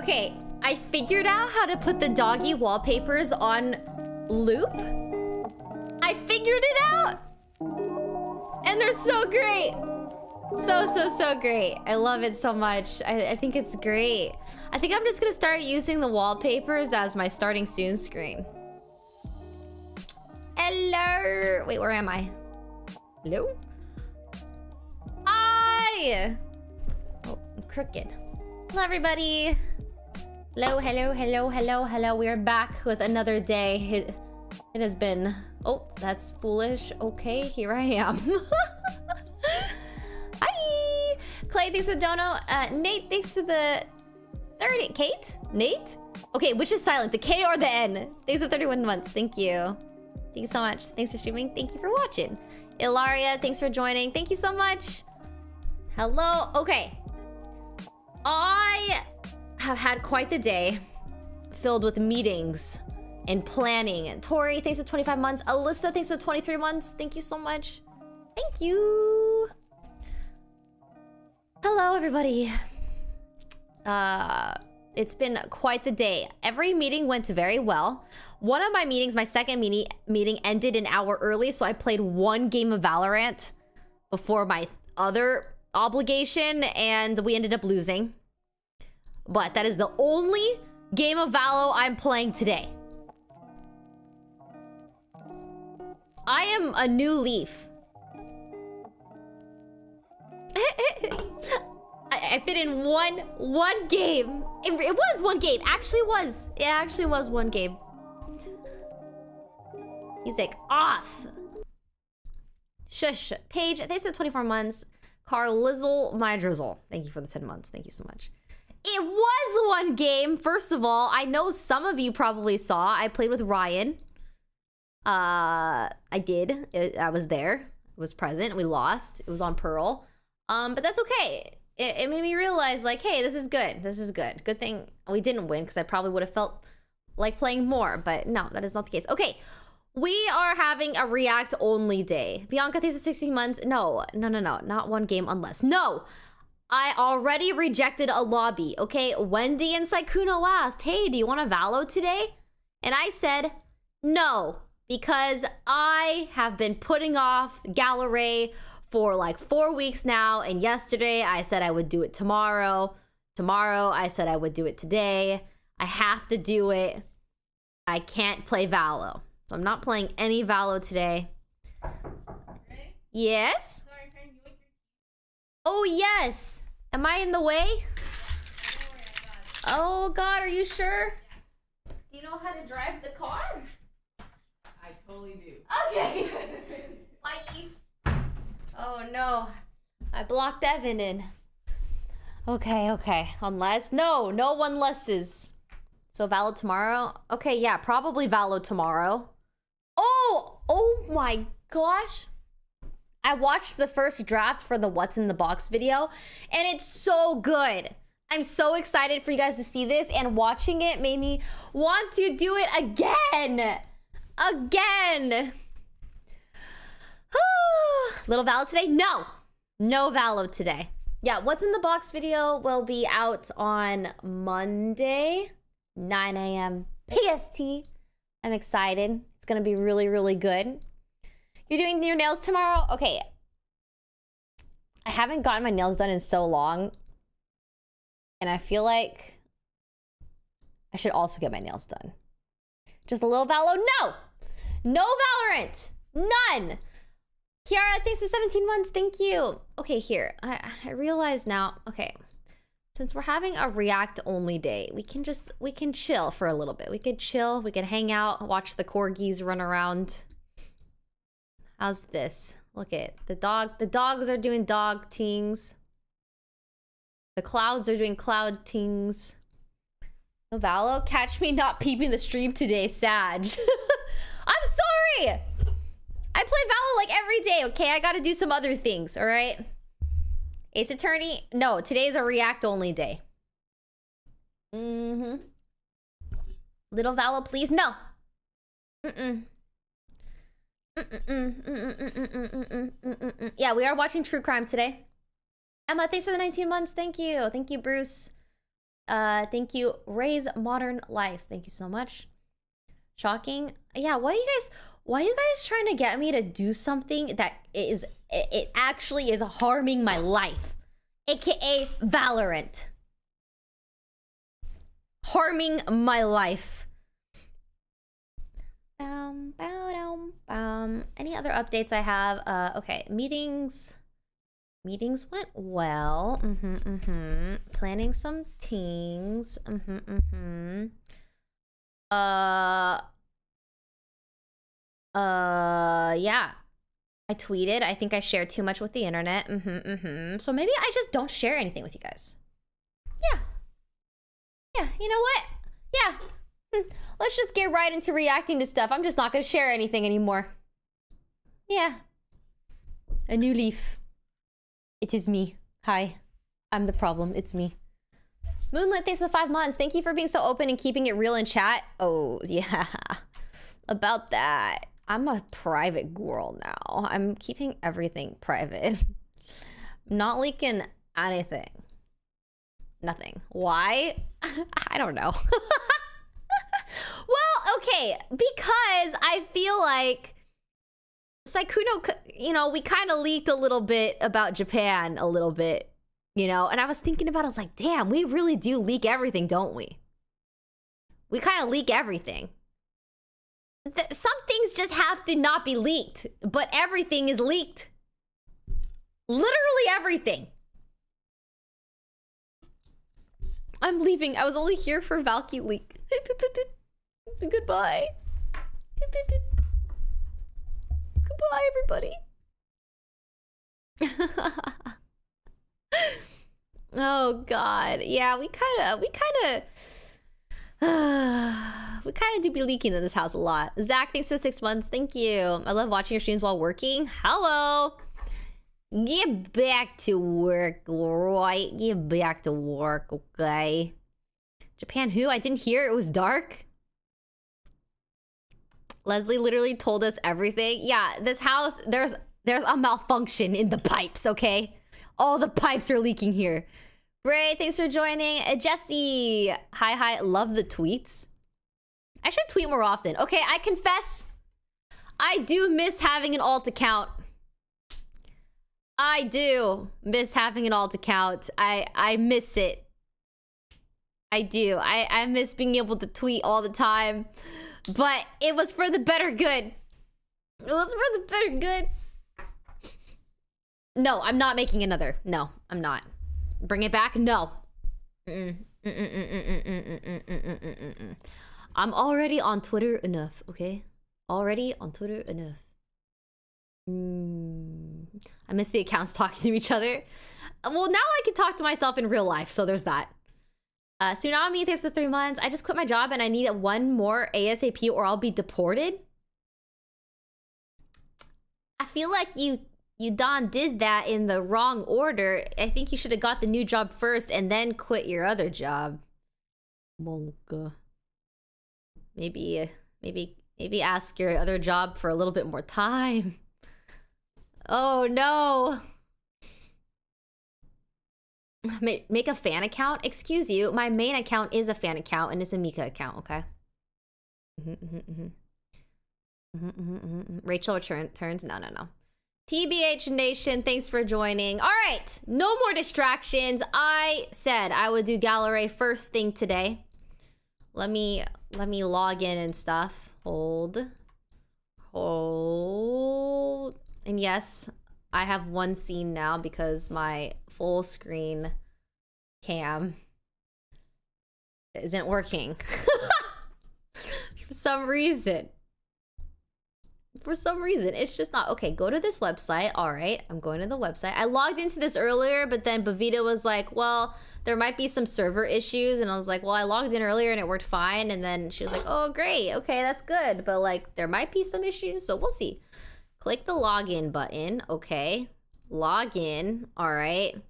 Okay, I figured out how to put the doggy wallpapers on loop. I figured it out. And they're so great. So great. I love it so much. I think it's great. I think I'm just gonna start using the wallpapers as my starting soon screen. Hello. Wait, where am I? Hello? Hi. Oh, I'm crooked. Hello, everybody. Hello. We are back with another day. It has been... Oh, that's foolish. Okay, here I am. Hi! Clay, thanks to the dono. Nate, thanks to the... Kate? Nate? Okay, which is silent? The K or the N? Thanks for 31 months. Thank you. Thank you so much. Thanks for streaming. Thank you for watching. Ilaria, thanks for joining. Thank you so much. Hello. Okay. I have had quite the day filled with meetings and planning. And Tori, thanks for 25 months. Alyssa, thanks for 23 months. Thank you so much. Thank you. Hello, everybody. It's been quite the day. Every meeting went very well. One of my meetings, my second meeting ended an hour early, so I played one game of Valorant before my other obligation, and we ended up losing. But that is the only game of Valo I'm playing today. I am a new leaf. I fit in one game. It was one game. It actually was one game. Music off. Shush. Paige, thanks for 24 months. Carl Lizzle, my drizzle. Thank you for the 10 months. Thank you so much. It was one game, first of all. I know some of you probably saw. I played with Ryan. I did. I was there. I was present. We lost. It was on Pearl. But that's okay. It made me realize, like, hey, this is good. This is good. Good thing we didn't win, because I probably would have felt like playing more. But no, that is not the case. Okay, we are having a react-only day. Bianca, thanks for 16 months. No. Not one game unless. No! I already rejected a lobby, okay? Wendy and Saikuno asked, hey, do you want a Valo today? And I said, no, because I have been putting off Gallerae for like 4 weeks now, and yesterday I said I would do it tomorrow. Tomorrow I said I would do it today. I have to do it. I can't play Valo. So I'm not playing any Valo today. Right? Yes? Sorry, can you wake your... Oh, yes. Am I in the way? Oh, God, are you sure? Yeah. Do you know how to drive the car? I totally do. Okay. Bye. Oh, no. I blocked Evan in. Okay. Unless... No one lesses. So Valo tomorrow? Okay, yeah, probably Valo tomorrow. Oh my gosh. I watched the first draft for the What's in the Box video, and it's so good. I'm so excited for you guys to see this, and watching it made me want to do it again. Little Valo today? No Valo today. Yeah, What's in the Box video will be out on Monday, 9 a.m. PST. I'm excited. It's gonna be really good. You're doing your nails tomorrow? Okay. I haven't gotten my nails done in so long, and I feel like I should also get my nails done. Just a little Valo? No Valorant. None. Kiara, thanks for 17 months. Thank you. Okay, here. I realize now. Okay. Since we're having a react-only day, we can chill for a little bit. We could chill. We can hang out, watch the corgis run around. How's this? Look at the dog. The dogs are doing dog tings. The clouds are doing cloud tings. No Valo, catch me not peeping the stream today, Sag. I'm sorry. I play Valo like every day, okay? I gotta do some other things, all right? Ace Attorney? No, today's a react-only day. Little Valo, please? No. Yeah, we are watching True Crime today. Emma, thanks for the 19 months. Thank you. Thank you, Bruce. Thank you, Ray's Modern Life. Thank you so much. Shocking. Yeah, why are you guys trying to get me to do something that it actually is harming my life? AKA Valorant. Harming my life. Any other updates I have? Okay, meetings went well. Planning some things. Yeah. I tweeted. I think I shared too much with the internet. So maybe I just don't share anything with you guys. Yeah. Yeah, you know what? Yeah. Let's just get right into reacting to stuff. I'm just not gonna share anything anymore. Yeah. A new leaf. It is me. Hi. I'm the problem. It's me. Moonlit, thanks for the 5 months. Thank you for being so open and keeping it real in chat. Oh, yeah. About that. I'm a private girl now. I'm keeping everything private. Not leaking anything. Nothing. Why? I don't know. Well, okay. Because I feel like Saikuno, you know, we kind of leaked a little bit about Japan a little bit, you know, and I was thinking about it, I was like, damn, we really do leak everything, don't we? We kind of leak everything. Some things just have to not be leaked, but everything is leaked. Literally everything. I'm leaving. I was only here for Valky leak. Goodbye. Goodbye, everybody. Oh God, yeah, we kind of do be leaking in this house a lot. Zach, thanks for 6 months. Thank you. I love watching your streams while working. Hello. Get back to work, right? Get back to work, okay? Japan who? I didn't hear. It was dark. Leslie literally told us everything. Yeah, this house, there's a malfunction in the pipes, okay? All the pipes are leaking here. Bray, thanks for joining. Jesse, hi, love the tweets. I should tweet more often. Okay, I confess, I do miss having an alt account. I do miss having an alt account. I miss it. I do. I miss being able to tweet all the time. But it was for the better good. It was for the better good. No, I'm not making another. No, I'm not. Bring it back? No. I'm already on Twitter enough, okay? Already on Twitter enough. I miss the accounts talking to each other. Well, now I can talk to myself in real life, so there's that. Tsunami, there's the 3 months. I just quit my job and I need one more ASAP or I'll be deported. I feel like you Don did that in the wrong order. I think you should have got the new job first and then quit your other job. Monka. Maybe ask your other job for a little bit more time. Oh no. Make a fan account? Excuse you, my main account is a fan account and it's a Mika account, okay? Rachel returns? No. TBH Nation, thanks for joining. All right, no more distractions. I said I would do Gallerae first thing today. Let me log in and stuff. Hold. And yes, I have one scene now because my full screen cam isn't working. For some reason. It's just not. Okay, go to this website. All right, I'm going to the website. I logged into this earlier, but then Bavita was like, well, there might be some server issues. And I was like, well, I logged in earlier and it worked fine. And then she was like, oh, great. Okay, that's good. But like, there might be some issues, so we'll see. Click the login button. Okay, log in. All right,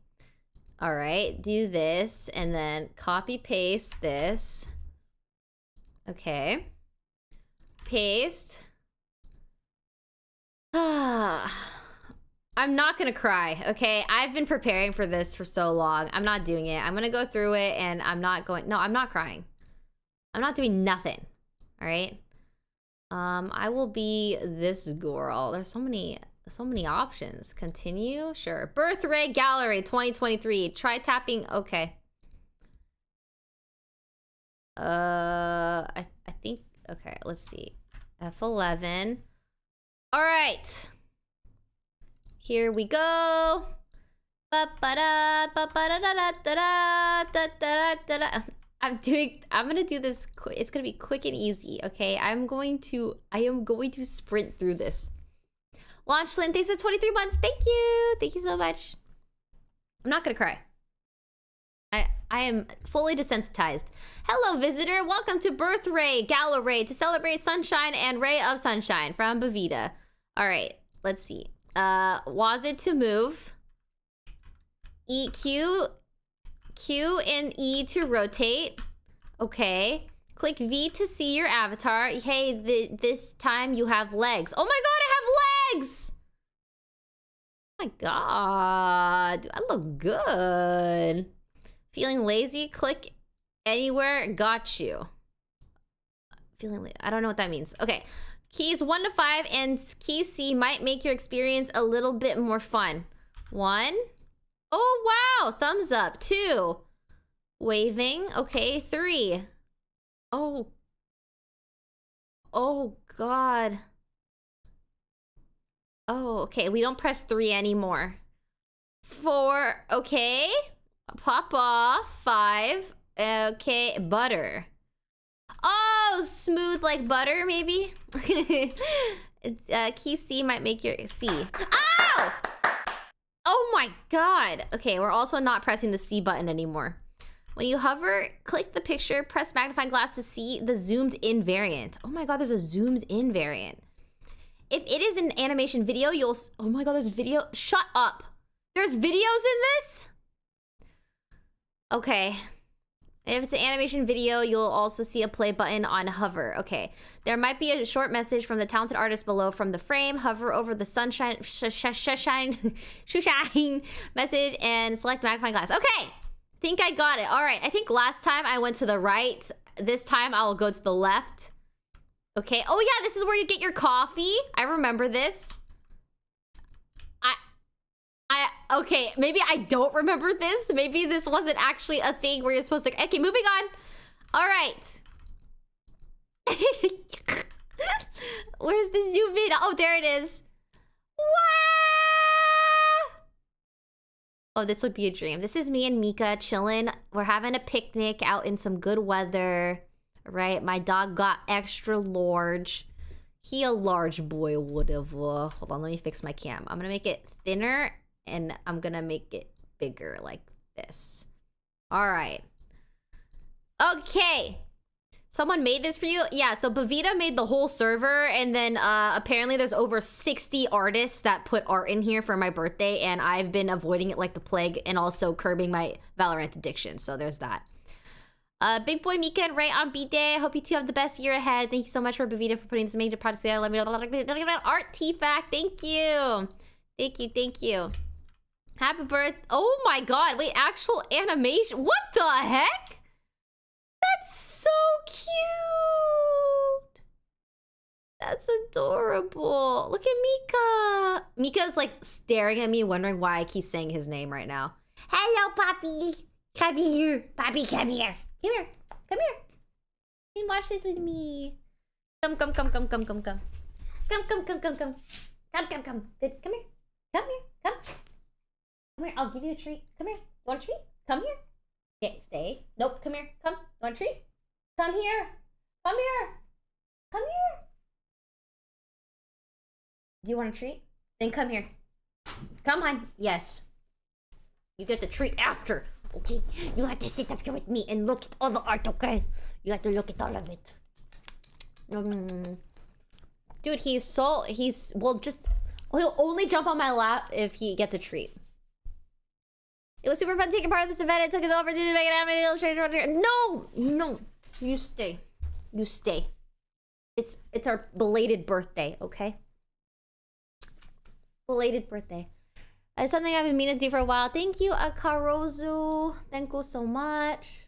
do this and then copy paste this. Okay, paste. I'm not gonna cry, okay? I've been preparing for this for so long. I'm not doing it. I'm gonna go through it and I'm not going... No, I'm not crying. I'm not doing nothing, all right? I will be this girl. There's so many options. Continue, sure. Birthray Gallerae 2023. Try tapping, okay. I think, okay, let's see. F11. All right. Here we go. I'm gonna do this. It's gonna be quick and easy, okay? I am going to sprint through this. Launchlin, thanks for 23 months. Thank you so much. I'm not gonna cry. I am fully desensitized. Hello, visitor. Welcome to Birthray Gallerae to celebrate sunshine and ray of sunshine from Bavita. All right, let's see. Was it to move? Q and E to rotate. Okay. Click V to see your avatar. Hey, this time you have legs. Oh my god, I have legs! Oh my god, I look good. Feeling lazy? Click anywhere. Got you. Feeling I don't know what that means. Okay. Keys 1 to 5 and key C might make your experience a little bit more fun. 1. Oh, wow. Thumbs up. 2. Waving. Okay. 3. Oh. Oh, God. Oh, okay. We don't press 3 anymore. 4. Okay. Pop off. 5. Okay. Butter. Oh, smooth like butter, maybe? Key C might make your... C. Ow! Oh my god. Okay, we're also not pressing the C button anymore. When you hover, click the picture, press magnifying glass to see the zoomed in variant. Oh my god, there's a zoomed in variant. If it is an animation video, you'll... Oh my god, there's video... Shut up. There's videos in this? Okay. If it's an animation video, you'll also see a play button on hover. Okay. There might be a short message from the talented artist below from the frame. Hover over the sunshine, shine message and select magnifying glass. Okay. Think I got it. All right. I think last time I went to the right. This time I will go to the left. Okay. Oh yeah, this is where you get your coffee. I remember this. Okay, maybe I don't remember this. Maybe this wasn't actually a thing where you're supposed to... Okay, moving on. All right. Where's the zoom in? Oh, there it is. Wow! Oh, this would be a dream. This is me and Mika chilling. We're having a picnic out in some good weather, right? My dog got extra large. He a large boy, whatever. Hold on, let me fix my cam. I'm gonna make it thinner and I'm gonna make it bigger like this. All right. Okay. Someone made this for you? Yeah, so Bavita made the whole server, and then apparently there's over 60 artists that put art in here for my birthday, and I've been avoiding it like the plague and also curbing my Valorant addiction, so there's that. Big Boy Mika and Ray on B-Day. I hope you two have the best year ahead. Thank you so much for Bavita for putting this major project together. Let me know. Art T-Fact. Thank you. Thank you. Thank you. Happy birthday. Oh my god. Wait, actual animation. What the heck? That's so cute. That's adorable. Look at Mika. Mika's like staring at me, wondering why I keep saying his name right now. Hello, Poppy. Come here. Poppy, come here. Come here. Come here. You can watch this with me. Come. Come. Come. Come. Come. Come. Good. Come here. Come here. Come. Come here. I'll give you a treat. Come here. You want a treat? Come here. Okay, stay. Nope. Come here. Come. You want a treat? Come here. Come here. Come here. Do you want a treat? Then come here. Come on. Yes. You get the treat after. Okay? You have to sit up here with me and look at all the art, okay? You have to look at all of it. Dude, he'll only jump on my lap if he gets a treat. It was super fun taking part of this event. I took the opportunity to make an animated illustration. No, you stay. You stay. It's our belated birthday, okay? Belated birthday. It's something I've been meaning to do for a while. Thank you, Akarozu. Thank you so much.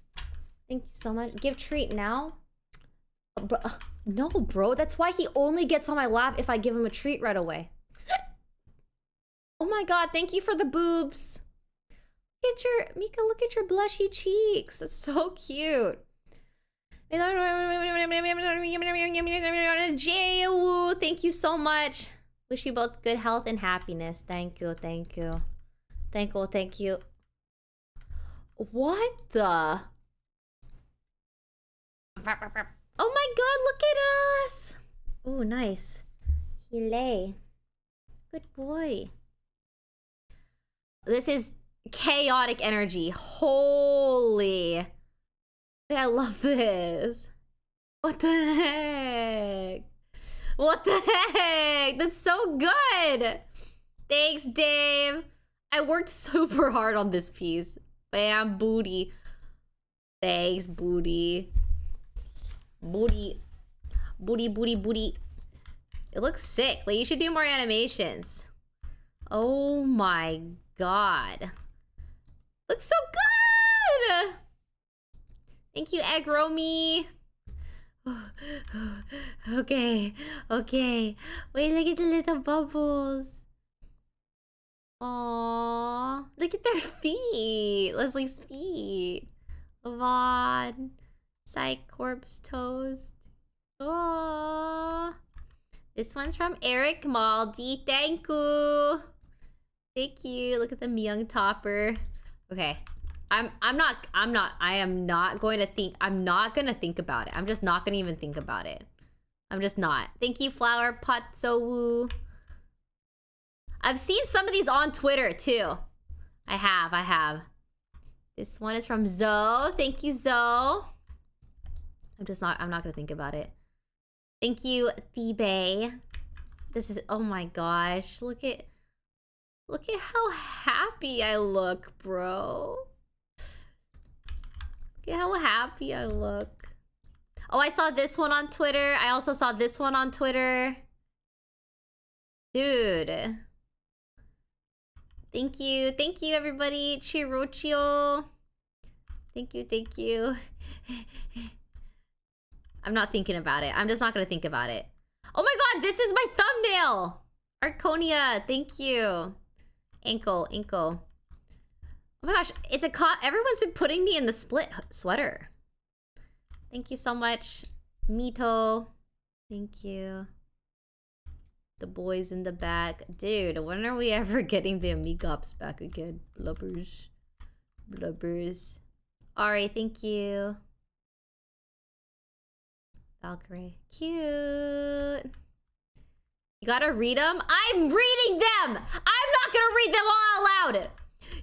Thank you so much. Give treat now. No, bro. That's why he only gets on my lap if I give him a treat right away. Oh my god, thank you for the boobs. Look at your, Mika, look at your blushy cheeks. That's so cute. Jay-woo, thank you so much. Wish you both good health and happiness. Thank you, thank you. Thank you, thank you. What the? Oh my god, look at us! Oh, nice. He lay. Good boy. This is chaotic energy. Holy. I love this. What the heck? What the heck? That's so good. Thanks, Dave. I worked super hard on this piece. Bam, booty. Thanks, booty. Booty. Booty, booty, booty. It looks sick. Wait, you should do more animations. Oh my god. Looks so good! Thank you, Egg Romy. Okay, okay. Wait, look at the little bubbles. Aww. Look at their feet. Leslie's feet. Vaughn. Psycorpse Toast. Aww. This one's from Eric Maldi. Thank you. Thank you. Look at the Myung topper. Okay. I am not going to think about it. I'm just not gonna even think about it. I'm just not. Thank you, Flower Pot So Woo. I've seen some of these on Twitter too. I have. This one is from Zoe. Thank you, Zoe. I'm not gonna think about it. Thank you, Thebe. This is, oh my gosh. Look at how happy I look, bro. Look at how happy I look. Oh, I saw this one on Twitter. I also saw this one on Twitter. Dude. Thank you everybody. Chirochio. Thank you. I'm not thinking about it. I'm just not gonna think about it. Oh my god, this is my thumbnail! Arconia, thank you. Ankle. Oh my gosh, it's a everyone's been putting me in the split sweater. Thank you so much. Mito. Thank you. The boys in the back. Dude, when are we ever getting the Amigops back again? Blubbers. Alright, thank you. Valkyrae. Cute. You gotta read them? I'm reading them! I'm not gonna read them all out loud!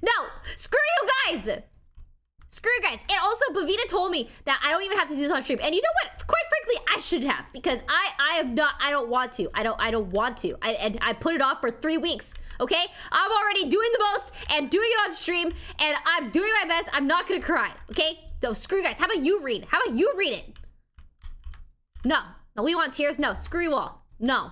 No! Screw you guys! And also, Bavita told me that I don't even have to do this on stream. And you know what? Quite frankly, I should have. Because I don't want to. I don't want to. And I put it off for 3 weeks. Okay? I'm already doing the most and doing it on stream. And I'm doing my best. I'm not gonna cry. Okay? So screw you guys. How about you read? How about you read it? No, we want tears. No, screw you all. No,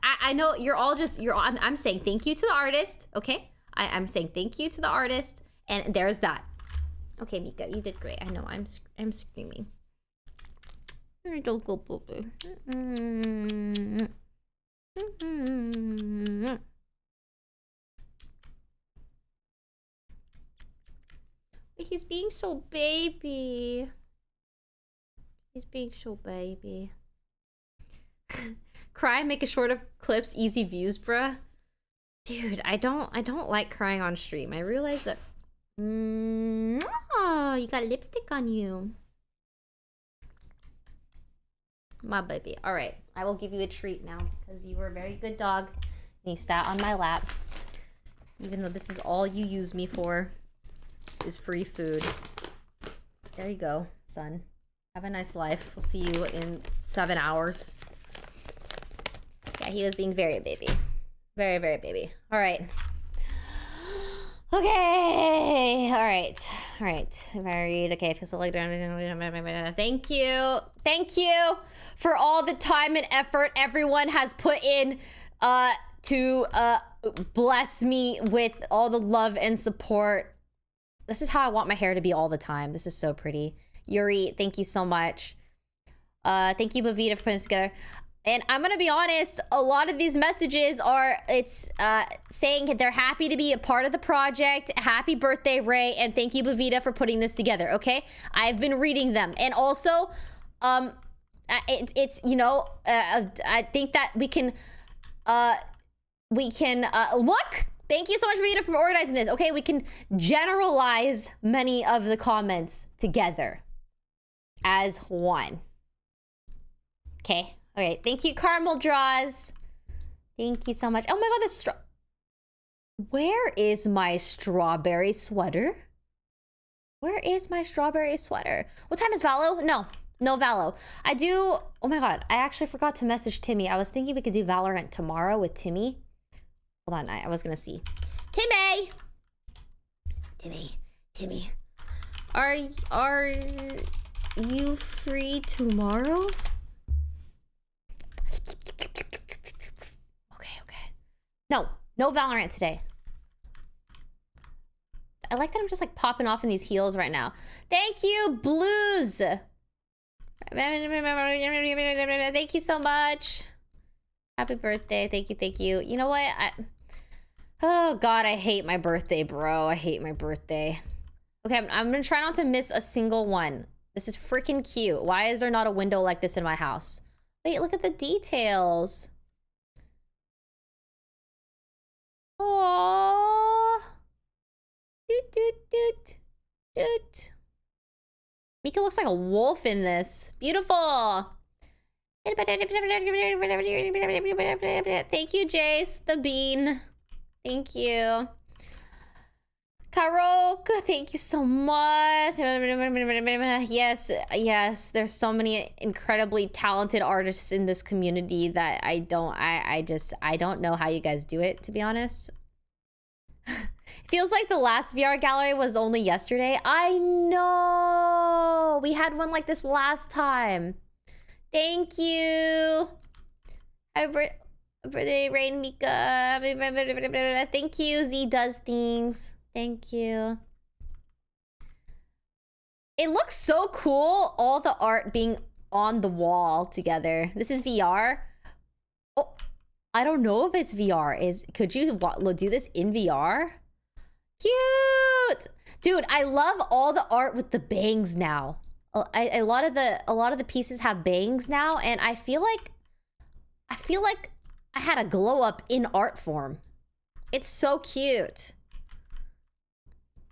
I know you're all just I'm saying thank you to the artist. Okay, I'm saying thank you to the artist, and there's that. Okay, Mika, you did great. I know. I'm screaming. Don't go boo boo. He's being so baby. He's being so baby. Cry, make a short of clips, easy views, bruh. Dude, I don't like crying on stream. I realize that. Oh, you got lipstick on you. My baby. All right, I will give you a treat now because you were a very good dog and you sat on my lap. Even though this is all you use me for, is free food. There you go, son. Have a nice life. We'll see you in 7 hours. Yeah, he was being very baby. Very, very baby. All right. Okay. All right. Married. Okay, I feel so like... Thank you. Thank you for all the time and effort everyone has put in to bless me with all the love and support. This is how I want my hair to be all the time. This is so pretty. Yuri, thank you so much. Thank you, Bavita, for putting this together. And I'm gonna be honest, a lot of these messages are, saying they're happy to be a part of the project. Happy birthday, Ray, and thank you, Bavita, for putting this together, okay? I've been reading them. And also, it's you know, I think that we can look! Thank you so much, Bavita, for organizing this. Okay, we can generalize many of the comments together as one. Okay. Okay, thank you, Caramel Draws. Thank you so much. Oh my god, this where is my strawberry sweater? Where is my strawberry sweater? What time is Valo? No Valo. I do, oh my god, I actually forgot to message Timmy. I was thinking we could do Valorant tomorrow with Timmy. Hold on, I was gonna see. Timmy! Timmy. Are you free tomorrow? Okay. No Valorant today. I like that I'm just like popping off in these heels right now. Thank you, Blues. Thank you so much. Happy birthday. Thank you. You know what? Oh god, I hate my birthday, bro. I hate my birthday. Okay, I'm gonna try not to miss a single one. This is freaking cute. Why is there not a window like this in my house? Wait, look at the details. Aww. Doot. Mika looks like a wolf in this. Beautiful. Thank you, Jace, the bean. Thank you. Karok, thank you so much. Yes, there's so many incredibly talented artists in this community that I don't know how you guys do it, to be honest. It feels like the last VR Gallerae was only yesterday. I know. We had one like this last time. Thank you. Happy birthday, Rain Mika. Thank you, Z Does Things. Thank you. It looks so cool, all the art being on the wall together. This is VR. Oh, I don't know if it's VR. Could you do this in VR? Cute! Dude, I love all the art with the bangs now. A lot of the pieces have bangs now, and I feel like I had a glow up in art form. It's so cute.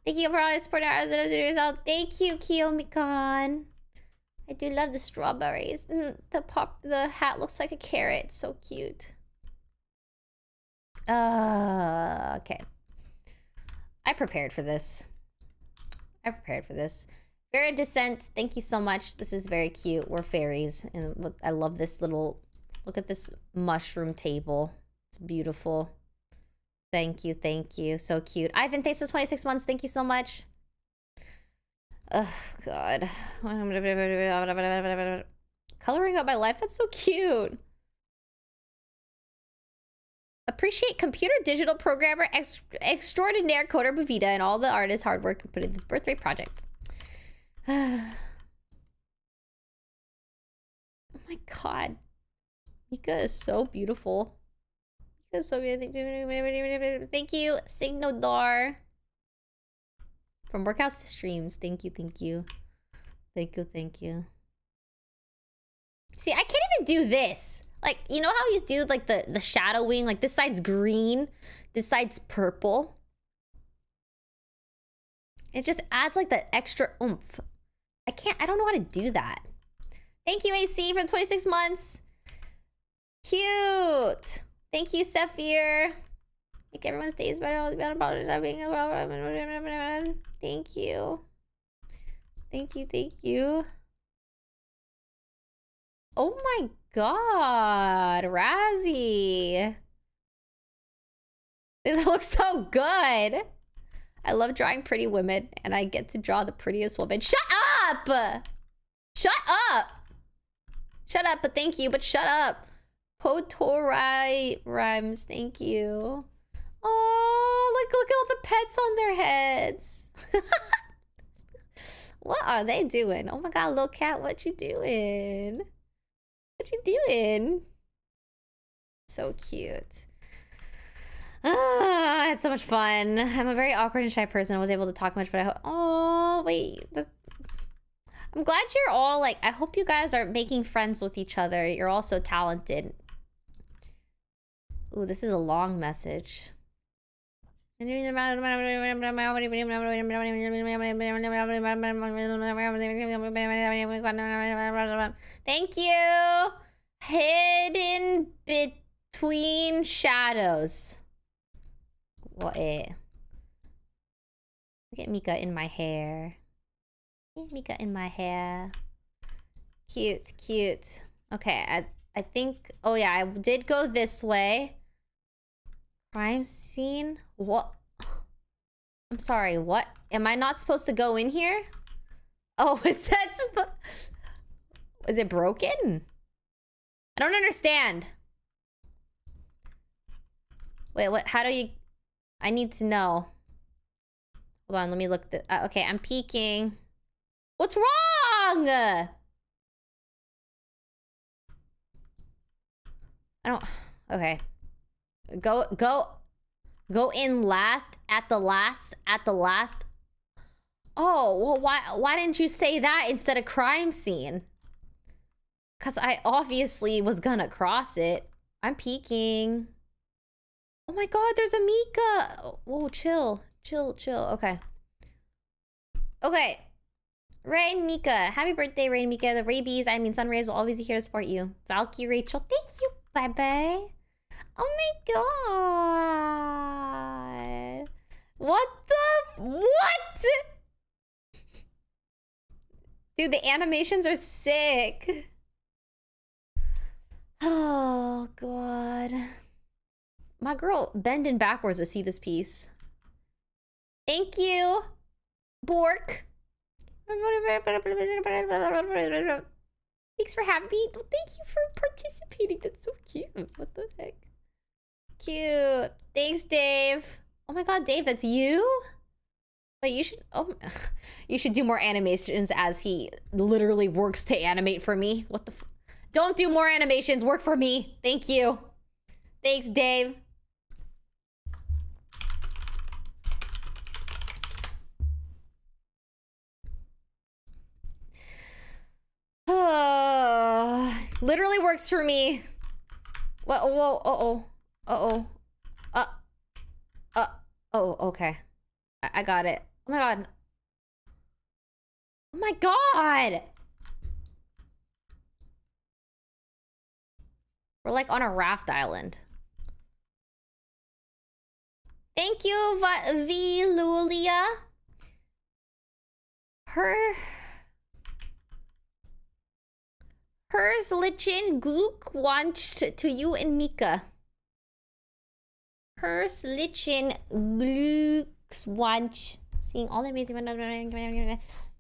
Thank you for all your support. Thank you, Kiyomi-kan. I do love the strawberries. The hat looks like a carrot. It's so cute. Okay. I prepared for this. Fairy Descent, thank you so much. This is very cute. We're fairies, and I love this little. Look at this mushroom table. It's beautiful. Thank you. So cute. Ivan, thanks for 26 months. Thank you so much. Oh, God. Coloring up my life. That's so cute. Appreciate computer digital programmer, extraordinaire coder Bavita, and all the artists' hard work to put in this birthday project. Oh my God. Mika is so beautiful. So thank you, Signodar. From workouts to streams. Thank you. See, I can't even do this. Like, you know how you do like the shadowing? Like this side's green, this side's purple. It just adds like that extra oomph. I don't know how to do that. Thank you, AC, for 26 months. Cute. Thank you, Sephir. Make everyone's days better. Thank you. Oh my God, Razzie. It looks so good. I love drawing pretty women, and I get to draw the prettiest woman. Shut up! Shut up! Shut up, but thank you, but shut up. Potorai rhymes, thank you. Oh, look at all the pets on their heads. What are they doing? Oh my god, little cat, what you doing? What you doing? So cute. I had so much fun. I'm a very awkward and shy person. I was able to talk much, but I hope. Oh, wait. I'm glad you're all like. I hope you guys are making friends with each other. You're all so talented. Ooh, this is a long message. Thank you. Hidden between shadows. What? Look at Mika in my hair. Mika in my hair. Cute, cute. Okay, I think. Oh yeah, I did go this way. Crime scene? What? I'm sorry, what? Am I not supposed to go in here? Oh, is that... Is it broken? I don't understand. Wait, what? How do you... I need to know. Hold on, let me look. Okay, I'm peeking. What's wrong? I don't... Okay. Go in last, at the last. Oh, well, why didn't you say that instead of crime scene? Because I obviously was gonna cross it. I'm peeking. Oh my god, there's a Mika. Whoa, chill. Okay. Okay. Rain Mika. Happy birthday, Rain Mika. The rabies, I mean sunrays, will always be here to support you. Valkyrae Rachel. Thank you. Bye-bye. Oh my god. What the... What? Dude, the animations are sick. Oh god. My girl bending backwards to see this piece. Thank you, Bork. Thanks for having me. Thank you for participating. That's so cute. What the heck? Cute. Thanks, Dave. Oh my god, Dave, that's you? Wait, you should... Oh, you should do more animations as he literally works to animate for me. What the... Don't do more animations. Work for me. Thank you. Thanks, Dave. Literally works for me. Whoa, oh, okay. I got it. Oh my god. Oh my god! We're like on a raft island. Thank you, Vilulia. Hers Lichen Glukwanch to you and Mika. Hers Lichen Glukwanch. Seeing all the amazing...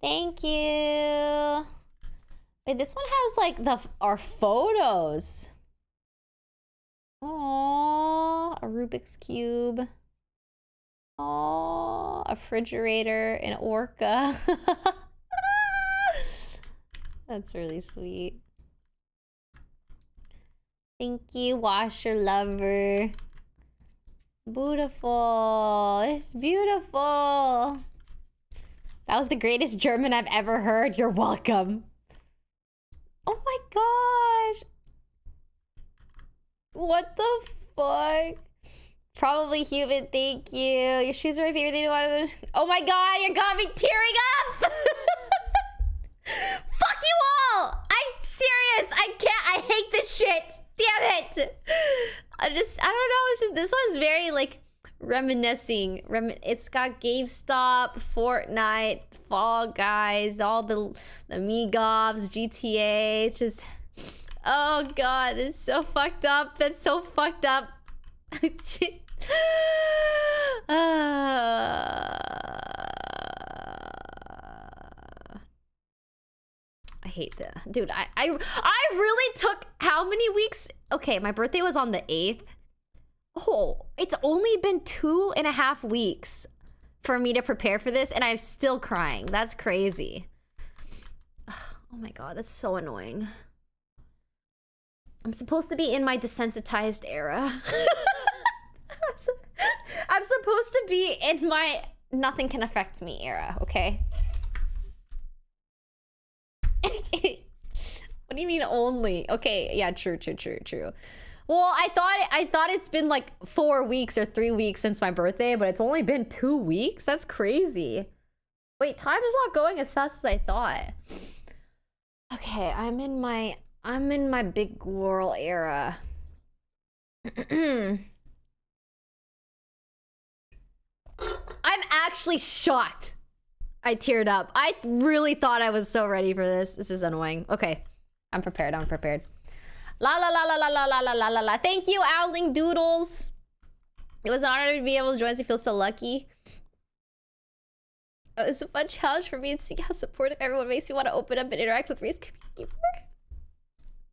Thank you. Wait, this one has like our photos. Aww, a Rubik's Cube. Aww, a refrigerator, an orca. That's really sweet. Thank you, Washer Lover. Beautiful. It's beautiful. That was the greatest German I've ever heard. You're welcome. Oh my gosh. What the fuck? Probably human, thank you. Your shoes are my favorite thing to watch. Oh my god, you got me tearing up! Fuck you all! I'm serious! I can't, I hate this shit! Damn it! I don't know, it's just, this one's very like reminiscing. It's got GameStop, Fortnite, Fall Guys, all the Amigos, GTA. It's just, oh god, it's so fucked up. That's so fucked up. I hate that. Dude, I really took how many weeks? Okay, my birthday was on the 8th. Oh, it's only been 2.5 weeks for me to prepare for this, and I'm still crying. That's crazy. Oh my god, that's so annoying. I'm supposed to be in my desensitized era. I'm supposed to be in my nothing can affect me era, okay? What do you mean only? Okay, yeah, true. Well, I thought it's been like 4 weeks or 3 weeks since my birthday, but it's only been 2 weeks? That's crazy. Wait, time is not going as fast as I thought. Okay, I'm in my big girl era. I'm actually shocked. I teared up. I really thought I was so ready for this. This is annoying. Okay, I'm prepared. La la la la la la la la la la la. Thank you, Owling Doodles. It was an honor to be able to join us. I feel so lucky. It was a fun challenge for me and see how supportive everyone makes me want to open up and interact with Reese community more.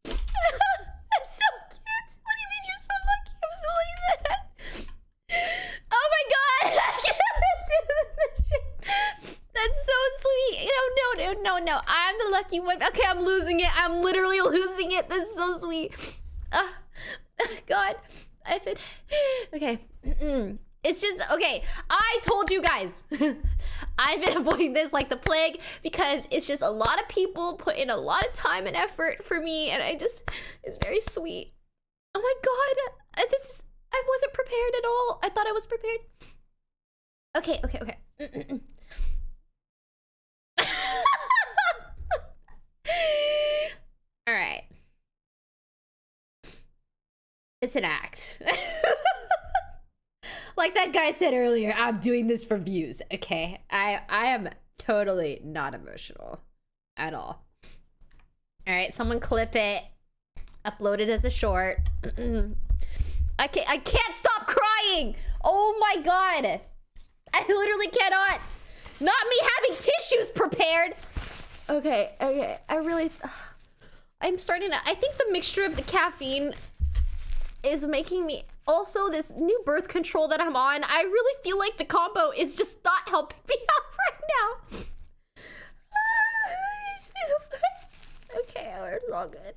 That's so cute. What do you mean you're so lucky? I'm so like that. Oh my god! I can't do this shit. That's so sweet. No. I'm the lucky one. Okay, I'm losing it. I'm literally losing it. That's so sweet. God. I've been... Okay. It's just... Okay. I told you guys. I've been avoiding this like the plague because it's just a lot of people put in a lot of time and effort for me, and I just... It's very sweet. Oh my god. I wasn't prepared at all. I thought I was prepared. Okay. All right. It's an act. Like that guy said earlier, I'm doing this for views. Okay, I am totally not emotional at all. All right, someone clip it, upload it as a short. I can't stop crying. Oh my god, I literally cannot. Not me having tissues prepared. Okay. I'm starting to, I think the mixture of the caffeine is making me, also this new birth control that I'm on, I really feel like the combo is just not helping me out right now. Okay, it's all good.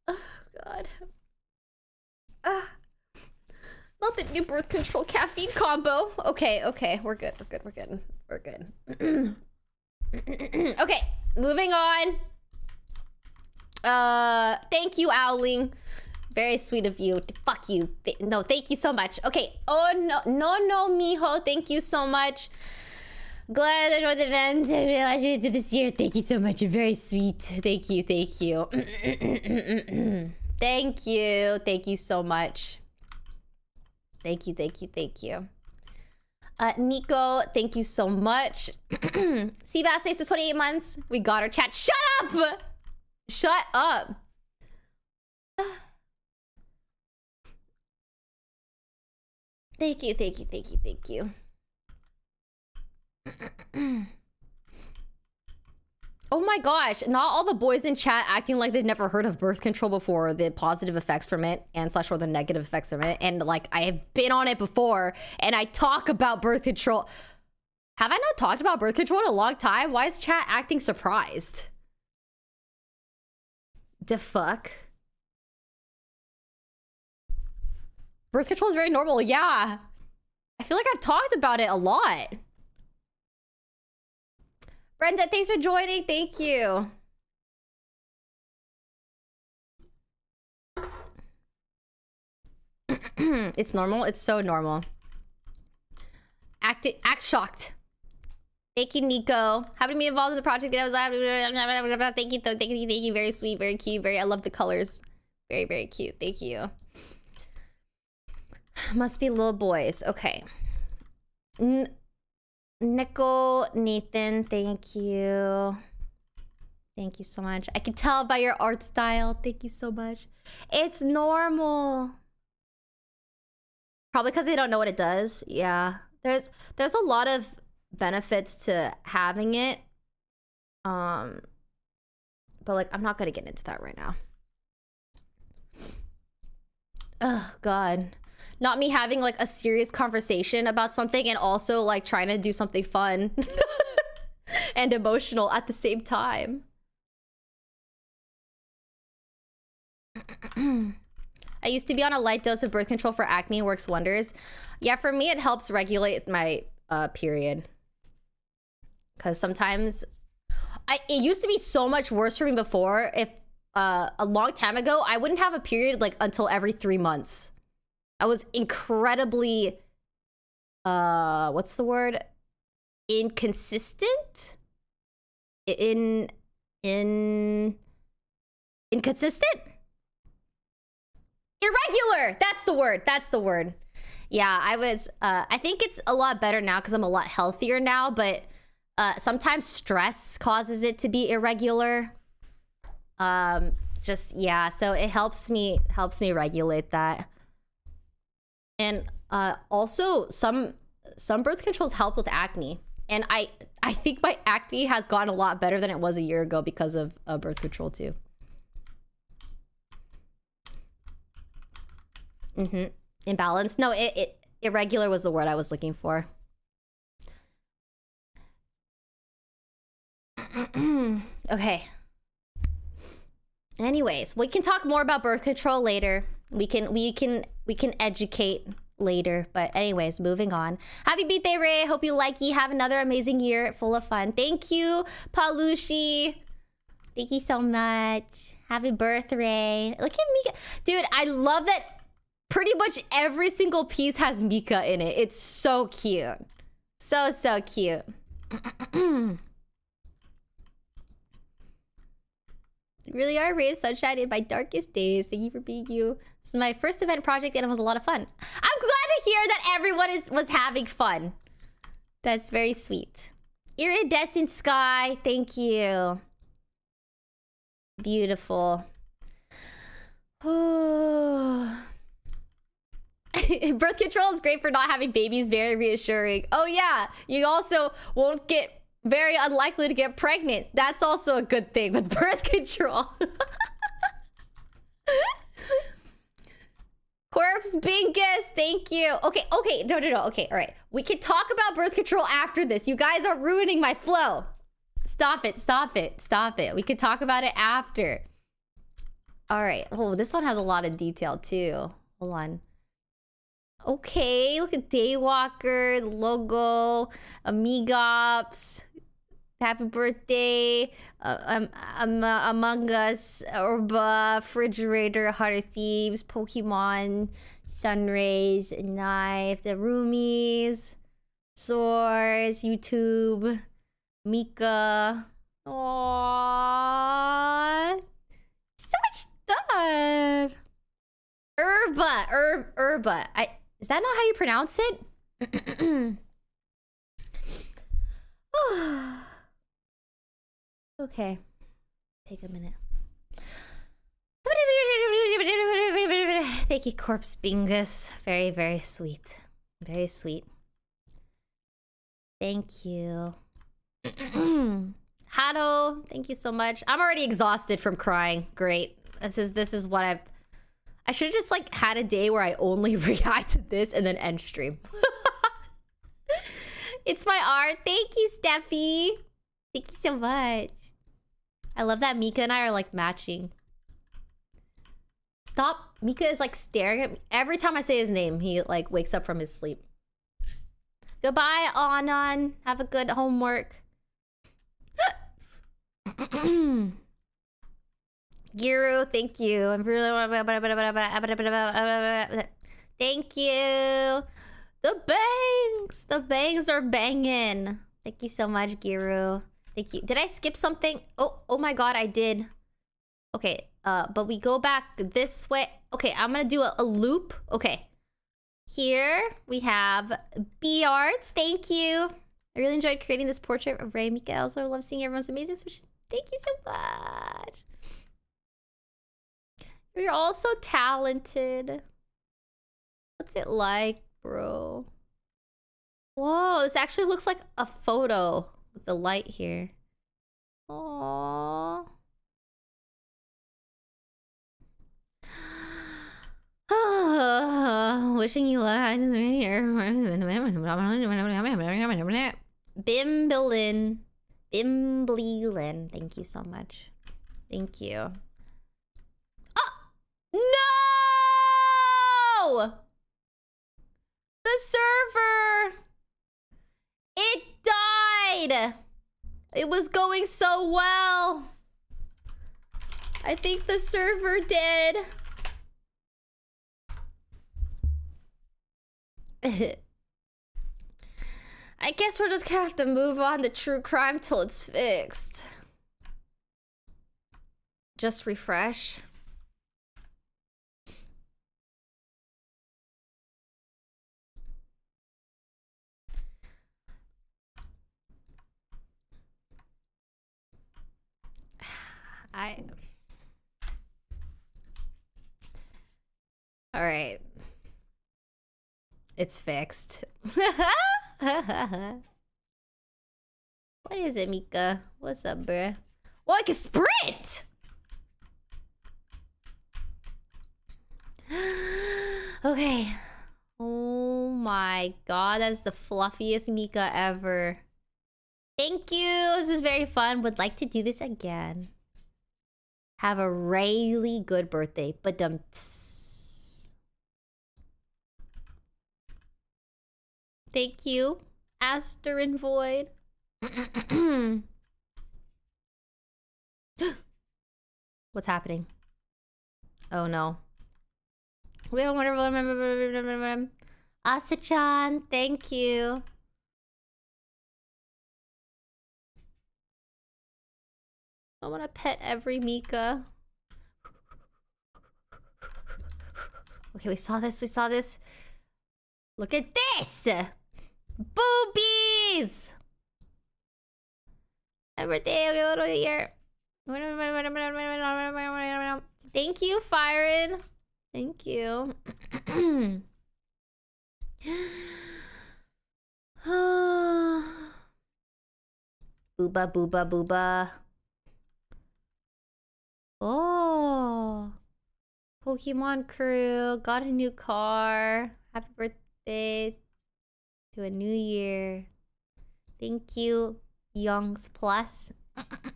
Oh god. Not the new birth control caffeine combo. Okay, we're good. Okay, moving on. Thank you, Owling. Very sweet of you. Fuck you. No, thank you so much. Okay. Oh, no, mijo. Thank you so much. Glad I know the event. I realized you did this year. Thank you so much. You're very sweet. Thank you. Thank you so much. Thank you. Nico, thank you so much. Seabass stays to 28 months. We got our chat. Shut up! Thank you. Oh my gosh, not all the boys in chat acting like they've never heard of birth control before, the positive effects from it and / or the negative effects from it. And like, I have been on it before and I talk about birth control. Have I not talked about birth control in a long time? Why is chat acting surprised? The fuck? Birth control is very normal, yeah. I feel like I've talked about it a lot. Brenda, thanks for joining. Thank you. It's normal. It's so normal. Act shocked. Thank you, Nico. Having me involved in the project that I was thank you. Very sweet, very cute. I love the colors. Very cute. Thank you. Must be little boys. Okay. Nicole, Nathan, thank you. Thank you so much. I can tell by your art style. Thank you so much. It's normal. Probably because they don't know what it does. Yeah. There's a lot of benefits to having it. But like, I'm not gonna get into that right now. Oh God. Not me having like a serious conversation about something and also like trying to do something fun and emotional at the same time. I used to be on a light dose of birth control for acne, works wonders. Yeah, for me, it helps regulate my period. Because sometimes, it used to be so much worse for me before. If a long time ago, I wouldn't have a period like until every 3 months. I was incredibly, what's the word? Inconsistent? Inconsistent? Irregular! That's the word. That's the word. Yeah, I was, I think it's a lot better now because I'm a lot healthier now, but sometimes stress causes it to be irregular. Just, yeah, so it helps me regulate that. And also some birth controls help with acne. And I think my acne has gotten a lot better than it was a year ago because of birth control too. Imbalance. No, irregular was the word I was looking for. Okay. Anyways, we can talk more about birth control later. We can educate later. But anyways, moving on. Happy birthday, Ray. Hope you like you have another amazing year full of fun. Thank you, Palushi. Thank you so much. Happy birthday. Look at Mika. Dude, I love that pretty much every single piece has Mika in it. It's so cute. So cute. You really are a ray of sunshine in my darkest days. Thank you for being you. This is my first event project and it was a lot of fun. I'm glad to hear that everyone was having fun. That's very sweet. Iridescent sky. Thank you. Beautiful. Birth control is great for not having babies. Very reassuring. Oh yeah. You also won't get very unlikely to get pregnant. That's also a good thing with birth control. Corpse Bingus, thank you. Okay, no. Okay, all right. We can talk about birth control after this. You guys are ruining my flow. Stop it. We can talk about it after. All right. Oh, this one has a lot of detail too. Hold on. Okay, look at Daywalker, the logo, Amigops. Happy birthday, Among Us, Orba, Refrigerator, Heart of Thieves, Pokemon, Sunrays, Knife, the Roomies, Source, YouTube, Mika. Aww. So much stuff. Urba. Is that not how you pronounce it? Okay. Take a minute. Thank you, Corpse Bingus. Very, very sweet. Very sweet. Thank you. Hado, thank you so much. I'm already exhausted from crying. Great. This is what I should have just like had a day where I only react to this and then end stream. It's my art. Thank you, Steffi. Thank you so much. I love that Mika and I are like matching. Stop. Mika is like staring at me. Every time I say his name, he like wakes up from his sleep. Goodbye, Anan. Have a good homework. Giru, thank you. Thank you. The bangs are banging. Thank you so much, Giru. Thank you. Did I skip something? Oh my god, I did. Okay, but we go back this way. Okay, I'm gonna do a loop. Okay. Here we have B Arts. Thank you. I really enjoyed creating this portrait of Ray Mika. I also love seeing everyone's amazing switch. Thank you so much. You're all so talented. What's it like, bro? Whoa, this actually looks like a photo with the light here. Aww. wishing you luck. Bimblin. Bimblin. Thank you so much. Thank you. Oh! No! The server! It died! It was going so well. I think the server did. I guess we're just gonna have to move on to true crime till it's fixed. Just refresh. All right. It's fixed. What is it, Mika? What's up, bruh? Oh, I can sprint! Okay. Oh my god, that's the fluffiest Mika ever. Thank you. This is very fun. Would like to do this again. Have a really good birthday. Thank you, Aster and Void. What's happening? Oh no. We have a wonderful Asa-chan, thank you. I want to pet every Mika. Okay, we saw this. Look at this! Boobies! Everyday here. Thank you, Firen. Thank you. Booba, booba, booba. Oh. Pokemon crew. Got a new car. Happy birthday to a new year. Thank you, Youngs Plus.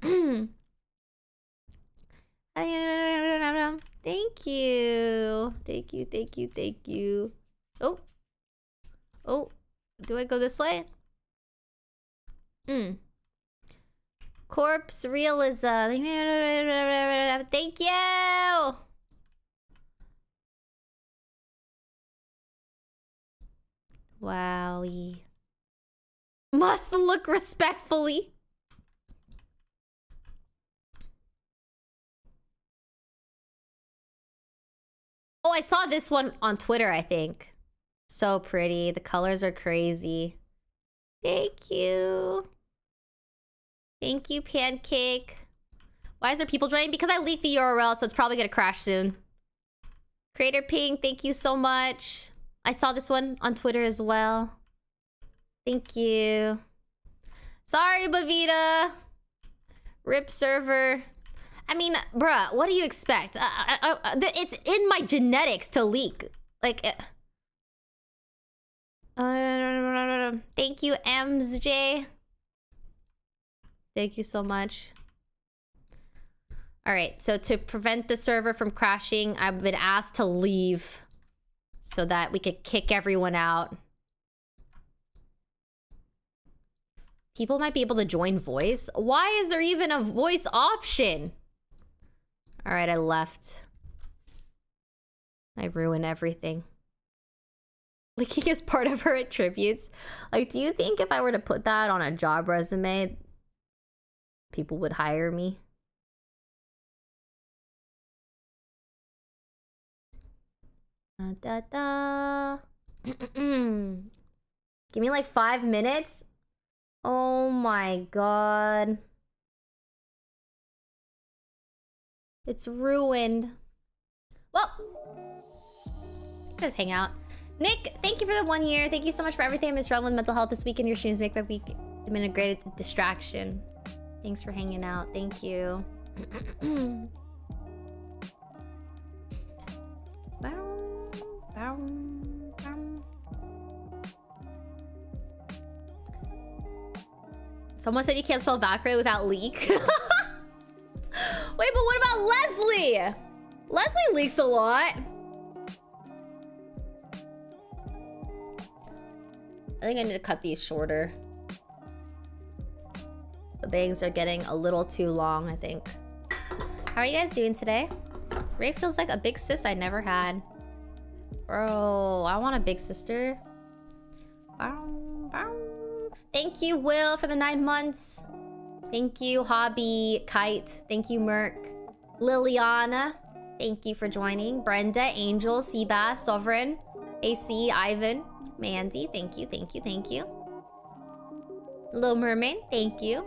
Thank you. Thank you. Oh. Do I go this way? Corpse realism. Thank you. Wowie. Must look respectfully. Oh, I saw this one on Twitter, I think. So pretty. The colors are crazy. Thank you. Thank you, Pancake. Why is there people joining? Because I leaked the URL, so it's probably gonna crash soon. Creator Ping, thank you so much. I saw this one on Twitter as well. Thank you. Sorry, Bavita. RIP server. I mean, bruh, what do you expect? It's in my genetics to leak. Like, thank you, MJ. Thank you so much. All right, so to prevent the server from crashing, I've been asked to leave so that we could kick everyone out. People might be able to join voice. Why is there even a voice option? All right, I left. I ruined everything. Leaking is part of her attributes. Like, do you think if I were to put that on a job resume, people would hire me? Give me like 5 minutes. Oh my god. It's ruined. Well, just hang out. Nick, thank you for the 1 year. Thank you so much for everything. I'm struggling with mental health this week, and your streams make my week been a great distraction. Thanks for hanging out. Thank you. Someone said you can't spell Valkyrae without leak. Wait, but what about Leslie? Leslie leaks a lot. I think I need to cut these shorter. The bangs are getting a little too long, I think. How are you guys doing today? Ray feels like a big sis I never had. Bro, I want a big sister. Thank you, Will, for the 9 months. Thank you, Hobby Kite. Thank you, Merc. Liliana, thank you for joining. Brenda, Angel, Seabass, Sovereign, AC, Ivan, Mandy, thank you, thank you, thank you. Little Mermaid, thank you.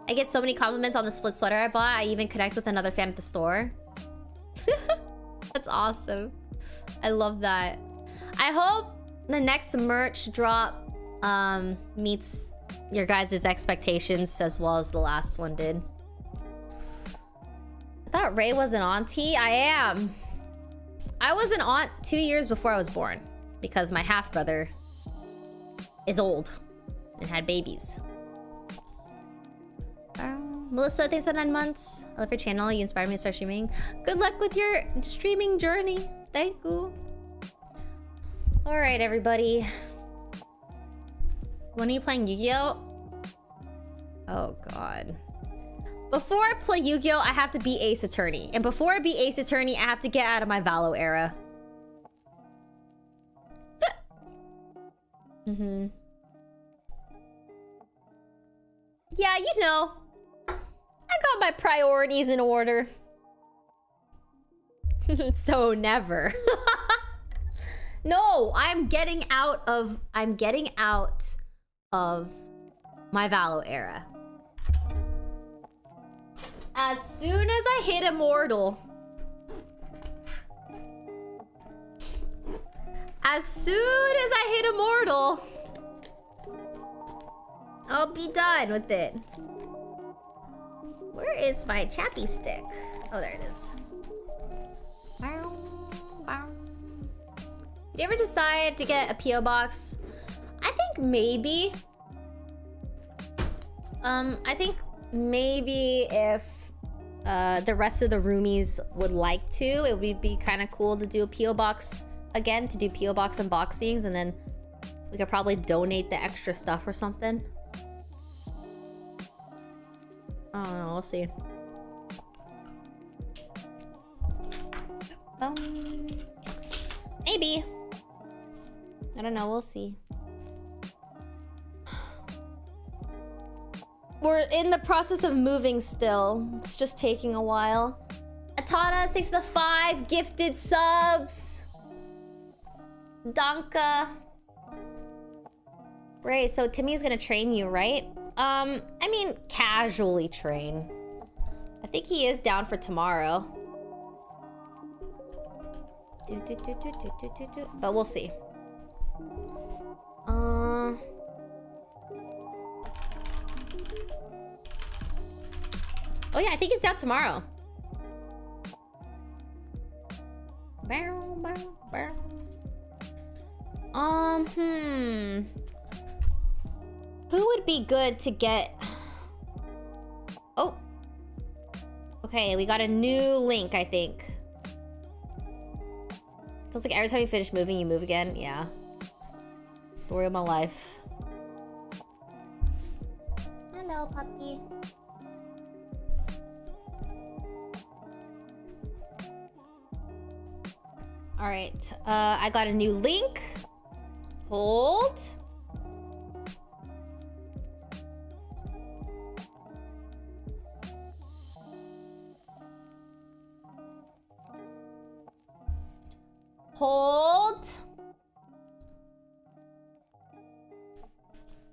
I get so many compliments on the split sweater I bought. I even connect with another fan at the store. That's awesome. I love that. I hope the next merch drop meets your guys' expectations as well as the last one did. I thought Ray was an auntie. I am. I was an aunt 2 years before I was born because my half-brother is old and had babies. Melissa, thanks for 9 months. I love your channel. You inspired me to start streaming. Good luck with your streaming journey. Thank you. All right, everybody. When are you playing Yu-Gi-Oh? Oh, God. Before I play Yu-Gi-Oh, I have to beat Ace Attorney. And before I beat Ace Attorney, I have to get out of my Valo era. Yeah, you know. I got my priorities in order. So never. No, I'm getting out of my Valo era. As soon as I hit Immortal. As soon as I hit Immortal, I'll be done with it. Where is my chappy stick? Oh, there it is. Did you ever decide to get a P.O. box? I think maybe. I think maybe if the rest of the roomies would like to, it would be kind of cool to do a P.O. box again, to do P.O. box unboxings, and then we could probably donate the extra stuff or something. I don't know, we'll see. Maybe. I don't know, we'll see. We're in the process of moving still. It's just taking a while. Atana, thanks to the 5 gifted subs. Danka. Ray, so Timmy's gonna train you, right? I mean, casually train. I think he is down for tomorrow. But we'll see. Oh yeah, I think he's down tomorrow. Who would be good to get... Oh. Okay, we got a new link, I think. Feels like every time you finish moving, you move again. Yeah. Story of my life. Hello, puppy. All right, I got a new link. Hold. Hold.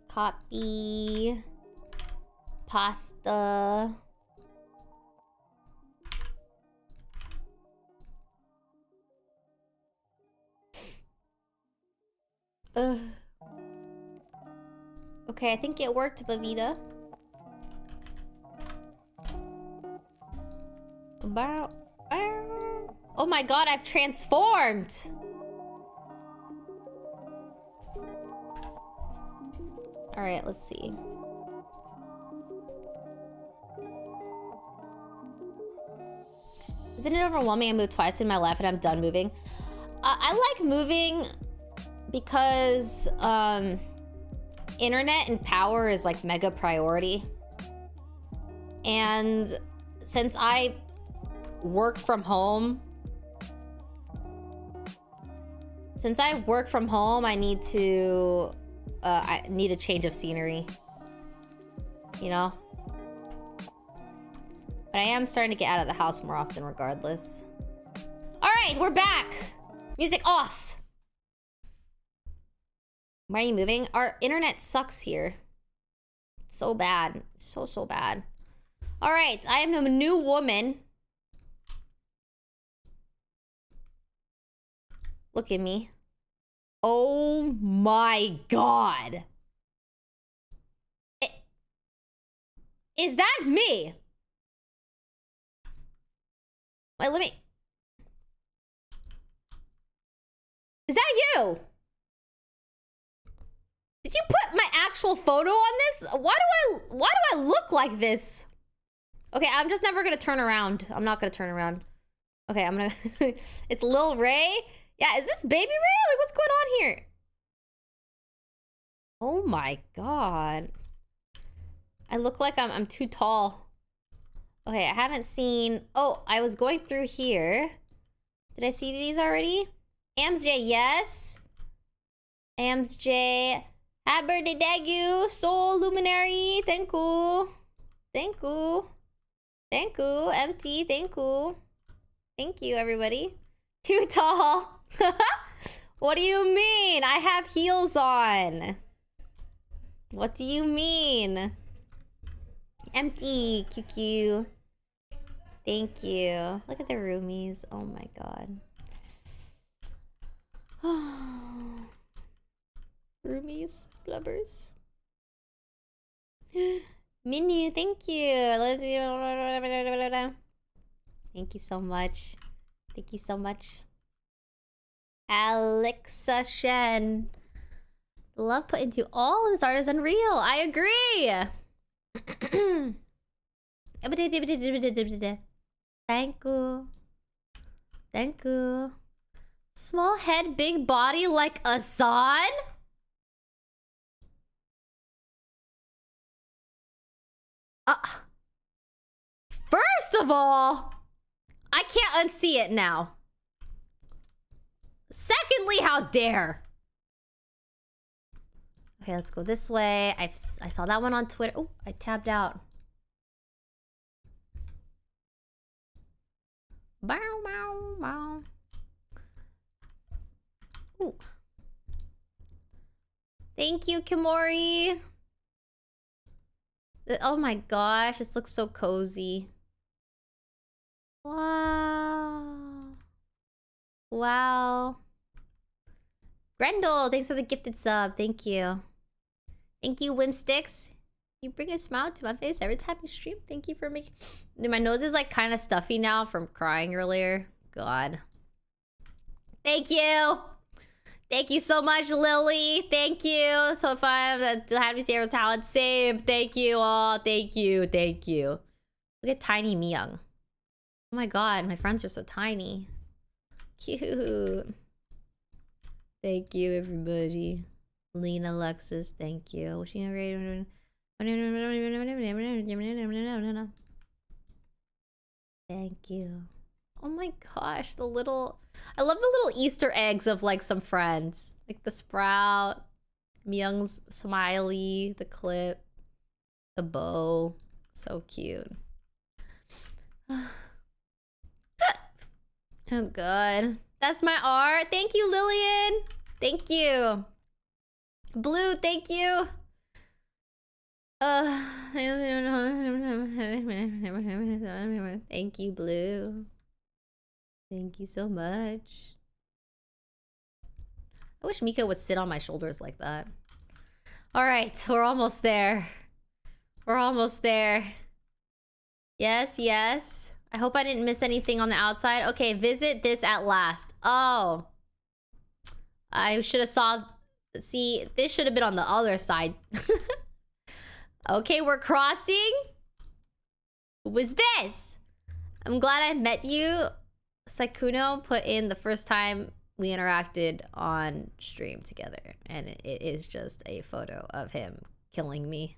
Copy. Pasta. Okay, I think it worked, Bavita. Oh my god, I've transformed! Alright, let's see. Isn't it overwhelming? I moved twice in my life and I'm done moving. I like moving because internet and power is like mega priority. And since I work from home, I need a change of scenery, you know? But I am starting to get out of the house more often regardless. All right, we're back. Music off. Why are you moving? Our internet sucks here. So bad. So bad. All right, I am a new woman. Look at me. Oh my God. Is that me? Wait, let me... Is that you? Did you put my actual photo on this? Why do I look like this? Okay, I'm just never gonna turn around. I'm not gonna turn around. Okay, I'm gonna... It's Lil Ray? Yeah, is this Baby Ray? Like, what's going on here? Oh my God. I look like I'm too tall. Okay, I haven't seen... Oh, I was going through here. Did I see these already? AmsJ, yes. AmsJ. Happy birthday, Dagu. Soul Luminary. Thank you. Thank you. Thank you. Empty. Thank you. Thank you, everybody. Too tall. What do you mean? I have heels on. What do you mean? Empty. QQ. Thank you. Look at the roomies. Oh my God. Roomies. Blubbers. Minu, thank you. Thank you so much. Thank you so much. Alexa Shen. The love put into all of this art is unreal. I agree. Thank you. Thank you. Small head, big body like Asan? First of all, I can't unsee it now. Secondly, how dare? Okay, let's go this way. I saw that one on Twitter. Oh, I tabbed out. Bow, bow, bow. Ooh. Thank you, Kimori. Oh my gosh, this looks so cozy. Wow. Wow. Grendel, thanks for the gifted sub. Thank you. Thank you, Whimsticks. You bring a smile to my face every time you stream. Thank you for making... My nose is like kind of stuffy now from crying earlier. God. Thank you. Thank you so much, Lily. Thank you. So if I'm happy to see your talent, same. Thank you all. Thank you. Thank you. Look at Tiny Myung. Oh my God, my friends are so tiny. Cute. Thank you, everybody. Lena Alexis, thank you. Wishing a great... Thank you. Oh my gosh, the little... I love the little Easter eggs of like some friends. Like the sprout, Myung's smiley, the clip, the bow. So cute. Oh God. That's my art. Thank you, Lillian. Thank you. Blue, thank you. Thank you, Blue. Thank you so much. I wish Mika would sit on my shoulders like that. All right, we're almost there. We're almost there. Yes, yes. I hope I didn't miss anything on the outside. Okay, visit this at last. Oh. I should have saw... See, this should have been on the other side. Okay, we're crossing. Who was this? I'm glad I met you. Saikuno put in the first time we interacted on stream together, and it is just a photo of him killing me.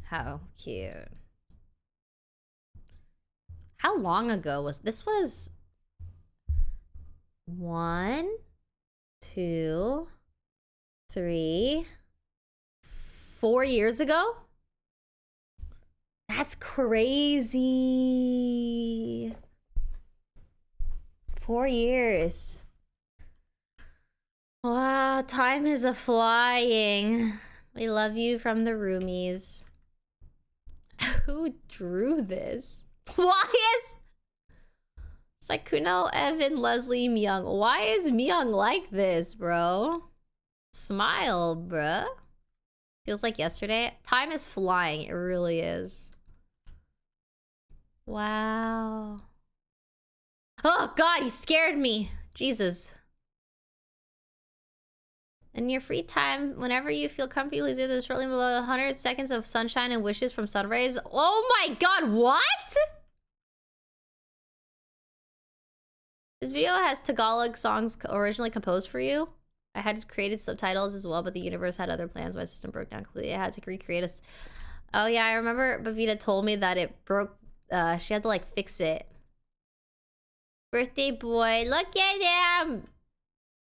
How cute. How long ago was this? Was 1, 2, 3, 4 years ago? That's crazy. 4 years. Wow, time is a flying. We love you from the roomies. Who drew this? Why is Saikuno, Evan, Leslie, Myung? Why is Myung like this, bro? Smile, bruh. Feels like yesterday. Time is flying. It really is. Wow. Oh, God, you scared me. Jesus. In your free time, whenever you feel comfy, please do this shortly below 100 seconds of sunshine and wishes from sun rays. Oh my God, what? This video has Tagalog songs originally composed for you. I had created subtitles as well, but the universe had other plans. My system broke down completely. I had to recreate a... Oh yeah, I remember Bavita told me that it broke. She had to like fix it. Birthday boy, look at him!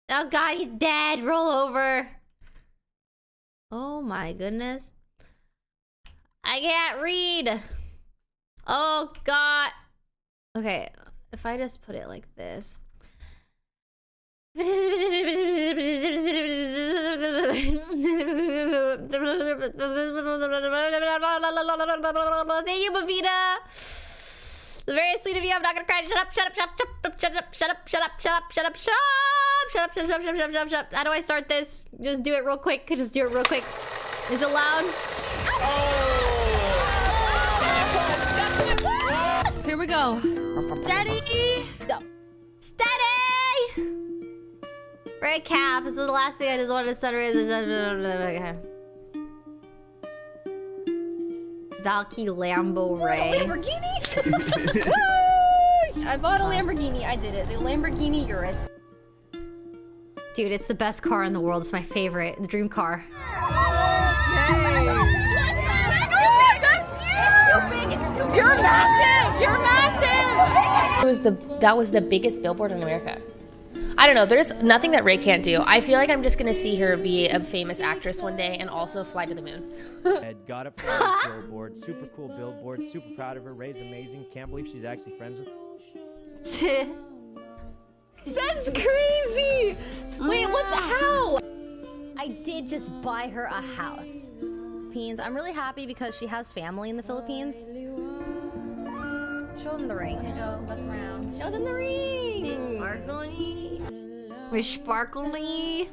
Oh God, he's dead. Roll over. Oh my goodness. I can't read. Oh God. Okay, if I just put it like this. Thank you, Bavita. Very sweet of you. I'm not gonna cry. Shut up, shut up, shut up, shut up, shut up, shut up, shut up, shut up, shut up, shut up, shut up, shut up, shut up, shut up, shut up. How do I start this? Just do it real quick. Just do it real quick. Is it loud? Here we go. Steady. Go. Steady. Red cap. This was the last thing I just wanted to sunrise. Okay. Valkyrae. Lamborghini? I bought a Lamborghini. I did it. The Lamborghini Urus. Dude, it's the best car in the world. It's my favorite. The dream car. You're massive! You're massive! That was the biggest billboard in America. I don't know, there's nothing that Ray can't do. I feel like I'm just gonna see her be a famous actress one day and also fly to the moon. Ed got it from the billboard. Super cool billboard. Super proud of her. Ray's amazing. Can't believe she's actually friends with. That's crazy! Wait, what the hell? I did just buy her a house. Philippines. I'm really happy because she has family in the Philippines. Show them the ring. Show them the ring. Sparkly. They're sparkly.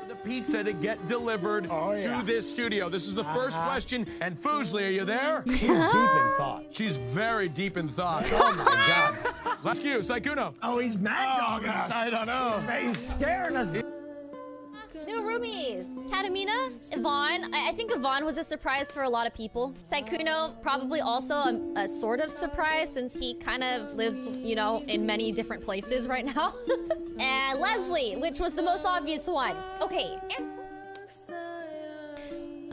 The pizza to get delivered to this studio. This is the first question. And Foosley, are you there? She's deep in thought. She's very deep in thought. Oh my God. Last cue, Saikuno. Oh, he's mad dogging us. I don't know. He's staring us. New roomies. Katamina, Yvonne. I think Yvonne was a surprise for a lot of people. Saikuno, probably also a sort of surprise since he kind of lives, you know, in many different places right now. And Leslie, which was the most obvious one. Okay.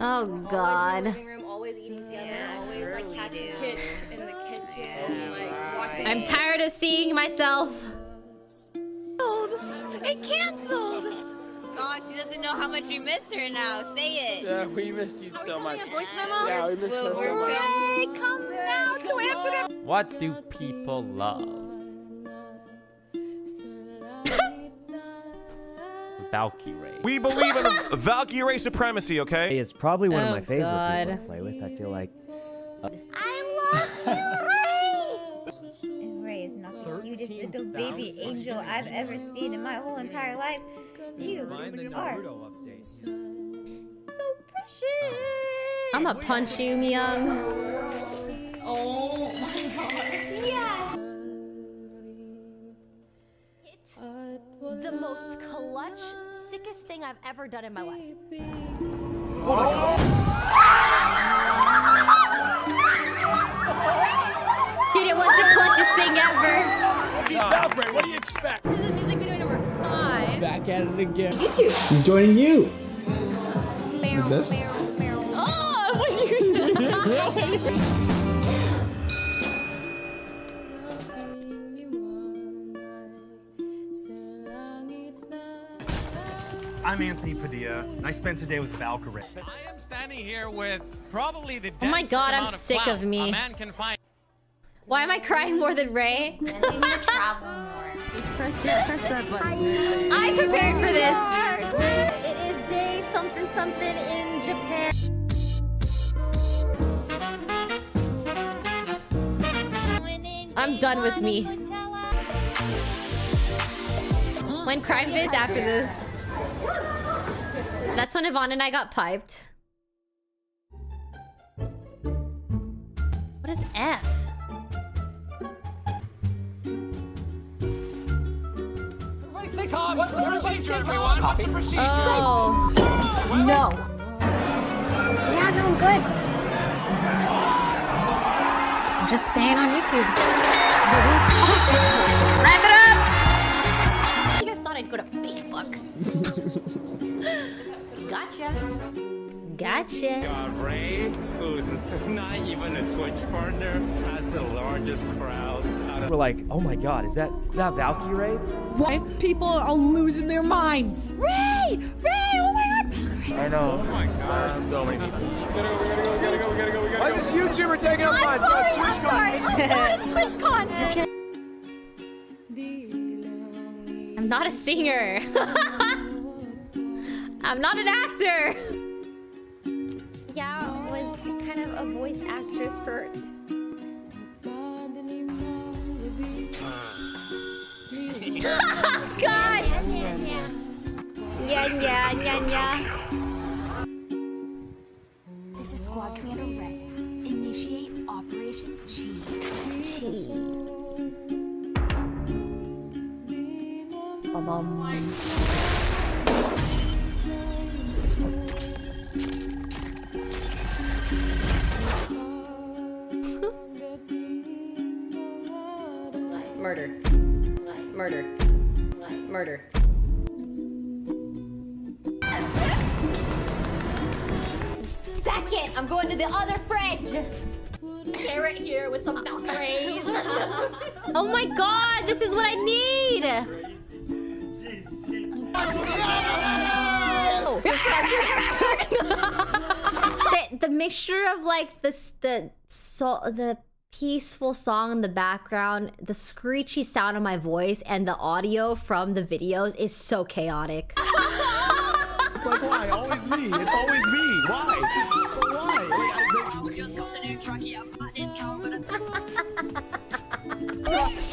Oh God. Always in the living room, always eating together, always like catching kids in the kitchen, like watching. I'm tired of seeing myself. It canceled. God, she doesn't know how much we miss her now. Say it. Yeah, we miss you so much. Voice memo? Yeah, we miss her so much. Ray, come now to Amsterdam. What do people love? Valkyrae. We believe in Valkyrae supremacy, okay? Is probably one of Oh, my favorite God. people to play with. I feel like. I love you, Ray. And Ray is not the cutest little baby angel I've ever seen in my whole entire life. You are so precious. I'ma punch you, Myung. Oh my God. Yes. Hit the most clutch 6 clutchest thing I've ever done in my life. Dude, it was the clutchest thing ever. Valkyrae, what do you expect? This is music video number 5. Back at it again. YouTube. I'm joining you. Oh, what are you I'm Anthony Padilla, and I spent today with Valkyrae. I am standing here with probably the Oh my god, I'm sick of me. a man can find. Why am I crying more than Ray? You need to travel more. Just press that button. I prepared for this. It is day something something in Japan. I'm done with me. When crime vids after this. That's when Yvonne and I got piped. What is F? Everybody stay calm. What's the procedure, everyone? What's the procedure? Oh. No. Yeah, no, I'm good. I'm just staying on YouTube. Wrap it up! You guys thought I'd go to Facebook. Gotcha. Gotcha. Ray, who's not even a Twitch partner, has the largest crowd. We're like, oh my god, is that Valkyrae? Why people are losing their minds? Ray! Oh my god! I know. Oh my god. So many people. We gotta go. Why is this YouTuber taking up my It's TwitchCon. I'm not a singer. I'm not an actor. Yeah, was kind of a voice actress for. God. Yeah. This is Squad Commander Red. Initiate Operation Cheese. Murder. Second, I'm going to the other fridge. Carrot here with some Valkyraes. Oh my god, this is what I need. The mixture of like the peaceful song in the background, the screechy sound of my voice, and the audio from the videos is so chaotic. Like, why? Always me. It's always me. Why?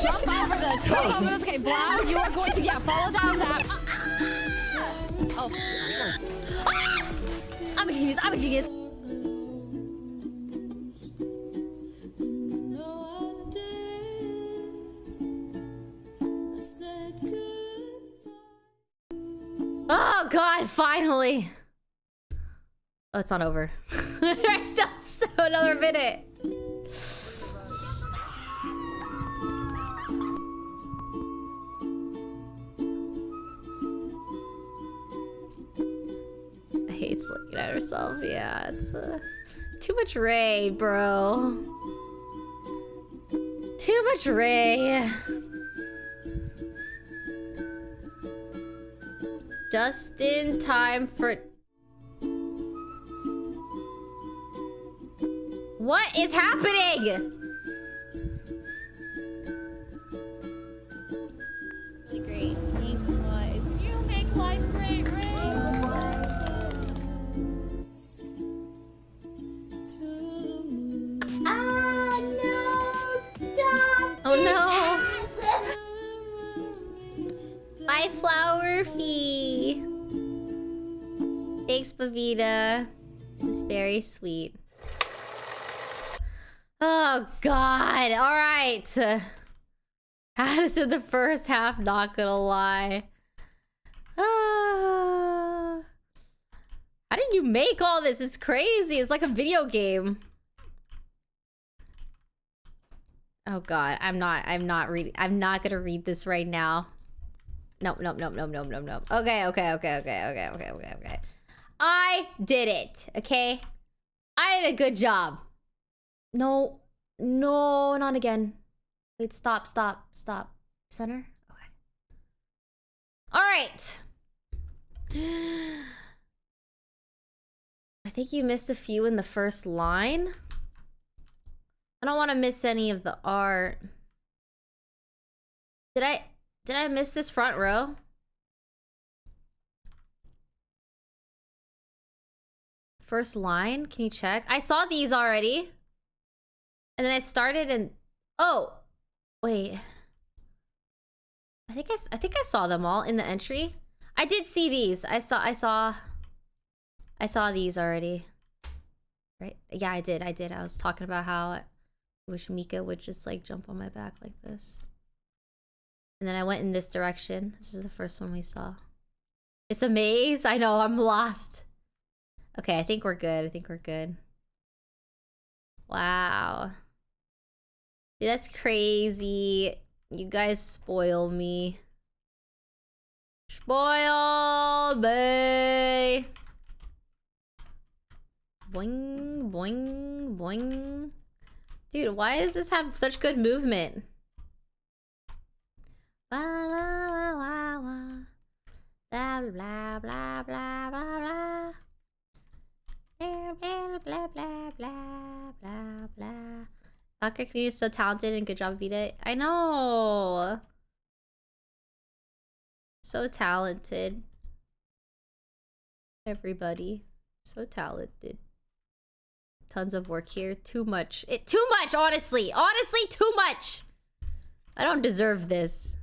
Jump over this. Okay, Blau, you are going to follow down that. Oh. I'm a genius. Oh god, finally. Oh, it's not over. I still have another minute. I hate looking at herself. Yeah, it's too much Ray, bro. Too much Ray. Just in time for... What is happening? Really great. Thanks, guys. You make life great, Ray. Ah, no! Stop! Oh, no! My flower fee. Thanks, Bavita. It's very sweet. Oh, God. All right. How does it the first half? Not gonna lie. Ah. How did you make all this? It's crazy. It's like a video game. Oh god, I'm not gonna read this right now. Nope. Okay. I did it, okay? I did a good job. No, not again. Wait, stop. Center? Okay. Alright. I think you missed a few in the first line. I don't want to miss any of the art. Did I miss this front row? First line? Can you check? I saw these already. And then I started and... Oh! Wait. I think I saw them all in the entry. I did see these. I saw these already. Right? Yeah, I did. I was talking about how I wish Mika would just like jump on my back like this. And then I went in this direction. This is the first one we saw. It's a maze? I know, I'm lost. Okay, I think we're good. Wow. Dude, that's crazy. You guys spoil me. Spoil me. Boing, boing, boing. Dude, why does this have such good movement? Blah, blah, blah, blah, blah, blah, blah, blah, blah, blah, blah, blah, blah, blah, blah, blah. Valkyrae community is so talented and good job, Vita. I know. So talented. Everybody. So talented. Tons of work here. Too much. Too much, honestly. Honestly, too much. I don't deserve this.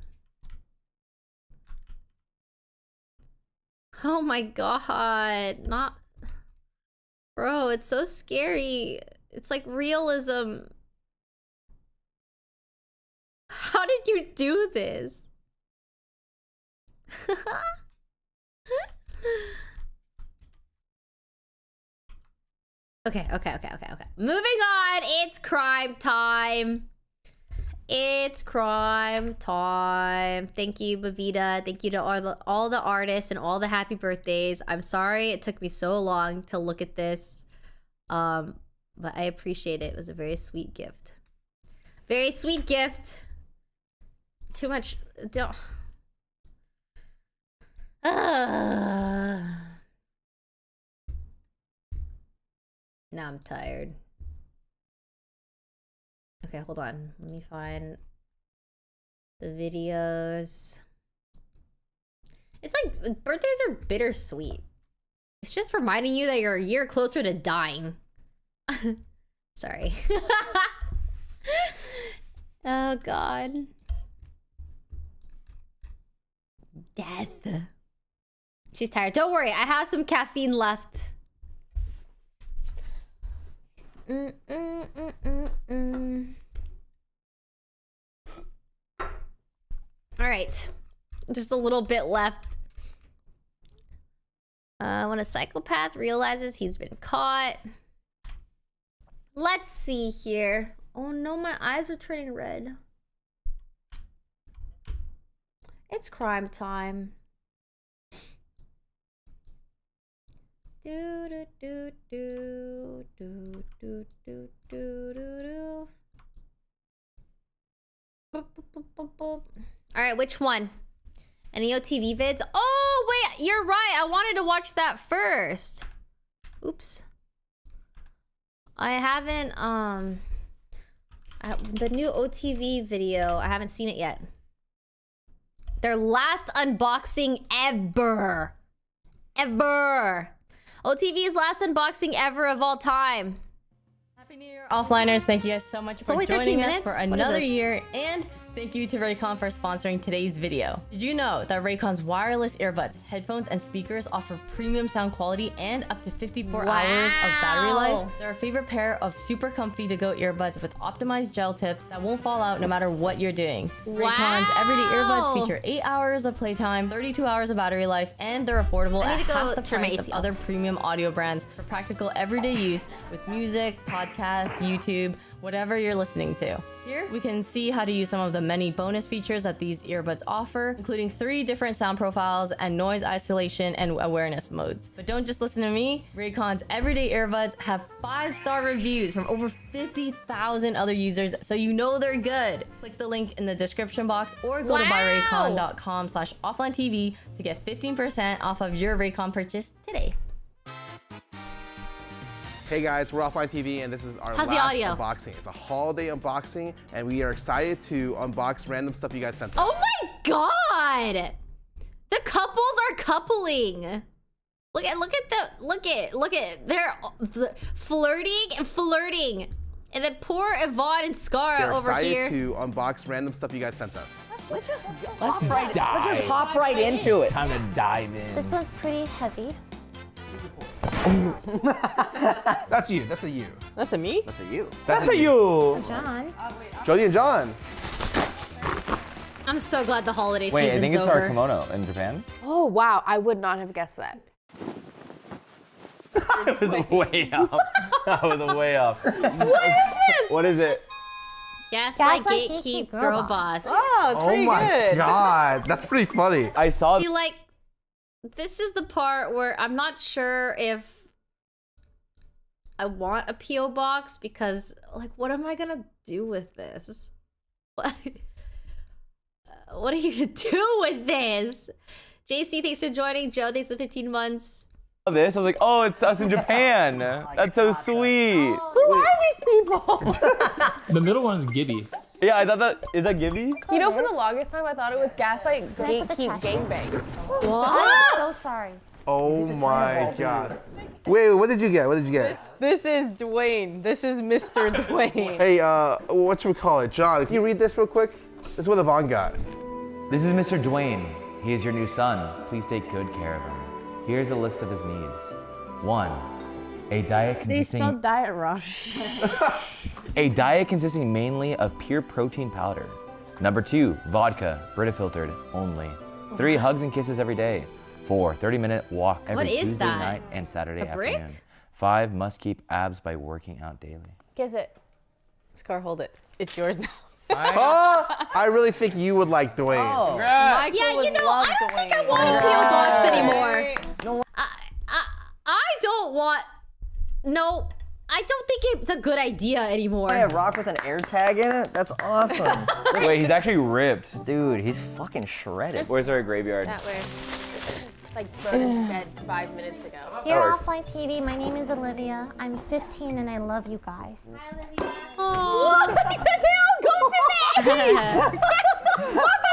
Oh my god. Not... Bro, it's so scary. It's like realism. How did you do this? Okay. Moving on. It's crime time. It's crime time. Thank you, Bavita. Thank you to all the artists and all the happy birthdays. I'm sorry it took me so long to look at this. But I appreciate it. It was a very sweet gift. Very sweet gift. Too much. Don't. Now I'm tired. Okay, hold on. Let me find the videos. It's like birthdays are bittersweet. It's just reminding you that you're a year closer to dying. Sorry. Oh god. Death. She's tired. Don't worry, I have some caffeine left. Alright. Just a little bit left. When a psychopath realizes he's been caught. Let's see here. Oh no, my eyes are turning red. It's crime time. Do do do do do do do do do. Boop, boop, boop, boop, boop. All right, which one? Any OTV vids? Oh wait, you're right. I wanted to watch that first. Oops. I haven't the new OTV video. I haven't seen it yet. Their last unboxing ever. OTV's last unboxing ever of all time. Happy New Year, offliners. Thank you guys so much for joining us for another year. And Thank you to Raycon for sponsoring today's video. Did you know that Raycon's wireless earbuds, headphones, and speakers offer premium sound quality and up to 54 hours of battery life? They're our favorite pair of super comfy to-go earbuds with optimized gel tips that won't fall out no matter what you're doing. Raycon's everyday earbuds feature 8 hours of playtime, 32 hours of battery life, and they're affordable at half the price of other premium audio brands for practical everyday use with music, podcasts, YouTube, whatever you're listening to. Here, we can see how to use some of the many bonus features that these earbuds offer, including 3 different sound profiles and noise isolation and awareness modes. But don't just listen to me. Raycon's everyday earbuds have 5-star reviews from over 50,000 other users, so you know they're good. Click the link in the description box or go to buyraycon.com/offlinetv to get 15% off of your Raycon purchase today. Hey guys, we're Offline TV and this is our last unboxing. It's a holiday unboxing and we are excited to unbox random stuff you guys sent us. Oh my god! The couples are coupling. Look at they're flirting. And then poor Yvonne and Scara over here. We're excited to unbox random stuff you guys sent us. Let's just hop right into it. Time to dive in. This one's pretty heavy. That's you. That's a you. That's a me? That's a you. That's a you. John. Jody and John. I'm so glad the holiday season's over. Wait, I think it's our kimono in Japan. Oh, wow. I would not have guessed that. I was way off. I was way off. What is this? What is it? Gaslight Gatekeep Girl Boss. Oh, it's pretty good. Oh my god, that's pretty funny. I saw. See, like, this is the part where I'm not sure if I want a P.O. box because, like, what am I gonna do with this? What do you do with this? JC, thanks for joining. Joe, thanks for 15 months. This, I was like, oh, it's us in Japan. That's so sweet. Who are these people? The middle one is Gibby. Yeah, I thought that, is that Gibby? You know, for the longest time, I thought it was Gaslight Gatekeep Gangbang. What? I'm so sorry. Oh my god. Wait, what did you get? What did you get? This is Dwayne. This is Mr. Dwayne. Hey, what should we call it? John, can you read this real quick? This is what Yvonne got. This is Mr. Dwayne. He is your new son. Please take good care of him. Here's a list of his needs. 1, a diet consisting... They spelled diet wrong. A diet consisting mainly of pure protein powder. Number 2, vodka, Brita filtered only. 3, hugs and kisses every day. 4, 30-minute walk every Tuesday night and Saturday afternoon. 5, must keep abs by working out daily. Kiss it. Scar, hold it. It's yours now. I really think you would like Dwayne. Oh, yeah, you know, I don't think I want a P.O. box anymore. No. I don't want. No, I don't think it's a good idea anymore. A rock with an air tag in it? That's awesome. Wait, he's actually ripped. Dude, he's fucking shredded. Where's our graveyard? That way. Like Broden said 5 minutes ago. Here, Offline TV, my name is Olivia. I'm 15 and I love you guys. Oh, what? They all go to me!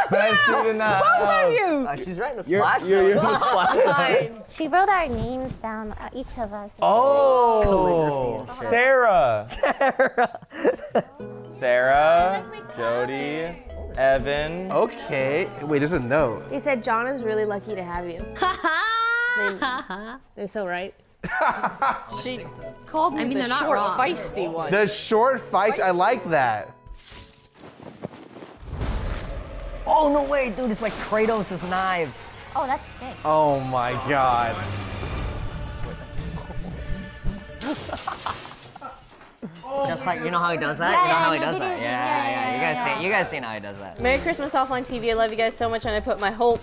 But I've seen in that. Both of you! She's right in the splash zone. You're in the splash. She wrote our names down, each of us. Oh! Sarah. Sarah, Jody, Evan. Okay. Wait, there's a note. He said John is really lucky to have you. They're so right. She called me the short, feisty one. The short feisty, I like that. Oh, no way, dude, it's like Kratos' knives. Oh, that's sick. Oh my god. Just like, you know how he does that? You know how he does that? Yeah. You guys seen how he does that. Merry Christmas, Offline TV. I love you guys so much, and I put my whole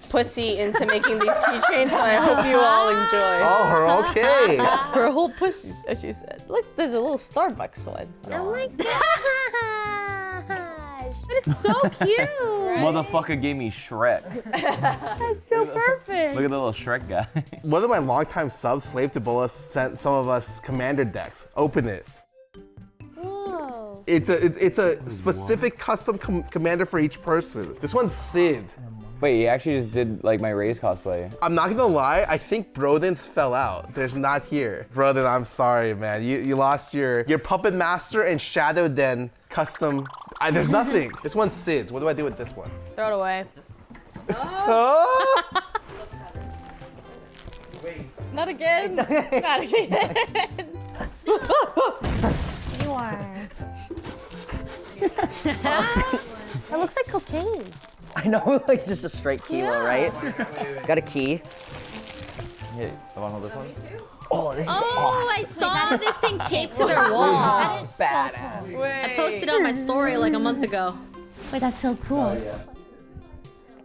pussy into making these keychains, so I hope you all enjoy. Oh, her okay. Her whole pussy, as she said. Look, there's a little Starbucks one. Oh my gosh. But it's so cute. Right? Motherfucker gave me Shrek. That's so perfect. Look at the little Shrek guy. One of my longtime subs, Slave to Bullis, sent some of us commander decks. Open it. Whoa. It's a specific custom commander for each person. This one's Sid. Wait, he actually just did like my Raze cosplay. I'm not gonna lie, I think Broden's fell out. There's not here. Broden, I'm sorry, man. You lost your Puppet Master and Shadow Den custom There's nothing. This one's Sid's. What do I do with this one? Throw it away. Oh! Not again. Not again. You are. That looks like cocaine. I know, like just a straight kilo, right? Got a key. Hey, someone hold this one? Oh, this is awesome. I saw this thing taped to their wall. That is badass. So cool. I posted it on my story like a month ago. Wait, that's so cool. I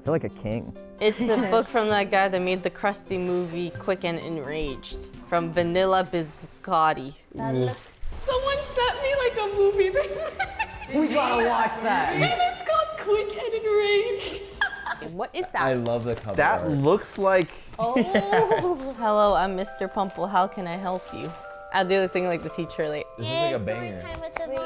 feel like a king. It's a book from that guy that made the crusty movie Quick and Enraged, from Vanilla Biscotti. That looks. Someone sent me like a movie. We gotta watch that. And it's called Quick and Enraged. What is that? I love the cover. That looks like. Oh. Hello, I'm Mr. Pumple. How can I help you? I'll do the thing like the teacher, like. This is like a banger.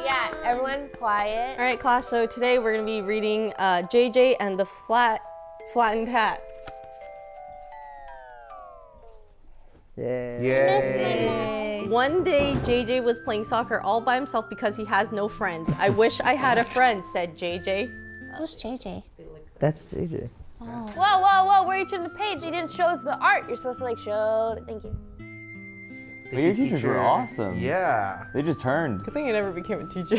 Yeah, everyone quiet. All right, class. So today we're gonna be reading JJ and the Flattened Hat. Yay. One day, JJ was playing soccer all by himself because he has no friends. I wish I had a friend, said JJ. Who's JJ? That's JJ. Oh. Whoa, whoa, whoa! Where you turn the page? They didn't show us the art. You're supposed to like show. Thank you. But your teachers were awesome. Yeah. They just turned. Good thing I never became a teacher.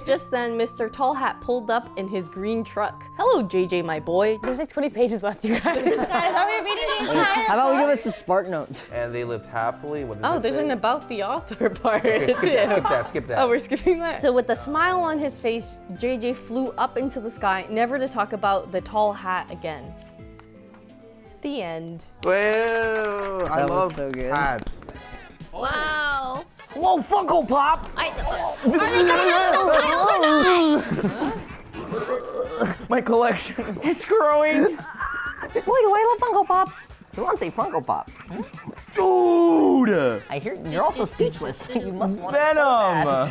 Just then, Mr. Tall Hat pulled up in his green truck. Hello, JJ, my boy. There's like 20 pages left, you guys. Guys, are we reading the entire? How about we give us the Spark Notes? And they lived happily. What did Oh, it there's say? an about the author part. Okay, skip that. Oh, we're skipping that? So with a smile on his face, JJ flew up into the sky, never to talk about the tall hat again. The end. Well, I That was love so good. hats. Wow. Whoa, Funko Pop! Are they gonna have subtitles or not? My collection. It's growing. Boy, do I love Funko Pops. Who wants a Funko Pop? Dude! I hear you're also speechless. You must want Venom!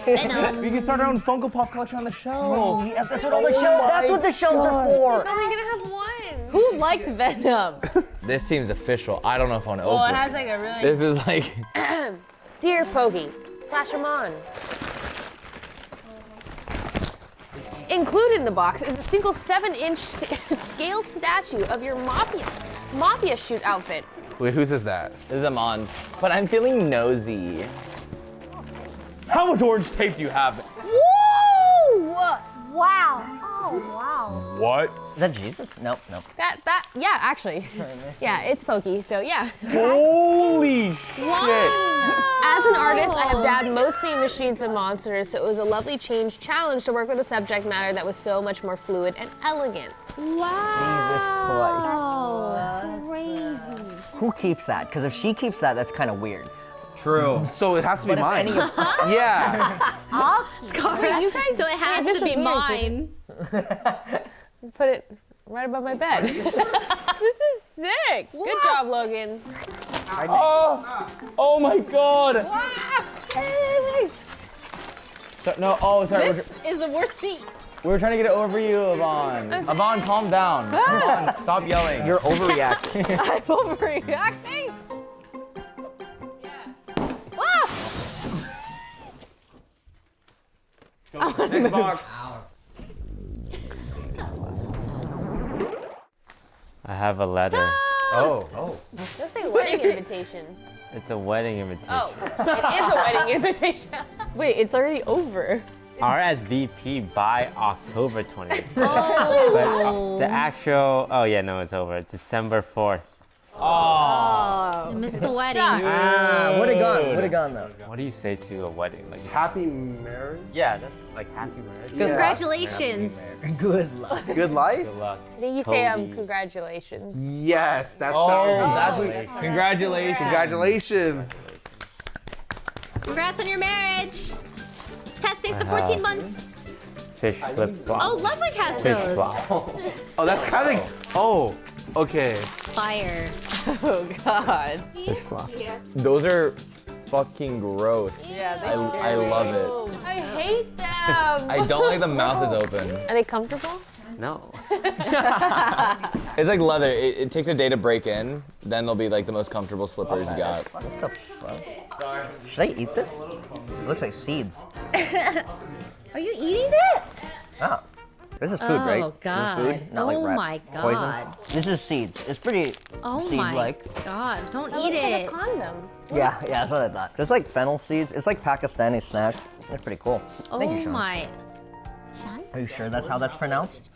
Venom. We can start our own Funko Pop collection on the shelf. Oh, yes, that's what all the shelves. That's what the shelves are for. It's only gonna have one. Who liked Venom? This seems official. I don't know if I want to Oh, open it has like a really. This is like. Dear Pogi, /Amon. Included in the box is a single 7-inch scale statue of your mafia shoot outfit. Wait, whose is that? This is Amon's. But I'm feeling nosy. How much orange tape do you have? Woo! Wow. Oh, wow. What? Is that Jesus? Nope, nope. Yeah, actually. Yeah, it's Pokey, so yeah. Holy shit! As an artist, I have dabbed mostly in machines and monsters, so it was a lovely challenge to work with a subject matter that was so much more fluid and elegant. Wow. Jesus Christ. Crazy. Who keeps that? Because if she keeps that, that's kind of weird. True. So it has to be But if mine. any of- Yeah. Scarra. You guys, so it has this to be is weird. mine. Put it right above my bed. This is sick. Good job, Logan. Oh my god! So, no, oh, sorry. This is the worst seat. We were trying to get it over you, Avon. Avon, calm down. Avon, stop yelling. You're overreacting. I'm overreacting. Next box. I have a letter. Oh. Looks like a wedding invitation. It's a wedding invitation. Oh, it is a wedding invitation. Wait, it's already over. RSVP by October 20th. Oh. But the actual, oh yeah, no, it's over. December 4th. I missed the wedding. Would have gone. Would have gone though. What do you say to a wedding? Like Happy marriage. Yeah, that's like happy marriage. Congratulations. Good luck. Good life. Good luck. I think you say Kobe. congratulations. Yes, that Oh, sounds. that's what, congratulations. Congratulations. Congrats on your marriage. Tess, thanks the 14 months. Fish flip flop. Oh, Ludwig has Fish those. flop. Oh, that's kind of. Oh, okay. Fire. Oh God. Fish flops. Those are fucking gross. Yeah, they I love it. I hate them. I don't like the mouth is open. Are they comfortable? No. It's like leather. It takes a day to break in. Then they'll be like the most comfortable slippers you got. What the fuck? Should I eat this? It looks like seeds. Are Are you eating it? Oh. This is food, right? Oh, God. This is food, not like rat my God. poison. This is seeds. It's pretty seed-like. Oh my God, don't That eat looks like it. a condom. Yeah, that's what I thought. It's like fennel seeds. It's like Pakistani snacks. They're pretty cool. Thank you, Sean. My. Are you sure that's how that's pronounced?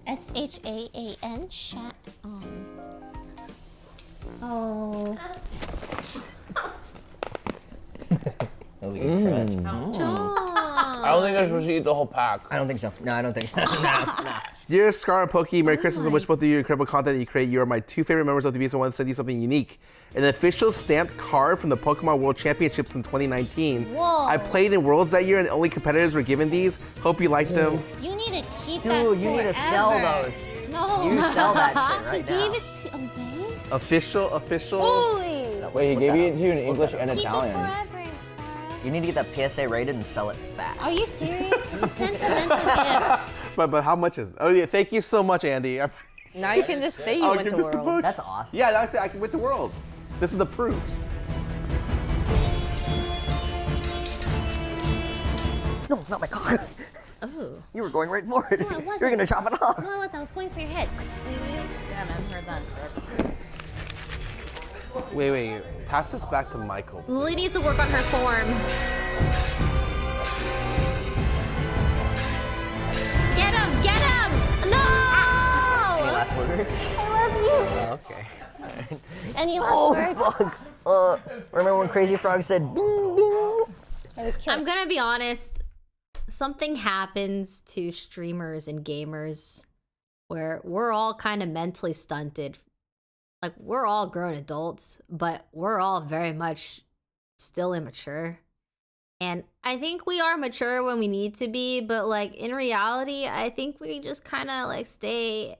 S-H-A-A-N, Oh. That was a good crunch. I don't think I'm supposed to eat the whole pack. I don't think so. No, I don't think so. No. Dear Scar and Pokey, Merry Christmas and wish both of you incredible content you create. You are my 2 favorite members of the VS. I want to send you something unique. An official stamped card from the Pokemon World Championships in 2019. Whoa. I played in Worlds that year and only competitors were given these. Hope you like them. You need to keep Dude, that you need to sell those. No. You sell that shit right now. He gave it to Obey? Official. Holy! Wait, he gave it to you in English and Italian. You need to get that PSA rated and sell it fast. Are you serious? Sentimental gift. But how much is it? Oh yeah, thank you so much, Andy. Now you can just say you I'll went give to this the Worlds. book. That's awesome. Yeah, that's it. I went to Worlds. This is the proof. No, not my cock. Oh. You were going right for it. No, I wasn't. You're gonna chop it off. No, I was going for your head. Damn, I haven't heard that. Wait. Pass this back to Michael. Lily needs to work on her form. Get him! Get him! No! Any last words? I love you. Okay. Alright. Any last words? Fuck. Remember when Crazy Frog said bing bing? I'm gonna be honest. Something happens to streamers and gamers where we're all kind of mentally stunted. Like, we're all grown adults, but we're all very much still immature. And I think we are mature when we need to be, but like in reality, I think we just kind of like stay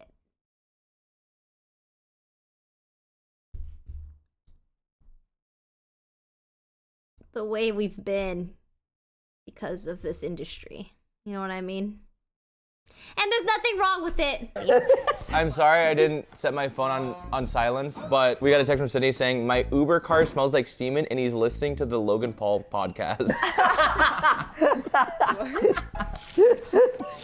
the way we've been because of this industry. You know what I mean? And there's nothing wrong with it. I'm sorry I didn't set my phone on silence, but we got a text from Sydney saying, my Uber car smells like semen and he's listening to the Logan Paul podcast.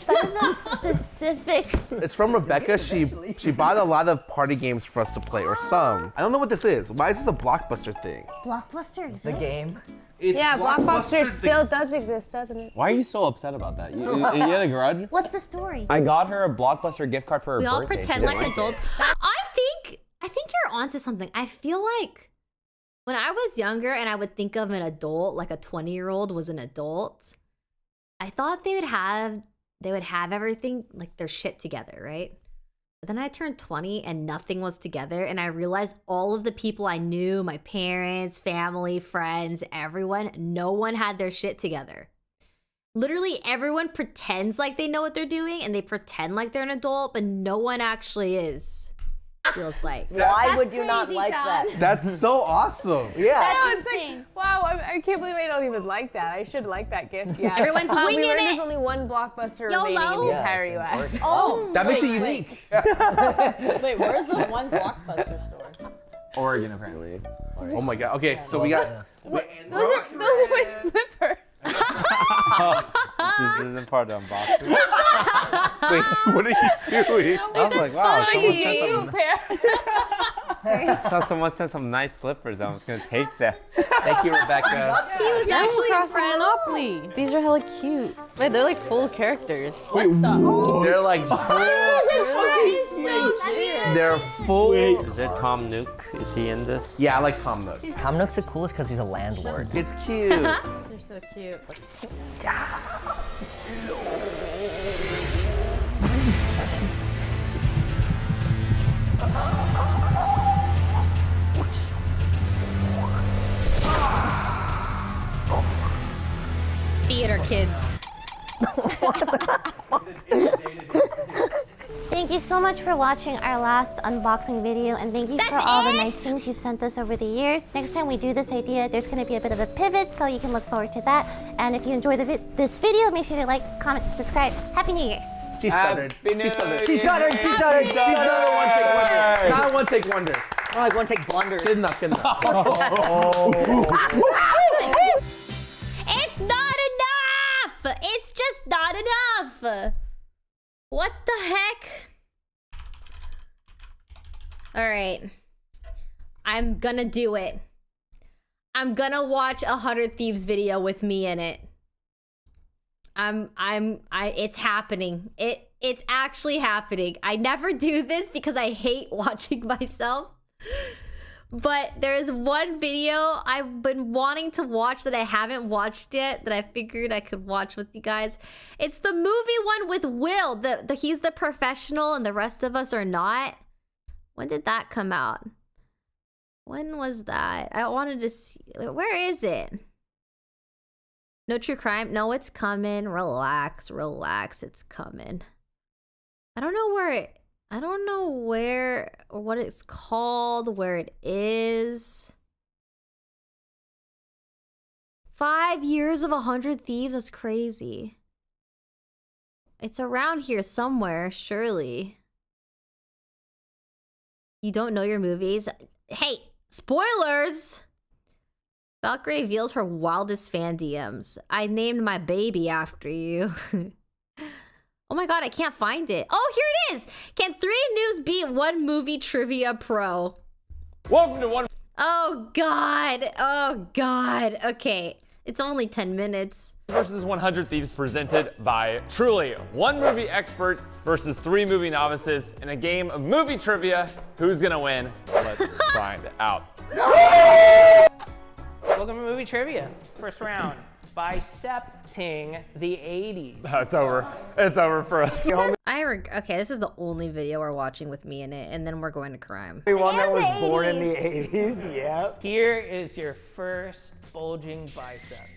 That is a specific. It's from Rebecca. She bought a lot of party games for us to play, or some. I don't know what this is. Why is this a Blockbuster thing? Blockbuster exists? The game. Yeah, Blockbuster still does exist, doesn't it? Why are you so upset about that? You had a grudge? What's the story? I got her a Blockbuster gift card for her We birthday. all pretend like adults. I think you're onto something. I feel like when I was younger and I would think of an adult, like a 20-year-old was an adult, I thought they would have everything, like their shit together, right? But then I turned 20 and nothing was together, and I realized all of the people I knew, my parents, family, friends, everyone, no one had their shit together. Literally everyone pretends like they know what they're doing and they pretend like they're an adult, but no one actually is. Feels like. Why would you not like that? That's so awesome. Yeah. I know, it's like, wow, I can't believe I don't even like that. I should like that gift, yeah. Everyone's winging we learned it. there's only one Blockbuster YOLO. remaining in the Yeah, entire US. Oh, That makes it unique. wait, where's the one Blockbuster store? Oregon, apparently. Oh my god. Okay, so we got. Those are my slippers. This isn't part of the unboxing. Wait, what are you doing? I was like, wow, Someone someone sent some nice slippers. I was gonna take them. Thank you, Rebecca. He actually Crossing Monopoly. These are hella cute. Wait, they're like full characters. Wait, they're like they're full. Is there Tom Nook? Is he in this? Yeah, I like Tom Nook. Tom Nook's the coolest because he's a landlord. It's cute. They're so cute. Theater kids. Thank you so much for watching our last unboxing video, and thank you for all the nice things you've sent us over the years. Next time we do this idea, there's going to be a bit of a pivot, so you can look forward to that. And if you enjoy this video, make sure to like, comment, subscribe. Happy New Year's. She stuttered. She stuttered. Not one take wonder. More like one take blunder. Good enough. It's not enough! It's just not What the heck? All right. I'm gonna do it. I'm gonna watch a 100 Thieves video with me in it. It's happening. It's actually happening. I never do this because I hate watching myself. But there's one video I've been wanting to watch that I haven't watched yet that I figured I could watch with you guys. It's the movie one with Will. He's the professional and the rest of us are not. When did that come out? When was that? I wanted to see. Where is it? No true crime? No, it's coming. Relax, relax. It's coming. I don't know where it... I don't know where or what it's called, where it is. 5 years of 100 Thieves? That's crazy. It's around here somewhere, surely. You don't know your movies? Hey, spoilers! Valkyrae reveals her wildest fan DMs. I named my baby after you. Oh my god, I can't find it. Oh, here it is! Can 3 noobs beat 1 movie trivia pro? Welcome to one. Oh god, oh god. Okay, it's only 10 minutes. Versus 100 Thieves presented by Truly. 1 movie expert versus 3 movie novices in a game of movie trivia. Who's gonna win? Let's find out. Welcome to movie trivia. First round. Bicepting the 80s. It's over. It's over for us. Okay, this is the only video we're watching with me in it, and then we're going to crime. One that was born in the 80s, yep. Here is your first bulging bicep.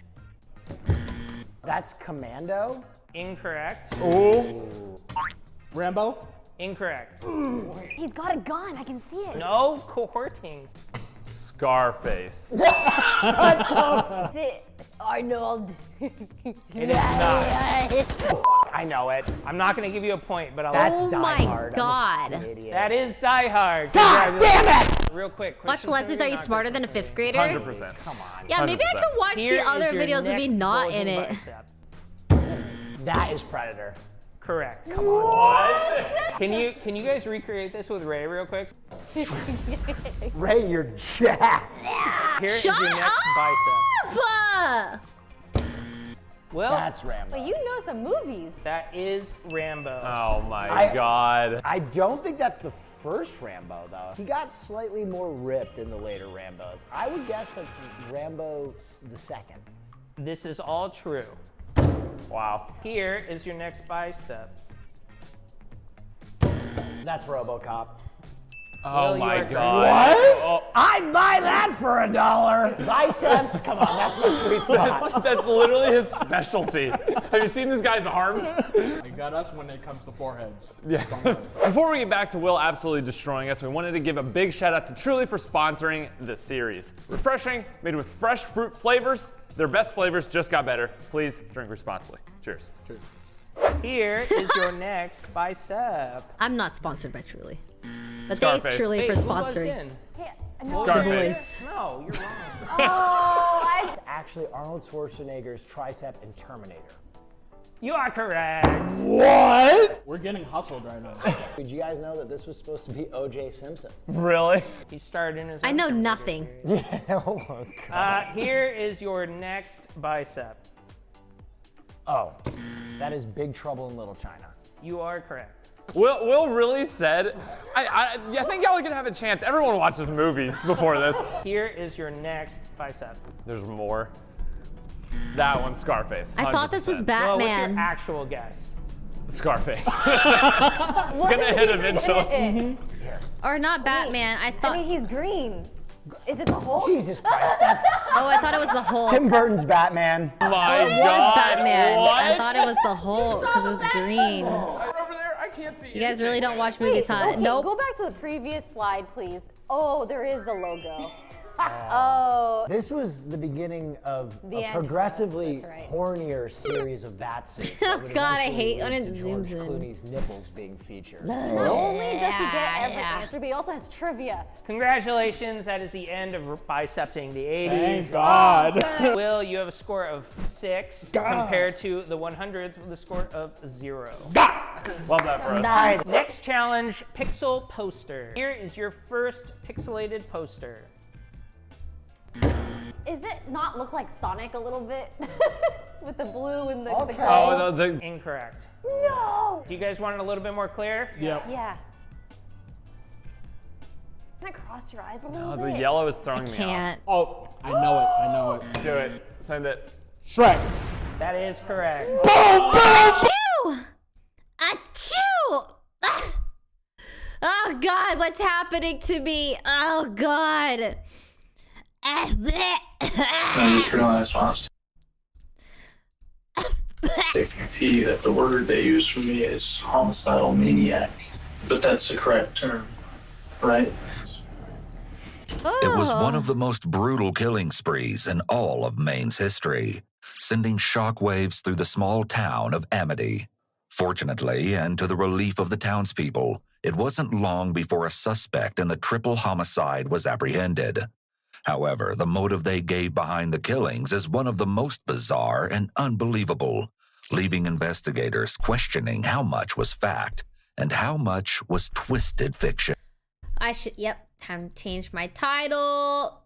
That's Commando? Incorrect. Ooh. Rambo? Incorrect. He's got a gun, I can see it. No cohorting. Scarface. Arnold. It is not. I know it. I'm not going to give you a point, but I'll... That's Die Hard. God. That is Die Hard. God damn it! Real quick. Watch Leslie's Are You Smarter Than a 5th Grader? 100%. Come on. Yeah, maybe I could watch Here the other is your videos with me next not in bulging it. bicep. That is Predator. Correct. Come on. Can you guys recreate this with Ray real quick? Ray, you're jacked. Here is your next bicep. Up! Well, that's Rambo. But you know some movies. That is Rambo. Oh my god. I don't think that's the first Rambo, though. He got slightly more ripped in the later Rambos. I would guess that's Rambo the second. This is all true. Wow. Here is your next bicep. That's RoboCop. Oh my god. What? Oh. I'd buy that for $1. Biceps? Come on, that's my sweet spot. That's literally his specialty. Have you seen this guy's arms? They got us when it comes to foreheads. Yeah. Before we get back to Will absolutely destroying us, we wanted to give a big shout out to Truly for sponsoring this series. Refreshing, made with fresh fruit flavors. Their best flavors just got better. Please drink responsibly. Cheers. Cheers. Here is your next bicep. I'm not sponsored by Truly. But Scarface. thanks Truly Wait, for who buzzed sponsoring. in? Scarface. No, you're wrong. Oh, It's actually Arnold Schwarzenegger's tricep in Terminator. You are correct. What? We're getting hustled right now. Did you guys know that this was supposed to be O.J. Simpson? Really? He starred in his I own know Terminator nothing. series. Yeah, oh my God. Here is your next bicep. Oh, that is Big Trouble in Little China. You are correct. Will really said, I think y'all are gonna have a chance. Everyone watches movies before this. Here is your next bicep. There's more. That one's Scarface. I thought this was 100%. Well, what's your Batman. actual guess? Scarface. It's gonna hit eventually. Or not Batman. I thought. I mean, he's green. Is it the Hulk? Jesus Christ, that's Oh, I thought it was the Hulk. Tim Burton's Batman. Oh my Oh, it was god. Batman. What? I thought it was the Hulk because it was green. Over there, I can't see You guys really don't watch movies, huh? Okay, Nope. go back to the previous slide, please. Oh, there is the logo. Oh. This was the beginning of The a end. progressively That's right. hornier series of bat suits. Oh, that would God, I eventually hate when lead it to George zooms in. Clooney's nipples being featured. Not only does he get every Yeah. answer, but he also has trivia. Congratulations, that is the end of bicepting the 80s. Thank God. Will, you have a score of 6 compared to the 100s with a score of 0. Love that for us. All right, next challenge, pixel poster. Here is your first pixelated poster. Is it not look like Sonic a little bit? With the blue and the Okay. gold? Oh, the Incorrect. No! Do you guys want it a little bit more clear? Yep. Yeah. Can I cross your eyes a little oh, bit? the yellow is throwing me off. Can't. Oh, I know it. I know it. Do it. Send it. Shrek. That is correct. Boom, bitch! Achoo! Achoo! Ah! Oh God, what's happening to me? Oh God. I just realized when I was taking a pee that the word they use for me is homicidal maniac. But that's the correct term, right? It was one of the most brutal killing sprees in all of Maine's history, sending shockwaves through the small town of Amity. Fortunately, and to the relief of the townspeople, it wasn't long before a suspect in the triple homicide was apprehended. However, the motive they gave behind the killings is one of the most bizarre and unbelievable, leaving investigators questioning how much was fact and how much was twisted fiction. Yep, time to change my title.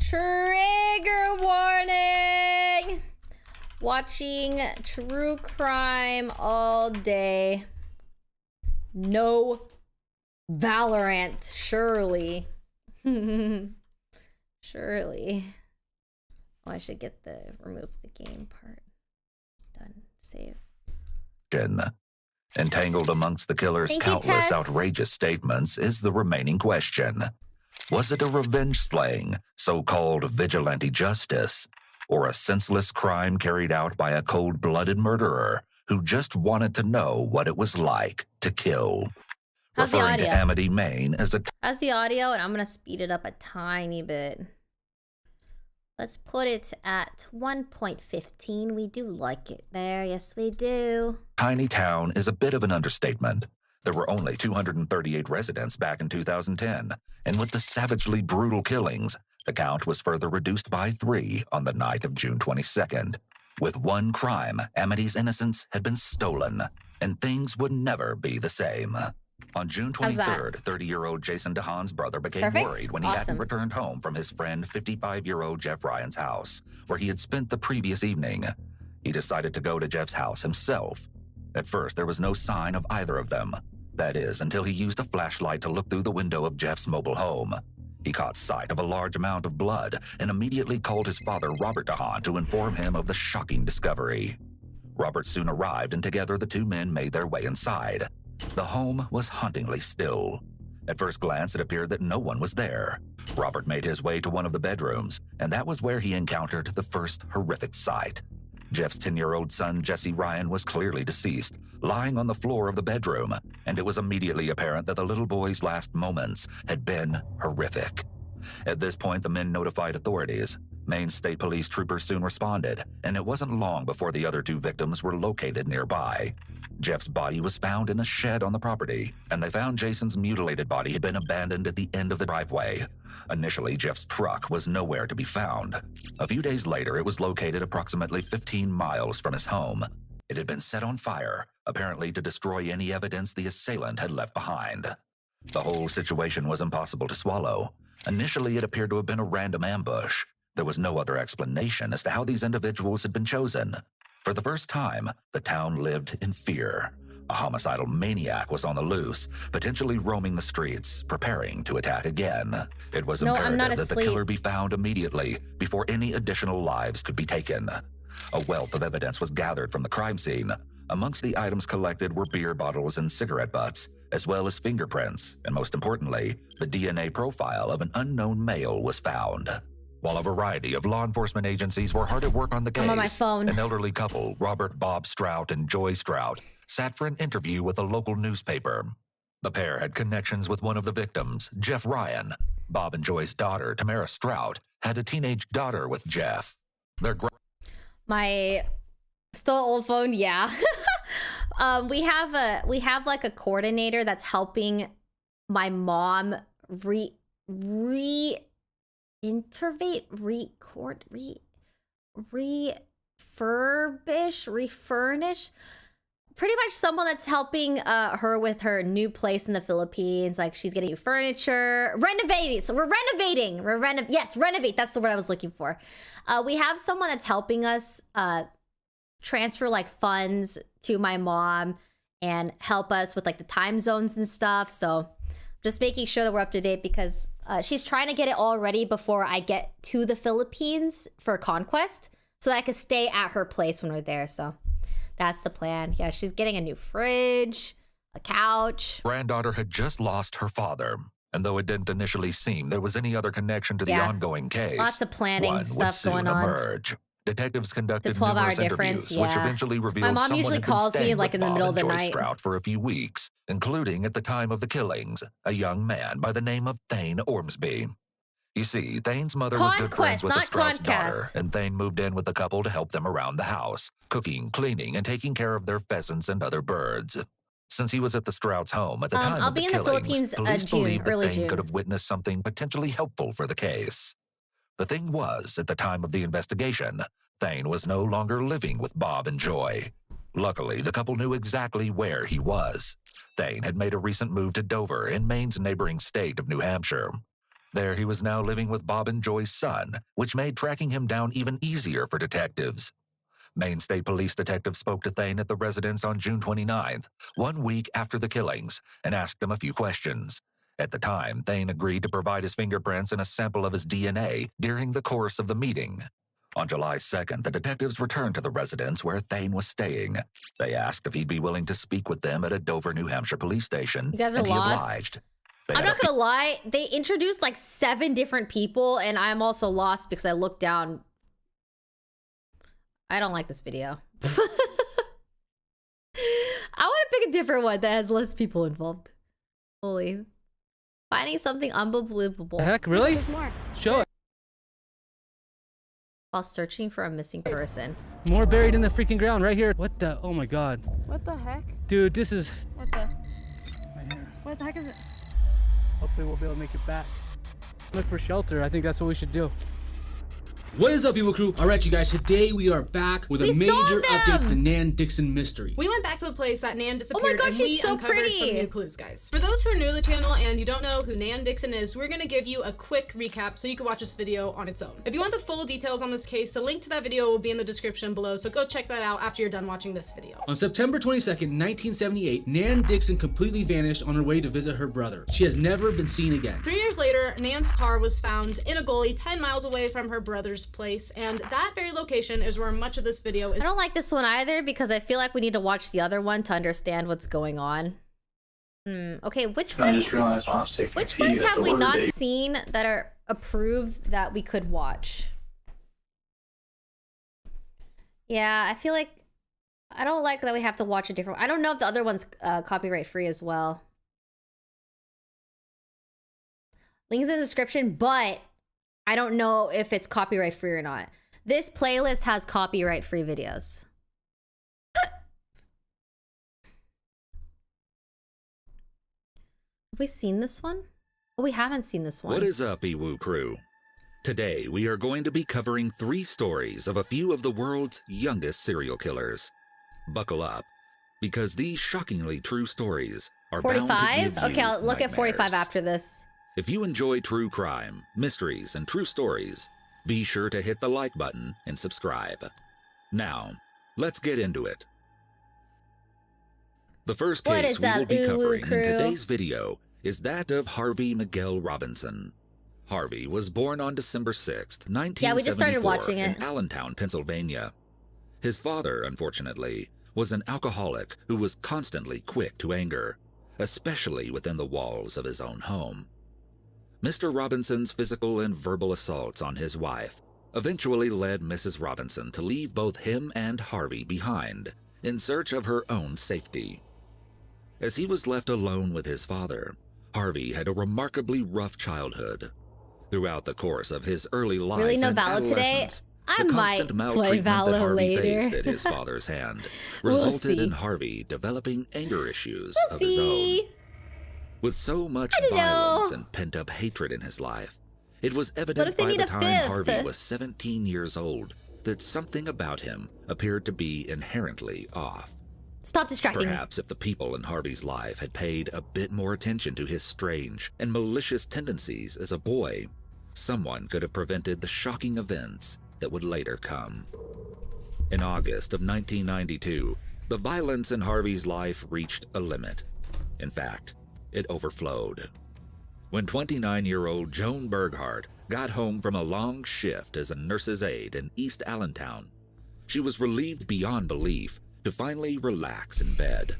Trigger warning. Watching true crime all day. No Valorant, surely. Surely. Oh, I should get the remove the game part. Done. Save. Entangled amongst the killer's Thank you, countless Tess. outrageous statements is the remaining question. Was it a revenge slaying, so-called vigilante justice, or a senseless crime carried out by a cold-blooded murderer who just wanted to know what it was like to kill? How's the Referring to audio? Amity, Maine as a How's the audio? And I'm going to speed it up a tiny bit. Let's put it at 1.15. We do like it there. Yes, we do. tiny town is a bit of an understatement. There were only 238 residents back in 2010, and with the savagely brutal killings, the count was further reduced by 3 on the night of June 22nd. With one crime, Amity's innocence had been stolen, and things would never be the same. On June How's that? 23rd, 30-year-old Jason DeHaan's brother became Perfect. worried when he Awesome. hadn't returned home from his friend 55-year-old Jeff Ryan's house, where he had spent the previous evening. He decided to go to Jeff's house himself. At first, there was no sign of either of them. That is, until he used a flashlight to look through the window of Jeff's mobile home. He caught sight of a large amount of blood and immediately called his father, Robert DeHaan, to inform him of the shocking discovery. Robert soon arrived, and together the two men made their way inside. The home was hauntingly still. At first glance, it appeared that no one was there. Robert made his way to one of the bedrooms, and that was where he encountered the first horrific sight. Jeff's 10-year-old son, Jesse Ryan, was clearly deceased, lying on the floor of the bedroom, and it was immediately apparent that the little boy's last moments had been horrific. At this point, the men notified authorities. Maine State Police troopers soon responded, and it wasn't long before the other two victims were located nearby. Jeff's body was found in a shed on the property, and they found Jason's mutilated body had been abandoned at the end of the driveway. Initially, Jeff's truck was nowhere to be found. A few days later, it was located approximately 15 miles from his home. It had been set on fire, apparently to destroy any evidence the assailant had left behind. The whole situation was impossible to swallow. Initially, it appeared to have been a random ambush. There was no other explanation as to how these individuals had been chosen. For the first time, the town lived in fear. A homicidal maniac was on the loose, potentially roaming the streets, preparing to attack again. It was No, I'm not imperative that the asleep. killer be found immediately before any additional lives could be taken. A wealth of evidence was gathered from the crime scene. Amongst the items collected were beer bottles and cigarette butts, as well as fingerprints, and most importantly, the DNA profile of an unknown male was found. While a variety of law enforcement agencies were hard at work on the case, I'm on my phone. an elderly couple, Robert Bob Strout and Joy Strout, sat for an interview with a local newspaper. The pair had connections with one of the victims, Jeff Ryan. Bob and Joy's daughter, Tamara Strout, had a teenage daughter with Jeff. Their My still old phone, yeah. We have like a coordinator that's helping my mom refurnish, pretty much someone that's helping her with her new place in the Philippines. Like she's getting new furniture, renovating. So we're renovating. Renovate. That's the word I was looking for. We have someone that's helping us transfer like funds to my mom and help us with like the time zones and stuff. So just making sure that we're up to date because she's trying to get it all ready before I get to the Philippines for Conquest so that I could stay at her place when we're there. So that's the plan. Yeah, she's getting a new fridge, a couch. Granddaughter had just lost her father, and though it didn't initially seem there was any other connection to the ongoing case, lots of planning one stuff would going soon on. Emerge. Detectives conducted 12-hour numerous difference, interviews, which eventually revealed my mom someone usually had been calls me staying like with in the Bob middle and of the Joy night. Strout for a few weeks, including at the time of the killings, a young man by the name of Thane Ormsby. You see, Thane's mother was good friends with the Strout's daughter, and Thane moved in with the couple to help them around the house, cooking, cleaning, and taking care of their pheasants and other birds. Since he was at the Strout's home at the time I'll of the be in the killings, Philippines police believed that early Thane June. could have witnessed something potentially helpful for the case. The thing was, at the time of the investigation, Thane was no longer living with Bob and Joy. Luckily, the couple knew exactly where he was. Thane had made a recent move to Dover in Maine's neighboring state of New Hampshire. There he was now living with Bob and Joy's son, which made tracking him down even easier for detectives. Maine State Police detectives spoke to Thane at the residence on June 29th, 1 week after the killings, and asked him a few questions. At the time, Thane agreed to provide his fingerprints and a sample of his DNA during the course of the meeting. On July 2nd, the detectives returned to the residence where Thane was staying. They asked if he'd be willing to speak with them at a Dover, New Hampshire police station, You guys are and he lost. obliged. I'm not gonna lie, they introduced like 7 different people, and I'm also lost because I looked down. I don't like this video. I want to pick a different one that has less people involved. Holy. Finding something unbelievable. Heck, really? There's more. Show it. While searching for a missing person. More buried in the freaking ground right here. What the? Oh my god. What the heck? Dude, this is... What the? What the heck is it? Hopefully we'll be able to make it back. Look for shelter. I think that's what we should do. What is up, Evil Crew? All right, you guys, today we are back with a major update to the Nan Dixon mystery. We went back to the place that Nan disappeared. Oh my gosh, and she's we so uncovered pretty. some new clues, guys. For those who are new to the channel and you don't know who Nan Dixon is, we're gonna give you a quick recap so you can watch this video on its own. If you want the full details on this case, the link to that video will be in the description below, so go check that out after you're done watching this video. On September 22nd, 1978, Nan Dixon completely vanished on her way to visit her brother. She has never been seen again. 3 years later, Nan's car was found in a gully 10 miles away from her brother's place, and that very location is where much of this video is. I don't like this one either because I feel like we need to watch the other one to understand what's going on. Okay, which I ones? just realized when I was taking Which a pee ones that have the we word not they seen that are approved that we could watch? Yeah, I feel like I don't like that we have to watch a different one. I don't know if the other one's copyright free as well. Links in the description, but I don't know if it's copyright free or not. This playlist has copyright free videos. Have we seen this one? Oh, we haven't seen this one. What is up, Ewu Crew? Today, we are going to be covering 3 stories of a few of the world's youngest serial killers. Buckle up, because these shockingly true stories are bound to 45? give you Okay, I'll look at 45 nightmares. after this. If you enjoy true crime, mysteries, and true stories, be sure to hit the like button and subscribe. Now, let's get into it. The first What case is we up, will be Uwu covering in Crew? today's video is that of Harvey Miguel Robinson. Harvey was born on December 6th, 1974 Yeah, we just started watching it. in Allentown, Pennsylvania. His father, unfortunately, was an alcoholic who was constantly quick to anger, especially within the walls of his own home. Mr. Robinson's physical and verbal assaults on his wife eventually led Mrs. Robinson to leave both him and Harvey behind in search of her own safety. As he was left alone with his father, Harvey had a remarkably rough childhood. Throughout the course of his early life Really, no and Valo today? adolescence, I the might constant play maltreatment that Valo Harvey later. faced at his father's hand We'll resulted see. in Harvey developing anger issues We'll of his own. see. With so much I don't violence know. and pent-up hatred in his life, it was What evident if they by need the a time fifth? Harvey was 17 years old that something about him appeared to be inherently off. Stop distracting me. Perhaps if the people in Harvey's life had paid a bit more attention to his strange and malicious tendencies as a boy, someone could have prevented the shocking events that would later come. In August of 1992, the violence in Harvey's life reached a limit. In fact, it overflowed. When 29-year-old Joan Burghardt got home from a long shift as a nurse's aide in East Allentown, she was relieved beyond belief to finally relax in bed.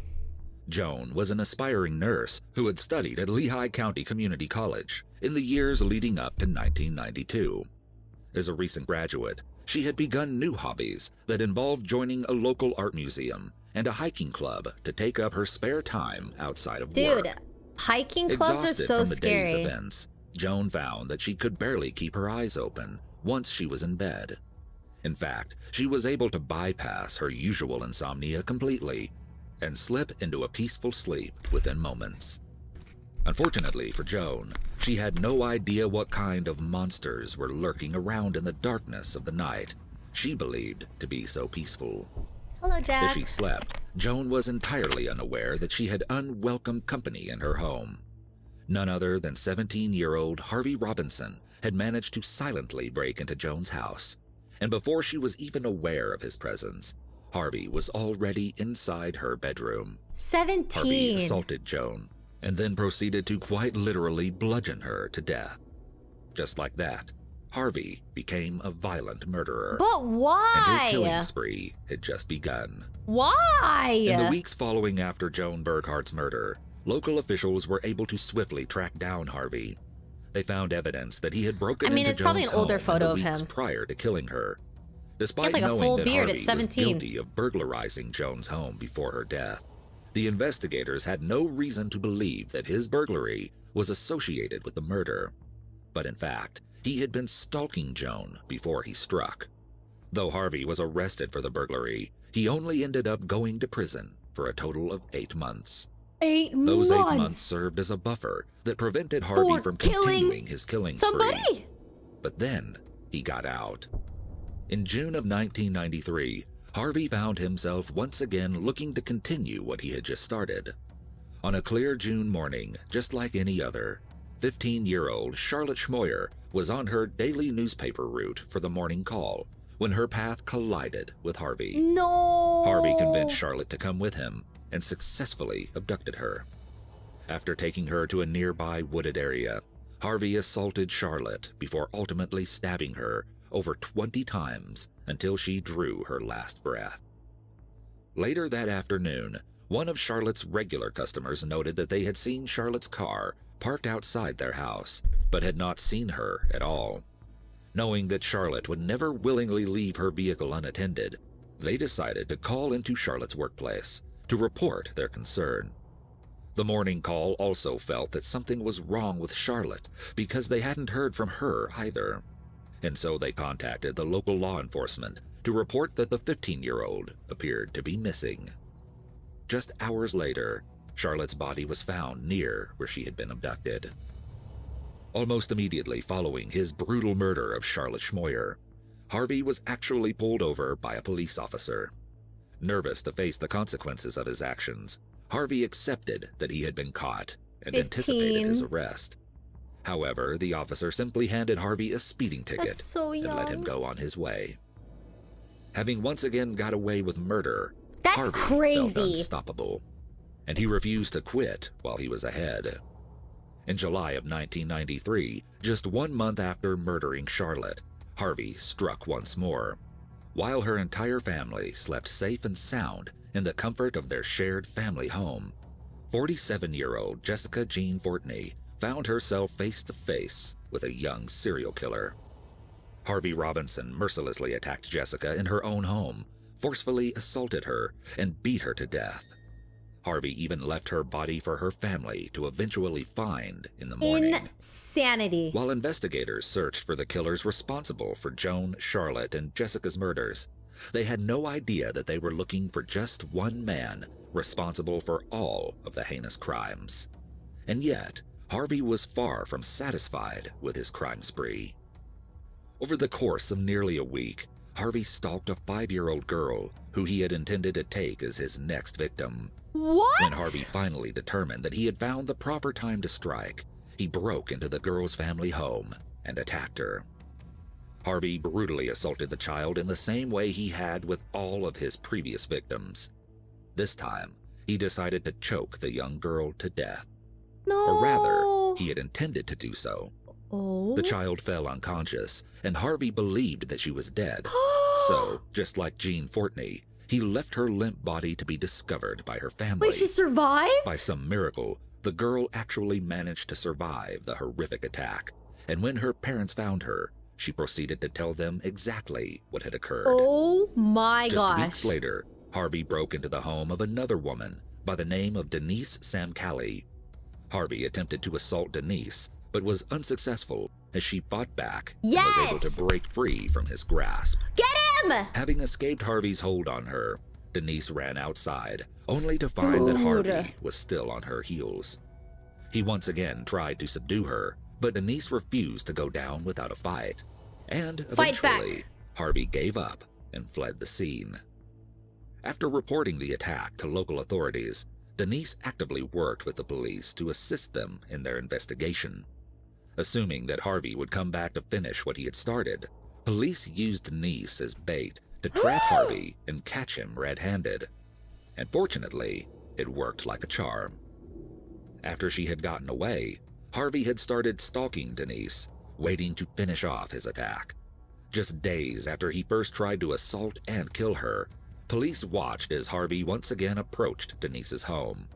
Joan was an aspiring nurse who had studied at Lehigh County Community College in the years leading up to 1992. As a recent graduate, she had begun new hobbies that involved joining a local art museum and a hiking club to take up her spare time outside of work. Dude, hiking clubs are Exhausted so from the day's scary. events, Joan found that she could barely keep her eyes open once she was in bed. In fact, she was able to bypass her usual insomnia completely and slip into a peaceful sleep within moments. Unfortunately for Joan, she had no idea what kind of monsters were lurking around in the darkness of the night she believed to be so peaceful. Hello, Jack. As she slept, Joan was entirely unaware that she had unwelcome company in her home. None other than 17-year-old Harvey Robinson had managed to silently break into Joan's house, and before she was even aware of his presence, Harvey was already inside her bedroom. 17. Harvey assaulted Joan and then proceeded to quite literally bludgeon her to death. Just like that, Harvey became a violent murderer. But why? And his killing spree had just begun. Why? In the weeks following after Joan Burghardt's murder, local officials were able to swiftly track down Harvey. They found evidence that he had broken into it's probably Joan's an older home photo in of the weeks him. prior to killing her. Despite like a knowing full that beard at Harvey was 17. guilty of burglarizing Joan's home before her death, the investigators had no reason to believe that his burglary was associated with the murder. But in fact, he had been stalking Joan before he struck. Though Harvey was arrested for the burglary, he only ended up going to prison for a total of 8 months. 8 Those months. 8 months served as a buffer that prevented Harvey For from killing continuing his killing somebody? spree. But then he got out. In June of 1993, Harvey found himself once again looking to continue what he had just started. On a clear June morning, just like any other, 15-year-old Charlotte Schmoyer was on her daily newspaper route for the morning call when her path collided with Harvey. No. Harvey convinced Charlotte to come with him and successfully abducted her. After taking her to a nearby wooded area, Harvey assaulted Charlotte before ultimately stabbing her over 20 times until she drew her last breath. Later that afternoon, one of Charlotte's regular customers noted that they had seen Charlotte's car parked outside their house, but had not seen her at all. Knowing that Charlotte would never willingly leave her vehicle unattended, they decided to call into Charlotte's workplace to report their concern. The morning call also felt that something was wrong with Charlotte because they hadn't heard from her either. And so they contacted the local law enforcement to report that the 15-year-old appeared to be missing. Just hours later, Charlotte's body was found near where she had been abducted. Almost immediately following his brutal murder of Charlotte Schmoyer, Harvey was actually pulled over by a police officer. Nervous to face the consequences of his actions, Harvey accepted that he had been caught and 15. anticipated his arrest. However, the officer simply handed Harvey a speeding ticket That's so and let him young. go on his way. Having once again got away with murder, That's Harvey crazy. felt unstoppable, and he refused to quit while he was ahead. In July of 1993, just 1 month after murdering Charlotte, Harvey struck once more. While her entire family slept safe and sound in the comfort of their shared family home, 47-year-old Jessica Jean Fortney found herself face to face with a young serial killer. Harvey Robinson mercilessly attacked Jessica in her own home, forcefully assaulted her, and beat her to death. Harvey even left her body for her family to eventually find in the morning. Insanity. While investigators searched for the killers responsible for Joan, Charlotte, and Jessica's murders, they had no idea that they were looking for just one man responsible for all of the heinous crimes. And yet, Harvey was far from satisfied with his crime spree. Over the course of nearly a week, Harvey stalked a 5-year-old girl who he had intended to take as his next victim. What? When Harvey finally determined that he had found the proper time to strike, he broke into the girl's family home and attacked her. Harvey brutally assaulted the child in the same way he had with all of his previous victims. This time, he decided to choke the young girl to death. No. Or rather, he had intended to do so. Oh. The child fell unconscious, and Harvey believed that she was dead. So, just like Jean Fortney, he left her limp body to be discovered by her family. Wait, she survived? By some miracle, the girl actually managed to survive the horrific attack, and when her parents found her, she proceeded to tell them exactly what had occurred. Oh my gosh. Just weeks later, Harvey broke into the home of another woman by the name of Denise Samcali. Harvey attempted to assault Denise, but was unsuccessful as she fought back and was able to break free from his grasp. Get him! Having escaped Harvey's hold on her, Denise ran outside, only to find that Harvey was still on her heels. He once again tried to subdue her, but Denise refused to go down without a fight. And eventually, Harvey gave up and fled the scene. After reporting the attack to local authorities, Denise actively worked with the police to assist them in their investigation. Assuming that Harvey would come back to finish what he had started, police used Denise as bait to trap Harvey and catch him red-handed. And fortunately, it worked like a charm. After she had gotten away, Harvey had started stalking Denise, waiting to finish off his attack. Just days after he first tried to assault and kill her, police watched as Harvey once again approached Denise's home.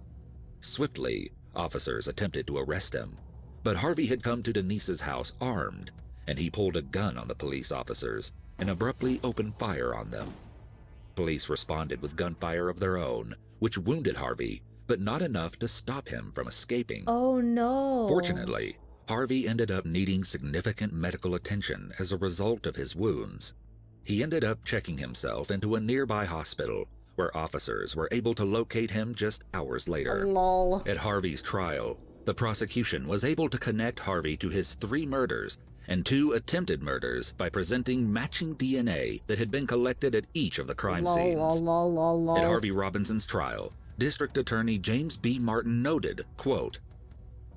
Swiftly, officers attempted to arrest him, but Harvey had come to Denise's house armed, and he pulled a gun on the police officers and abruptly opened fire on them. Police responded with gunfire of their own, which wounded Harvey, but not enough to stop him from escaping. Oh no. Fortunately, Harvey ended up needing significant medical attention as a result of his wounds. He ended up checking himself into a nearby hospital, where officers were able to locate him just hours later. Lol. At Harvey's trial, the prosecution was able to connect Harvey to his 3 murders and 2 attempted murders by presenting matching DNA that had been collected at each of the crime scenes. At Harvey Robinson's trial, District Attorney James B. Martin noted, quote,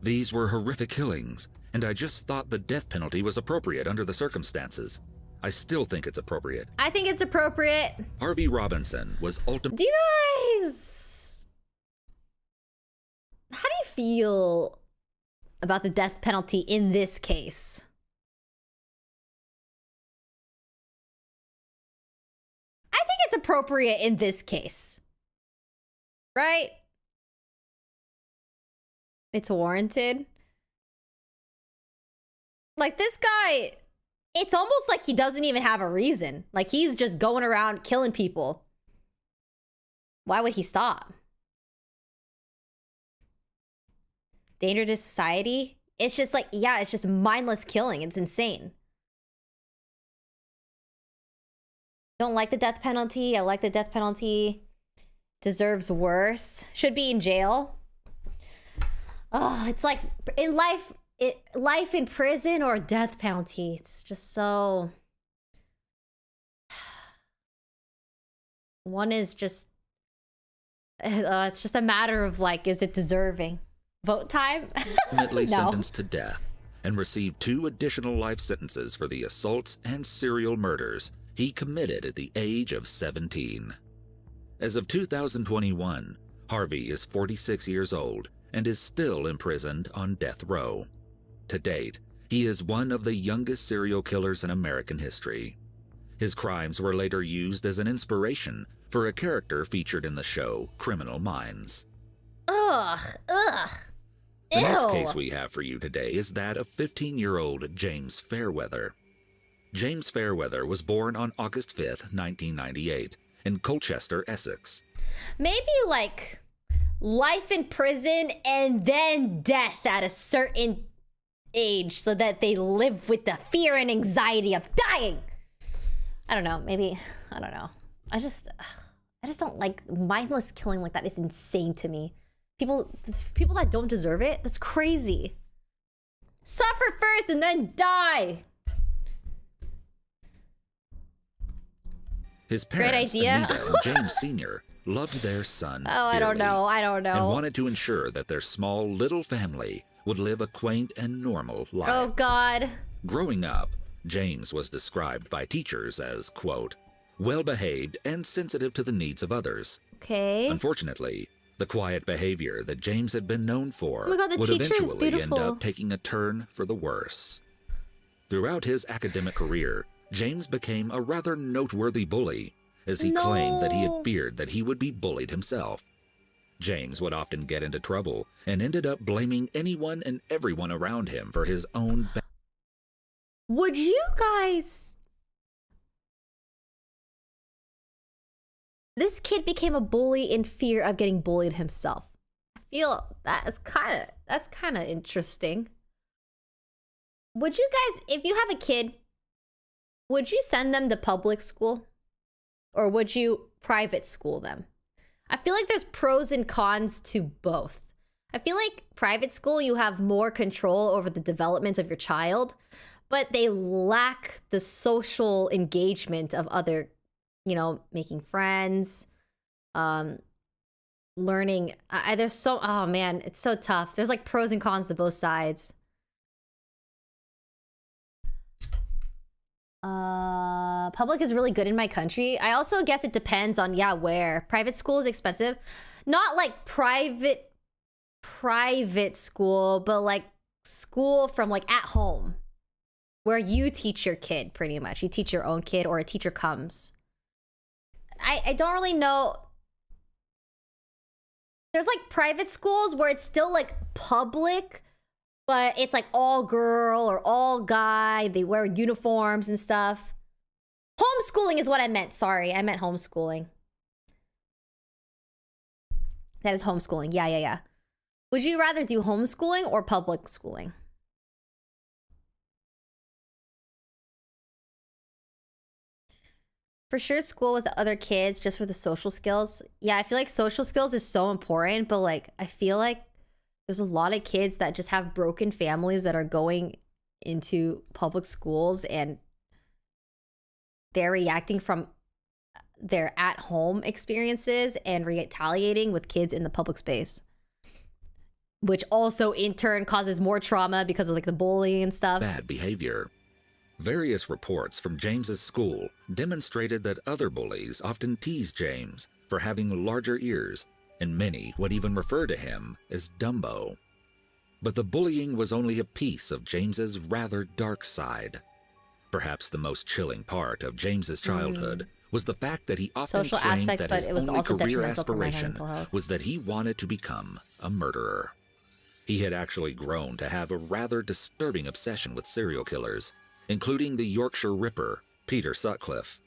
"These were horrific killings, and I just thought the death penalty was appropriate under the circumstances. I still think it's appropriate." I think it's appropriate. Harvey Robinson was ultimately... Do you guys... How do you feel about the death penalty in this case? I think it's appropriate in this case. Right? It's warranted. Like, this guy... It's almost like he doesn't even have a reason. Like, he's just going around killing people. Why would he stop? Danger to society? It's just like, yeah, it's just mindless killing. It's insane. Don't like the death penalty. I like the death penalty. Deserves worse. Should be in jail. Oh, it's like in life... life in prison or death penalty. It's just so... One is just... it's just a matter of like, is it deserving? Vote time? ultimately No. sentenced to death and received 2 additional life sentences for the assaults and serial murders he committed at the age of 17. As of 2021, Harvey is 46 years old and is still imprisoned on death row. To date, he is one of the youngest serial killers in American history. His crimes were later used as an inspiration for a character featured in the show Criminal Minds. Ugh. The next Ew. case we have for you today is that of 15-year-old James Fairweather. James Fairweather was born on August 5th, 1998, in Colchester, Essex. Maybe like life in prison and then death at a certain age so that they live with the fear and anxiety of dying. I don't know, maybe, I don't know. I just don't like mindless killing like that. Is insane to me. People that don't deserve it, that's crazy. Suffer first and then die. His parents, Great idea. Anita and James Sr., loved their son I don't know. I don't know. and wanted to ensure that their small little family would live a quaint and normal life. Oh, God. Growing up, James was described by teachers as, quote, well-behaved and sensitive to the needs of others. Okay. Unfortunately, the quiet behavior that James had been known for Oh my God, the would teacher is eventually end beautiful. up taking a turn for the worse. Throughout his academic career, James became a rather noteworthy bully, as he claimed that he had feared that he would be bullied himself. James would often get into trouble and ended up blaming anyone and everyone around him for his own bad. Would you guys... This kid became a bully in fear of getting bullied himself. I feel that's kind of interesting. Would you guys, if you have a kid, would you send them to public school? Or would you private school them? I feel like there's pros and cons to both. I feel like private school, you have more control over the development of your child, but they lack the social engagement of other, you know, making friends, learning. There's so, oh man, it's so tough. There's like pros and cons to both sides. Public is really good in my country. I also guess it depends on, yeah, where. Private school is expensive. Not like private school, but like school from like at home, where you teach your kid pretty much. You teach your own kid or a teacher comes. I don't really know. There's like private schools where it's still like public, but it's like all girl or all guy. They wear uniforms and stuff. Homeschooling is what I meant. Sorry, I meant homeschooling. That is homeschooling. Yeah. Would you rather do homeschooling or public schooling? For sure, school with the other kids just for the social skills. Yeah, I feel like social skills is so important, but like I feel like there's a lot of kids that just have broken families that are going into public schools and they're reacting from their at-home experiences and retaliating with kids in the public space, which also in turn causes more trauma because of like the bullying and stuff. Bad behavior. Various reports from James's school demonstrated that other bullies often teased James for having larger ears, and many would even refer to him as Dumbo. But the bullying was only a piece of James's rather dark side. Perhaps the most chilling part of James's childhood was the fact that he often Social claimed aspect, that but his it was only also career detrimental for my aspiration mental health. was that he wanted to become a murderer. He had actually grown to have a rather disturbing obsession with serial killers, including the Yorkshire Ripper, Peter Sutcliffe.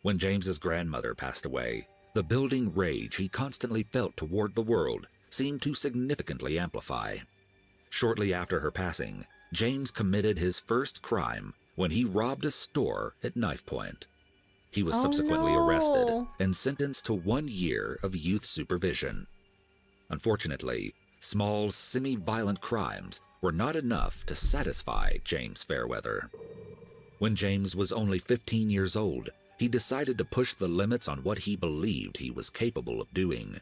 When James's grandmother passed away, the building rage he constantly felt toward the world seemed to significantly amplify. Shortly after her passing, James committed his first crime when he robbed a store at knife point. He was subsequently arrested and sentenced to 1 year of youth supervision. Unfortunately, small, semi-violent crimes were not enough to satisfy James Fairweather. When James was only 15 years old, he decided to push the limits on what he believed he was capable of doing.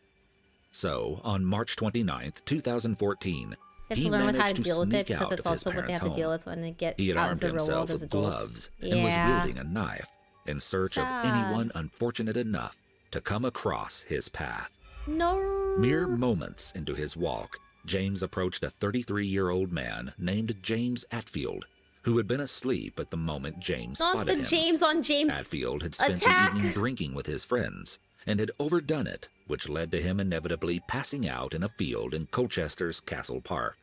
So, on March 29th, 2014, They have he to learn with how managed to to deal with it sneak because out of it's his also what they parents' have to deal home. with when they get He had out armed into the real world himself as with adults. gloves and was wielding a knife in search of anyone unfortunate enough to come across his path. No. Mere moments into his walk, James approached a 33-year-old man named James Atfield, who had been asleep at the moment James Not spotted the him. James on James Atfield had spent attack. the evening drinking with his friends and had overdone it, which led to him inevitably passing out in a field in Colchester's Castle Park.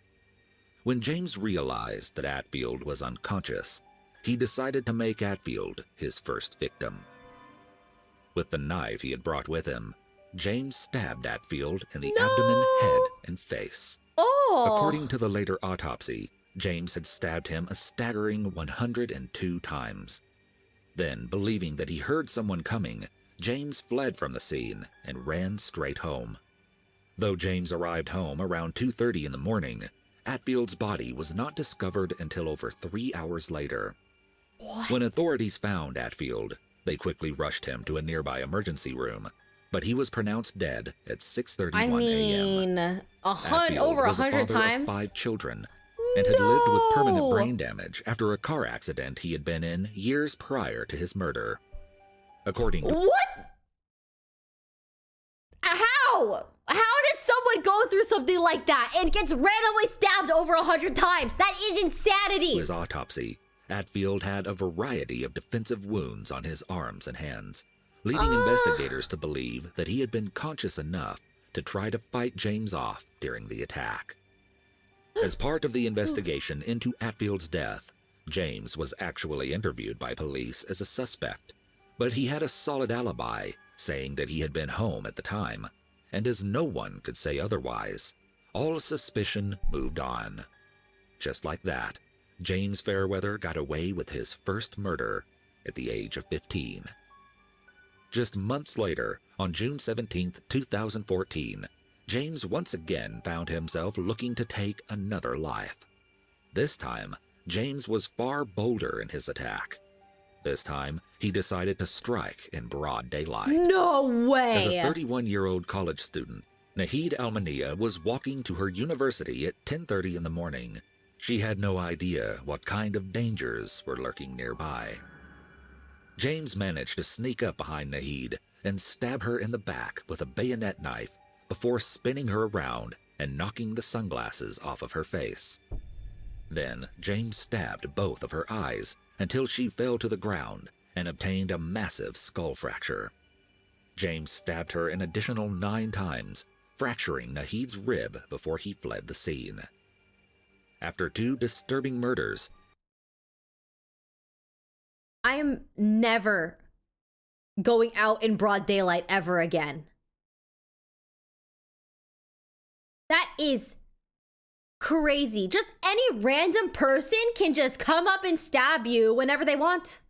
When James realized that Atfield was unconscious, he decided to make Atfield his first victim. With the knife he had brought with him, James stabbed Atfield in the abdomen, head, and face. Oh. According to the later autopsy, James had stabbed him a staggering 102 times. Then, believing that he heard someone coming, James fled from the scene and ran straight home. Though James arrived home around 2:30 in the morning, Atfield's body was not discovered until over 3 hours later. What? When authorities found Atfield, they quickly rushed him to a nearby emergency room, but he was pronounced dead at 6:31 a.m. Over 100 times. Of 5 children, and had lived with permanent brain damage after a car accident he had been in years prior to his murder. According to What? How? How does someone go through something like that and gets randomly stabbed over 100 times? That is insanity. his autopsy, Atfield had a variety of defensive wounds on his arms and hands, leading investigators to believe that he had been conscious enough to try to fight James off during the attack. As part of the investigation into Atfield's death, James was actually interviewed by police as a suspect, but he had a solid alibi, saying that he had been home at the time, and as no one could say otherwise, all suspicion moved on. Just like that, James Fairweather got away with his first murder at the age of 15. Just months later, on June 17, 2014, James once again found himself looking to take another life. This time, James was far bolder in his attack. This time, he decided to strike in broad daylight. No way! As a 31-year-old college student, Nahid Almania was walking to her university at 10:30 in the morning. She had no idea what kind of dangers were lurking nearby. James managed to sneak up behind Nahid and stab her in the back with a bayonet knife before spinning her around and knocking the sunglasses off of her face. Then, James stabbed both of her eyes until she fell to the ground and obtained a massive skull fracture. James stabbed her an additional 9 times, fracturing Nahid's rib before he fled the scene. After 2 disturbing murders, I am never going out in broad daylight ever again. That is crazy. Just any random person can just come up and stab you whenever they want.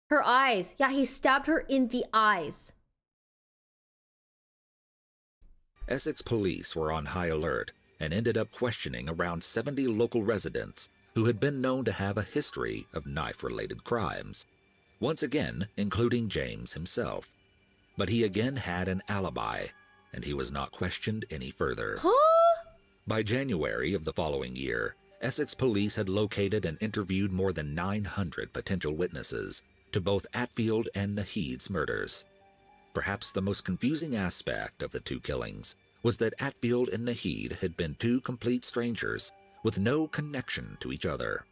Her eyes. Yeah, he stabbed her in the eyes. Essex police were on high alert and ended up questioning around 70 local residents who had been known to have a history of knife-related crimes, once again including James himself. But he again had an alibi, and he was not questioned any further. By January of the following year, Essex police had located and interviewed more than 900 potential witnesses to both Atfield and Nahid's murders. Perhaps the most confusing aspect of the 2 killings was that Atfield and Nahid had been 2 complete strangers with no connection to each other.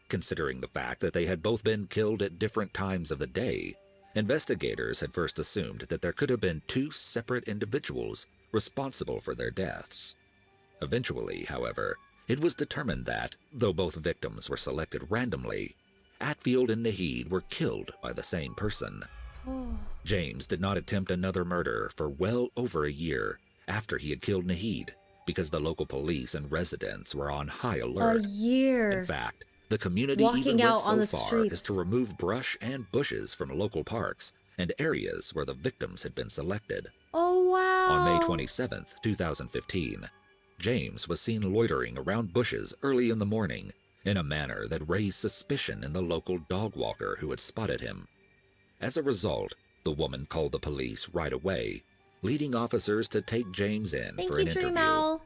Considering the fact that they had both been killed at different times of the day, investigators had first assumed that there could have been 2 separate individuals responsible for their deaths. Eventually, however, it was determined that, though both victims were selected randomly, Atfield and Nahid were killed by the same person. James did not attempt another murder for well over a year after he had killed Nahid, because the local police and residents were on high alert. A year. In fact, the community even went so far as to remove brush and bushes from local parks and areas where the victims had been selected. Oh, wow. On May 27, 2015, James was seen loitering around bushes early in the morning in a manner that raised suspicion in the local dog walker who had spotted him. As a result, the woman called the police right away, leading officers to take James in for an interview.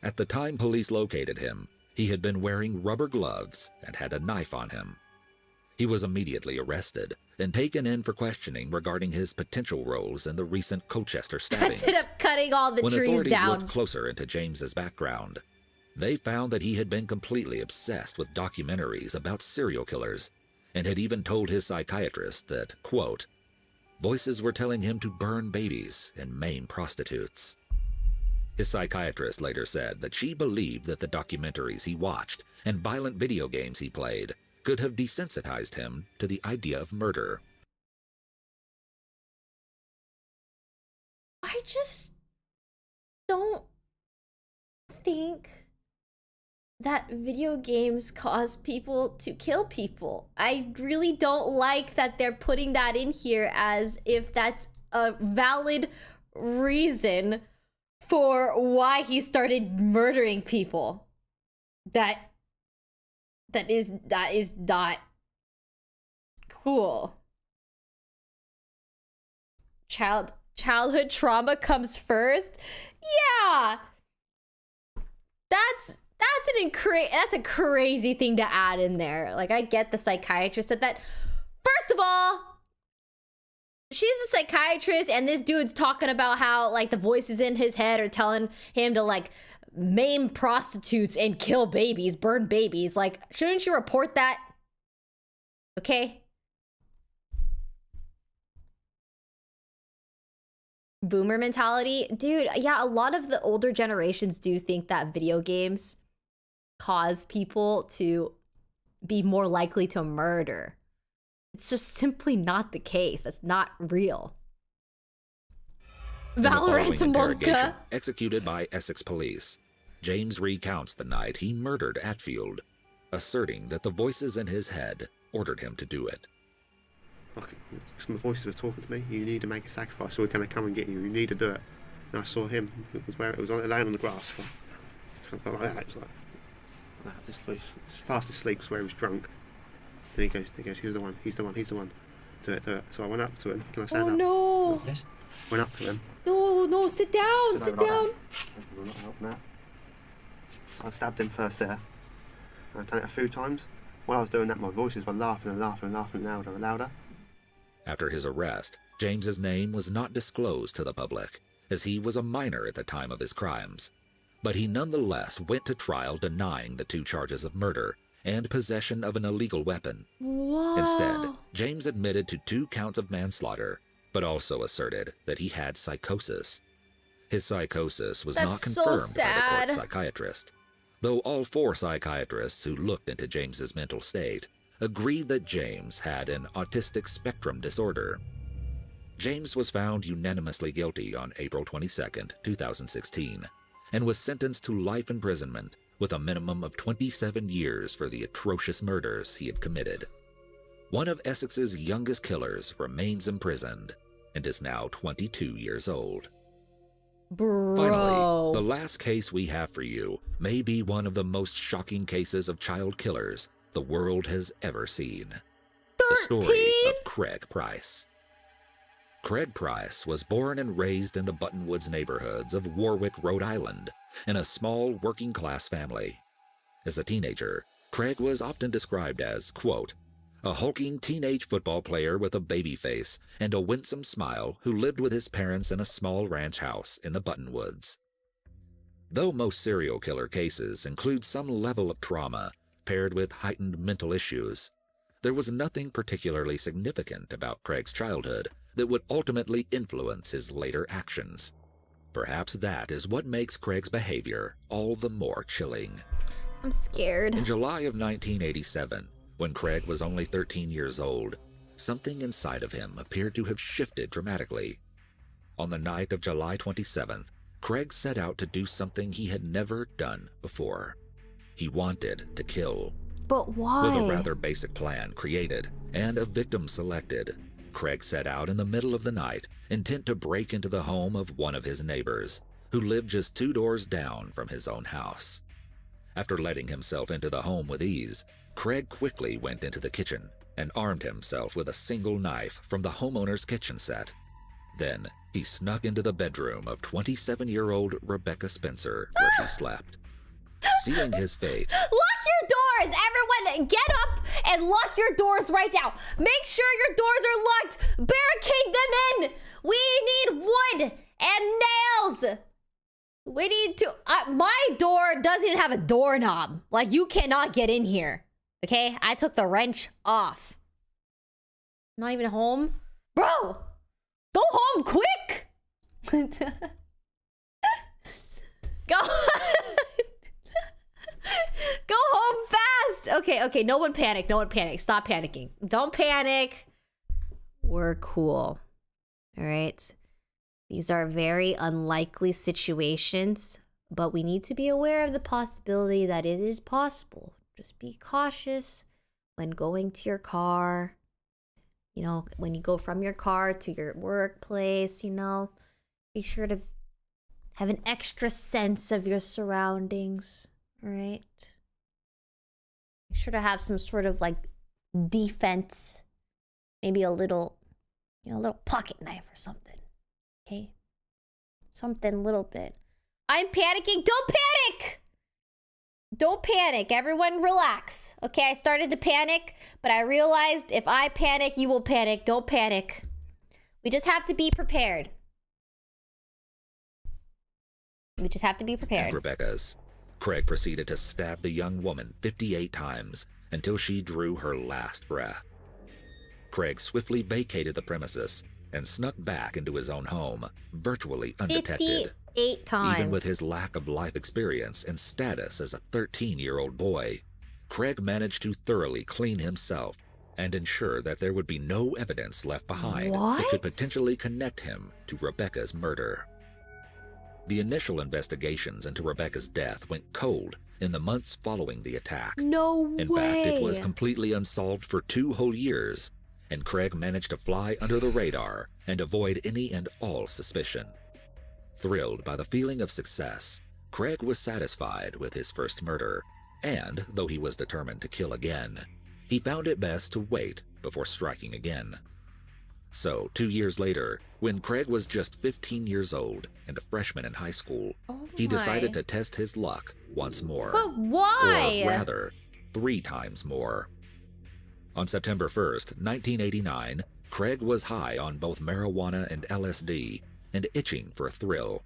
At the time police located him, he had been wearing rubber gloves and had a knife on him. He was immediately arrested and taken in for questioning regarding his potential roles in the recent Colchester stabbings. Ended up cutting all the when trees authorities down. looked closer into James's background, they found that he had been completely obsessed with documentaries about serial killers and had even told his psychiatrist that, quote, voices were telling him to burn babies and maim prostitutes. His psychiatrist later said that she believed that the documentaries he watched and violent video games he played could have desensitized him to the idea of murder. just don't think that video games cause people to kill people. I really don't like that they're putting that in here as if that's a valid reason for why he started murdering people. That is not cool. Childhood trauma comes first. Yeah. That's a crazy thing to add in there. Like, I get the psychiatrist said that. First of all, she's a psychiatrist and this dude's talking about how like the voices in his head are telling him to like maim prostitutes and kill babies, burn babies. Like, shouldn't you report that? Okay. Boomer mentality. Dude, yeah, a lot of the older generations do think that video games cause people to be more likely to murder. It's just simply not the case. That's not real. Valorant interrogation executed by Essex police. James recounts the night he murdered Atfield, asserting that the voices in his head ordered him to do it. Some voices were talking to me. You need to make a sacrifice, or we're going to come and get you. You need to do it. And I saw him. It was laying on the grass. Like that. It was like just fast asleep, because where he was drunk. Then he goes, he's the one. Do it. So I went up to him. Can I stand up? Oh no! Yes. Went up to him. No, sit down, sit down. We're not helping that. So I stabbed him first there. I've done it a few times. While I was doing that, my voices were laughing louder. After his arrest, James's name was not disclosed to the public, as he was a minor at the time of his crimes. But he nonetheless went to trial denying the 2 charges of murder and possession of an illegal weapon. Whoa. Instead, James admitted to 2 counts of manslaughter, but also asserted that he had psychosis. His psychosis was not confirmed by the court psychiatrist, though all 4 psychiatrists who looked into James's mental state agreed that James had an autistic spectrum disorder. James was found unanimously guilty on April 22, 2016, and was sentenced to life imprisonment with a minimum of 27 years for the atrocious murders he had committed. One of Essex's youngest killers remains imprisoned and is now 22 years old. Bro. Finally, the last case we have for you may be one of the most shocking cases of child killers the world has ever seen. 13? The story of Craig Price. Craig Price was born and raised in the Buttonwoods neighborhoods of Warwick, Rhode Island, in a small working-class family. As a teenager, Craig was often described as, quote, a hulking teenage football player with a baby face and a winsome smile who lived with his parents in a small ranch house in the Buttonwoods. Though most serial killer cases include some level of trauma paired with heightened mental issues, there was nothing particularly significant about Craig's childhood that would ultimately influence his later actions. Perhaps that is what makes Craig's behavior all the more chilling. I'm scared. In July of 1987, when Craig was only 13 years old, something inside of him appeared to have shifted dramatically. On the night of July 27th, Craig set out to do something he had never done before. He wanted to kill. But why? With a rather basic plan created and a victim selected, Craig set out in the middle of the night, intent to break into the home of one of his neighbors, who lived just 2 doors down from his own house. After letting himself into the home with ease, Craig quickly went into the kitchen and armed himself with a single knife from the homeowner's kitchen set. Then, he snuck into the bedroom of 27-year-old Rebecca Spencer, where she slept. Seeing his fate, lock your doors! Everyone, get up and lock your doors right now. Make sure your doors are locked. Barricade them in. We need wood and nails. We need to... my door doesn't even have a doorknob. Like, you cannot get in here. Okay? I took the wrench off. Not even home? Bro! Go home quick! Go... Go home fast! Okay, no one panic. Stop panicking. Don't panic. We're cool. All right? These are very unlikely situations, but we need to be aware of the possibility that it is possible. Just be cautious when going to your car. You know, when you go from your car to your workplace, you know, be sure to have an extra sense of your surroundings, right? Make sure to have some sort of like defense, maybe a little, you know, a little pocket knife or something, okay? Something a little bit. I'm panicking. Don't panic! Don't panic. Everyone relax. Okay, I started to panic, but I realized if I panic, you will panic. Don't panic. We just have to be prepared. We just have to be prepared. At Rebecca's, Craig proceeded to stab the young woman 58 times until she drew her last breath. Craig swiftly vacated the premises and snuck back into his own home, virtually undetected. 58 times. Even with his lack of life experience and status as a 13-year-old boy, Craig managed to thoroughly clean himself and ensure that there would be no evidence left behind that could potentially connect him to Rebecca's murder. The initial investigations into Rebecca's death went cold in the months following the attack. No In way. fact, it was completely unsolved for 2 whole years, and Craig managed to fly under the radar and avoid any and all suspicion. Thrilled by the feeling of success, Craig was satisfied with his first murder, and though he was determined to kill again, he found it best to wait before striking again. So, 2 years later, when Craig was just 15 years old and a freshman in high school, he decided to test his luck once more. But why? Or rather, 3 times more. On September 1st, 1989, Craig was high on both marijuana and LSD and itching for a thrill.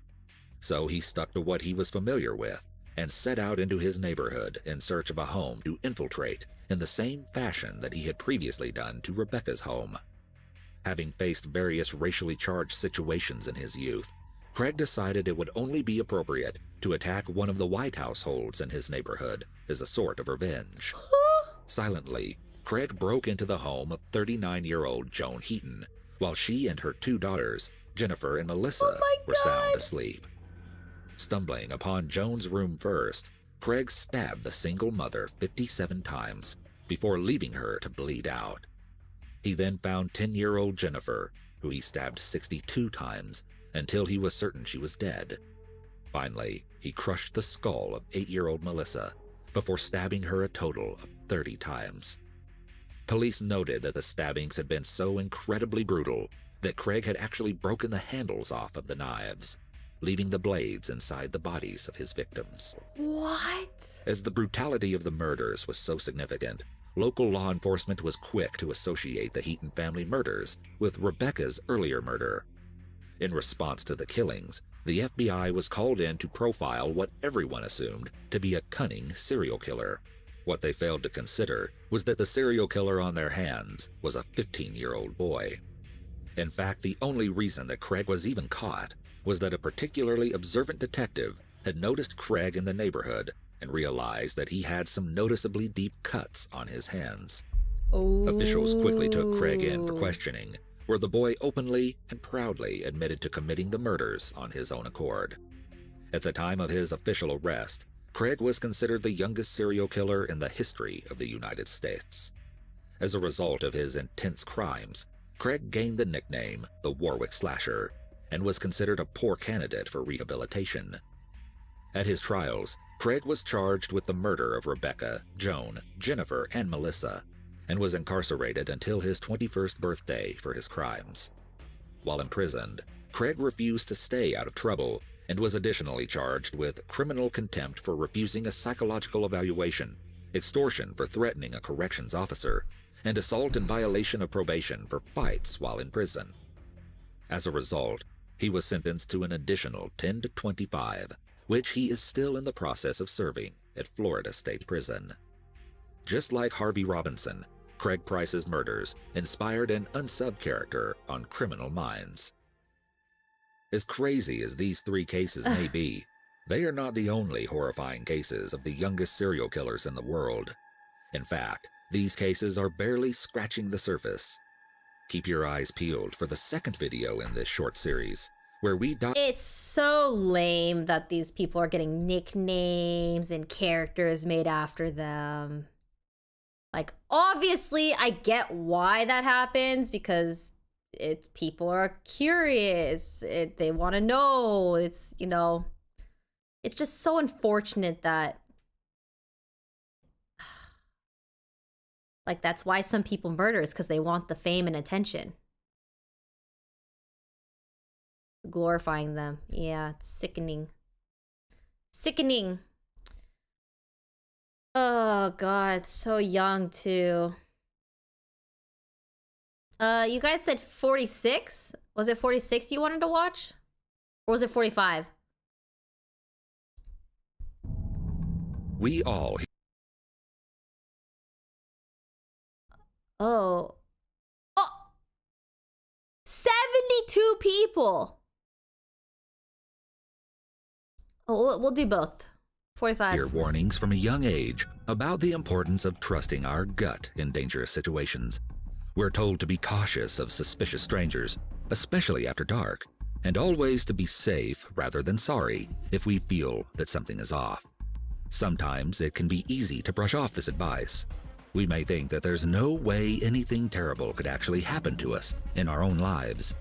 So he stuck to what he was familiar with and set out into his neighborhood in search of a home to infiltrate in the same fashion that he had previously done to Rebecca's home. Having faced various racially charged situations in his youth, Craig decided it would only be appropriate to attack one of the white households in his neighborhood as a sort of revenge. Silently, Craig broke into the home of 39-year-old Joan Heaton, while she and her 2 daughters, Jennifer and Melissa, were sound asleep. Stumbling upon Joan's room first, Craig stabbed the single mother 57 times before leaving her to bleed out. He then found 10-year-old Jennifer, who he stabbed 62 times until he was certain she was dead. Finally, he crushed the skull of 8-year-old Melissa before stabbing her a total of 30 times. Police noted that the stabbings had been so incredibly brutal that Craig had actually broken the handles off of the knives, leaving the blades inside the bodies of his victims. What? As the brutality of the murders was so significant, local law enforcement was quick to associate the Heaton family murders with Rebecca's earlier murder. In response to the killings, the FBI was called in to profile what everyone assumed to be a cunning serial killer. What they failed to consider was that the serial killer on their hands was a 15-year-old boy. In fact, the only reason that Craig was even caught was that a particularly observant detective had noticed Craig in the neighborhood and realized that he had some noticeably deep cuts on his hands. Officials quickly took Craig in for questioning, where the boy openly and proudly admitted to committing the murders on his own accord. At the time of his official arrest, Craig was considered the youngest serial killer in the history of the United States. As a result of his intense crimes, Craig gained the nickname the Warwick Slasher and was considered a poor candidate for rehabilitation. At his trials, Craig was charged with the murder of Rebecca, Joan, Jennifer, and Melissa, and was incarcerated until his 21st birthday for his crimes. While imprisoned, Craig refused to stay out of trouble and was additionally charged with criminal contempt for refusing a psychological evaluation, extortion for threatening a corrections officer, and assault in violation of probation for fights while in prison. As a result, he was sentenced to an additional 10 to 25, which he is still in the process of serving at Florida State Prison. Just like Harvey Robinson, Craig Price's murders inspired an unsub character on Criminal Minds. As crazy as these 3 cases may be, they are not the only horrifying cases of the youngest serial killers in the world. In fact, these cases are barely scratching the surface. Keep your eyes peeled for the second video in this short series, where we dive. It's so lame that these people are getting nicknames and characters made after them. Like, obviously, I get why that happens because people are curious. They want to know. It's, you know, it's just so unfortunate that, like, that's why some people murder, is because they want the fame and attention. Glorifying them. Yeah, it's sickening. Sickening. Oh god, so young too. You guys said 46? Was it 46 you wanted to watch? Or was it 45? We all. Oh. Oh! 72 people! Oh, we'll do both. 45. Hear warnings from a young age about the importance of trusting our gut in dangerous situations. We're told to be cautious of suspicious strangers, especially after dark, and always to be safe rather than sorry if we feel that something is off. Sometimes it can be easy to brush off this advice. We may think that there's no way anything terrible could actually happen to us in our own lives.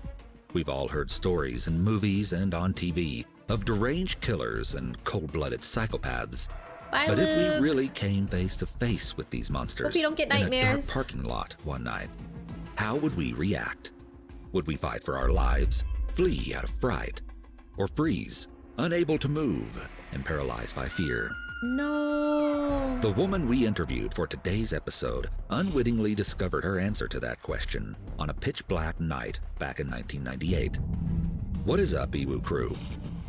We've all heard stories in movies and on TV of deranged killers and cold-blooded psychopaths. Bye, but if Luke. we really came face to face with these monsters Hope you don't get in a dark nightmares. parking lot one night, how would we react? Would we fight for our lives, flee out of fright, or freeze, unable to move and paralyzed by fear? No. The woman we interviewed for today's episode unwittingly discovered her answer to that question on a pitch-black night back in 1998. What is up, Iwu crew?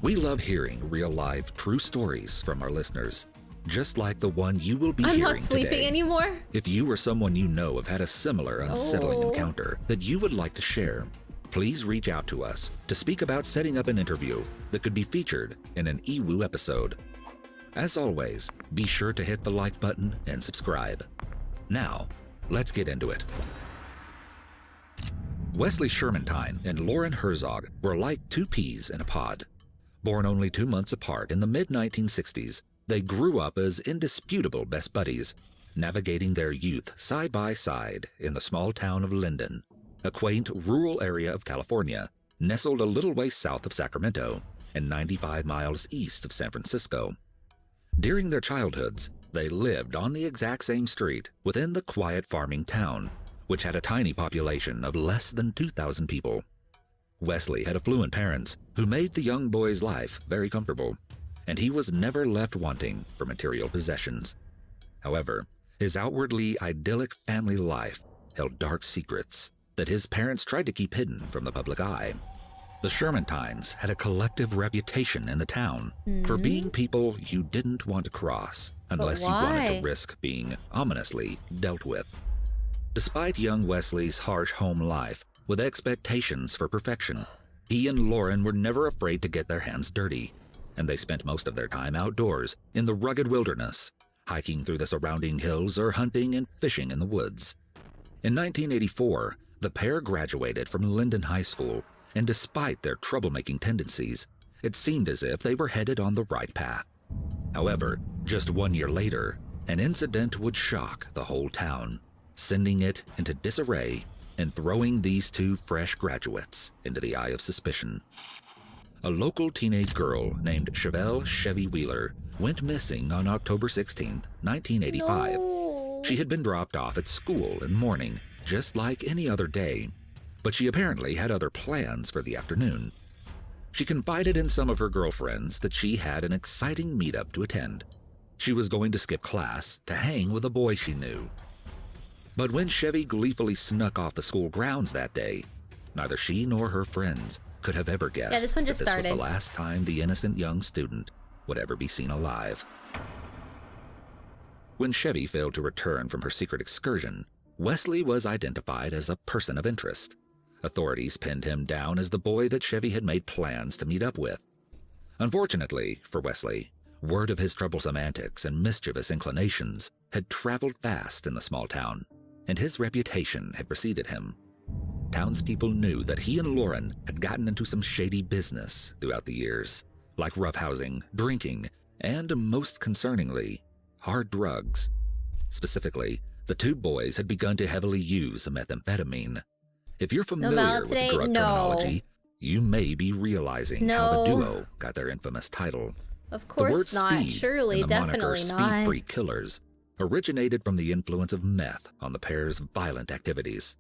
We love hearing real-life, true stories from our listeners, just like the one you will be I'm hearing not sleeping today. anymore. If you or someone you know have had a similar unsettling Oh. encounter that you would like to share, please reach out to us to speak about setting up an interview that could be featured in an Iwu episode. As always, be sure to hit the like button and subscribe. Now, let's get into it. Wesley Shermantine and Lauren Herzog were like two peas in a pod. Born only 2 months apart in the mid-1960s, they grew up as indisputable best buddies, navigating their youth side by side in the small town of Linden, a quaint rural area of California, nestled a little way south of Sacramento and 95 miles east of San Francisco. During their childhoods, they lived on the exact same street within the quiet farming town, which had a tiny population of less than 2,000 people. Wesley had affluent parents who made the young boy's life very comfortable, and he was never left wanting for material possessions. However, his outwardly idyllic family life held dark secrets that his parents tried to keep hidden from the public eye. The Shermantines had a collective reputation in the town for being people you didn't want to cross unless you wanted to risk being ominously dealt with. Despite young Wesley's harsh home life, with expectations for perfection, he and Lauren were never afraid to get their hands dirty, and they spent most of their time outdoors in the rugged wilderness, hiking through the surrounding hills or hunting and fishing in the woods. In 1984, the pair graduated from Linden High School, and despite their troublemaking tendencies, it seemed as if they were headed on the right path. However, just 1 year later, an incident would shock the whole town, sending it into disarray and throwing these two fresh graduates into the eye of suspicion. A local teenage girl named Chevelle Chevy Wheeler went missing on October 16, 1985. No. She had been dropped off at school in the morning, just like any other day, but she apparently had other plans for the afternoon. She confided in some of her girlfriends that she had an exciting meetup to attend. She was going to skip class to hang with a boy she knew. But when Chevy gleefully snuck off the school grounds that day, neither she nor her friends could have ever guessed this one that just this was the started. last time the innocent young student would ever be seen alive. When Chevy failed to return from her secret excursion, Wesley was identified as a person of interest. Authorities pinned him down as the boy that Chevy had made plans to meet up with. Unfortunately for Wesley, word of his troublesome antics and mischievous inclinations had traveled fast in the small town, and his reputation had preceded him. townspeople knew that he and Lauren had gotten into some shady business throughout the years, like roughhousing, drinking, and most concerningly, hard drugs. Specifically, the two boys had begun to heavily use methamphetamine. If you're familiar with the drug terminology, you may be realizing how the duo got their infamous title. Of course the word not. speed Surely, and the definitely moniker not. Speed-Free Killers originated from the influence of meth on the pair's violent activities.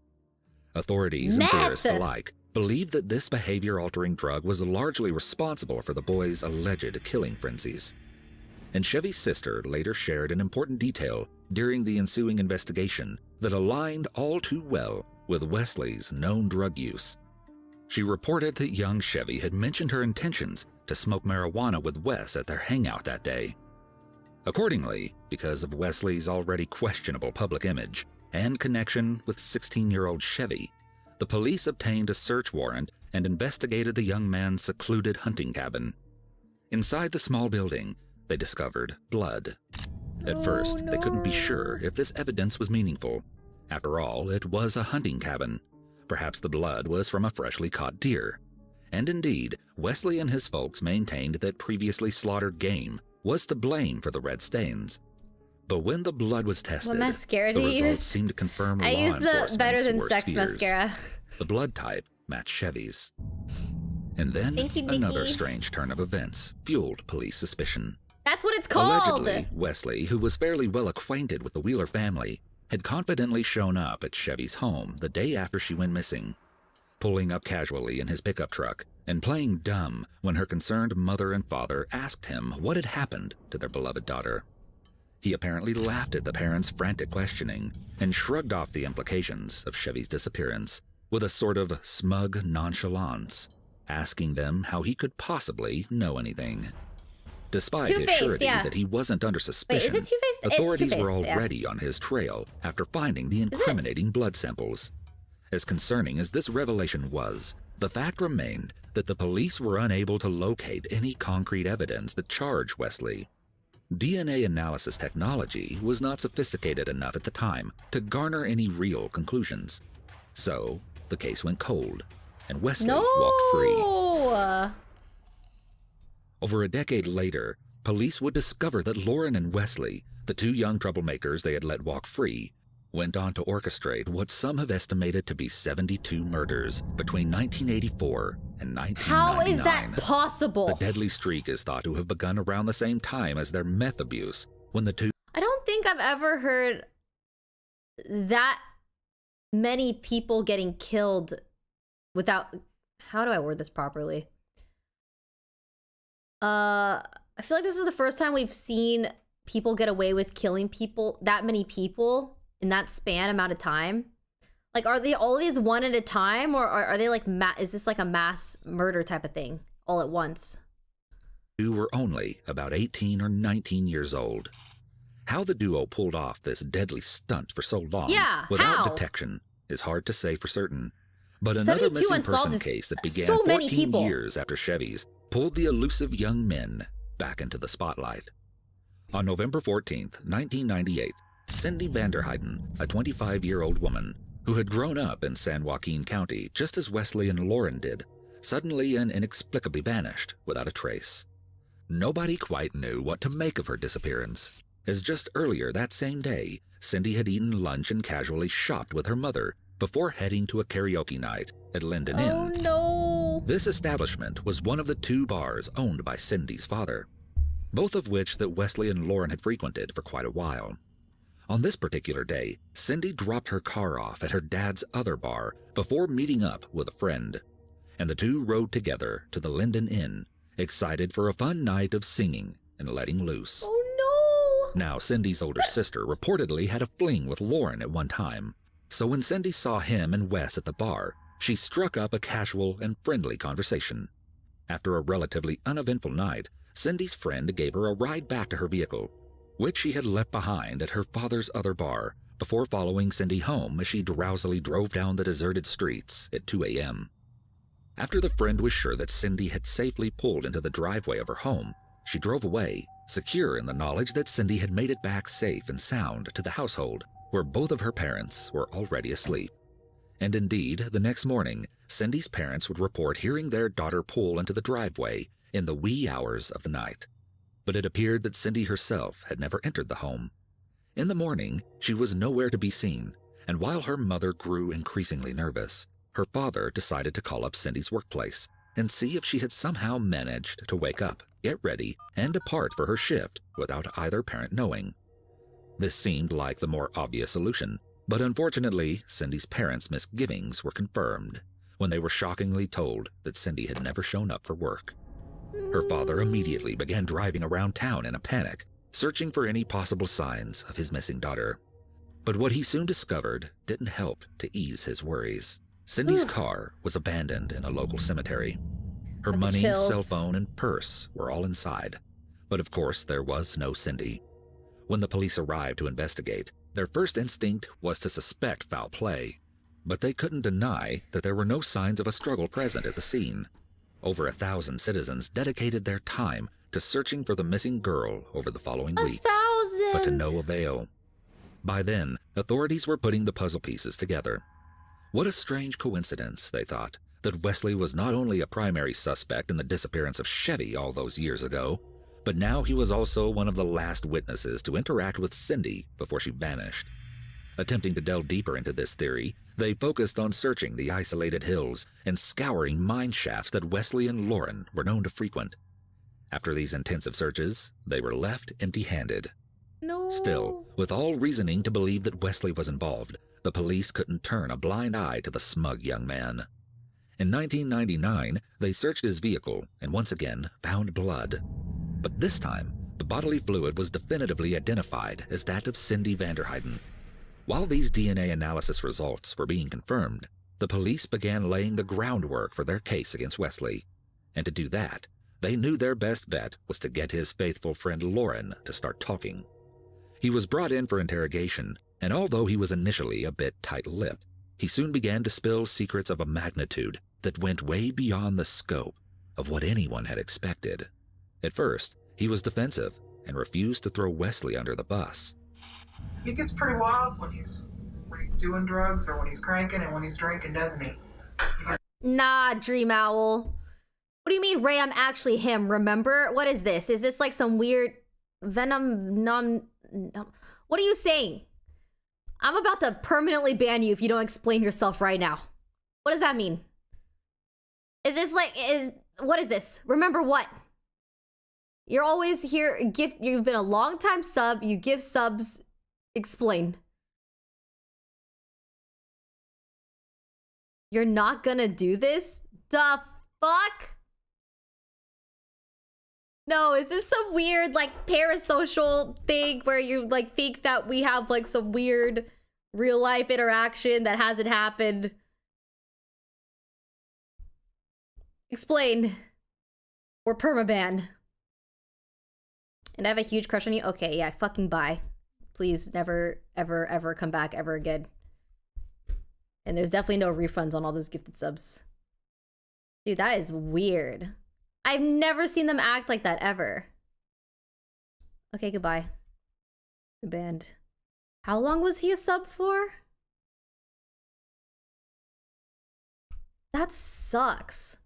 Authorities and theorists alike believe that this behavior-altering drug was largely responsible for the boys' alleged killing frenzies. And Chevy's sister later shared an important detail during the ensuing investigation that aligned all too well with Wesley's known drug use. She reported that young Chevy had mentioned her intentions to smoke marijuana with Wes at their hangout that day. Accordingly, because of Wesley's already questionable public image and connection with 16-year-old Chevy, the police obtained a search warrant and investigated the young man's secluded hunting cabin. Inside the small building, they discovered blood. At first, they couldn't be sure if this evidence was meaningful. After all, it was a hunting cabin. Perhaps the blood was from a freshly caught deer. And indeed, Wesley and his folks maintained that previously slaughtered game was to blame for the red stains. But when the blood was tested, What mascara do the you results use? seemed to confirm I law use the enforcement's Better Than worst Sex fears. mascara. The blood type matched Chevy's. And then Thank you, another Nikki. strange turn of events fueled police suspicion. That's what it's called. Allegedly, Wesley, who was fairly well acquainted with the Wheeler family, had confidently shown up at Chevy's home the day after she went missing, pulling up casually in his pickup truck and playing dumb when her concerned mother and father asked him what had happened to their beloved daughter. He apparently laughed at the parents' frantic questioning and shrugged off the implications of Chevy's disappearance with a sort of smug nonchalance, asking them how he could possibly know anything. Despite his Two-Faced, surety yeah. that he wasn't under suspicion, Wait, is it Two-Faced? It's authorities were Two-Faced, yeah. already on his trail after finding the incriminating blood samples. As concerning as this revelation was, the fact remained that the police were unable to locate any concrete evidence that charged Wesley. DNA analysis technology was not sophisticated enough at the time to garner any real conclusions. So, the case went cold, and Wesley walked free. Over a decade later, police would discover that Lauren and Wesley, the two young troublemakers they had let walk free, went on to orchestrate what some have estimated to be 72 murders between 1984 and 1999. How is that possible? The deadly streak is thought to have begun around the same time as their meth abuse, when the two... I don't think I've ever heard that many people getting killed without... How do I word this properly? I feel like this is the first time we've seen people get away with killing people, that many people in that span amount of time. Like, are they all these one at a time, or are they like, is this like a mass murder type of thing all at once? Who were only about 18 or 19 years old. How the duo pulled off this deadly stunt for so long without detection is hard to say for certain. But another missing person case that began 14 years after Chevy's pulled the elusive young men back into the spotlight. On November 14th, 1998, Cindy Vanderheiden, a 25-year-old woman who had grown up in San Joaquin County just as Wesley and Lauren did, suddenly and inexplicably vanished without a trace. Nobody quite knew what to make of her disappearance, as just earlier that same day, Cindy had eaten lunch and casually shopped with her mother before heading to a karaoke night at Linden Inn. Oh no! This establishment was one of the two bars owned by Cindy's father, both of which that Wesley and Lauren had frequented for quite a while. On this particular day, Cindy dropped her car off at her dad's other bar before meeting up with a friend, and the two rode together to the Linden Inn, excited for a fun night of singing and letting loose. Oh no! Now, Cindy's older sister reportedly had a fling with Lauren at one time, so when Cindy saw him and Wes at the bar, she struck up a casual and friendly conversation. After a relatively uneventful night, Cindy's friend gave her a ride back to her vehicle, which she had left behind at her father's other bar, before following Cindy home as she drowsily drove down the deserted streets at 2 a.m. After the friend was sure that Cindy had safely pulled into the driveway of her home, she drove away, secure in the knowledge that Cindy had made it back safe and sound to the household, where both of her parents were already asleep. And indeed, the next morning, Cindy's parents would report hearing their daughter pull into the driveway in the wee hours of the night. But it appeared that Cindy herself had never entered the home. In the morning, she was nowhere to be seen, and while her mother grew increasingly nervous, her father decided to call up Cindy's workplace and see if she had somehow managed to wake up, get ready, and depart for her shift without either parent knowing. This seemed like the more obvious solution, but unfortunately, Cindy's parents' misgivings were confirmed when they were shockingly told that Cindy had never shown up for work. Her father immediately began driving around town in a panic, searching for any possible signs of his missing daughter. But what he soon discovered didn't help to ease his worries. Cindy's car was abandoned in a local cemetery. Her money, cell phone, and purse were all inside. But of course, there was no Cindy. When the police arrived to investigate, their first instinct was to suspect foul play. But they couldn't deny that there were no signs of a struggle present at the scene. Over 1,000 citizens dedicated their time to searching for the missing girl over the following weeks. 1,000! But to no avail. By then, authorities were putting the puzzle pieces together. What a strange coincidence, they thought, that Wesley was not only a primary suspect in the disappearance of Chevy all those years ago, but now he was also one of the last witnesses to interact with Cindy before she vanished. Attempting to delve deeper into this theory, they focused on searching the isolated hills and scouring mine shafts that Wesley and Lauren were known to frequent. After these intensive searches, they were left empty-handed. No. Still, with all reasoning to believe that Wesley was involved, the police couldn't turn a blind eye to the smug young man. In 1999, they searched his vehicle and once again found blood. But this time, the bodily fluid was definitively identified as that of Cindy Vanderheiden. While these DNA analysis results were being confirmed, the police began laying the groundwork for their case against Wesley. And to do that, they knew their best bet was to get his faithful friend Lauren to start talking. He was brought in for interrogation, and although he was initially a bit tight-lipped, he soon began to spill secrets of a magnitude that went way beyond the scope of what anyone had expected. At first, he was defensive and refused to throw Wesley under the bus. He gets pretty wild when he's doing drugs or when he's cranking and when he's drinking, doesn't he? Nah, Dream Owl. What do you mean, Ray? I'm actually him, remember? What is this? Is this like some weird venom what are you saying? I'm about to permanently ban you if you don't explain yourself right now. What does that mean? Is this like, what is this? Remember what? You're always here, you've been a long time sub, you give subs, explain. You're not gonna do this? The fuck? No, is this some weird like parasocial thing where you like think that we have like some weird real life interaction that hasn't happened? Explain. Or permaban. And I have a huge crush on you? Okay, yeah, fucking bye. Please never, ever, ever come back ever again. And there's definitely no refunds on all those gifted subs. Dude, that is weird. I've never seen them act like that ever. Okay, goodbye. Banned. How long was he a sub for? That sucks.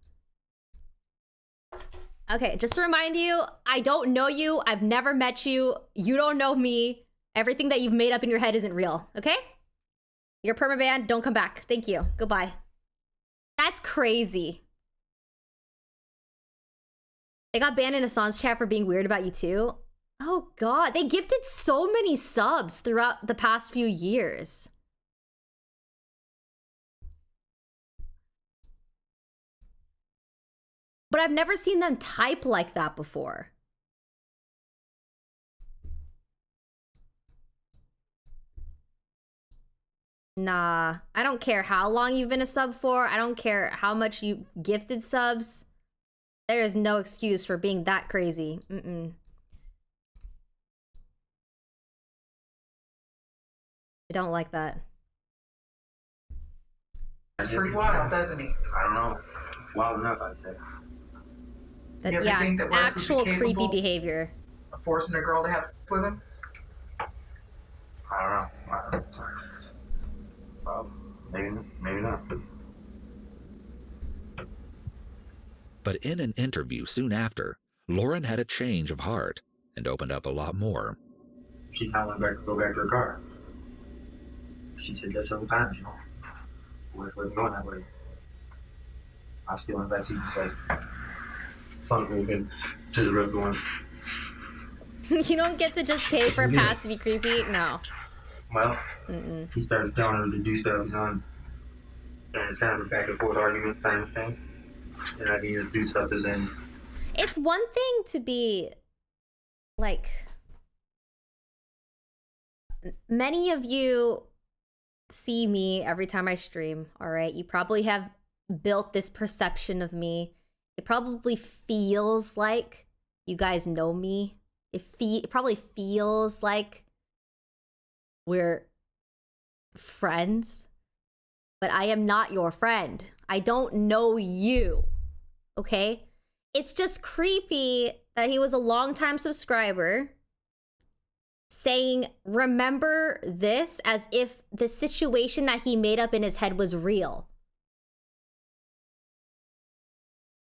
Okay, just to remind you, I don't know you. I've never met you. You don't know me. Everything that you've made up in your head isn't real, okay? You're permabanned. Don't come back. Thank you. Goodbye. That's crazy. They got banned in Hassan's chat for being weird about you too. Oh god, they gifted so many subs throughout the past few years. But I've never seen them type like that before. Nah, I don't care how long you've been a sub for. I don't care how much you gifted subs. There is no excuse for being that crazy. I don't like that. That's pretty wild, doesn't he? I don't know. Wild enough, I'd say. That, yeah, think that Wes would be actual creepy capable behavior. of forcing a girl to have sex with him? I don't know. maybe not. But in an interview soon after, Lauren had a change of heart and opened up a lot more. She kind of went back to go back to her car. She said that several times, you know. Wasn't going that way. I was still in the backseat, just like something moving to the road going. You don't get to just pay for a pass to be creepy? No. Well, he started telling her to do stuff, you know, and it's kind of a back and forth argument kind of thing. And I needed to do stuff as in. It's one thing to be like, many of you see me every time I stream, all right? You probably have built this perception of me. It probably feels like you guys know me. It probably feels like we're friends, but I am not your friend. I don't know you, okay? It's just creepy that he was a longtime subscriber saying, remember this, as if the situation that he made up in his head was real.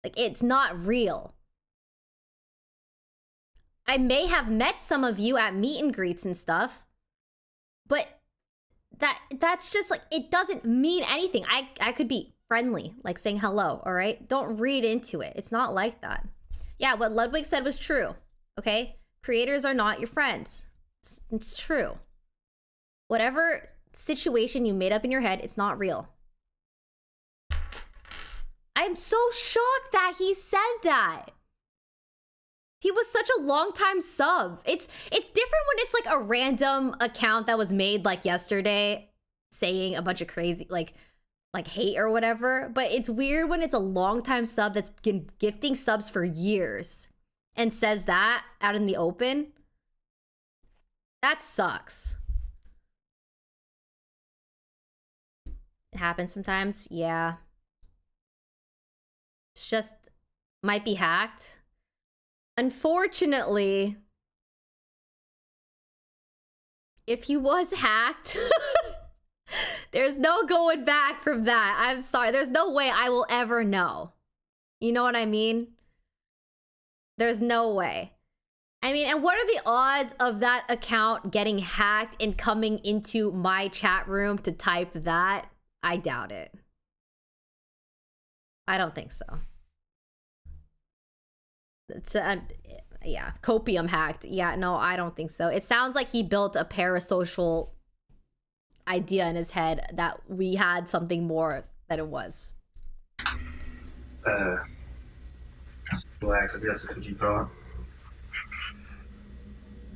Like, it's not real. I may have met some of you at meet and greets and stuff, but that's just like, it doesn't mean anything. I could be friendly, like saying hello, all right? Don't read into it. It's not like that. Yeah, what Ludwig said was true, okay? Creators are not your friends. It's true. Whatever situation you made up in your head, it's not real. I'm so shocked that he said that. He was such a long time sub. It's different when it's like a random account that was made like yesterday saying a bunch of crazy like hate or whatever. But it's weird when it's a long time sub that's been gifting subs for years and says that out in the open. That sucks. It happens sometimes, yeah. It's just, might be hacked. Unfortunately, if he was hacked, there's no going back from that. I'm sorry, there's no way I will ever know. You know what I mean? There's no way. I mean, and what are the odds of that account getting hacked and coming into my chat room to type that? I doubt it. I don't think so. It's yeah, Copium hacked. Yeah, no, I don't think so. It sounds like he built a parasocial idea in his head that we had something more than it was. Black, I guess that's what you call it.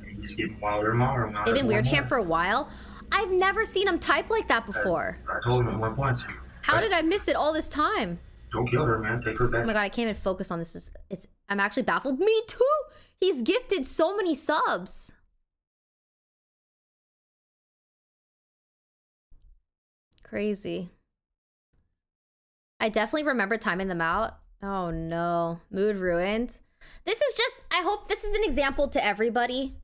You just get wilder and wilder. They've been Weird Champ for a while. I've never seen him type like that before. I told him at one point. How did I miss it all this time? Don't kill her, man. Take her back. Oh my god, I can't even focus on this. I'm actually baffled. Me too! He's gifted so many subs. Crazy. I definitely remember timing them out. Oh no. Mood ruined. This is just, I hope this is an example to everybody.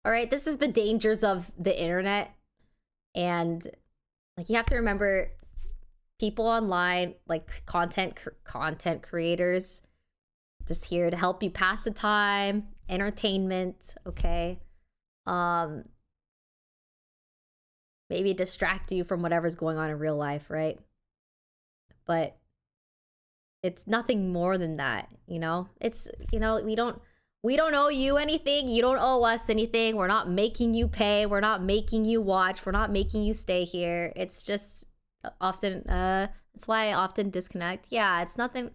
All right, this is the dangers of the internet. And like, you have to remember, people online, like content creators, just here to help you pass the time, entertainment, okay? Maybe distract you from whatever's going on in real life, right? But it's nothing more than that, you know? It's, you know, we don't owe you anything. You don't owe us anything. We're not making you pay. We're not making you watch. We're not making you stay here. It's just often, that's why I often disconnect. Yeah, it's nothing.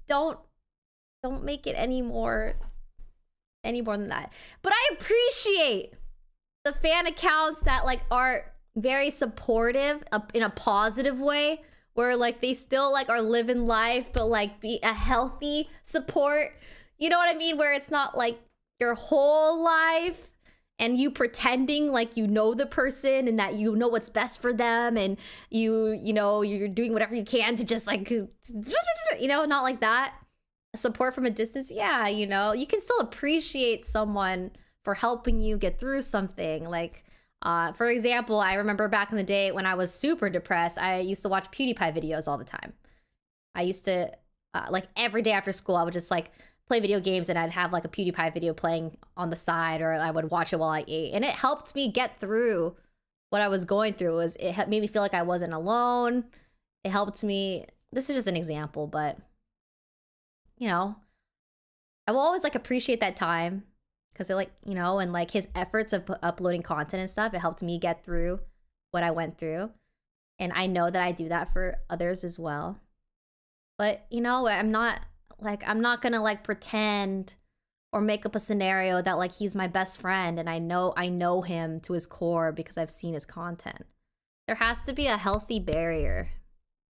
Don't make it any more than that. But I appreciate the fan accounts that like are very supportive in a positive way, where like they still like are living life, but like be a healthy support. You know what I mean? Where it's not like your whole life and you pretending like you know the person and that you know what's best for them, and you know, you're doing whatever you can to just like, you know, not like that. Support from a distance. Yeah, you know, you can still appreciate someone for helping you get through something. Like, For example, I remember back in the day when I was super depressed, I used to watch PewDiePie videos all the time. I used to, like every day after school, I would just like play video games and I'd have like a PewDiePie video playing on the side, or I would watch it while I ate. And it helped me get through what I was going through. It made me feel like I wasn't alone. It helped me. This is just an example, but you know, I will always like appreciate that time because it like, you know, and like his efforts of uploading content and stuff, it helped me get through what I went through. And I know that I do that for others as well. But you know, I'm not gonna like pretend or make up a scenario that like he's my best friend and I know him to his core because I've seen his content. There has to be a healthy barrier,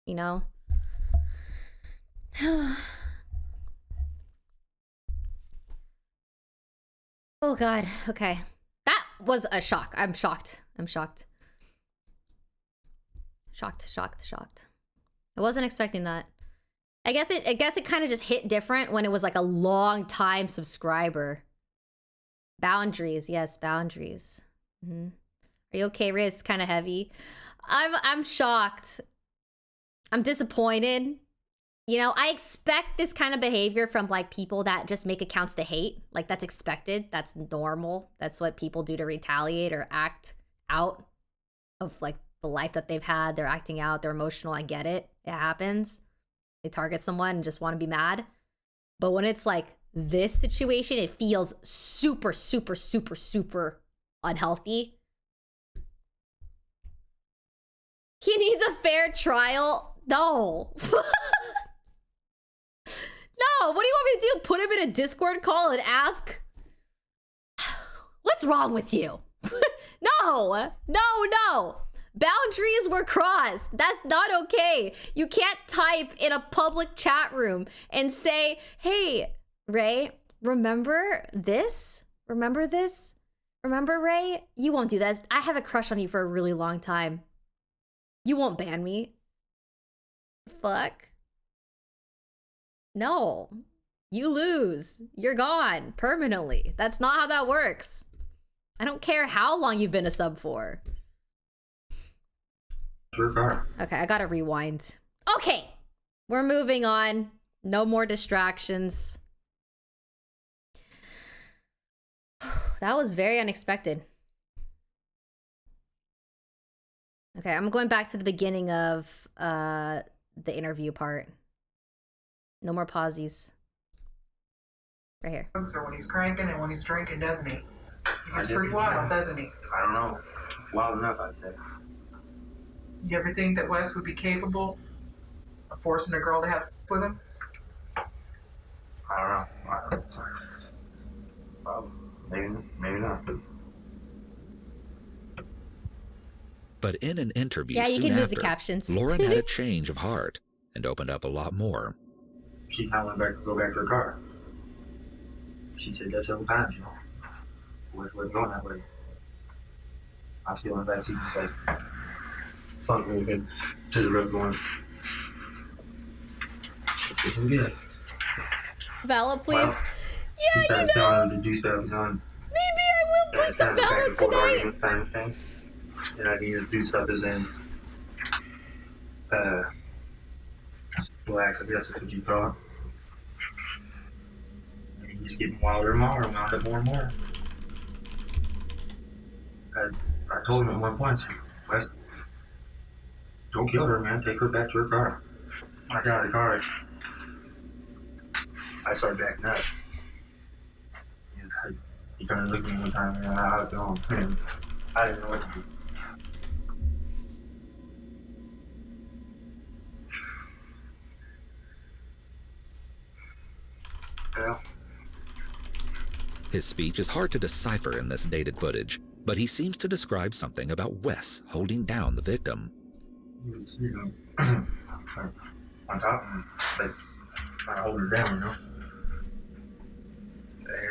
you know? Oh God, okay. That was a shock. I'm shocked. Shocked. I wasn't expecting that. I guess it kind of just hit different when it was like a long time subscriber. Boundaries, yes, boundaries. Are you okay, Riz? It's kind of heavy. I'm shocked. I'm disappointed. You know, I expect this kind of behavior from like people that just make accounts to hate. Like that's expected. That's normal. That's what people do to retaliate or act out of like the life that they've had. They're acting out. They're emotional. I get it. It happens. They target someone and just want to be mad. But when it's like this situation, it feels super, super, super, super unhealthy. He needs a fair trial. No. No, what do you want me to do? Put him in a Discord call and ask? What's wrong with you? No. Boundaries were crossed. That's not okay. You can't type in a public chat room and say, hey, Ray, remember this? Remember this? Remember, Ray? You won't do that. I have a crush on you for a really long time. You won't ban me. Fuck. No. You lose. You're gone permanently. That's not how that works. I don't care how long you've been a sub for. Okay, I gotta rewind. Okay, we're moving on. No more distractions. That was very unexpected. Okay, I'm going back to the beginning of the interview part. No more pauses. Right here. So when he's cranking and when he's drinking, doesn't he? He gets pretty wild, doesn't he? I don't know. Wild enough, I'd say. You ever think that Wes would be capable of forcing a girl to have sex with him? I don't know. Well, maybe not. But in an interview yeah, you soon can move after, the captions. Lauren had a change of heart and opened up a lot more. She kind of went go back to her car. She said that several times, you know. Wasn't going that way. I was feeling bad. She just like sunk me again to the road going. This isn't good. Vala, please. Well, yeah, you know. To do stuff, you know, maybe I will play some Vala tonight. And I need to do stuff as in relax, I guess is what you call it. And he's getting wilder and wilder, wound up more and more. I told him at one point, Wes, don't kill her, man. Take her back to her car. I got out of the car. I started backing up. He kind of looked at me one time and I was going, and I didn't know what to do. Yeah. His speech is hard to decipher in this dated footage, but he seems to describe something about Wes holding down the victim. He was, you know, on top of him, like, trying to hold her down, you know?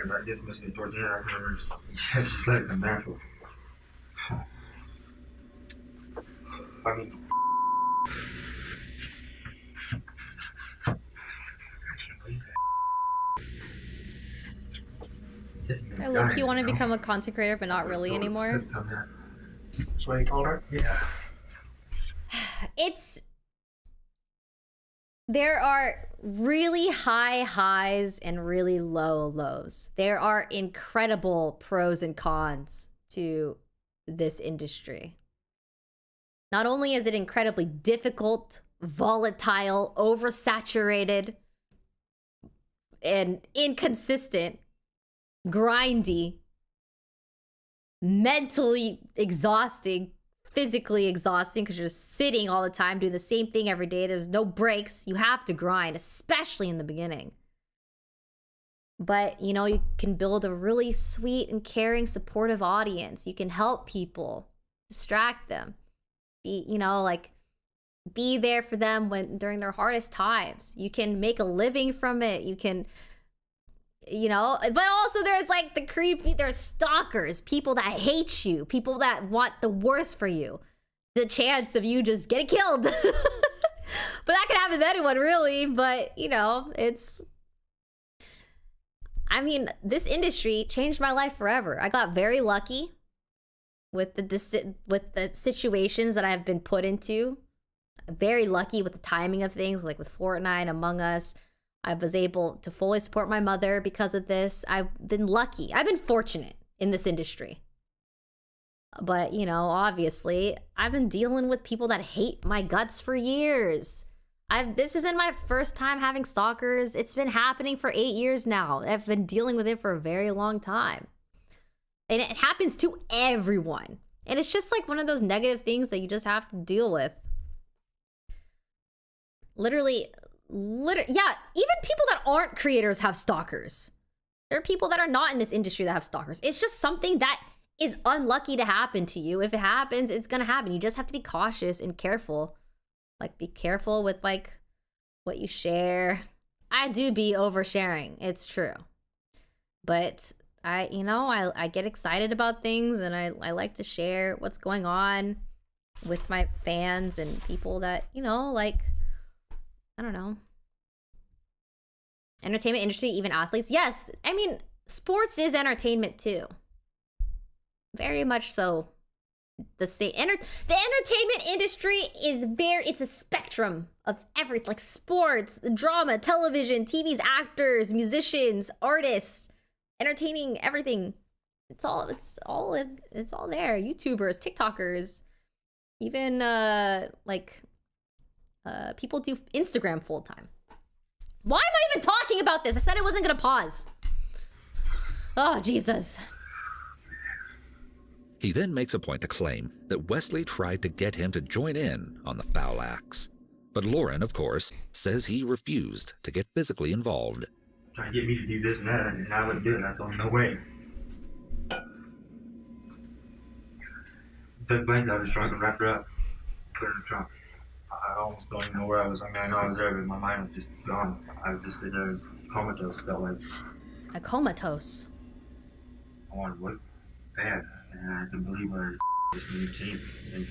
And I guess must be towards the end, I remember he just let them natural. I mean, I look, you want to become a content creator, but not really anymore. That's what he told her? Yeah. There are really high highs and really low lows. There are incredible pros and cons to this industry. Not only is it incredibly difficult, volatile, oversaturated, and inconsistent, grindy, mentally exhausting, physically exhausting because you're just sitting all the time doing the same thing every day. There's no breaks. You have to grind, especially in the beginning. But, you know, you can build a really sweet and caring, supportive audience. You can help people, distract them, be, you know, like, be there for them during their hardest times. You can make a living from it. You can, you know, but also there's like there's stalkers, people that hate you, people that want the worst for you. The chance of you just getting killed. But that could happen to anyone, really. But, you know, I mean, this industry changed my life forever. I got very lucky with the situations that I've been put into. Very lucky with the timing of things, like with Fortnite, Among Us. I was able to fully support my mother because of this. I've been lucky. I've been fortunate in this industry. But, you know, obviously, I've been dealing with people that hate my guts for years. This isn't my first time having stalkers. It's been happening for 8 years now. I've been dealing with it for a very long time. And it happens to everyone. And it's just like one of those negative things that you just have to deal with. Literally, yeah, even people that aren't creators have stalkers. There are people that are not in this industry that have stalkers. It's just something that is unlucky to happen to you. If it happens, it's gonna happen. You just have to be cautious and careful. Like, be careful with, like, what you share. I do be oversharing, it's true. But I get excited about things, and I like to share what's going on with my fans and people that, you know, like, I don't know. Entertainment industry, even athletes. Yes, I mean, sports is entertainment too. Very much so. The entertainment industry is it's a spectrum of everything, like sports, drama, television, TVs, actors, musicians, artists, entertaining, everything. It's all there. YouTubers, TikTokers, even people do Instagram full time. Why am I even talking about this? I said I wasn't gonna pause. Oh, Jesus. He then makes a point to claim that Wesley tried to get him to join in on the foul acts. But Lauren, of course, says he refused to get physically involved. Trying to get me to do this and that, and I wouldn't do it. I told him, no way. Took blankets out of his trunk and wrapped her up. Put her in the trunk. I almost don't even know where I was. I mean, I know I was there, but my mind was just gone. I was just in there comatose, felt like. A comatose? I wanted to work bad, and I couldn't believe what I was doing the team. And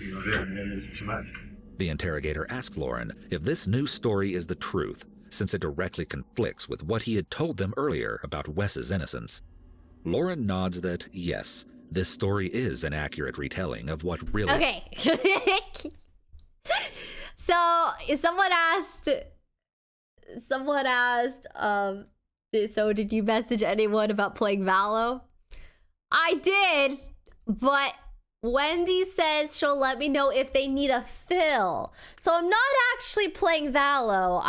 you know, it was too much. The interrogator asks Lauren if this new story is the truth, since it directly conflicts with what he had told them earlier about Wes's innocence. Lauren nods that, yes, this story is an accurate retelling of what really... Okay. So, someone asked, so did you message anyone about playing Valo? I did, but Wendy says she'll let me know if they need a fill. So I'm not actually playing Valo.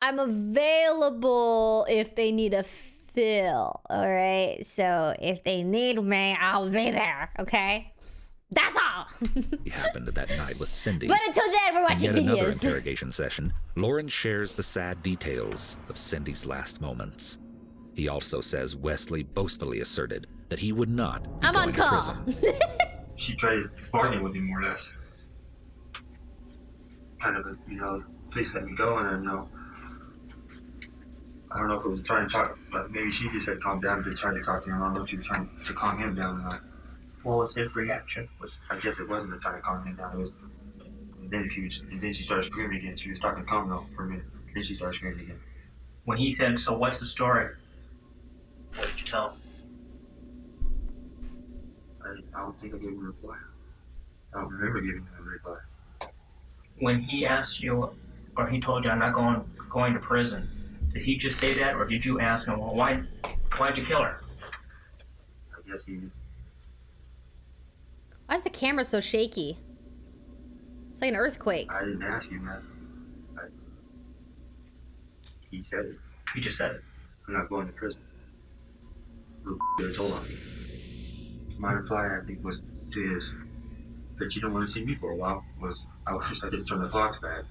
I'm available if they need a fill, all right? So if they need me, I'll be there, okay? That's all. It happened that night with Cindy. But until then, we're watching videos. In yet another videos. interrogation session, Lauren shares the sad details of Cindy's last moments. He also says Wesley boastfully asserted that he would not be I'm going on to call. prison. She tried to bargain with me more or less. Kind of, please let me go, and I don't know if it was trying to talk, but maybe she just said calm down, just trying to talk to him. I don't know if she was trying to calm him down. What was his reaction? I guess it wasn't to try to calm him down. It was. And then she started screaming again. She was talking calm though for a minute. Then she started screaming again. When he said, "So what's the story?" What did you tell him? I I don't think I gave him a reply. I don't remember giving him a reply. When he asked you, or he told you, I'm not going to prison, did he just say that, or did you ask him, well, why'd you kill her? I guess he... Why is the camera so shaky? It's like an earthquake. I didn't ask him that. He said it. He just said it. I'm not going to prison. Little told on me. My reply, I think, was to his that you don't want to see me for a while. I didn't turn the clocks back.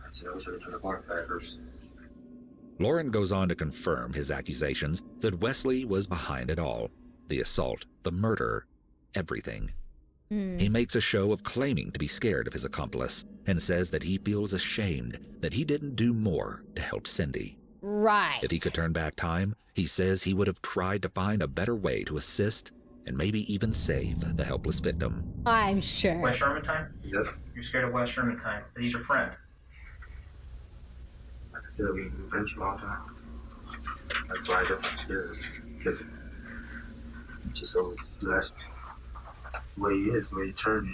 I said I wish I could turn the clock back first. Lauren goes on to confirm his accusations that Wesley was behind it all. The assault, the murder, everything. He makes a show of claiming to be scared of his accomplice and says that he feels ashamed that he didn't do more to help Cindy. Right. If he could turn back time, he says he would have tried to find a better way to assist and maybe even save the helpless victim. I'm sure. West Sherman time? Yep. You're scared of West Sherman time, but he's your friend. Like I said, we've been friends for a long time. That's why I got so scared. Because it's just so blessed. The way he is, the way he turned,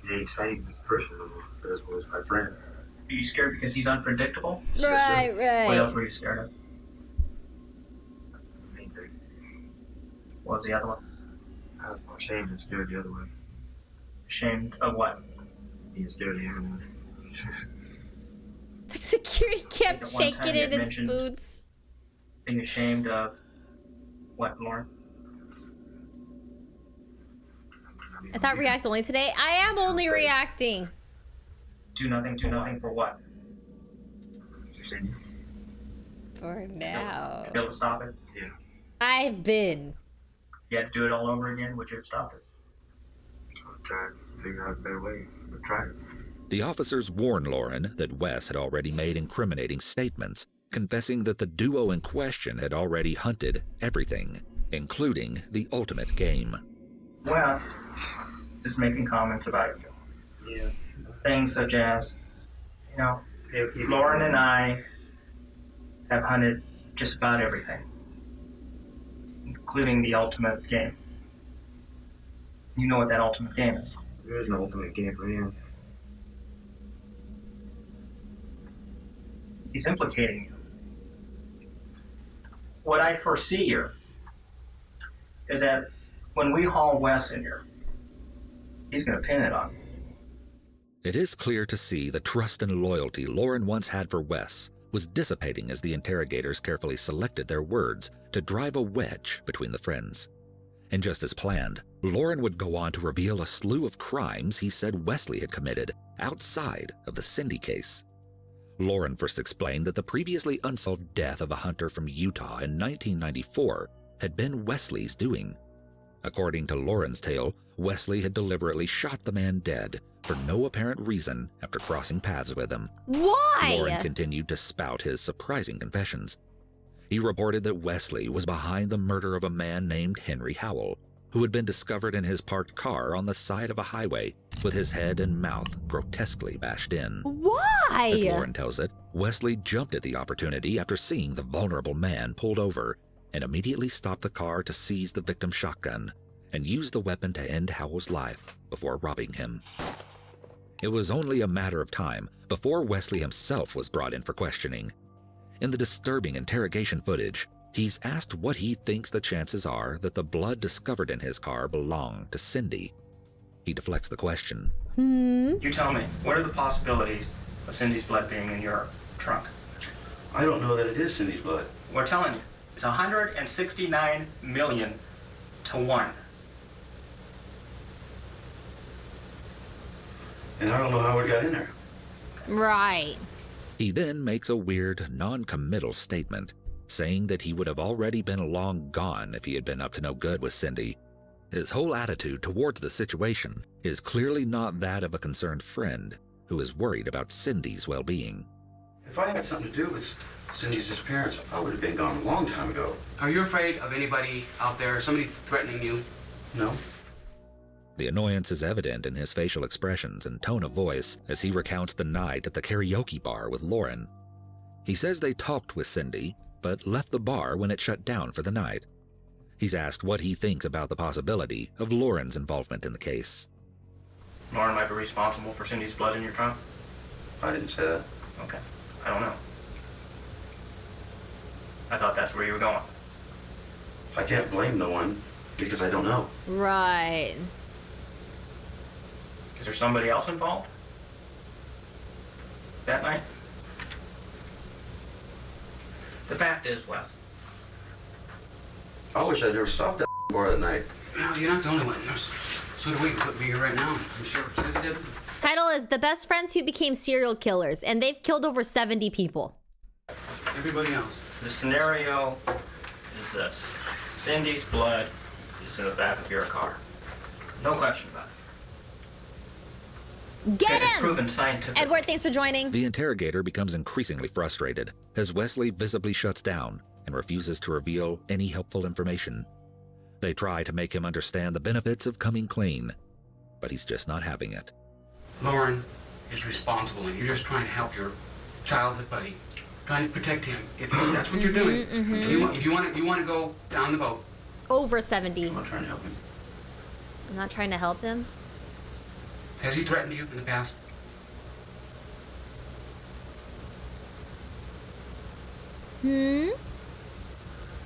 he ain't exciting person no more. That's what was my friend. Are you scared because he's unpredictable? Right. What else were you scared of? What was the other one? I was more ashamed and scared the other way. Ashamed of what? Being scared of the other way. The security kept At one time shaking you in had its mentioned boots. Being ashamed of what, Lauren? I thought react only today. I am only reacting. Do nothing for what? For now. Be able to stop it? Yeah. I've been. You had to do it all over again? Would you have stopped it? I'm trying to figure out a better way. But try it. The officers warn Lauren that Wes had already made incriminating statements, confessing that the duo in question had already hunted everything, including the ultimate game. Wes is making comments about you. Yeah. Things such as, Lauren and I have hunted just about everything, including the ultimate game. You know what that ultimate game is. There is no ultimate game for him. He's implicating you. What I foresee here is that when we haul Wes in here, he's going to pin it on me. It is clear to see the trust and loyalty Lauren once had for Wes was dissipating as the interrogators carefully selected their words to drive a wedge between the friends. And just as planned, Lauren would go on to reveal a slew of crimes he said Wesley had committed outside of the Cindy case. Lauren first explained that the previously unsolved death of a hunter from Utah in 1994 had been Wesley's doing. According to Lauren's tale, Wesley had deliberately shot the man dead for no apparent reason after crossing paths with him. Why? Lauren continued to spout his surprising confessions. He reported that Wesley was behind the murder of a man named Henry Howell, who had been discovered in his parked car on the side of a highway with his head and mouth grotesquely bashed in. Why? As Lauren tells it, Wesley jumped at the opportunity after seeing the vulnerable man pulled over and immediately stopped the car to seize the victim's shotgun and use the weapon to end Howell's life before robbing him. It was only a matter of time before Wesley himself was brought in for questioning. In the disturbing interrogation footage, he's asked what he thinks the chances are that the blood discovered in his car belonged to Cindy. He deflects the question. You tell me, what are the possibilities of Cindy's blood being in your trunk? I don't know that it is Cindy's blood. We're telling you, it's 169 million to 1. And I don't know how it got in there. Right. He then makes a weird, non-committal statement, saying that he would have already been long gone if he had been up to no good with Cindy. His whole attitude towards the situation is clearly not that of a concerned friend who is worried about Cindy's well-being. If I had something to do with Cindy's disappearance, I would have been gone a long time ago. Are you afraid of anybody out there, somebody threatening you? No. The annoyance is evident in his facial expressions and tone of voice as he recounts the night at the karaoke bar with Lauren. He says they talked with Cindy, but left the bar when it shut down for the night. He's asked what he thinks about the possibility of Lauren's involvement in the case. Lauren might be responsible for Cindy's blood in your trunk? I didn't say that. Okay. I don't know. I thought that's where you were going. I can't blame no one because I don't know. Right. Is there somebody else involved? That night? The fact is, Wes. I wish I'd never stopped that bar that night. No, you're not the only one. So do we. Could be here right now. I'm sure Cindy did. Title is The Best Friends Who Became Serial Killers, and they've killed over 70 people. Everybody else. The scenario is this. Cindy's blood is in the back of your car. No question about it. Get It's him! proven scientific. Edward, thanks for joining. The interrogator becomes increasingly frustrated as Wesley visibly shuts down and refuses to reveal any helpful information. They try to make him understand the benefits of coming clean, but he's just not having it. Lauren is responsible, and you're just trying to help your childhood buddy, trying to protect him. If that's what you're doing, if you want to go down the boat. Over 70. I'm not trying to help him. I'm not trying to help him. Has he threatened you in the past? Hmm?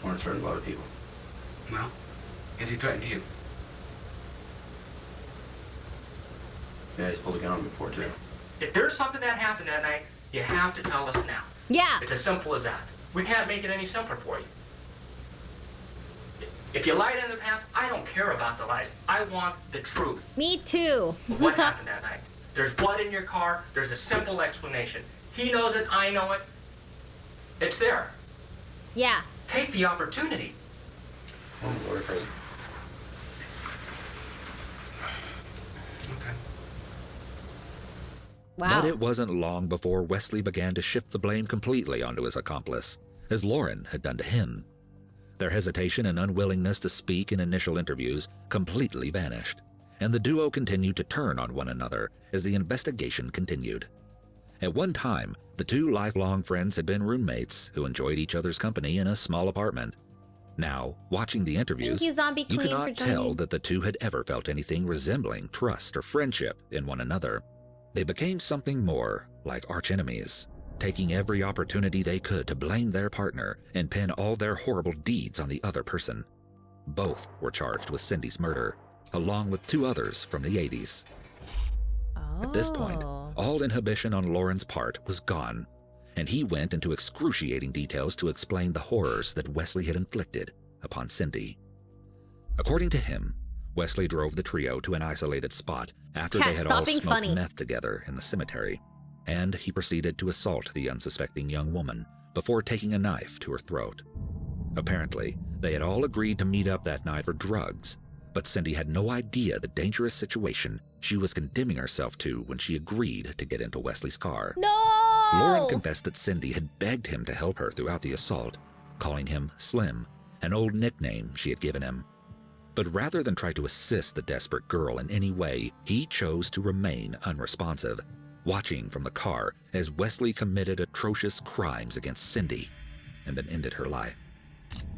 Lauren's threatened a lot of people. Well, has he threatened you? Yeah, he's pulled a gun on me before, too. If there's something that happened that night, you have to tell us now. Yeah. It's as simple as that. We can't make it any simpler for you. If you lied in the past, I don't care about the lies. I want the truth. Me too. of what happened that night. There's blood in your car. There's a simple explanation. He knows it. I know it. It's there. Yeah. Take the opportunity. Oh, Lord, crazy. Wow. But it wasn't long before Wesley began to shift the blame completely onto his accomplice, as Lauren had done to him. Their hesitation and unwillingness to speak in initial interviews completely vanished, and the duo continued to turn on one another as the investigation continued. At one time, the two lifelong friends had been roommates who enjoyed each other's company in a small apartment. Now, watching the interviews, Thank you, Zombie you Queen, cannot for joining. tell that the two had ever felt anything resembling trust or friendship in one another. They became something more like archenemies, taking every opportunity they could to blame their partner and pin all their horrible deeds on the other person. Both were charged with Cindy's murder, along with two others from the 80s. At this point, all inhibition on Lauren's part was gone, and he went into excruciating details to explain the horrors that Wesley had inflicted upon Cindy. According to him, Wesley drove the trio to an isolated spot after they had all smoked meth together in the cemetery, and he proceeded to assault the unsuspecting young woman before taking a knife to her throat. Apparently, they had all agreed to meet up that night for drugs, but Cindy had no idea the dangerous situation she was condemning herself to when she agreed to get into Wesley's car. No! Lauren confessed that Cindy had begged him to help her throughout the assault, calling him Slim, an old nickname she had given him. But rather than try to assist the desperate girl in any way, he chose to remain unresponsive, watching from the car as Wesley committed atrocious crimes against Cindy and then ended her life.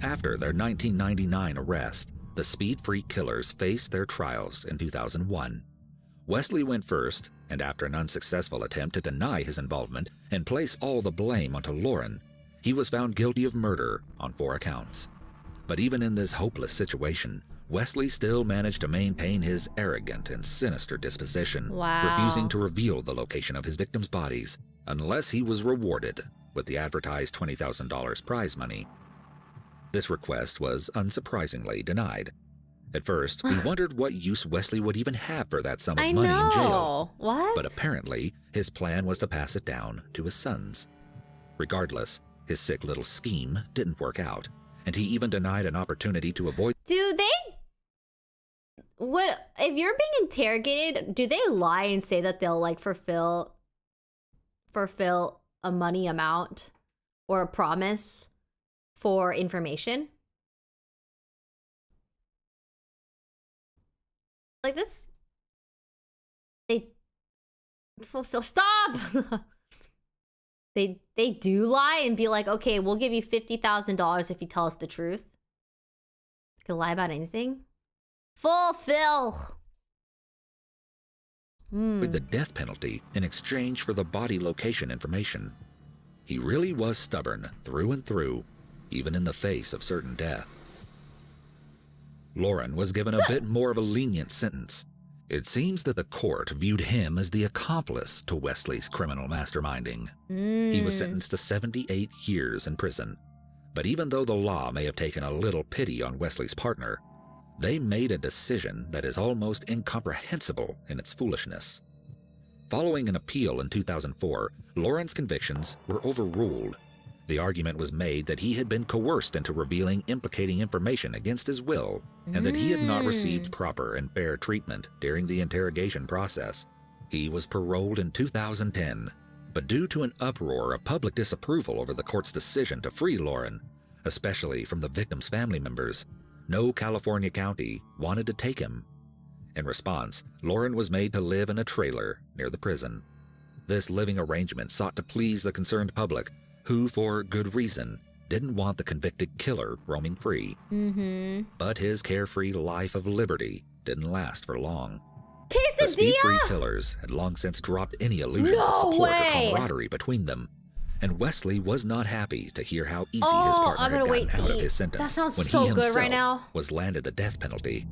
After their 1999 arrest, the Speed Freak killers faced their trials in 2001. Wesley went first, and after an unsuccessful attempt to deny his involvement and place all the blame onto Lauren, he was found guilty of murder on 4 accounts. But even in this hopeless situation, Wesley still managed to maintain his arrogant and sinister disposition, refusing to reveal the location of his victims' bodies unless he was rewarded with the advertised $20,000 prize money. This request was unsurprisingly denied. At first, we wondered what use Wesley would even have for that sum of money in jail. What? But apparently, his plan was to pass it down to his sons. Regardless, his sick little scheme didn't work out, and he even denied an opportunity to avoid— Do they... What if you're being interrogated, do they lie and say that they'll like fulfill a money amount or a promise for information? Like this, they fulfill. Stop. They do lie and be like, okay, we'll give you $50,000 if you tell us the truth. He'll lie about anything? Fulfill! With the death penalty in exchange for the body location information. He really was stubborn through and through, even in the face of certain death. Lauren was given a bit more of a lenient sentence. It seems that the court viewed him as the accomplice to Wesley's criminal masterminding. He was sentenced to 78 years in prison. But even though the law may have taken a little pity on Wesley's partner, they made a decision that is almost incomprehensible in its foolishness. Following an appeal in 2004, Lauren's convictions were overruled. The argument was made that he had been coerced into revealing implicating information against his will, and that he had not received proper and fair treatment during the interrogation process. He was paroled in 2010, but due to an uproar of public disapproval over the court's decision to free Lauren, especially from the victim's family members, no California county wanted to take him. In response, Lauren was made to live in a trailer near the prison. This living arrangement sought to please the concerned public, who, for good reason, didn't want the convicted killer roaming free. But his carefree life of liberty didn't last for long. The speed-free killers had long since dropped any illusions of support or camaraderie between them, and Wesley was not happy to hear how easy his partner had gotten out of his sentence That sounds when so he good himself right now. was landed the death penalty.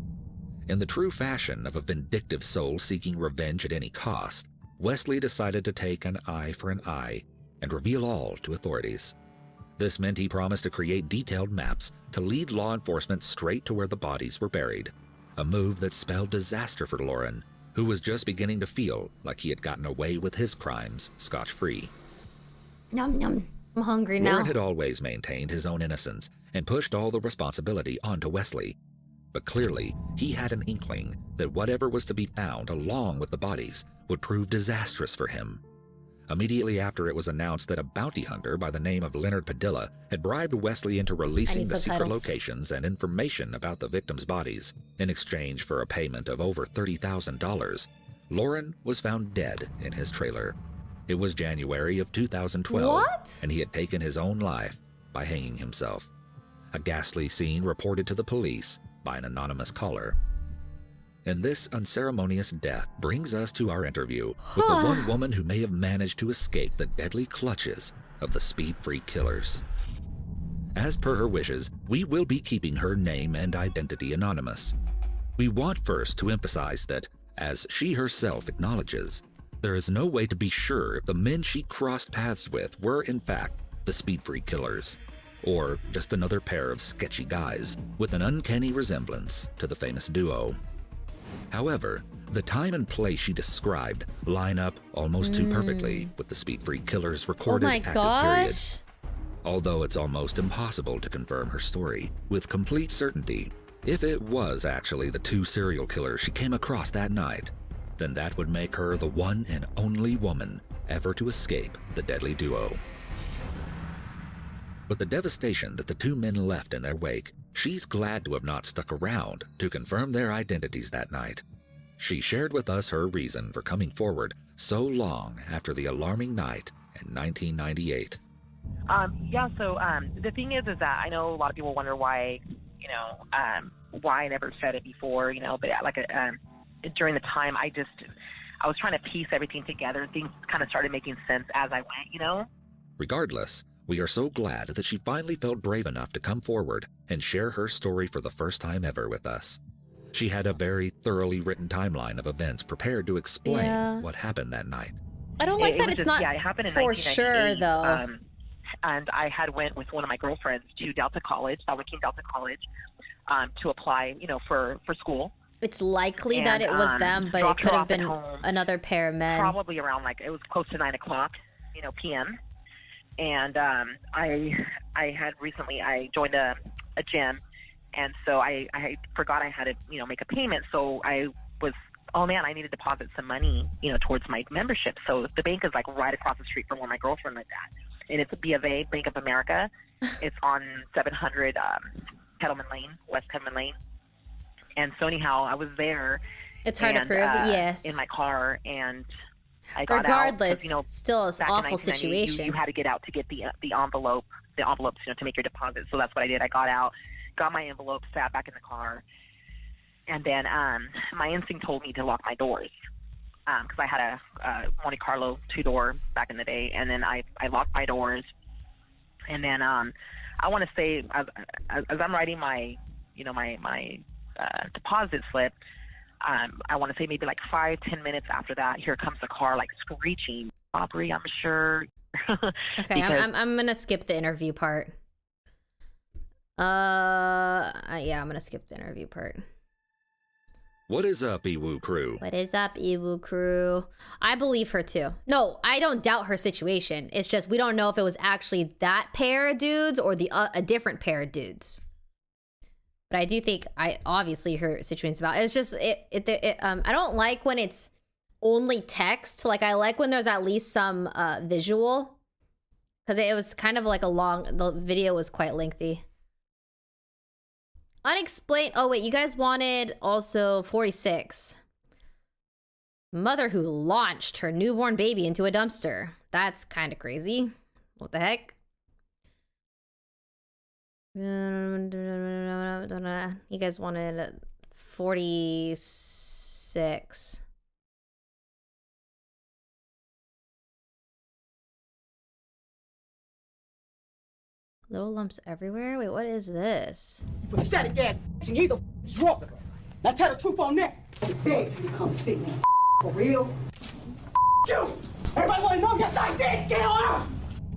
In the true fashion of a vindictive soul seeking revenge at any cost, Wesley decided to take an eye for an eye and reveal all to authorities. This meant he promised to create detailed maps to lead law enforcement straight to where the bodies were buried, a move that spelled disaster for Lauren, who was just beginning to feel like he had gotten away with his crimes scotch-free. Yum, yum. I'm hungry now. Lauren had always maintained his own innocence and pushed all the responsibility onto Wesley. But clearly, he had an inkling that whatever was to be found along with the bodies would prove disastrous for him. Immediately after it was announced that a bounty hunter by the name of Leonard Padilla had bribed Wesley into releasing the secret locations and information about the victims' bodies in exchange for a payment of over $30,000, Lauren was found dead in his trailer. It was January of 2012, and he had taken his own life by hanging himself. A ghastly scene reported to the police by an anonymous caller. And this unceremonious death brings us to our interview with the one woman who may have managed to escape the deadly clutches of the speed-free killers. As per her wishes, we will be keeping her name and identity anonymous. We want first to emphasize that, as she herself acknowledges, there is no way to be sure if the men she crossed paths with were in fact the speed-free killers, or just another pair of sketchy guys with an uncanny resemblance to the famous duo. However, the time and place she described line up almost too perfectly with the speed-free killer's recorded active period. Although it's almost impossible to confirm her story with complete certainty, if it was actually the two serial killers she came across that night, then that would make her the one and only woman ever to escape the deadly duo. With the devastation that the two men left in their wake, she's glad to have not stuck around to confirm their identities that night. She shared with us her reason for coming forward so long after the alarming night in 1998. The thing is that I know a lot of people wonder why, why I never said it before, but during the time I was trying to piece everything together. Things kind of started making sense as I went, Regardless, we are so glad that she finally felt brave enough to come forward and share her story for the first time ever with us. She had a very thoroughly written timeline of events prepared to explain what happened that night. I don't like that it's not it happened in for sure, though. And I had went with one of my girlfriends to Delta College, San Joaquin Delta College, to apply, for school. It's likely that it was them, but it could have been another pair of men. Probably around it was close to 9 o'clock, p.m. And I had recently I joined a gym, and so I forgot I had to make a payment. So I was I need to deposit some money towards my membership. So the bank is right across the street from where my girlfriend lived at, and it's a B of A, Bank of America. It's on 700 Kettleman Lane, West Kettleman Lane. And so anyhow, I was there. It's hard to prove, yes. In my car, and I got Regardless, out, still an awful situation. You had to get out to get the envelopes, to make your deposit. So that's what I did. I got out, got my envelope, sat back in the car, and then my instinct told me to lock my doors because I had a Monte Carlo 2-door back in the day, and then I locked my doors, and then I want to say as I'm writing my my deposit slip, I want to say maybe like 5-10 minutes after that, here comes the car like screeching robbery, I'm sure. Okay, I'm gonna skip the interview part. Yeah, I'm gonna skip the interview part. What is up, Iwu crew? What is up, Iwu crew? I believe her too. No, I don't doubt her situation. It's just we don't know if it was actually that pair of dudes or the a different pair of dudes. But I do think obviously her situation's about. It's just I don't like when it's only text. Like I like when there's at least some visual, because it was kind of like the video was quite lengthy. Unexplained. Oh wait, you guys wanted also 46. Mother who launched her newborn baby into a dumpster. That's kind of crazy. What the heck? You guys wanted 46. Little lumps everywhere? Wait, what is this? Pathetic ass and he's a drunk. Now tell the truth on that. Hey, you come see me. For real? You! Everybody wanna know? Yes, I did kill her!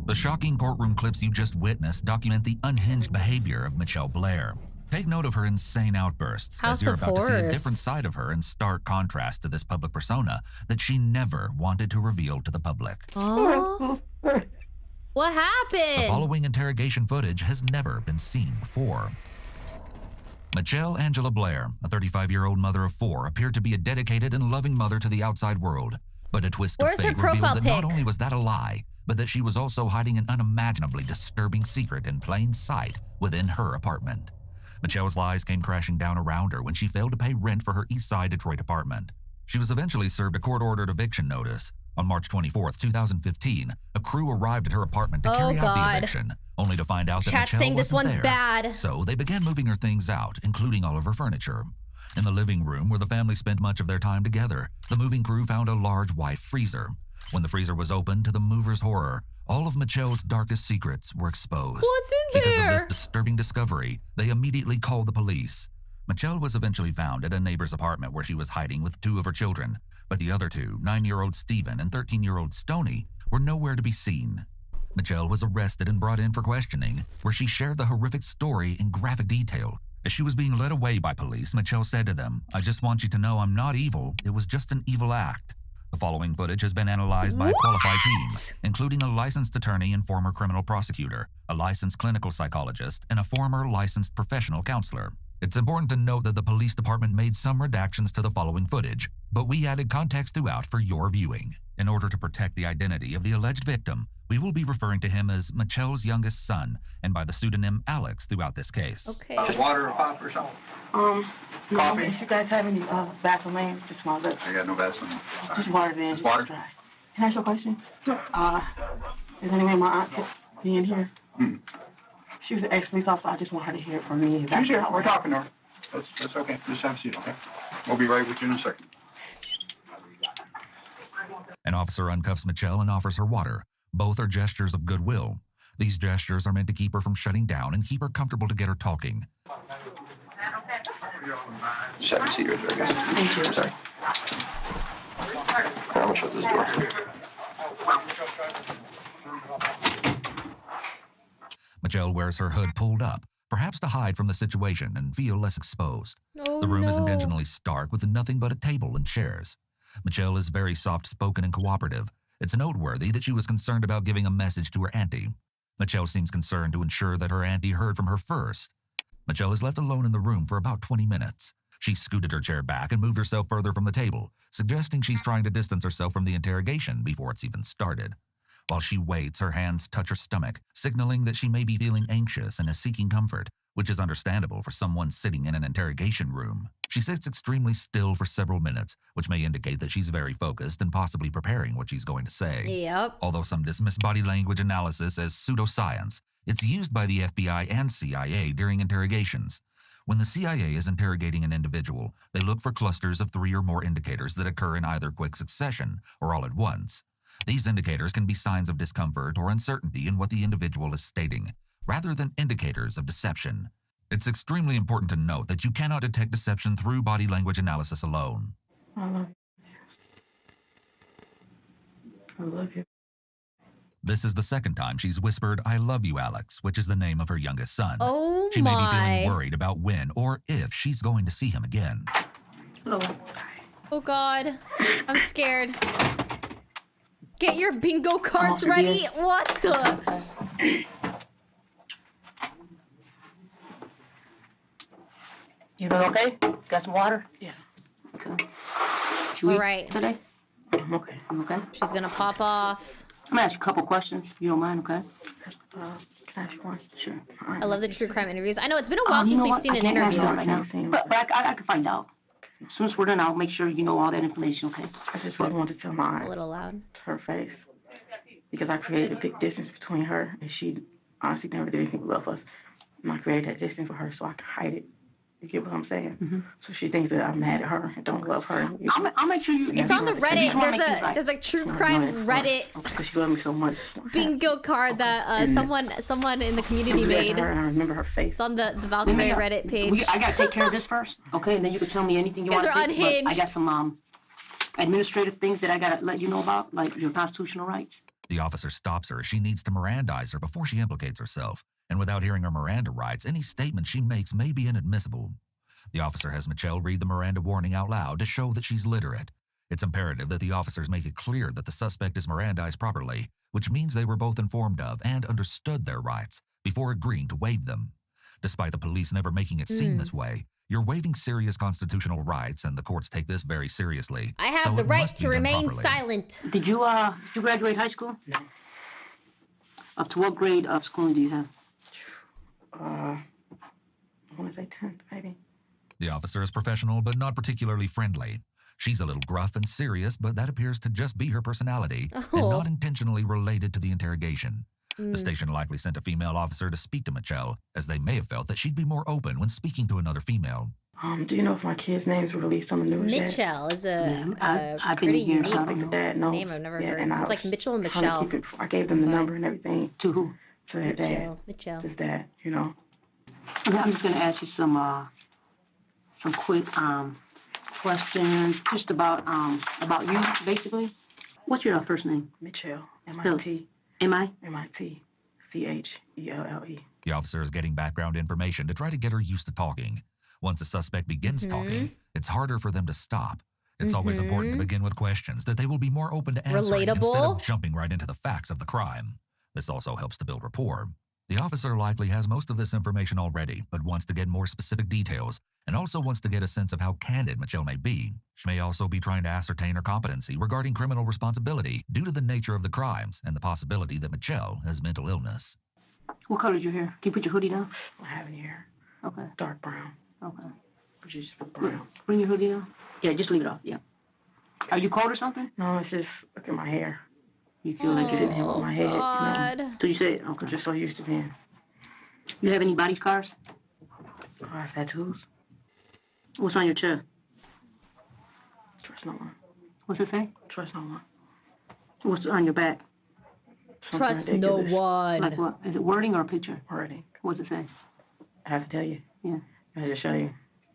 The shocking courtroom clips you just witnessed document the unhinged behavior of Michelle Blair. Take note of her insane outbursts, as you're about to see a different side of her in stark contrast to this public persona that she never wanted to reveal to the public. Oh. What happened? The following interrogation footage has never been seen before. Michelle Angela Blair, a 35-year-old mother of 4, appeared to be a dedicated and loving mother to the outside world. But a twist of fate revealed that not only was that a lie, but that she was also hiding an unimaginably disturbing secret in plain sight within her apartment. Michelle's lies came crashing down around her when she failed to pay rent for her East Side Detroit apartment. She was eventually served a court-ordered eviction notice. On March 24th, 2015, a crew arrived at her apartment to carry out the eviction, only to find out that Chat's Michelle saying this wasn't one's there. bad. So they began moving her things out, including all of her furniture. In the living room, where the family spent much of their time together, the moving crew found a large white freezer. When the freezer was opened, to the movers' horror, all of Michelle's darkest secrets were exposed. What's in Because there? of this disturbing discovery, they immediately called the police. Michelle was eventually found at a neighbor's apartment where she was hiding with 2 of her children, but the other 2, 9-year-old Steven and 13-year-old Stoney, were nowhere to be seen. Michelle was arrested and brought in for questioning, where she shared the horrific story in graphic detail. As she was being led away by police, Michelle said to them, "I just want you to know I'm not evil. It was just an evil act." The following footage has been analyzed by a qualified team, including a licensed attorney and former criminal prosecutor, a licensed clinical psychologist, and a former licensed professional counselor. It's important to note that the police department made some redactions to the following footage, but we added context throughout for your viewing. In order to protect the identity of the alleged victim, we will be referring to him as Michelle's youngest son and by the pseudonym Alex throughout this case. Okay. Water or pop or something? Coffee? If you guys have any Vaseline, just small bit. I got no Vaseline. Just water then. Just water? Can I ask you a question? Is anyway my aunt being here? She was an ex-police officer. I just want her to hear it from me. She's here. We're talking to her. That's okay. Just have a seat, okay? We'll be right with you in a second. An officer uncuffs Michelle and offers her water. Both are gestures of goodwill. These gestures are meant to keep her from shutting down and keep her comfortable to get her talking. Just have a seat right there, guys. Thank you. Sorry. I'm gonna shut this door. Michelle wears her hood pulled up, perhaps to hide from the situation and feel less exposed. The room is intentionally stark with nothing but a table and chairs. Michelle is very soft-spoken and cooperative. It's noteworthy that she was concerned about giving a message to her auntie. Michelle seems concerned to ensure that her auntie heard from her first. Michelle is left alone in the room for about 20 minutes. She scooted her chair back and moved herself further from the table, suggesting she's trying to distance herself from the interrogation before it's even started. While she waits, her hands touch her stomach, signaling that she may be feeling anxious and is seeking comfort, which is understandable for someone sitting in an interrogation room. She sits extremely still for several minutes, which may indicate that she's very focused and possibly preparing what she's going to say. Yep. Although some dismiss body language analysis as pseudoscience, it's used by the FBI and CIA during interrogations. When the CIA is interrogating an individual, they look for clusters of 3 or more indicators that occur in either quick succession or all at once. These indicators can be signs of discomfort or uncertainty in what the individual is stating, rather than indicators of deception. It's extremely important to note that you cannot detect deception through body language analysis alone. I love you. I love you. This is the second time she's whispered, "I love you, Alex," which is the name of her youngest son. Oh She may be my. feeling worried about when or if she's going to see him again. Oh God, I'm scared. Get your bingo cards ready. What the? You doing okay? Got some water? Yeah. Okay. All right. Today? I'm okay. You okay? She's gonna pop off. I'm gonna ask you a couple questions, if you don't mind, okay? Can I ask you one? Sure. All right. I love the true crime interviews. I know it's been a while since we've seen an interview. Right now, but I can find out. As soon as we're done, I'll make sure you know all that information, okay? I just really wanted to tell my A little loud. her face. Because I created a big distance between her and she honestly never did anything but love us. And I created that distance for her so I can hide it. You get what I'm saying? So she thinks that I'm mad at her and don't love her. I'll make sure you. It's on the Reddit. There's a true crime Reddit Because she loved me so much. bingo card that someone in the community made. Her and I remember her face. It's on the Valkyrae Reddit page. I gotta take care of this first, okay? And then you can tell me anything you You want guys to. are unhinged. I got some administrative things that I gotta let you know about, like your constitutional rights. The officer stops her as she needs to Mirandize her before she implicates herself, and without hearing her Miranda rights, any statement she makes may be inadmissible. The officer has Michelle read the Miranda warning out loud to show that she's literate. It's imperative that the officers make it clear that the suspect is Mirandized properly, which means they were both informed of and understood their rights before agreeing to waive them. Despite the police never making it seem this way, you're waiving serious constitutional rights, and the courts take this very seriously. I have so the it right must be to done remain properly. silent. Did you graduate high school? No. Up to what grade of schooling do you have? I want to say 10th, maybe. The officer is professional but not particularly friendly. She's a little gruff and serious, but that appears to just be her personality and not intentionally related to the interrogation. The station likely sent a female officer to speak to Michelle, as they may have felt that she'd be more open when speaking to another female. Do you know if my kids' names were released on the news yet? Mitchell is a I've been pretty hearing unique about it. Dad knows. name I've never Yeah, heard. and It's like Mitchell and trying to Michelle. keep it- I gave them the number and everything. To who? To their dad. Mitchell. His dad, you know. Okay, I'm just going to ask you some quick questions just about you, basically. What's your first name? Michelle. M-I-T. M-I? M-I-T. C-H-E-L-L-E. The officer is getting background information to try to get her used to talking. Once a suspect begins talking, it's harder for them to stop. It's always important to begin with questions that they will be more open to answering instead Relatable. of jumping right into the facts of the crime. This also helps to build rapport. The officer likely has most of this information already, but wants to get more specific details, and also wants to get a sense of how candid Michelle may be. She may also be trying to ascertain her competency regarding criminal responsibility due to the nature of the crimes and the possibility that Michelle has mental illness. What color is your hair? Can you put your hoodie down? I have any hair. Okay. Dark brown. Okay. But you just put brown. Bring your hoodie down. Yeah, just leave it off. Yeah. Are you cold or something? No, it's just look at my hair. You feel like you're in here with my head. God. You know? So you say, okay, just so used to being. You have any body scars? Tattoos. What's on your chest? Trust no one. What's it say? Trust no one. What's on your back? Trust no one. Like what? Is it wording or a picture? Wording. What's it say? I have to tell you. Yeah. I have to show you.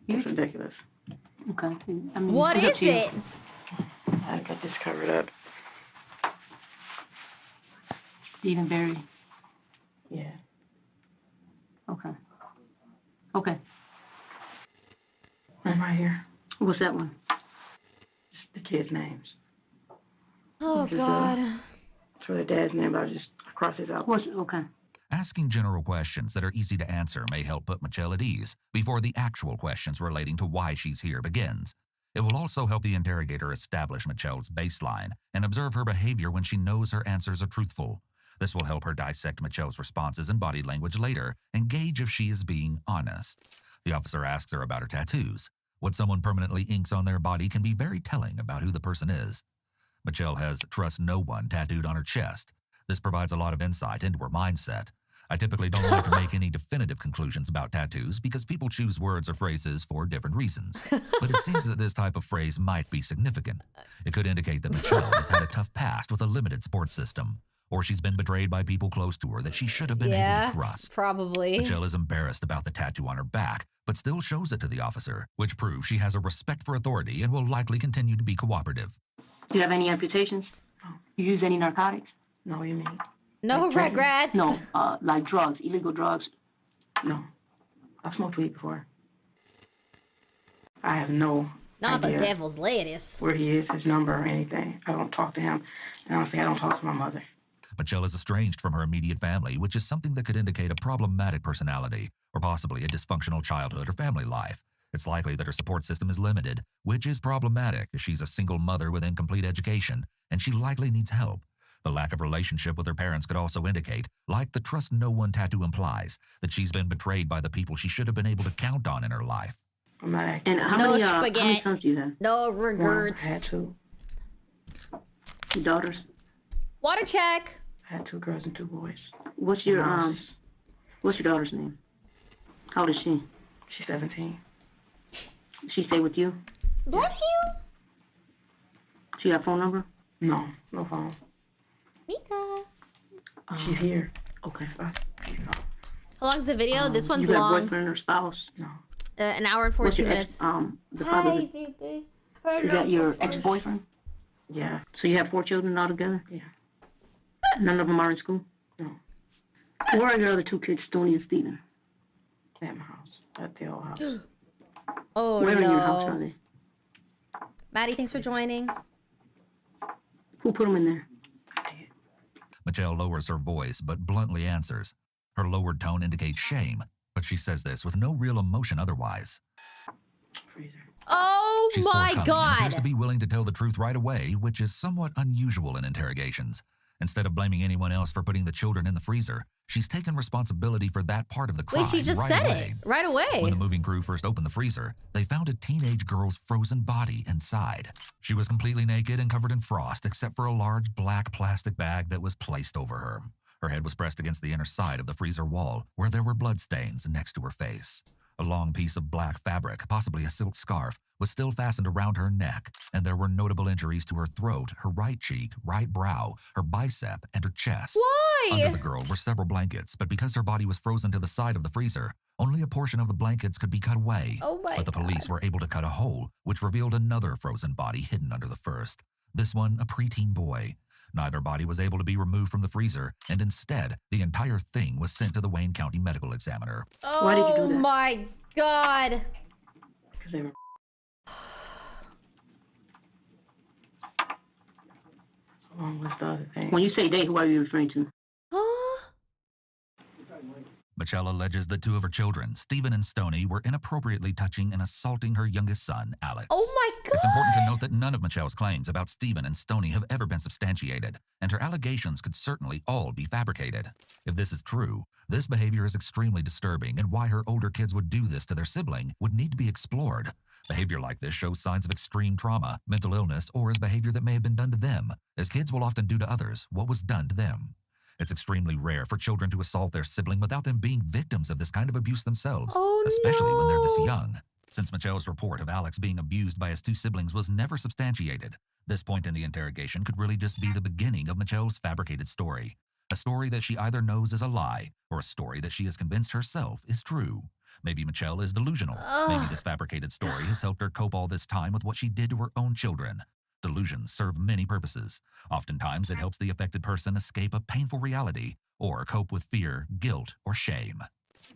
It's ridiculous. Okay. I mean, What is it? I got this covered up. Stephen Barry. Yeah. Okay. Okay. I'm right here. What's that one? Just the kids' names. Oh, God. It's for their dad's name, but I just cross his out. Okay. Asking general questions that are easy to answer may help put Michelle at ease before the actual questions relating to why she's here begins. It will also help the interrogator establish Michelle's baseline and observe her behavior when she knows her answers are truthful. This will help her dissect Michelle's responses and body language later and gauge if she is being honest. The officer asks her about her tattoos. What someone permanently inks on their body can be very telling about who the person is. Michelle has "Trust No One" tattooed on her chest. This provides a lot of insight into her mindset. I typically don't like to make any definitive conclusions about tattoos because people choose words or phrases for different reasons. But it seems that this type of phrase might be significant. It could indicate that Michelle has had a tough past with a limited support system, or she's been betrayed by people close to her that she should have been able to trust. Probably. Michelle is embarrassed about the tattoo on her back, but still shows it to the officer, which proves she has a respect for authority and will likely continue to be cooperative. Do you have any amputations? No. You use any narcotics? No, you mean? No like regrets. No, like drugs, illegal drugs. No. I've smoked weed before. I have no Not idea the devil's lettuce. where he is, his number, or anything. I don't talk to him. And honestly, I don't talk to my mother. Michelle is estranged from her immediate family, which is something that could indicate a problematic personality, or possibly a dysfunctional childhood or family life. It's likely that her support system is limited, which is problematic as she's a single mother with incomplete education, and she likely needs help. The lack of relationship with her parents could also indicate, like the "Trust No One" tattoo implies, that she's been betrayed by the people she should have been able to count on in her life. And how many sons do you have? No regrets. I had two. Two daughters? Water check. I had 2 girls and 2 boys. What's your daughter's name? How old is she? She's 17. She stay with you? Bless you. She got a phone number? No phone. Mika. She's here. Okay. How long's the video? This one's you got long. a boyfriend or spouse? No. An hour and 42 minutes. The father. Baby. Is that your ex-boyfriend? Yeah. So you have 4 children altogether? Yeah. None of them are in school? No. Where are your other 2 kids, Stoney and Steven? At my house. At the old house. Oh, Where no. in your house are they? Maddie, thanks for joining. Who put them in there? Michelle lowers her voice, but bluntly answers. Her lowered tone indicates shame, but she says this with no real emotion otherwise. Oh She's my forthcoming and God. appears to be willing to tell the truth right away, which is somewhat unusual in interrogations. Instead of blaming anyone else for putting the children in the freezer, she's taken responsibility for that part of the crime. Wait, she just said it right away. When the moving crew first opened the freezer, they found a teenage girl's frozen body inside. She was completely naked and covered in frost, except for a large black plastic bag that was placed over her. Her head was pressed against the inner side of the freezer wall, where there were bloodstains next to her face. A long piece of black fabric, possibly a silk scarf, was still fastened around her neck, and there were notable injuries to her throat, her right cheek, right brow, her bicep, and her chest. Why? Under the girl were several blankets, but because her body was frozen to the side of the freezer, only a portion of the blankets could be cut away. Oh my But the police were able to cut a hole, which revealed another frozen body hidden under the first. This one, a preteen boy. Neither body was able to be removed from the freezer, and instead, the entire thing was sent to the Wayne County Medical Examiner. Oh Why did you do that? My God. Because they were. So long was the other thing. When you say they, who are you referring to? Michelle alleges that 2 of her children, Stephen and Stoney, were inappropriately touching and assaulting her youngest son, Alex. Oh my God. It's important to note that none of Michelle's claims about Stephen and Stoney have ever been substantiated, and her allegations could certainly all be fabricated. If this is true, this behavior is extremely disturbing, and why her older kids would do this to their sibling would need to be explored. Behavior like this shows signs of extreme trauma, mental illness, or is behavior that may have been done to them, as kids will often do to others what was done to them. It's extremely rare for children to assault their sibling without them being victims of this kind of abuse themselves, especially when they're this young. Since Michelle's report of Alex being abused by his 2 siblings was never substantiated, this point in the interrogation could really just be the beginning of Michelle's fabricated story. A story that she either knows is a lie, or a story that she has convinced herself is true. Maybe Michelle is delusional. Maybe this fabricated story has helped her cope all this time with what she did to her own children. Delusions serve many purposes. Oftentimes, it helps the affected person escape a painful reality or cope with fear, guilt, or shame.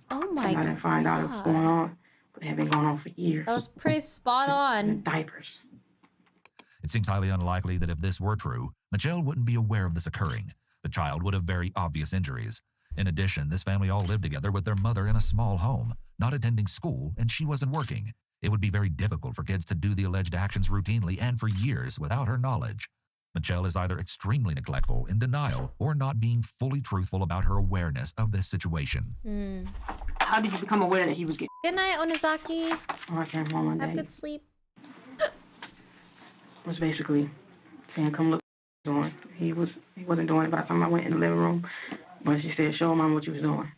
Oh my I didn't find out it was going on, but it had been going on for years. That was pretty spot on. Diapers. It seems highly unlikely that if this were true, Michelle wouldn't be aware of this occurring. The child would have very obvious injuries. In addition, this family all lived together with their mother in a small home, not attending school, and she wasn't working. It would be very difficult for kids to do the alleged actions routinely and for years without her knowledge. Michelle is either extremely neglectful, in denial, or not being fully truthful about her awareness of this situation. How did you become aware that he was getting? Good night, Onizaki. Oh, I came home one day. Have good sleep. Was basically saying, "Come look what you're doing." He wasn't doing it by the time I went in the living room, but she said, "Show mom what you was doing."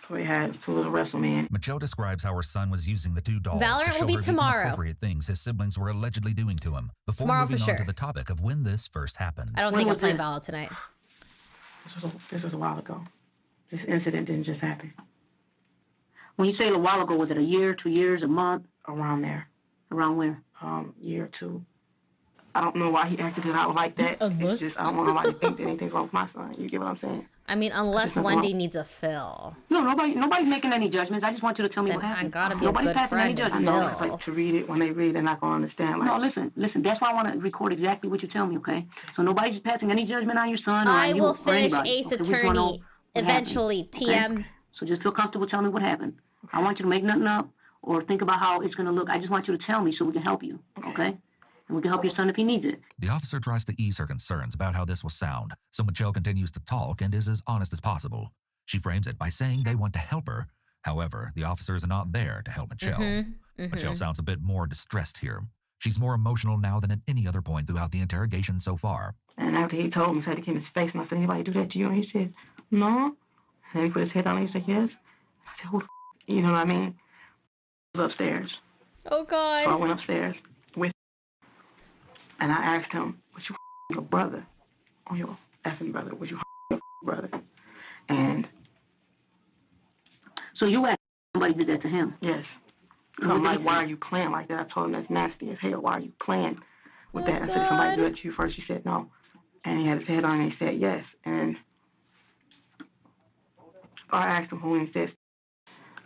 So we had two little wrestle men. Michelle describes how her son was using the two dolls Valorant to show will be her tomorrow. the inappropriate things his siblings were allegedly doing to him. Before Tomorrow moving for on sure. to the topic of when this first happened. I don't think I'm playing Valorant tonight. This was a while ago. This incident didn't just happen. When you say a while ago, was it a year, 2 years, a month? Around there. Around where? Year or two. I don't know why he acted it out like that. It's just, I don't want nobody to think that anything's wrong with my son. You get what I'm saying? I mean, unless Wendy needs a fill. No, nobody's making any judgments. I just want you to tell me Then what happened. I gotta be Nobody's a good passing any friend and judgment. fill. Like, to read it, when they read, they're not going to understand. Like, No, listen. That's why I want to record exactly what you tell me, okay? So nobody's passing any judgment on your son or I on you will or finish anybody, Ace okay? We just wanna know Attorney what eventually. happened, okay? TM. So just feel comfortable telling me what happened. I want you to make nothing up or think about how it's going to look. I just want you to tell me so we can help you, okay? And we can help your son if he needs it. The officer tries to ease her concerns about how this will sound, so Michelle continues to talk and is as honest as possible. She frames it by saying they want to help her. However, the officer is not there to help Michelle. Michelle sounds a bit more distressed here. She's more emotional now than at any other point throughout the interrogation so far. And after he told me, he said he came in his face, and I said, "Anybody do that to you?" And he said, "No." And he put his head down and he said, "Yes." I said, "Who the f-?" You know what I mean? He was upstairs. Oh, God. So I went upstairs with and I asked him, "Was you your brother? Oh, your effing brother. Was you your brother?" And so you asked somebody did that to him? Yes. So I'm like, "Why are you playing like that?" I told him, "That's nasty as hell. Why are you playing with that?" I said, "Did somebody do that to you first?" He said, "No." And he had his head on and he said, "Yes." And I asked him who, and he said,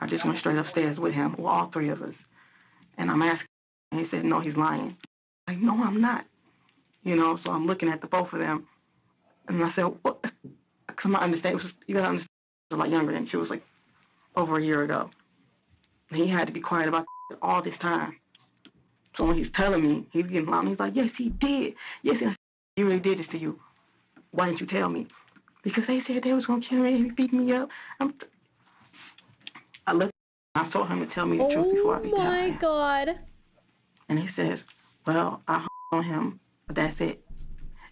I just went straight upstairs with him, well, all three of us. And I'm asking, and he said, "No, he's lying." I'm like, "No, I'm not." You know, so I'm looking at the both of them. And I said, "What?" Because my understanding was, you got to understand, I was a lot younger than she was, like, over a year ago. And he had to be quiet about all this time. So when he's telling me, he's getting loud, and he's like, "Yes, he did. Yes, he really did this to you. Why didn't you tell me?" Because they said they was going to kill me and beat me up. I looked, I told him to tell me the truth before I beat him. Oh, my God. And he says, "Well, I on him, but that's it."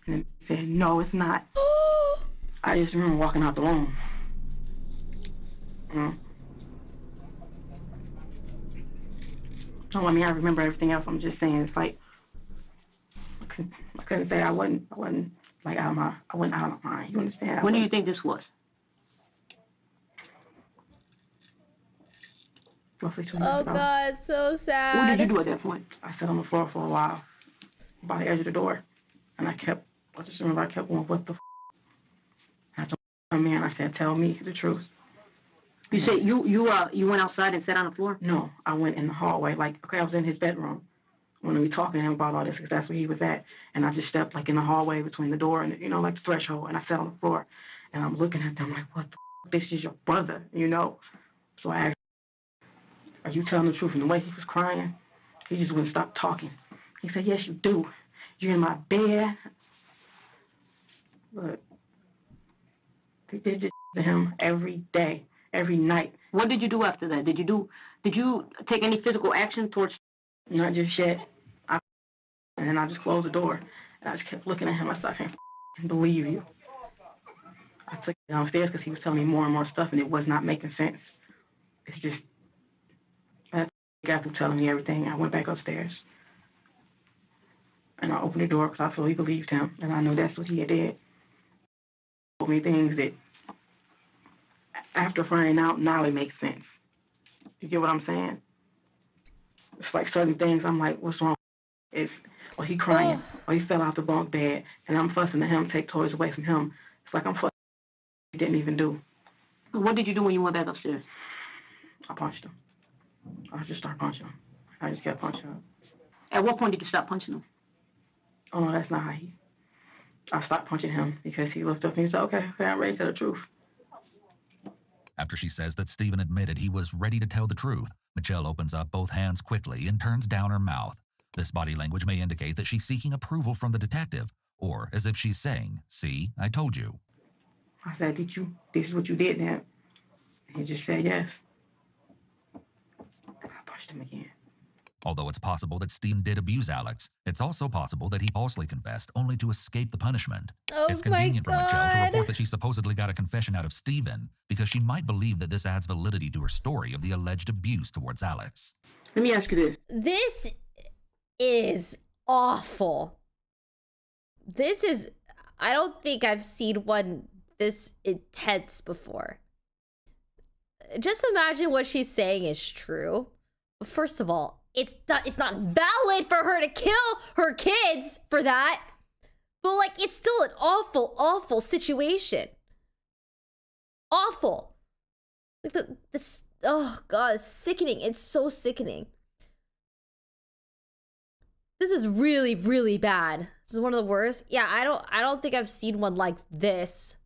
And then he said, "No, it's not." I just remember walking out the room. So, I mean, I remember everything else. I'm just saying, it's like, I couldn't say I wasn't like out of my mind. You understand? When do you think this was? Roughly 2 Oh, minutes ago. God, so sad. What did you do at that point? I sat on the floor for a while, by the edge of the door, and I just remember I kept going, "What the f?" I told my man, I said, "Tell me the truth." You said you went outside and sat on the floor? No, I went in the hallway. Like, okay, I was in his bedroom when we were talking to him about all this, because that's where he was at. And I just stepped, like, in the hallway between the door and, you know, like the threshold, and I sat on the floor. And I'm looking at them like, "What the f? This is your brother, you know?" So I asked, "Are you telling the truth?" And the way he was crying, he just wouldn't stop talking. He said, "Yes, you do. You're in my bed." But they did this to him every day, every night. What did you do after that? Did you take any physical action towards? Not just yet. And then I just closed the door, and I just kept looking at him. I said, "I can't believe you." I took him downstairs because he was telling me more and more stuff, and it was not making sense. It's just, I got through telling me everything. I went back upstairs, and I opened the door because I fully believed him, and I knew that's what he had did. He told me things that, after finding out, now it makes sense. You get what I'm saying? It's like certain things, I'm like, "What's wrong?" Or he crying, or he fell out the bunk bed, and I'm fussing at him, take toys away from him. It's like I'm fussing he didn't even do. What did you do when you went back upstairs? I punched him. I just started punching him. I just kept punching him. At what point did you stop punching him? Oh, no, that's not how I stopped punching him because he looked up and he said, okay, I'm ready to tell the truth. After she says that Stephen admitted he was ready to tell the truth, Michelle opens up both hands quickly and turns down her mouth. This body language may indicate that she's seeking approval from the detective, or as if she's saying, "See, I told you." I said, this is what you did then? He just said yes. I punched him again. Although it's possible that Stephen did abuse Alex, it's also possible that he falsely confessed only to escape the punishment. Oh It's convenient for Michelle to God. report that she supposedly got a confession out of Stephen because she might believe that this adds validity to her story of the alleged abuse towards Alex. Let me ask you this. This is awful. This is, I don't think I've seen one this intense before. Just imagine what she's saying is true. First of all, it's not valid for her to kill her kids for that. But like, it's still an awful, awful situation. Awful. Like this, oh God, it's sickening. It's so sickening. This is really, really bad. This is one of the worst. Yeah, I don't think I've seen one like this.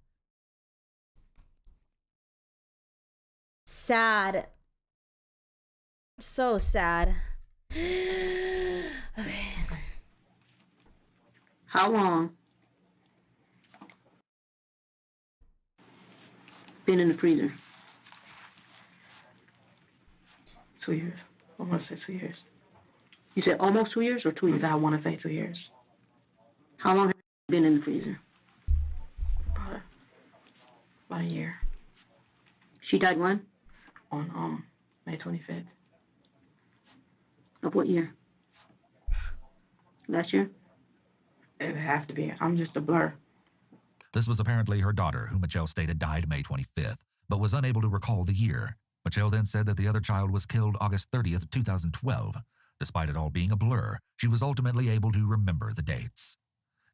Sad. So sad. Okay. How long been in the freezer? 2 years. I want to say 2 years. You said almost 2 years or 2 years? I want to say 2 years. How long have you been in the freezer? About a year. She died when? On May 25th. Of what year? Last year? It would have to be. I'm just a blur. This was apparently her daughter, who Michelle stated died May 25th, but was unable to recall the year. Michelle then said that the other child was killed August 30th, 2012. Despite it all being a blur, she was ultimately able to remember the dates.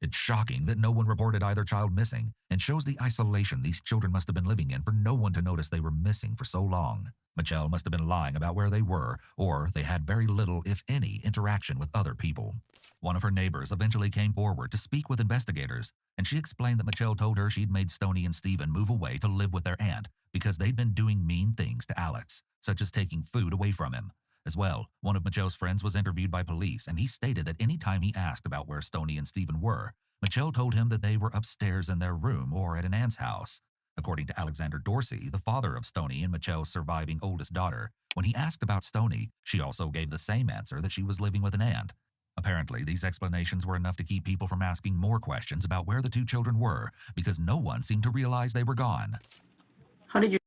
It's shocking that no one reported either child missing and shows the isolation these children must have been living in for no one to notice they were missing for so long. Michelle must have been lying about where they were, or they had very little, if any, interaction with other people. One of her neighbors eventually came forward to speak with investigators, and she explained that Michelle told her she'd made Stoney and Stephen move away to live with their aunt because they'd been doing mean things to Alex, such as taking food away from him. As well, one of Michelle's friends was interviewed by police, and he stated that any time he asked about where Stoney and Stephen were, Michelle told him that they were upstairs in their room or at an aunt's house. According to Alexander Dorsey, the father of Stoney and Michelle's surviving oldest daughter, when he asked about Stoney, she also gave the same answer, that she was living with an aunt. Apparently, these explanations were enough to keep people from asking more questions about where the two children were, because no one seemed to realize they were gone. How did you...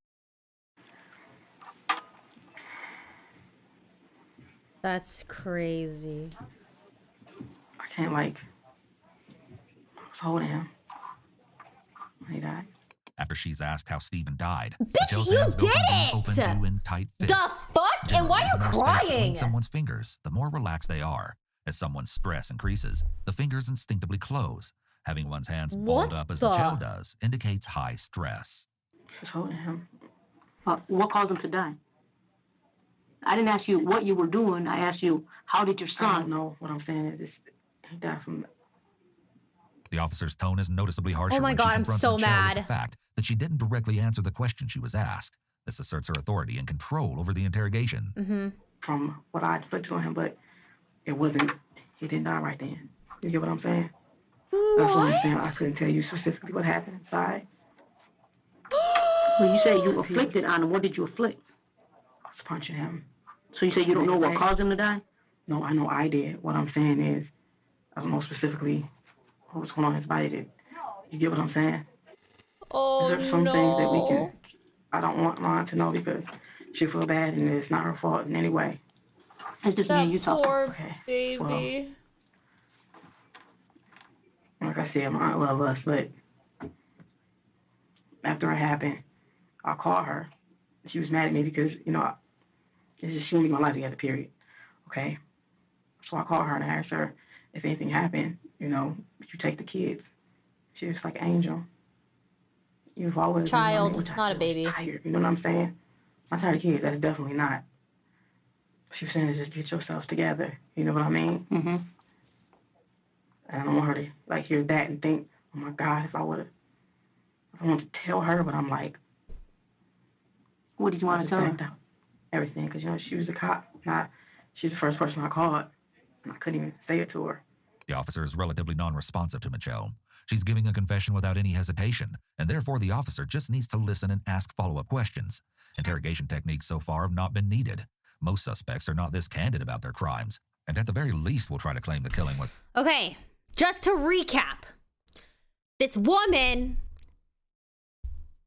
That's crazy. I can't, like... I was holding him. He died. After she's asked how Stephen died, Bitch, Michelle's you hands go did from being it! open to in tight fists. The fuck? And why are you The more space between crying? someone's fingers, the more relaxed they are. As someone's stress increases, the fingers instinctively close. Having one's hands balled up as Michelle does indicates high stress. Just holding him. What caused him to die? I didn't ask you what you were doing. I asked you, how did your son... I don't know. What I'm saying is he died from... The officer's tone is noticeably harsher Oh my when God, she I'm confronts so Michelle mad. with the fact that she didn't directly answer the question she was asked. This asserts her authority and control over the interrogation. Mm-hmm. From what I inflicted on him, but it wasn't... He didn't die right then. You get what I'm saying? That's what I'm saying. I couldn't tell you specifically what happened inside. Well, you say you afflicted on him. What did you afflict? I was punching him. So you say you don't know what caused him to die? No, I know I did. What I'm saying is, I don't know specifically what was going on in his body. You get what I'm saying? Oh, There's some things that we can... I don't want Ron to know because she'll feel bad and it's not her fault in any way. It's just me and you talking. Poor Okay. baby. Well, like I said, my aunt loves us, but after it happened, I called her. She was mad at me because, you know, it's just she wouldn't be my life together, period. Okay? So I called her and I asked her if anything happened, you know, you take the kids. She was like, Angel, you've always Child, been not a baby. tired. You know what I'm saying? I'm tired of kids. That's definitely not. She was saying, just get yourselves together. You know what I mean? Mm-hmm. And I don't want her to, like, hear that and think, oh, my God, if I would have, I want to tell her, but I'm like, What did you want to tell her? Everything, because, you know, she was a cop. She's the first person I called, and I couldn't even say it to her. The officer is relatively non-responsive to Michelle. She's giving a confession without any hesitation, and therefore the officer just needs to listen and ask follow-up questions. Interrogation techniques so far have not been needed. Most suspects are not this candid about their crimes, and at the very least will try to claim the killing was... Okay, just to recap. This woman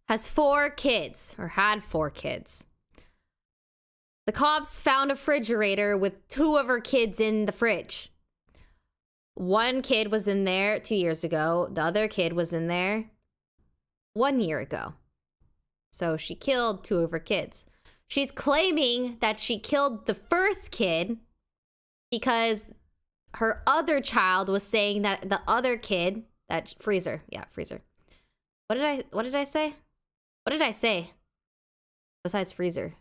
has 4 kids, or had 4 kids. The cops found a refrigerator with 2 of her kids in the fridge. One kid was in there 2 years ago. The other kid was in there 1 year ago. So she killed 2 of her kids. She's claiming that she killed the first kid because her other child was saying that the other kid, that freezer. What did I say? What did I say? Besides freezer.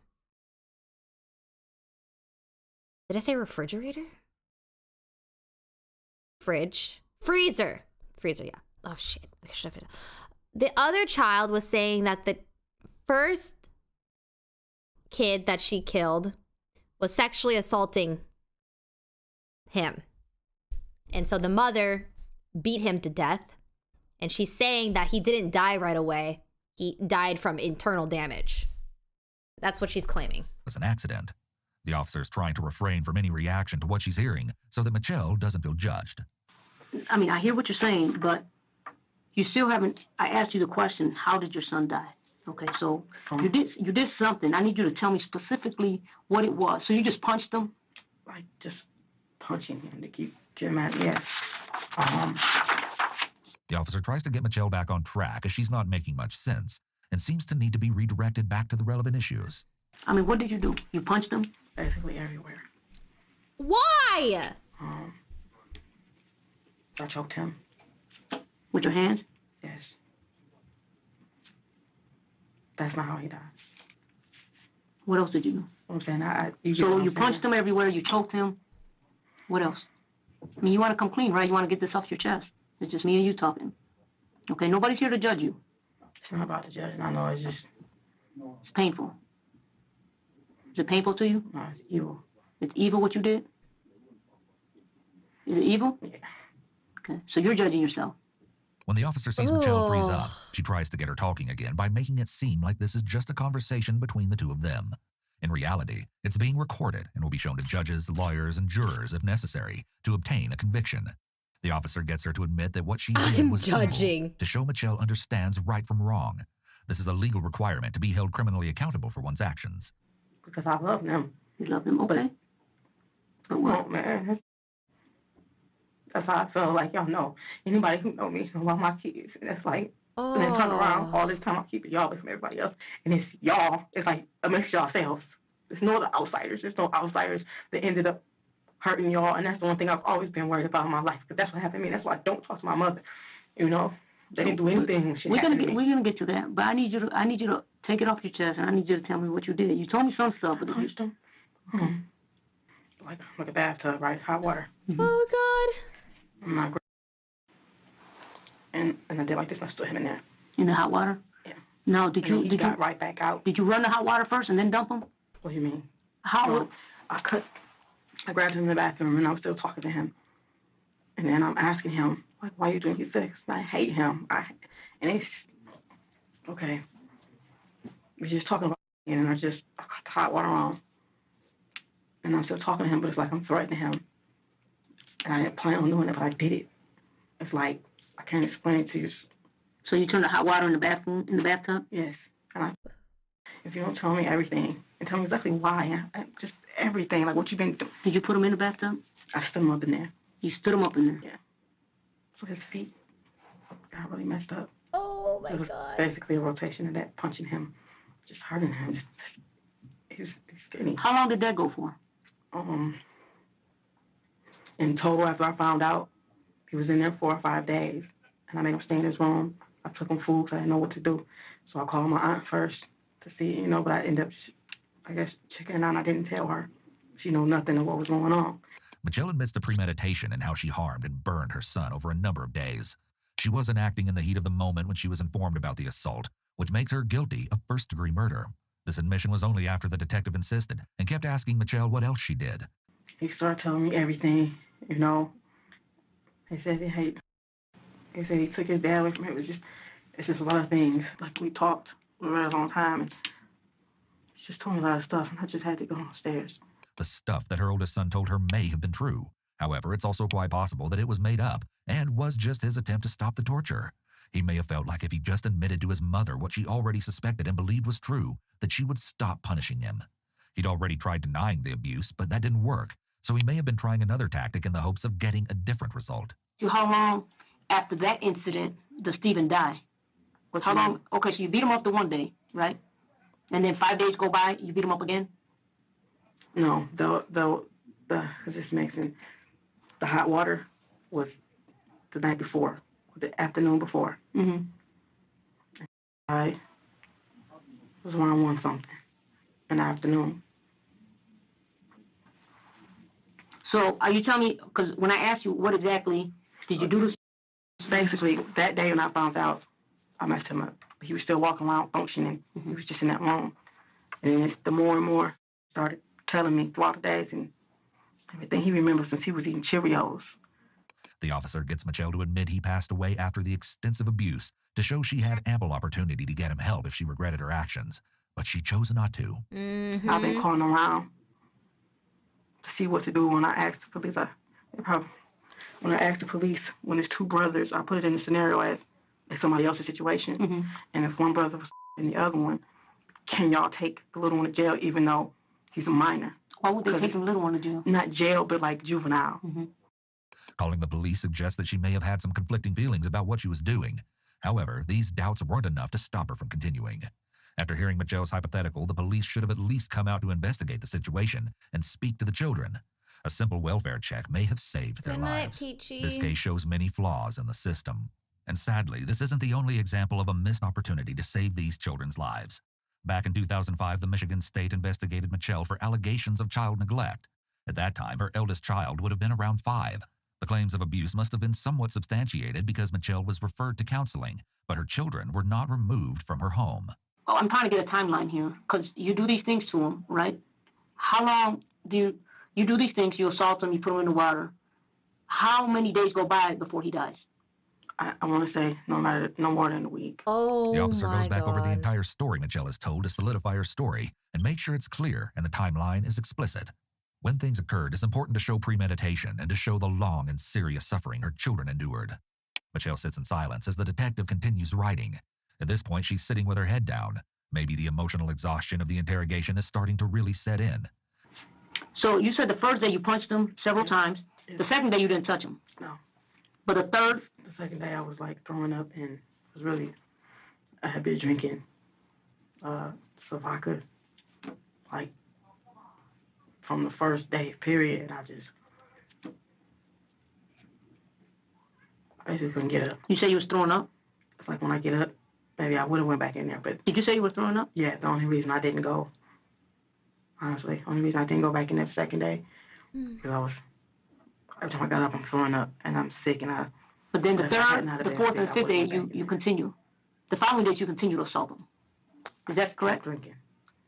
Did I say refrigerator? Fridge. Freezer. Freezer, yeah. Oh, shit. I should have... The other child was saying that the first kid that she killed was sexually assaulting him. And so the mother beat him to death. And she's saying that he didn't die right away. He died from internal damage. That's what she's claiming. It was an accident. The officer is trying to refrain from any reaction to what she's hearing so that Michelle doesn't feel judged. I mean, I hear what you're saying, but you still haven't... I asked you the question, how did your son die? Okay, so you did something. I need you to tell me specifically what it was. So you just punched him? Like, just punching him to keep him at, yes. The officer tries to get Michelle back on track as she's not making much sense and seems to need to be redirected back to the relevant issues. I mean, what did you do? You punched him? Basically everywhere. Why? I choked him. With your hands? Yes. That's not how he died. What else did you do? I'm saying, you punched him everywhere, you choked him. What else? I mean, you want to come clean, right? You want to get this off your chest. It's just me and you talking. Okay, nobody's here to judge you. It's not about the judging. I know it's just... It's painful. Is it painful to you? No, it's evil. It's evil what you did? Is it evil? Yeah. Okay, so you're judging yourself. When the officer sees Michelle freeze up, she tries to get her talking again by making it seem like this is just a conversation between the 2 of them. In reality, it's being recorded and will be shown to judges, lawyers, and jurors if necessary to obtain a conviction. The officer gets her to admit that what she did was evil, to show Michelle understands right from wrong. This is a legal requirement to be held criminally accountable for one's actions. Because I love them. You love them, okay? But what, man? That's how I feel. Like, y'all know. Anybody who know me know about my kids. And it's like, and then turn around all this time I keep it y'all from everybody else. And it's y'all. It's like amongst yourselves. There's no other outsiders. There's no outsiders that ended up hurting y'all. And that's the one thing I've always been worried about in my life. Because that's what happened to me. That's why I don't trust my mother. You know? They didn't do anything when shit happened to me. We're gonna get to that. But I need you to take it off your chest, and I need you to tell me what you did. You told me some stuff, but I punched him. Like a bathtub, right? Hot water. Oh God. And I did like this. And I stood him in there. In the hot water? Yeah. No, Did you got right back out. Did you run the hot water first and then dump him? What do you mean? How? I grabbed him in the bathroom and I was still talking to him. And then I'm asking him, like, why are you drinking sex? I hate him. And it's okay. We're just talking about it, and I got the hot water on. And I'm still talking to him, but it's like I'm threatening him. And I didn't plan on doing it, but I did it. It's like, I can't explain it to you. So you turned the hot water in the bathtub? Yes. And if you don't tell me everything, and tell me exactly why, just everything, like what you've been doing. Did you put him in the bathtub? I stood him up in there. You stood him up in there? Yeah. So his feet got really messed up. Oh my God. It was basically a rotation of that, punching him, just hurting him. He's skinny. How long did that go for? In total, after I found out, he was in there 4 or 5 days. And I made him stay in his room. I took him food because I didn't know what to do. So I called my aunt first to see, but I ended up, I guess, checking out. I didn't tell her. She knew nothing of what was going on. Michelle admits to premeditation and how she harmed and burned her son over a number of days. She wasn't acting in the heat of the moment when she was informed about the assault, which makes her guilty of first-degree murder. This admission was only after the detective insisted and kept asking Michelle what else she did. He started telling me everything, you know. He said he said he took his dad away from him. It's just a lot of things. Like, we talked for a very long time, and he just told me a lot of stuff, and I just had to go downstairs. The stuff that her oldest son told her may have been true. However, it's also quite possible that it was made up and was just his attempt to stop the torture. He may have felt like if he just admitted to his mother what she already suspected and believed was true, that she would stop punishing him. He'd already tried denying the abuse, but that didn't work, so he may have been trying another tactic in the hopes of getting a different result. How long after that incident does Stephen die? How long? Okay, so you beat him up the one day, right? And then 5 days go by, you beat him up again? No, just mixing. The hot water was the night before, the afternoon before. Mm-hmm. I was around 1 something in the afternoon. So are you telling me, because when I asked you what exactly did you do this? Basically, that day when I found out, I messed him up. He was still walking around functioning. Mm-hmm. He was just in that room. And then the more and more started telling me throughout the days and everything he remembers since he was eating Cheerios. The officer gets Michelle to admit he passed away after the extensive abuse to show she had ample opportunity to get him help if she regretted her actions, but she chose not to. Mm-hmm. I've been calling around to see what to do when I asked the police. When I asked the police, when it's 2 brothers, I put it in the scenario as somebody else's situation. Mm-hmm. And if one brother was and the other one, can y'all take the little one to jail even though he's a minor? Why would they take the little one to jail? Not jail, but like juvenile. Mm-hmm. Calling the police suggests that she may have had some conflicting feelings about what she was doing. However, these doubts weren't enough to stop her from continuing. After hearing Michelle's hypothetical, the police should have at least come out to investigate the situation and speak to the children. A simple welfare check may have saved their lives. Peachy. This case shows many flaws in the system. And sadly, this isn't the only example of a missed opportunity to save these children's lives. Back in 2005, the Michigan State investigated Michelle for allegations of child neglect. At that time, her eldest child would have been around 5. The claims of abuse must have been somewhat substantiated because Michelle was referred to counseling, but her children were not removed from her home. Oh, I'm trying to get a timeline here, because you do these things to him, right? How long do you do these things? You assault him, you put him in the water. How many days go by before he dies? I want to say no more than a week. Oh, the officer goes back God. over the entire story Michelle is told to solidify her story and make sure it's clear and the timeline is explicit. When things occurred, it's important to show premeditation and to show the long and serious suffering her children endured. Michelle sits in silence as the detective continues writing. At this point, she's sitting with her head down. Maybe the emotional exhaustion of the interrogation is starting to really set in. So you said the first day you punched him several times. The second day you didn't touch him. No. But the third? The second day I was like throwing up and was really, I had been drinking. So if I could, like, from the first day period, I just couldn't get up. You say you was throwing up? It's like when I get up, maybe I would have went back in there, but. Did you say you were throwing up? Yeah, the only reason I didn't go, honestly, only reason I didn't go back in there the second day, because every time I got up, I'm throwing up, and I'm sick, and But then the third, the fourth, and fifth day, you continue. The following days, you continue to assault him. Is that correct? Drinking.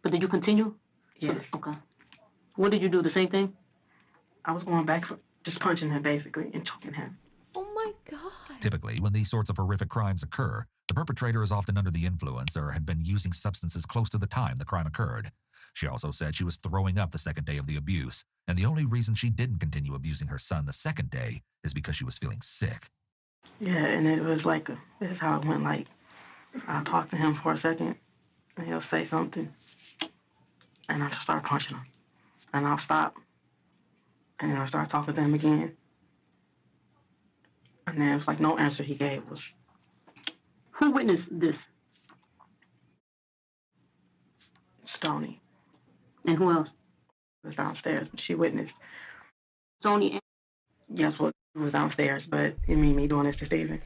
But did you continue? Yes. Okay. What did you do, the same thing? I was going back for just punching him, basically, and choking him. Oh, my God. Typically, when these sorts of horrific crimes occur, the perpetrator is often under the influence or had been using substances close to the time the crime occurred. She also said she was throwing up the second day of the abuse, and the only reason she didn't continue abusing her son the second day is because she was feeling sick. Yeah, and it was like, this is how it went, like, I'll talk to him for a second, and he'll say something, and I'll start punching him, and I'll stop, and then I'll start talking to him again, and then it was like no answer he gave was. Who witnessed this? Stoney. And who else? Was downstairs. She witnessed. Stoney. Yes, well, it was downstairs, but it mean me doing this to Steven.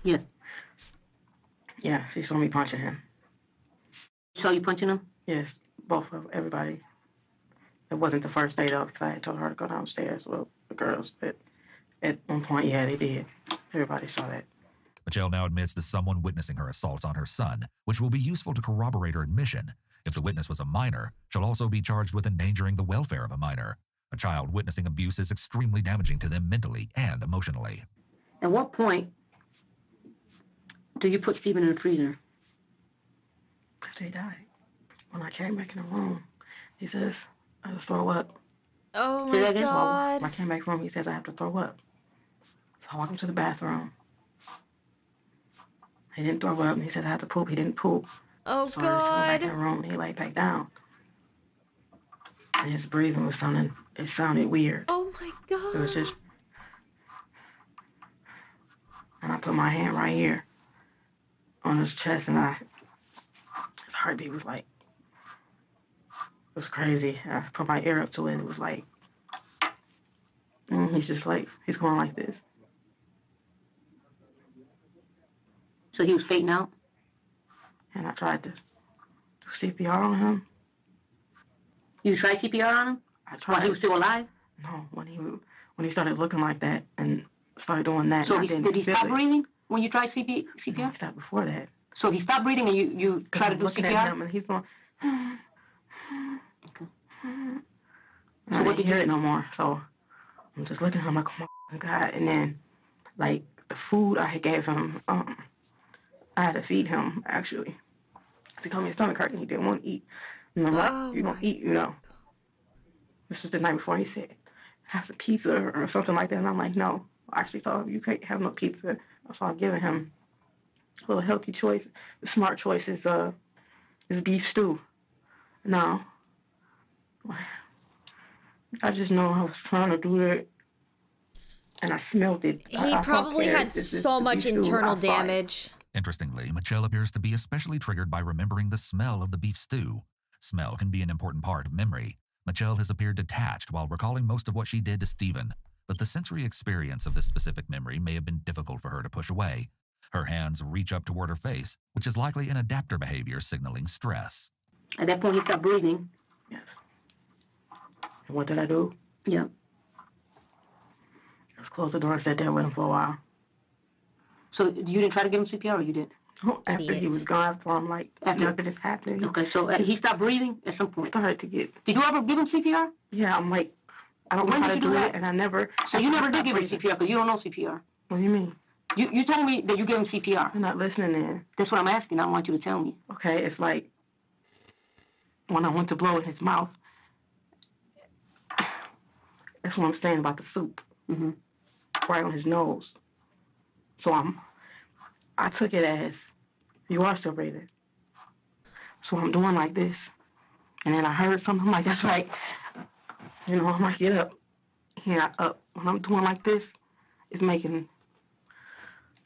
Yes. Yeah, she saw me punching him. Saw you punching him? Yes, both of everybody. It wasn't the first day though, because I had told her to go downstairs with the girls, but at one point, yeah, they did. Everybody saw that. Michelle now admits to someone witnessing her assaults on her son, which will be useful to corroborate her admission. If the witness was a minor, she'll also be charged with endangering the welfare of a minor. A child witnessing abuse is extremely damaging to them mentally and emotionally. At what point do you put Stephen in the freezer? After he died. When I came back in the room, he says, I just throw up. Oh my God. When I came back from him, he says I have to throw up. So I walked him to the bathroom. He didn't throw up, and he said I had to poop. He didn't poop. Oh so I just went back in God. the room, and he laid back down. And his breathing was it sounded weird. Oh my God. It was just, and I put my hand right here on his chest, and his heartbeat was like, it was crazy. I put my ear up to it, and it was like, he's just like, he's going like this. So he was fading out? And I tried to do CPR on him. You tried CPR on him? I tried. While he was still alive? No, when he started looking like that and started doing that. So did he stop breathing when you tried CPR? He stopped before that. So he stopped breathing and you tried to do looking CPR? At him and he's going, Okay. So I didn't hear it no more. So I'm just looking at him like, oh my God. And then, like, the food I had gave him, I had to feed him, actually. He told me his stomach hurt and he didn't want to eat. And I'm like, you don't eat, you know. This was the night before. He said, have some pizza or something like that. And I'm like, no. I actually thought you can't have no pizza. So I'm giving him a little healthy choice. The smart choice is beef stew. No. I just know I was trying to do it. And I smelled it. He probably had so much internal damage. Interestingly, Michelle appears to be especially triggered by remembering the smell of the beef stew. Smell can be an important part of memory. Michelle has appeared detached while recalling most of what she did to Stephen, but the sensory experience of this specific memory may have been difficult for her to push away. Her hands reach up toward her face, which is likely an adapter behavior signaling stress. At that point, he stopped breathing. Yes. And what did I do? Yeah. Just closed the door and sat there with him for a while. So you didn't try to give him CPR or you did? After he was gone, after I'm like, nothing is happening. Okay, so he stopped breathing at some point. Started to get. Did you ever give him CPR? Yeah, I'm like, I don't know how to do it, and I never. So you never did give him CPR because you don't know CPR. What do you mean? You told me that you gave him CPR. You're not listening then. That's what I'm asking. I don't want you to tell me. Okay, it's like when I went to blow in his mouth. That's what I'm saying about the soup. Mm-hmm. Right on his nose. So I took it as you are still breathing. So I'm doing like this, and then I heard something. I'm like, that's right. You know, I'm like, get up. He not up. When I'm doing like this, it's making.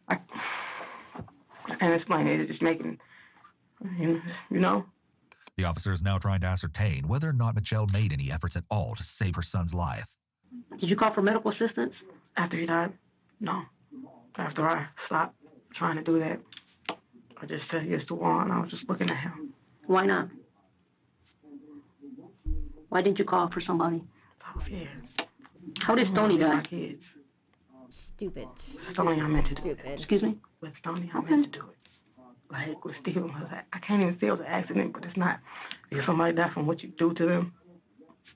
I can't explain it. It's just making. You know. The officer is now trying to ascertain whether or not Michelle made any efforts at all to save her son's life. Did you call for medical assistance? After he died? No. After I stopped trying to do that, I just said yes to wall, and I was just looking at him. Why not? Why didn't you call for somebody? I was scared. How did Stoney die? My kids. Stupid. Stoney, I meant to do it. Excuse me? With Stoney, I meant to do it. Like with Steven, I can't even say it was an accident, but it's not. If somebody died from what you do to them,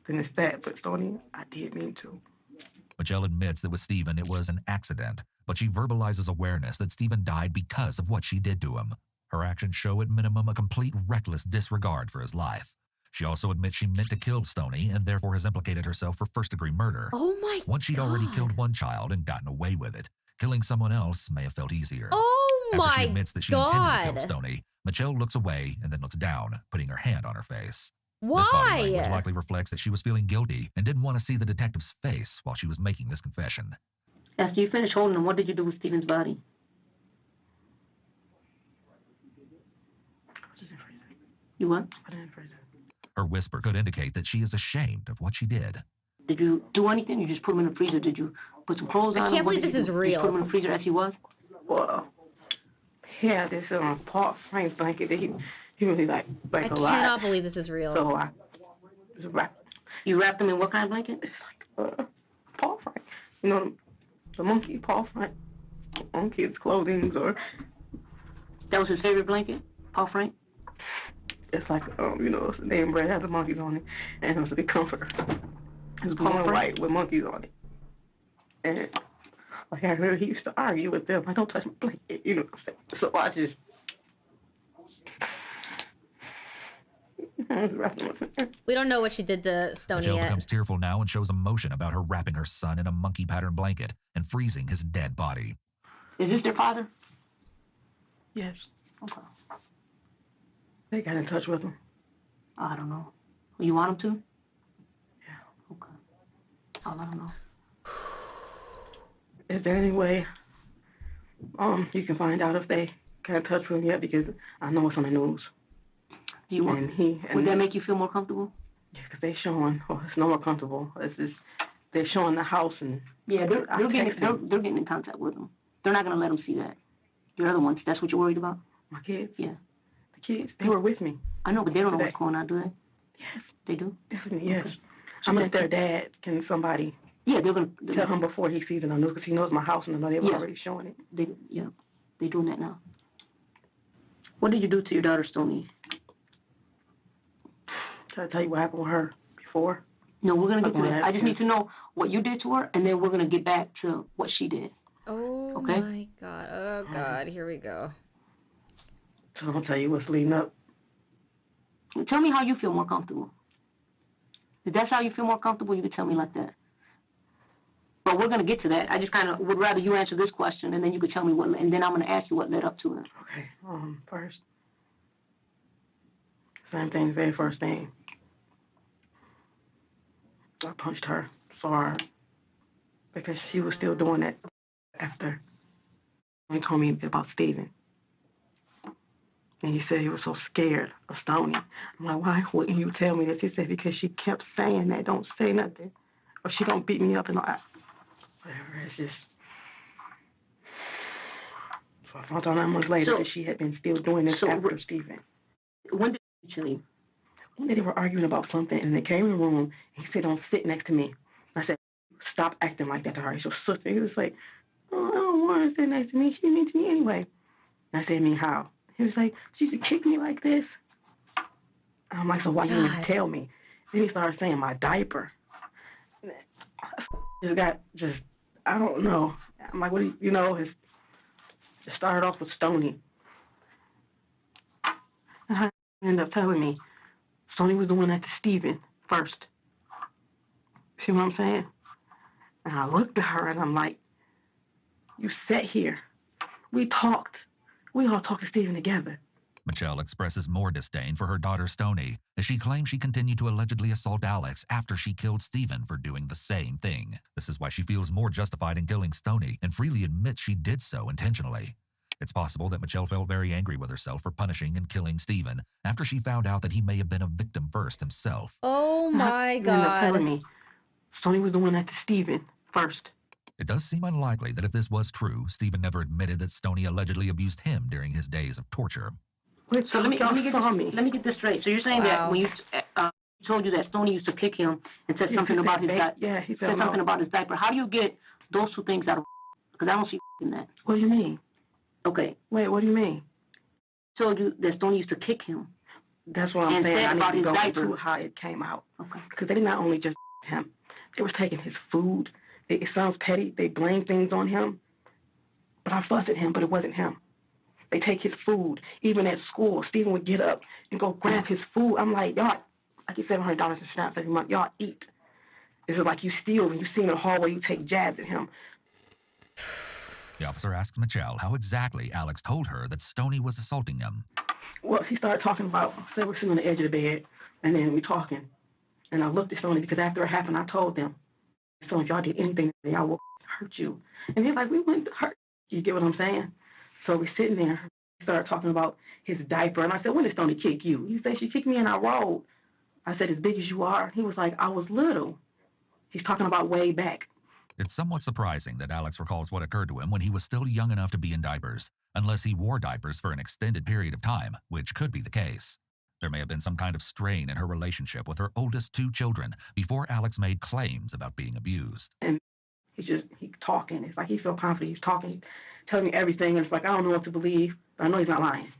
then it's that. But Stoney, I did mean to. Michelle admits that with Stephen it was an accident, but she verbalizes awareness that Stephen died because of what she did to him. Her actions show at minimum a complete reckless disregard for his life. She also admits she meant to kill Stoney and therefore has implicated herself for first-degree murder. Oh my God. Once she'd already killed one child and gotten away with it, killing someone else may have felt easier. Oh my God. After she admits that she intended to kill Stoney, Michelle looks away and then looks down, putting her hand on her face. Why? This body language likely reflects that she was feeling guilty and didn't want to see the detective's face while she was making this confession. After you finished holding him, what did you do with Stephen's body? You what? Her whisper could indicate that she is ashamed of what she did. Did you do anything? You just put him in the freezer? Did you put some clothes on him? I can't believe this is real. You put him in the freezer as he was? Well, he had this Paul Frank blanket that he really like I a lot. cannot believe this is real. So I wrapped. You wrapped him in what kind of blanket? Paul Frank. You know, the monkey, Paul Frank. on kids' clothing or. That was his favorite blanket, Paul Frank? It's like, you know, it's a name brand, has the monkeys on it, and it was a big comforter. It was blue and white with monkeys on it. And, like, I heard he used to argue with them, like, don't touch my blanket, you know what I'm saying? So I just... We don't know what she did to Stoney Michelle yet. becomes tearful now and shows emotion about her wrapping her son in a monkey pattern blanket and freezing his dead body. Is this their father? Yes. Okay. They got in touch with him. I don't know. You want him to? Yeah. Okay. I'll let him know. Is there any way you can find out if they got in touch with him yet? Because I know it's on the news. Do you want? Would that make you feel more comfortable? Yeah, because they're showing. Oh, it's no more comfortable. It's just they're showing the house and. Yeah, they're getting in contact with him. They're not gonna let him see that. Your other ones. That's what you're worried about? My kids. Yeah. The kids. They were with me. I know, but they don't know what's going on, do they? Yes. They do. Definitely. Yes. Okay. I mean, if their dad, can somebody? Yeah, they're gonna tell him before he sees it on news because he knows my house and I know they were already showing it. They're doing that now. What did you do to your daughter, Stoney? Can I tell you what happened with her before? No, we're gonna get to that. I just need to know what you did to her, and then we're gonna get back to what she did. Oh okay? My God! Oh God! Here we go. So I'm gonna tell you what's leading up. Tell me how you feel more comfortable. If that's how you feel more comfortable, you can tell me like that. But we're gonna get to that. I just kind of would rather you answer this question, and then you could tell me what, and then I'm gonna ask you what led up to it. Okay. First, same thing. The very first thing. I punched her so hard because she was still doing that after he told me about Steven. And he said he was so scared of Stoney. I'm like, why wouldn't you tell me this? He said, because she kept saying that, don't say nothing. Or she don't beat me up and all that. Whatever, it's just... So I found out 9 months later that she had been still doing this after Steven. When did she leave? One day they were arguing about something, and they came in the room, and he said, don't sit next to me. I said, stop acting like that to her. She's your sister. He was like, oh, I don't want her to sit next to me. She needs me anyway. And I said, I mean, how? He was like, she used to kick me like this. And I'm like, so why you didn't tell me? Then he started saying my diaper. Just got, I don't know. I'm like, what do you know? It started off with Stoney. And I ended up telling me, Stoney was the one that to Steven first. See what I'm saying? And I looked at her and I'm like, you sat here. We talked. We all talked to Steven together. Michelle expresses more disdain for her daughter Stoney, as she claims she continued to allegedly assault Alex after she killed Steven for doing the same thing. This is why she feels more justified in killing Stoney and freely admits she did so intentionally. It's possible that Michelle felt very angry with herself for punishing and killing Steven after she found out that he may have been a victim first himself. Oh my God. Stoney was the one that to Steven first. It does seem unlikely that if this was true, Steven never admitted that Stoney allegedly abused him during his days of torture. Wait, so let me get this straight. So you're saying that when you told you that Stoney used to kick him and said something about his diaper. Yeah, he said something about his diaper. How do you get those two things out of? Because I don't see in that. What do you mean? Okay. Wait, what do you mean? Told you that Stoney used to kick him. That's what I'm saying. I need to go diaper. into how it came out. Okay. Because they not only just him, they was taking his food. It sounds petty. They blame things on him. But I fussed at him, but it wasn't him. They take his food. Even at school, Steven would get up and go grab his food. I'm like, y'all, I get $700 in snaps every month. Y'all eat. It's like you steal and you see him in the hallway, you take jabs at him. The officer asks Michelle how exactly Alex told her that Stoney was assaulting him. Well, he started talking about, say we're sitting on the edge of the bed, and then we're talking. And I looked at Stoney because after it happened, I told them, so if y'all did anything, I will hurt you. And they're like, we wouldn't hurt you. You get what I'm saying? So we're sitting there. He started talking about his diaper. And I said, when did Stoney kick you? He said, she kicked me and I rolled. I said, as big as you are? He was like, I was little. He's talking about way back. It's somewhat surprising that Alex recalls what occurred to him when he was still young enough to be in diapers, unless he wore diapers for an extended period of time, which could be the case. There may have been some kind of strain in her relationship with her oldest 2 children before Alex made claims about being abused. And he's talking. It's like he feel confident. He's talking. telling me everything, and it's like, I don't know what to believe. But I know he's not lying,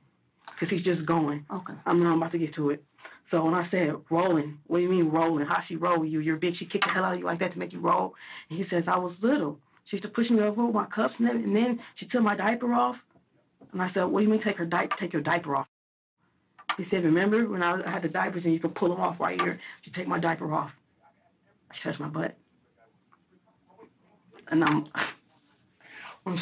because he's just going. Okay. I'm about to get to it. So when I said rolling, what do you mean rolling? How she roll you? You're big. She kicked the hell out of you like that to make you roll. And he says, I was little. She used to push me over my cups and everything, and then she took my diaper off. And I said, what do you mean take your diaper off? He said, remember when I had the diapers and you could pull them off right here? She take my diaper off. She touched my butt. And I'm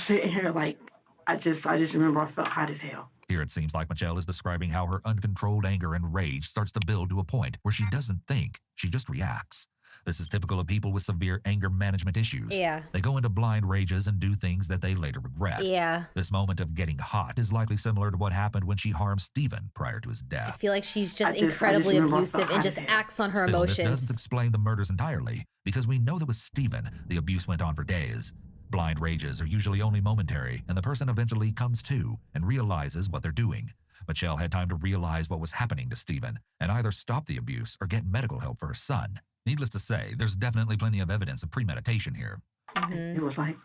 sitting here like, I just remember I felt hot as hell. Here it seems like Michelle is describing how her uncontrolled anger and rage starts to build to a point where she doesn't think, she just reacts. This is typical of people with severe anger management issues. Yeah. They go into blind rages and do things that they later regret. Yeah. This moment of getting hot is likely similar to what happened when she harmed Stephen prior to his death. I feel like she's just incredibly abusive and just acts on her Still, emotions. This doesn't explain the murders entirely, because we know that with Stephen, the abuse went on for days. Blind rages are usually only momentary, and the person eventually comes to and realizes what they're doing. Michelle had time to realize what was happening to Stephen and either stop the abuse or get medical help for her son. Needless to say, there's definitely plenty of evidence of premeditation here. It was like,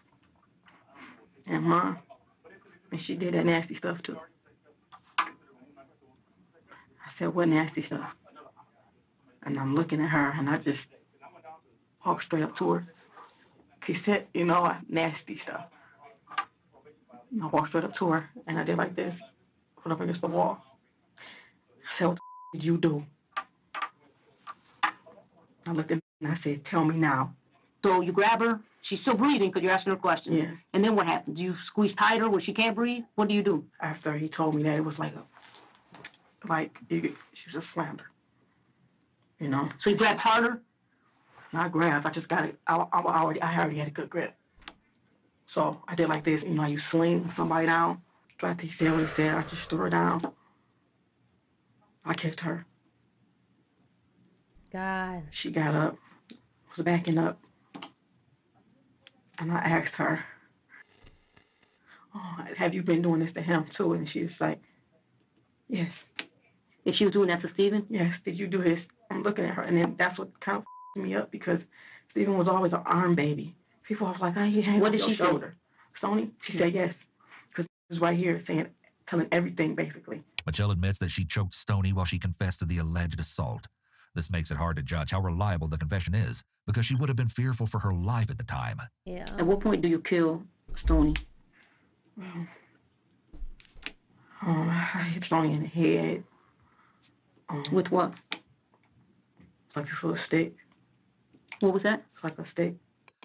and Mom, and she did that nasty stuff too. I said, what nasty stuff? And I'm looking at her, and I just walked straight up to her. She said, nasty stuff. And I walked straight up to her, and I did like this, put up against the wall. I said, what the did you do? I looked at her and I said, tell me now. So you grab her, she's still breathing because you're asking her questions. Yeah. And then what happens? You squeeze tighter where she can't breathe? What do you do? After he told me that, it was like she was just slammed her. So you grabbed harder? Not grab. I just got it. I already had a good grip. So I did like this. You sling somebody down. Like he said what he said. I just threw her down. I kicked her. God. She got up, was backing up, and I asked her, oh, have you been doing this to him too? And she was like, yes. And she was doing that to Stephen? Yes. Did you do this? I'm looking at her, and then that's what kind of me up, because Stephen was always an arm baby. People was like, oh, he hangs on your shoulder. Sony? She said yes, because he was right here telling everything basically. Michelle admits that she choked Stoney while she confessed to the alleged assault. This makes it hard to judge how reliable the confession is, because she would have been fearful for her life at the time. Yeah. At what point do you kill Stoney? I hit Stoney in the head. With what? Like a little stick. What was that? It's like a stick.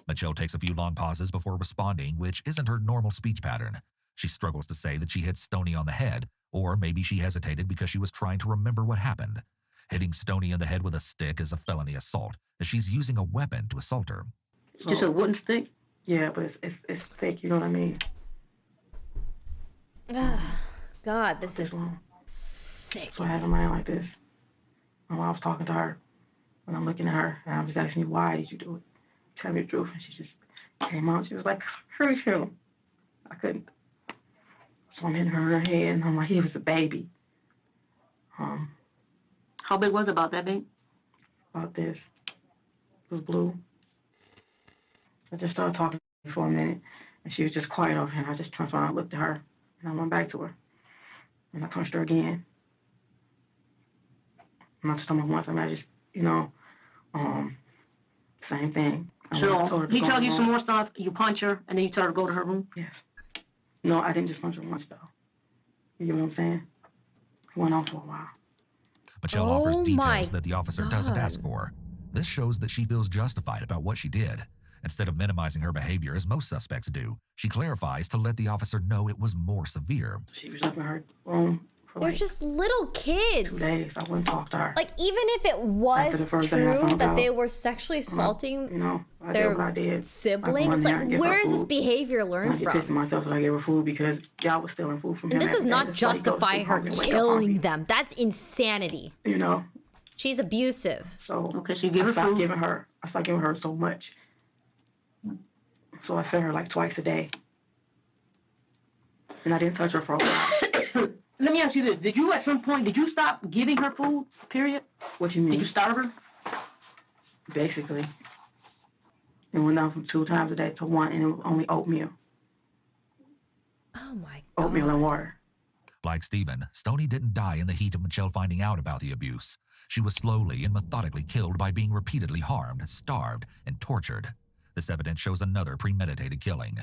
Michelle takes a few long pauses before responding, which isn't her normal speech pattern. She struggles to say that she hit Stoney on the head, or maybe she hesitated because she was trying to remember what happened. Hitting Stoney in the head with a stick is a felony assault, as she's using a weapon to assault her. Just a wooden stick? Yeah, but it's thick, you know what I mean? God, this is sick. So I had a mind like this. And when I was talking to her, when I'm looking at her, and I was asking me, why did you do it? Tell me the truth. And she just came out. She was like, hurry, him. I couldn't. So I'm hitting her in her head, and I'm like, he was a baby. How big was it? About that big? About this. It was blue. I just started talking to her for a minute, and she was just quiet over here. I just turned around and looked at her, and I went back to her. And I punched her again. And I just told her once, I just, same thing. So he told you some more stuff, you punch her, and then you tell her to go to her room? Yes. No, I didn't just punch her once, though. You know what I'm saying? It went on for a while. Michelle offers details that the officer doesn't ask for. This shows that she feels justified about what she did. Instead of minimizing her behavior as most suspects do, she clarifies to let the officer know it was more severe. She was up in her room for They're just little kids. 2 days. I wouldn't talk to her. Like, even if it was true that they were sexually assaulting their siblings, like, where is this behavior learned from? I get pissed at myself when I gave her food because y'all was stealing food from him. And this does not justify her killing them. That's insanity. She's abusive. So okay, so you give her food. I stopped giving her so much. So I fed her like twice a day. And I didn't touch her for a while. Let me ask you this. Did you at some point, stop giving her food, period? What do you mean? Did you starve her? Basically. It went down from 2 times a day to 1, and it was only oatmeal. Oh my oatmeal and water. Like Stephen, Stoney didn't die in the heat of Michelle finding out about the abuse. She was slowly and methodically killed by being repeatedly harmed, starved, and tortured. This evidence shows another premeditated killing.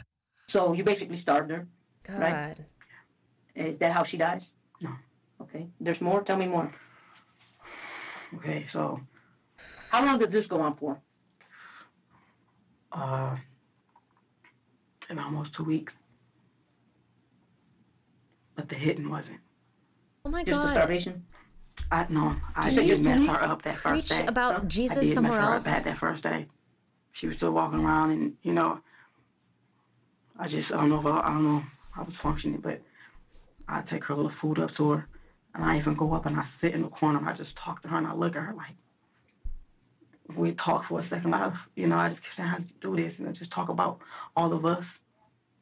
So you basically starved her, God. right? Is that how she dies? No. Okay. There's more? Tell me more. Okay, so... How long did this go on for? In almost 2 weeks. But the hitting wasn't. Oh my Just God. the starvation? I Can did you mess her up that first preach day. about Jesus I did somewhere mess her else? up bad that first day. She was still walking around, and you know, I don't know how I was functioning, but I take her little food up to her, and I even go up and I sit in the corner and I just talk to her and I look at her like, we talk for a second. I just keep saying, how do you do this? And I just talk about all of us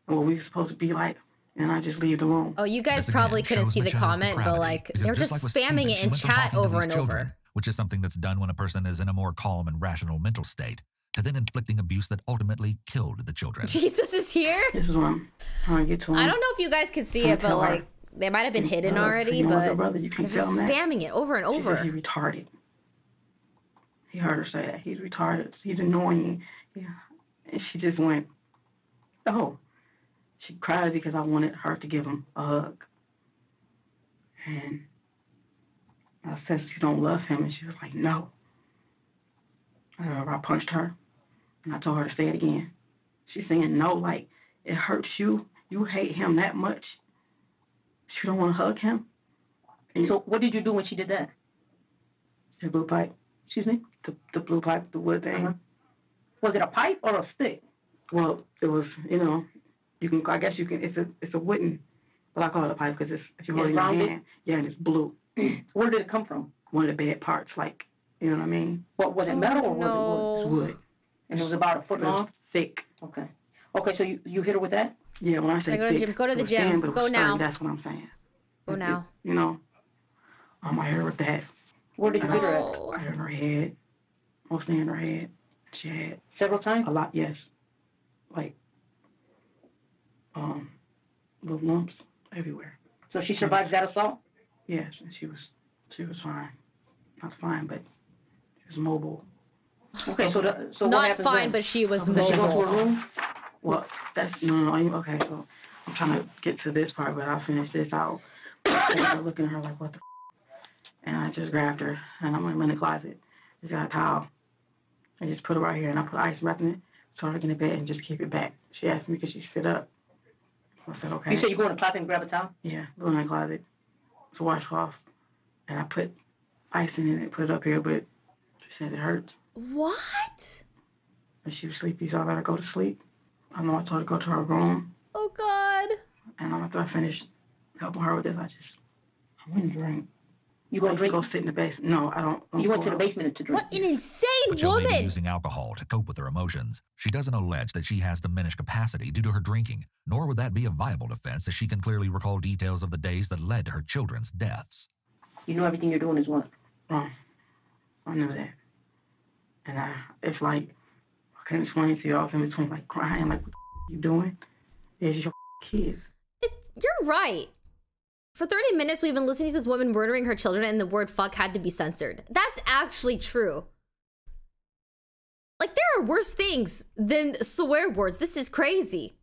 and what we were supposed to be like. And I just leave the room. Oh, you guys probably couldn't see the comment, but like they're just spamming it in chat over and over. Which is something that's done when a person is in a more calm and rational mental state, to then inflicting abuse that ultimately killed the children. Jesus is here. This is what I'm trying to get to him. I don't know if you guys could see it, but like they might have been hidden already, but brother, you they're just spamming it over and over. He's retarded. He heard her say that. He's retarded. He's annoying. Yeah. And she just went, oh. She cried because I wanted her to give him a hug. And I said, you don't love him. And she was like, no. I punched her. And I told her to say it again. She's saying, no, like, it hurts you. You hate him that much. You don't want to hug him. And so what did you do when she did that? The blue pipe. Excuse me? The blue pipe, the wood thing. Was it a pipe or a stick? Well, it was, I guess you can, it's a wooden, but I call it a pipe because if you hold it in your hand, yeah, and it's blue. Where did it come from? One of the bed parts, like, you know what I mean? What, was it metal or was it wood? It's wood. And it was about a foot long? Thick. Okay. Okay, so you hit her with that? Yeah, when I say go to the gym. Go to the gym. Go now. That's what I'm saying. Go now. I hit her with that. Where did you hit her at? I hit her head. Mostly in her head. She had several times? A lot, yes. Like, little lumps everywhere. So she survived that assault? Yes, and she was fine. Not fine, but she was mobile. Okay, so not what happens fine, then? but she was Did she go to mobile. a room? Well, that's okay. So I'm trying to get to this part, but I'll finish this out. I'm looking at her like, what the? And I just grabbed her, and I'm in the closet. Just got a towel. I just put it right here, and I put ice wrap in it, so I get in bed and just keep it back. She asked me, could she sit up? I said, okay. You said you go in the closet and grab a towel? Yeah, go in the closet to wash off. And I put ice in it and put it up here, but she said it hurts. What? And she was sleepy, so I let her go to sleep. I know I told her to go to her room. Oh, God. And after I finished helping her with this, I went and drank. You go drink? Go sit in the basement. No, I don't. You went to the basement to drink. What an insane Michelle may be woman. using alcohol to cope with her emotions. She doesn't allege that she has diminished capacity due to her drinking, nor would that be a viable defense, as she can clearly recall details of the days that led to her children's deaths. You know everything you're doing is what? Wrong. I knew that. And it's like, I can't explain to y'all in between, like, crying, like, what you doing? It's your kids. You're right. For 30 minutes, we've been listening to this woman murdering her children and the word fuck had to be censored. That's actually true. Like, there are worse things than swear words. This is crazy.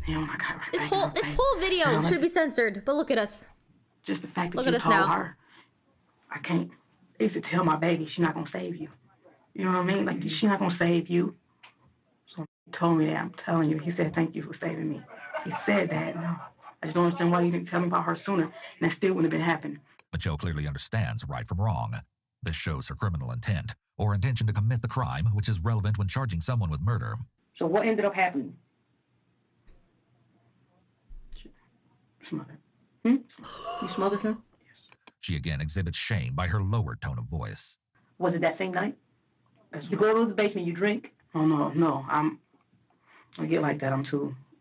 Oh my God. This whole video should be censored, but look at us. Just the fact that look you at us told now. her, I can't. I used to tell my baby she's not gonna save you. You know what I mean? Like, she's not gonna save you. So he told me that. I'm telling you. He said, thank you for saving me. He said that. No. I just don't understand why you didn't tell me about her sooner, and that still wouldn't have been happening. Michelle clearly understands right from wrong. This shows her criminal intent, or intention to commit the crime, which is relevant when charging someone with murder. So what ended up happening? Smothered. You smothered her? She again exhibits shame by her lowered tone of voice. Was it that same night? You go to the basement, you drink? Oh, no. I get like that.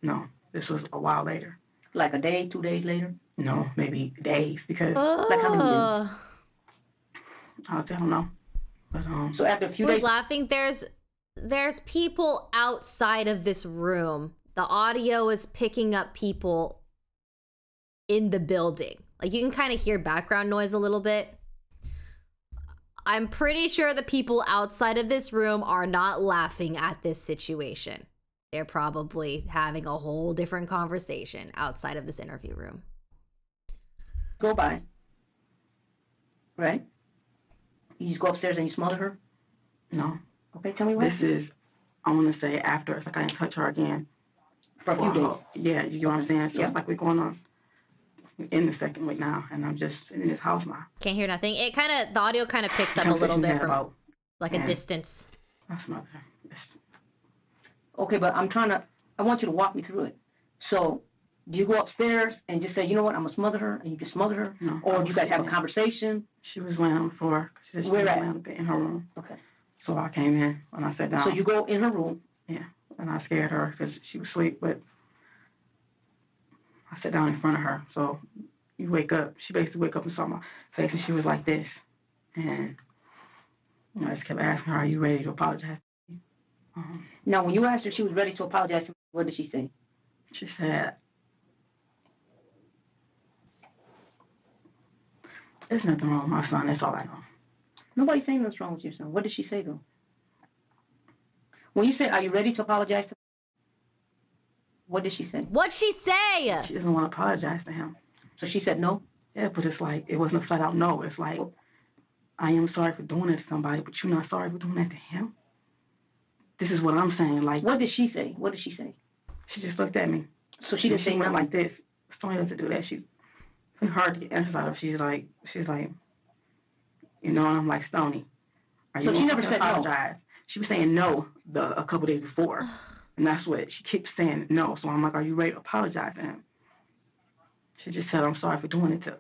No. This was a while later. Like a day, 2 days later? No, maybe days, because... Like how many days? I don't know. But, so after a few Who's days... laughing? There's people outside of this room the audio is picking up people in the building. Like, you can kind of hear background noise a little bit. I'm pretty sure the people outside of this room are not laughing at this situation. They're probably having a whole different conversation outside of this interview room. Go by. Right? You just go upstairs and you smother her? No. Okay, tell me what. This is, I want to say after. It's like I didn't touch her again. For a few days. Yeah, you know what I'm saying? So Yeah. it's like we're going on in the second week now, and I'm just in this house now. Can't hear nothing. It kind of, the audio kind of picks up a little bit from like a distance. That's not her. Okay, but I want you to walk me through it. So, do you go upstairs and just say, you know what, I'm going to smother her, and you can smother her? No. Or do you guys have a conversation? She was laying on the floor. She was Where laying at? on the bed in her room. Okay. So I came in and I sat down. So you go in her room. Yeah, and I scared her because she was asleep, but I sat down in front of her. So you wake up. She basically wake up and saw my face, and she was like this. And you know, I just kept asking her, "Are you ready to apologize?" Now, when you asked her if she was ready to apologize, what did she say? She said, "There's nothing wrong with my son. That's all I know." Nobody's saying what's wrong with your son. What did she say, though? When you say, "Are you ready to apologize?" What did she say? What'd she say? She doesn't want to apologize to him. So she said no? Yeah, but it's like, it wasn't a flat out no. It's like, I am sorry for doing it to somebody, but you're not sorry for doing that to him? This is what I'm saying. Like, what did she say? What did she say? She just looked at me. So she didn't say went nothing? like this. Stony doesn't do that. She's hard to get answers out of. She's like, you know, and I'm like, Stony, are you So she never going to said no? apologize? She was saying no a couple days before. And that's what she keeps saying, no. So I'm like, are you ready to apologize to him? She just said, I'm sorry for doing it to.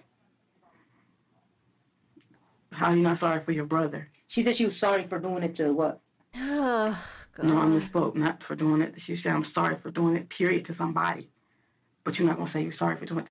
How are you not sorry for your brother? She said she was sorry for doing it to what? Oh, God. No, I misspoke. Not for doing it. She said, I'm sorry for doing it, period, to somebody. But you're not going to say you're sorry for doing it.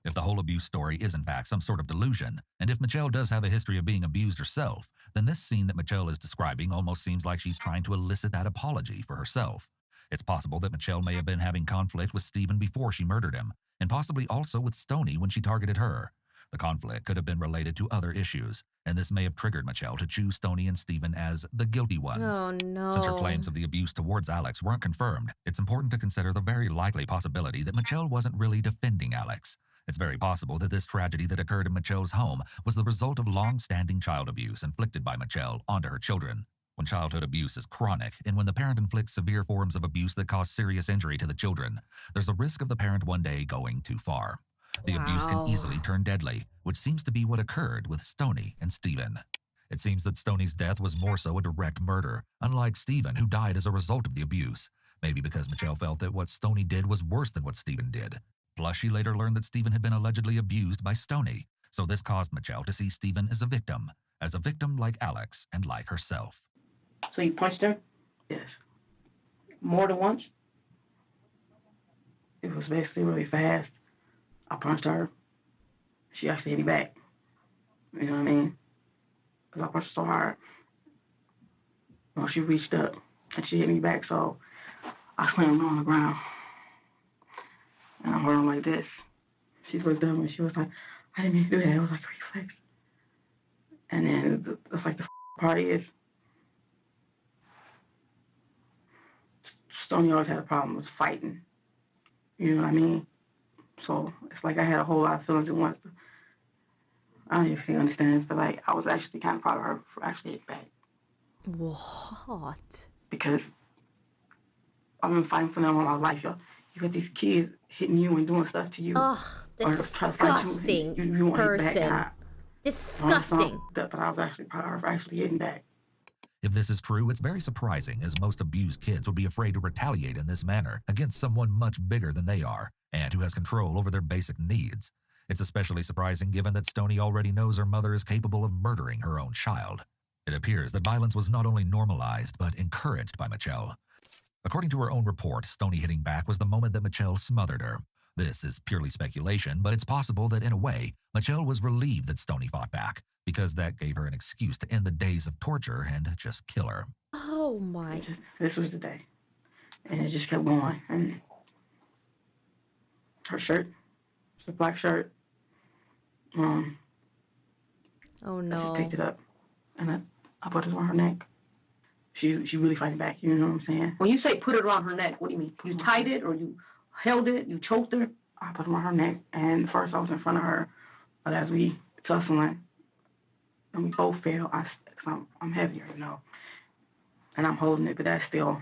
If the whole abuse story is in fact some sort of delusion, and if Michelle does have a history of being abused herself, then this scene that Michelle is describing almost seems like she's trying to elicit that apology for herself. It's possible that Michelle may have been having conflict with Stephen before she murdered him, and possibly also with Stony when she targeted her. The conflict could have been related to other issues, and this may have triggered Michelle to choose Stony and Stephen as the guilty ones. Oh, no. Since her claims of the abuse towards Alex weren't confirmed, it's important to consider the very likely possibility that Michelle wasn't really defending Alex. It's very possible that this tragedy that occurred in Michelle's home was the result of long-standing child abuse inflicted by Michelle onto her children. When childhood abuse is chronic, and when the parent inflicts severe forms of abuse that cause serious injury to the children, there's a risk of the parent one day going too far. The abuse can easily turn deadly, which seems to be what occurred with Stony and Stephen. It seems that Stony's death was more so a direct murder, unlike Stephen, who died as a result of the abuse. Maybe because Michelle felt that what Stony did was worse than what Stephen did. Plus, she later learned that Stephen had been allegedly abused by Stony, so this caused Michelle to see Stephen as a victim like Alex and like herself. So you punched her? Yes. More than once? It was basically really fast. I punched her. She actually hit me back. You know what I mean? Because I punched her so hard. Well, she reached up and she hit me back, so I slammed her on the ground. And I heard her like this. She looked up and she was like, I didn't mean to do that. It was like a reflex. And then it's like the part is, Stony always had a problem with fighting. You know what I mean? So it's like I had a whole lot of feelings at once. I don't even understand, but like I was actually kind of proud of her for actually hitting back. What? Because I've been fighting for them all my life, y'all. You got these kids hitting you and doing stuff to you. Ugh, disgusting person. Disgusting. But I was actually proud of her for actually hitting back. If this is true, it's very surprising, as most abused kids would be afraid to retaliate in this manner against someone much bigger than they are, and who has control over their basic needs. It's especially surprising given that Stony already knows her mother is capable of murdering her own child. It appears that violence was not only normalized, but encouraged by Michelle. According to her own report, Stony hitting back was the moment that Michelle smothered her. This is purely speculation, but it's possible that in a way, Michelle was relieved that Stony fought back, because that gave her an excuse to end the days of torture and just kill her. Oh my. This was the day. And it just kept going. And her shirt, it's a black shirt. Oh I no. just picked it up and I put it on her neck. She really fighting back, you know what I'm saying? When you say put it around her neck, what do you mean? You tied it or you held it, you choked her? I put it on her neck, and first I was in front of her, but as we tussling, and we both fell, cause I'm heavier, you know, and I'm holding it, but that's still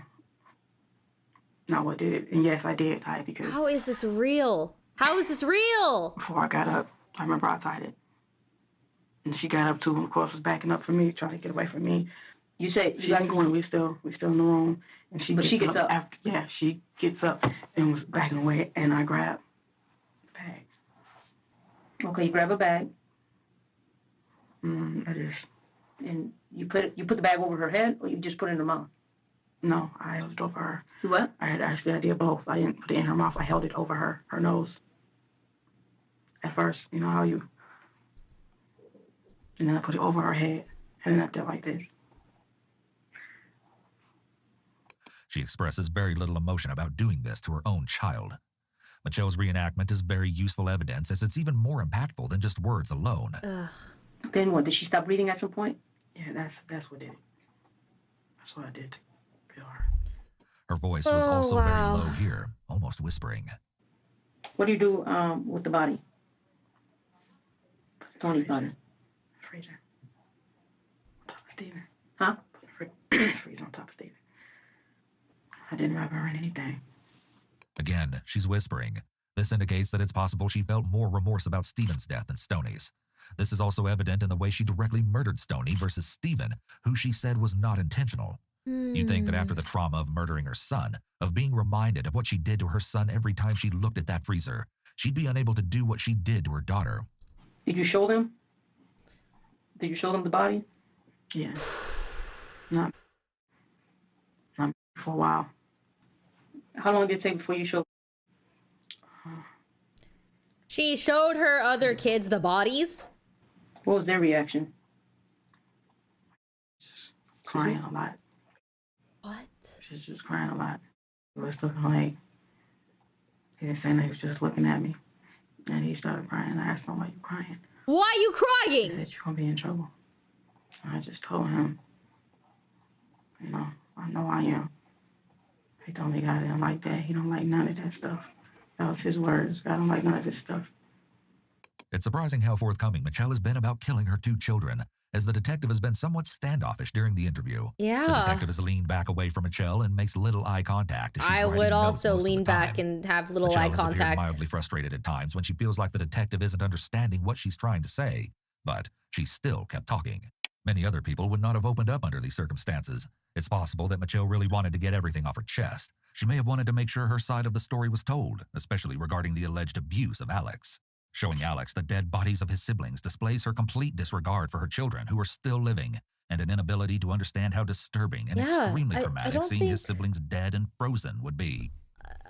not what did it. And yes, I did tie it because How is this real? How is this real? before I got up, I remember I tied it, and she got up too, and of course was backing up from me, trying to get away from me. You say She got going. We still in the room, and she gets up. After, yeah, she gets up and was backing away, and I grabbed the bag. Okay, you grab a bag. I just. And you put the bag over her head, or you just put it in her mouth? No, I held it over her. What? I did both. I didn't put it in her mouth. I held it over her nose. At first, you know how you. And then I put it over her head, and then I did like this. She expresses very little emotion about doing this to her own child. Michelle's reenactment is very useful evidence, as it's even more impactful than just words alone. Then what? Did she stop breathing at some point? Yeah, that's what did it. That's what I did to kill her. Her voice was also very low here, almost whispering. What do you do with the body? Tony's body. Freezer. On top of Steven. Huh? Freezer on top of Steven. I didn't rob her or anything. Again, she's whispering. This indicates that it's possible she felt more remorse about Stephen's death than Stoney's. This is also evident in the way she directly murdered Stoney versus Stephen, who she said was not intentional. You think that after the trauma of murdering her son, of being reminded of what she did to her son every time she looked at that freezer, she'd be unable to do what she did to her daughter. Did you show them? Did you show them the body? Yeah. Not for a while. How long did it take before you showed? She showed her other kids the bodies. What was their reaction? Crying a lot. What? She's just crying a lot. It was looking like he didn't say nothing. He was just looking at me, and he started crying. I asked him, "Why are you crying?" Why are you crying? He said, "You're gonna be in trouble." I just told him, you know, I know I am. He told me God didn't like that. He don't like none of that stuff. That was his words. God don't like none of this stuff. It's surprising how forthcoming Michelle has been about killing her two children, as the detective has been somewhat standoffish during the interview. Yeah. The detective has leaned back away from Michelle and makes little eye contact. As she's I would also lean back and have little Michelle eye has appeared contact. mildly frustrated at times when she feels like the detective isn't understanding what she's trying to say, but she still kept talking. Many other people would not have opened up under these circumstances. It's possible that Michelle really wanted to get everything off her chest. She may have wanted to make sure her side of the story was told, especially regarding the alleged abuse of Alex. Showing Alex the dead bodies of his siblings displays her complete disregard for her children who are still living, and an inability to understand how disturbing and extremely traumatic seeing his siblings dead and frozen would be.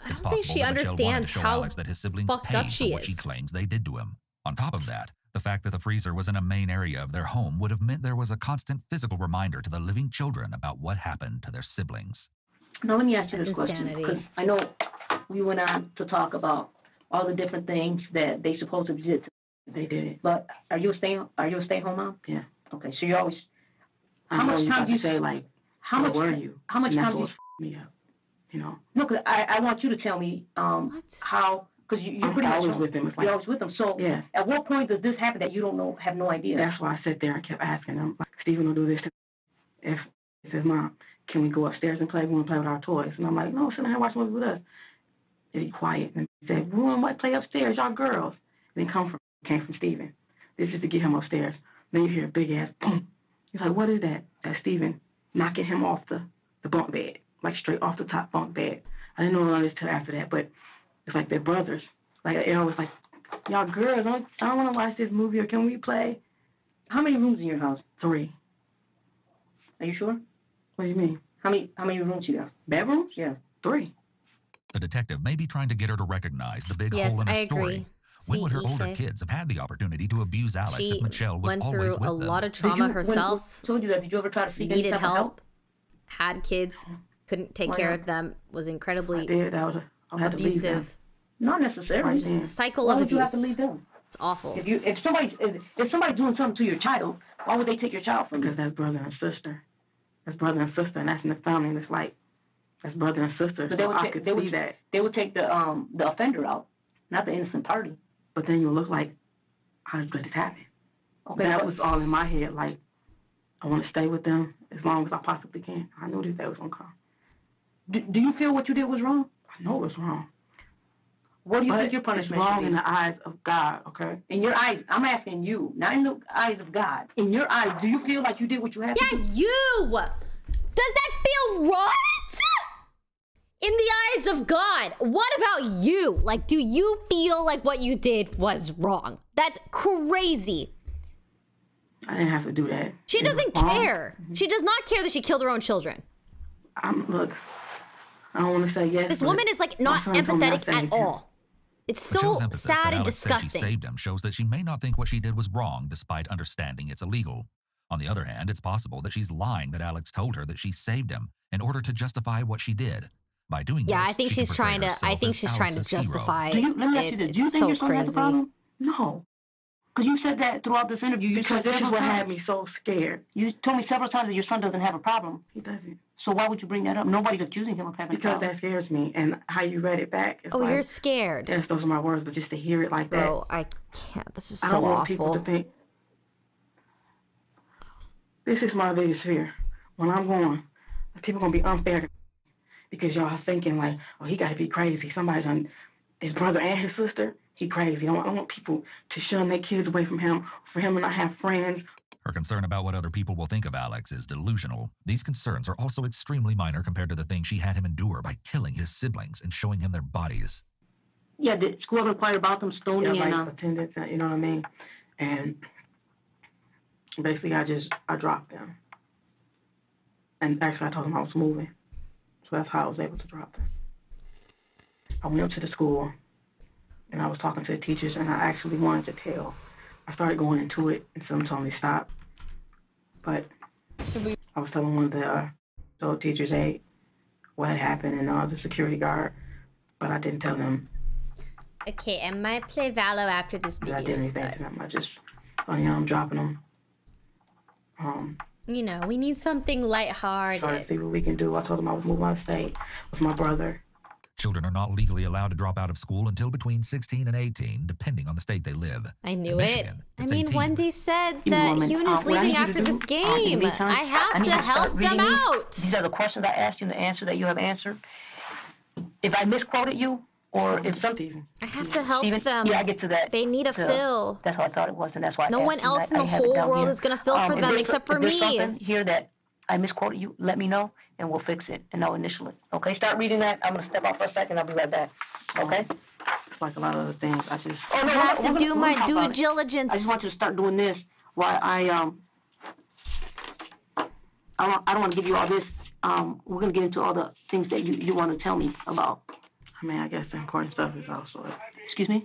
It's possible that Michelle wanted to show Alex that his siblings paid for what she claims they did to him. On top of that, the fact that the freezer was in a main area of their home would have meant there was a constant physical reminder to the living children about what happened to their siblings. Now let me ask you this question, because I know we went on to talk about all the different things that they supposedly did. They did it. But are you a stay-home mom? Yeah. Okay, so you always. How much time do you say like? How much were you? How much time do you? Me up, you know. No, because I want you to tell me how. Because you're pretty much always with them. You're always with them. So yeah. At what point does this happen that you don't know, have no idea? That's why I sat there and kept asking them. Like, Stephen will do this. If he says, "Mom, can we go upstairs and play? We want to play with our toys." And I'm like, "No, sit down and watch movies with us." They'd be quiet and say, "We want to play upstairs, y'all girls." And then came from Stephen. This is to get him upstairs. Then you hear a big ass boom. He's like, "What is that?" That's Stephen knocking him off the bunk bed, like straight off the top bunk bed. I didn't know none of this till after that, but it's like they're brothers. Like Aaron was like, "Y'all girls, I don't want to watch this movie, or can we play?" How many rooms in your house? 3. Are you sure? What do you mean? How many rooms you got? Bedrooms? Yeah. 3. The detective may be trying to get her to recognize the big hole in her story. When would her older kids have had the opportunity to abuse Alex if Michelle was always with them? Went through a lot of trauma herself. When told you that, did you ever try to seek needed any type of help? Had kids. couldn't take care of them, was incredibly I did. I had to leave them. abusive. Not necessarily. Just the cycle Why of would you have abuse. to leave them? It's awful. If somebody's doing something to your child, why would they take your child from you? Because that's brother and sister. That's brother and sister, and that's in the family, and it's like that's brother and sister. So So I could see that. They would take the offender out, not the innocent party. But then you look like, how did this happen? Okay, That was all in my head. Like, I want to stay with them as long as I possibly can. I knew this day was gonna come. Do you feel what you did was wrong? I know it was wrong. What do you But think your punishment it's wrong should in be? the eyes of God, okay? In your eyes, I'm asking you, not in the eyes of God. In your eyes, do you feel like you did what you had to do? Yeah, you! Does that feel right? In the eyes of God. What about you? Like, do you feel like what you did was wrong? That's crazy. I didn't have to do that. She It was doesn't wrong. care. She does not care that she killed her own children. Look, I don't want to say yes. This but woman is like my not son told me empathetic I saved at him. all. It's so Michelle's emphasis sad that and Alex said she disgusting. saved him shows that she may not think what she did was wrong despite understanding it's illegal. On the other hand, it's possible that she's lying that Alex told her that she saved him in order to justify what she did. By doing Yeah, this, I think she can she's trying portray to. I herself think as she's trying to Alex's hero. justify Let me ask you it. this. Do you It's think so your son has a crazy. problem? No. Because you said that throughout this interview. You Because said this is several what times. had me so scared. You told me several times that your son doesn't have a problem. He doesn't. So why would you bring that up? Nobody's accusing him of having a Because problem. that scares me. And how you read it back. It's Oh, like, you're scared. yes, those are my words, but just to hear it like that. Bro, I can't. This is I so don't want people awful. to think. This is my biggest fear. When I'm going, people going to be unfair because y'all are thinking like, oh, he got to be crazy. Somebody's on his brother and his sister. He crazy. I don't want people to shun their kids away from him, for him to not have friends. Her concern about what other people will think of Alex is delusional. These concerns are also extremely minor compared to the things she had him endure by killing his siblings and showing him their bodies. Yeah, did school ever inquire about them, Stoney Yeah, and like attendance, you know what I mean? And basically, I dropped them. And actually, I told them I was moving. So that's how I was able to drop them. I went up to the school, and I was talking to the teachers, and I actually wanted to tell. I started going into it, and someone told me stop. But I was telling one of the old teachers, hey, what had happened, and the security guard, but I didn't tell them Okay, I might play Valo after this that I did video is anything done. to them. I just, I'm dropping them. You know, we need something lighthearted. Trying to see what we can do. I told them I was moving out of state with my brother. Children are not legally allowed to drop out of school until between 16 and 18, depending on the state they live. I knew In it. Michigan, I it's mean, 18. Wendy said You that woman, Hyun is what I leaving need you to after do, this in the game. meantime, I have need to you start help them reading these. out. These are the questions I asked you and the answer that you have answered. If I misquoted you, or if something, I have to help Steven, them. Yeah, I get to that. They need a fill. That's what I thought it was, and that's why. I No asked one you. else in I the have it whole down world here. is gonna fill for If them there's- except for if there's me. something here that I misquoted you, let me know, and we'll fix it, and I'll initial it. Okay, start reading that. I'm gonna step out for a second. I'll be right back. Okay. It's like a lot of other things. I just. Oh, no, I have to do my talk due about it. diligence. I just want you to start doing this while I don't want to give you all this. We're gonna get into all the things that you want to tell me about. I mean, I guess the important stuff is also. Excuse me?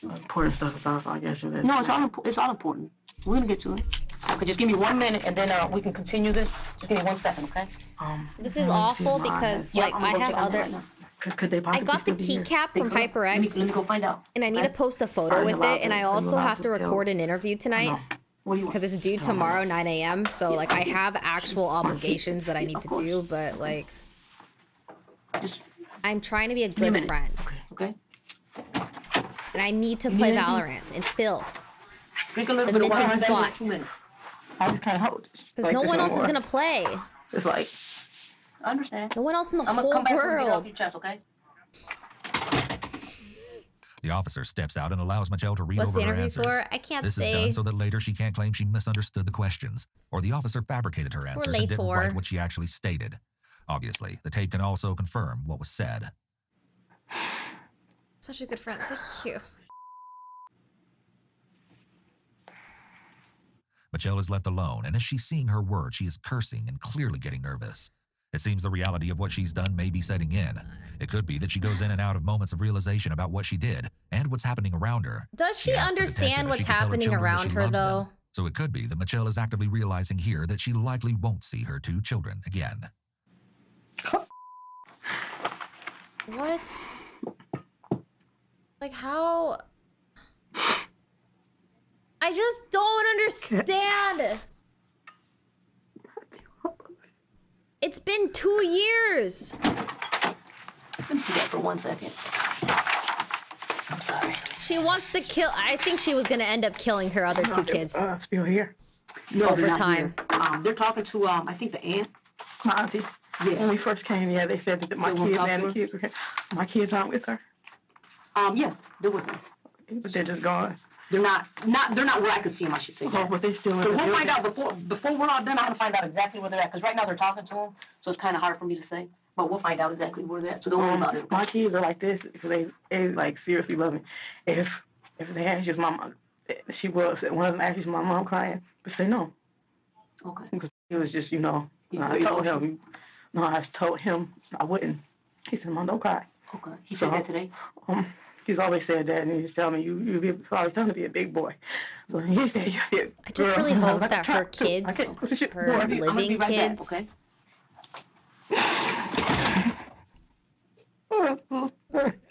Important stuff is also, I guess. No, it's all important. We're gonna get to it. Okay, just give me 1 minute, and then we can continue this. Just give me 1 second, okay? This is awful because, like, I have other. Could they I possibly got the still be here? keycap from HyperX, Let me go find out. and I need to post a photo with it, and I also have to record an interview tonight because it's due tomorrow 9 a.m. So, like, I have actual obligations that I need to do, but, like, I'm trying to be a good friend. Okay. And I need to play Valorant and fill Drink a little the bit of water. missing I'm back spot. in 2 minutes. I just can't hold. Because no one else is gonna play. It's like. I understand. No one else in the I'm whole gonna come back and get off world. your chest, okay? The officer steps out and allows Michelle to read What's over the her interview answers. for? I can't This say. is done so that later she can't claim she misunderstood the questions, or the officer fabricated her answers and didn't later. write what she actually stated. Obviously, the tape can also confirm what was said. Such a good friend. Thank you. Michelle is left alone, and as she's seeing her words, she is cursing and clearly getting nervous. It seems the reality of what she's done may be setting in. It could be that she goes in and out of moments of realization about what she did and what's happening around her. Does she asked the detective understand if what's she could tell her happening children that around she her, loves them. though? So it could be that Michelle is actively realizing here that she likely won't see her two children again. What? Like, how? I just don't understand. It's been 2 years. Let me see that for 1 second. I'm sorry. She wants to kill. I think she was gonna end up killing her other 2 kids. Still here. No, over they're not time. here. They're talking to, I think the aunt. My auntie. Yeah. When we first came, yeah, they said that my They won't kids talk and to the kids were, my kids aren't with her. Yeah, they're with her. But they're just gone. They're not where I could see them, I should say. Oh, but they still in So the we'll find building. out before we're all done. I'm gonna find out exactly where they're at, because right now they're talking to them, so it's kind of hard for me to say. But we'll find out exactly where they're at. So don't worry about it. My kids are like this. So they like seriously love me. If they ask you, my mom, she was one of them asked you, my mom crying, but say no. Okay. Because it was just I told him. No, I told him I wouldn't. He said, "Mom, don't cry." Okay. He said that today. He's always said that, and he's telling me you always telling to be a big boy. So he said, I just really hope that her kids, her living kids,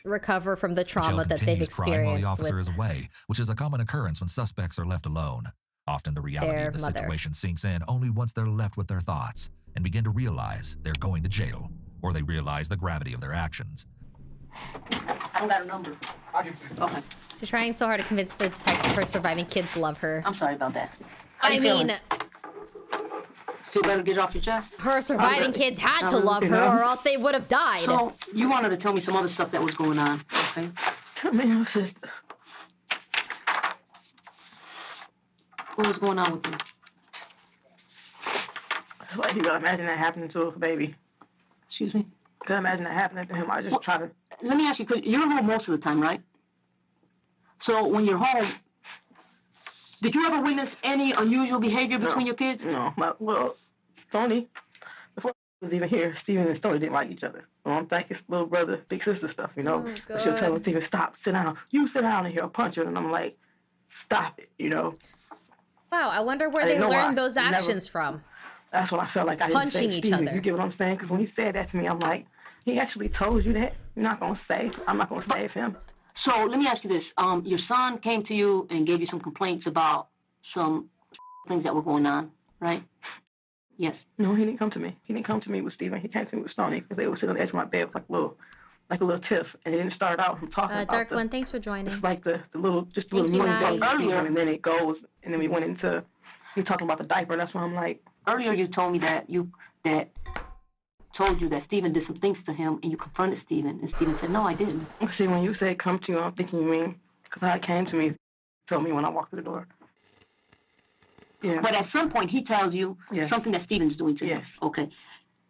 recover from the trauma that they've crying while the experienced officer with is away, which is a common occurrence when suspects are left alone. Often the reality their of the mother. situation sinks in only once they're left with their thoughts and begin to realize they're going to jail, or they realize the gravity of their actions. I don't got a number. Okay. She's trying so hard to convince the detective her surviving kids love her. I'm sorry about that. I mean, So you better get it off your chest. her surviving kids had to love her, or else they would have died. So you wanted to tell me some other stuff that was going on, okay? Tell me your sister. What was going on with you? It's like you gotta imagine that happening to a baby. Excuse me? Gotta imagine that happening to him. I just try to. Let me ask you, because you're home most of the time, right? So when you're home, did you ever witness any unusual behavior between your kids? No. Well, Stoney, before he was even here, Steven and Stoney didn't like each other. Well, I'm thinking little brother, big sister stuff, you know? Oh, She'll tell God. Steven, stop, sit down. You sit down and he'll punch her. And I'm like, stop it, you know? Wow, I wonder where I they didn't know learned why. those Never- actions from. That's what I felt like I didn't Punching say each Steven, other. You get what I'm saying? Because when he said that to me, I'm like, he actually told you that? You're not going to save. I'm not going to save him. So let me ask you this. Your son came to you and gave you some complaints about some things that were going on, right? Yes. No, he didn't come to me. He didn't come to me with Steven. He came to me with Stoney because they were sitting on the edge of my bed with like a little tiff. And it didn't start out from talking about Dark One, thanks for joining. It's like the little, just the Thank little you, money Maddie. earlier, and then it goes, and then we went into, he talking about the diaper. That's why I'm like. Earlier you told me that told you that Steven did some things to him, and you confronted Steven, and Steven said, no, I didn't. See, when you say come to you, I'm thinking you mean, because how it came to me, told me when I walked through the door. Yeah. But at some point he tells you something that Steven's doing to you. Okay.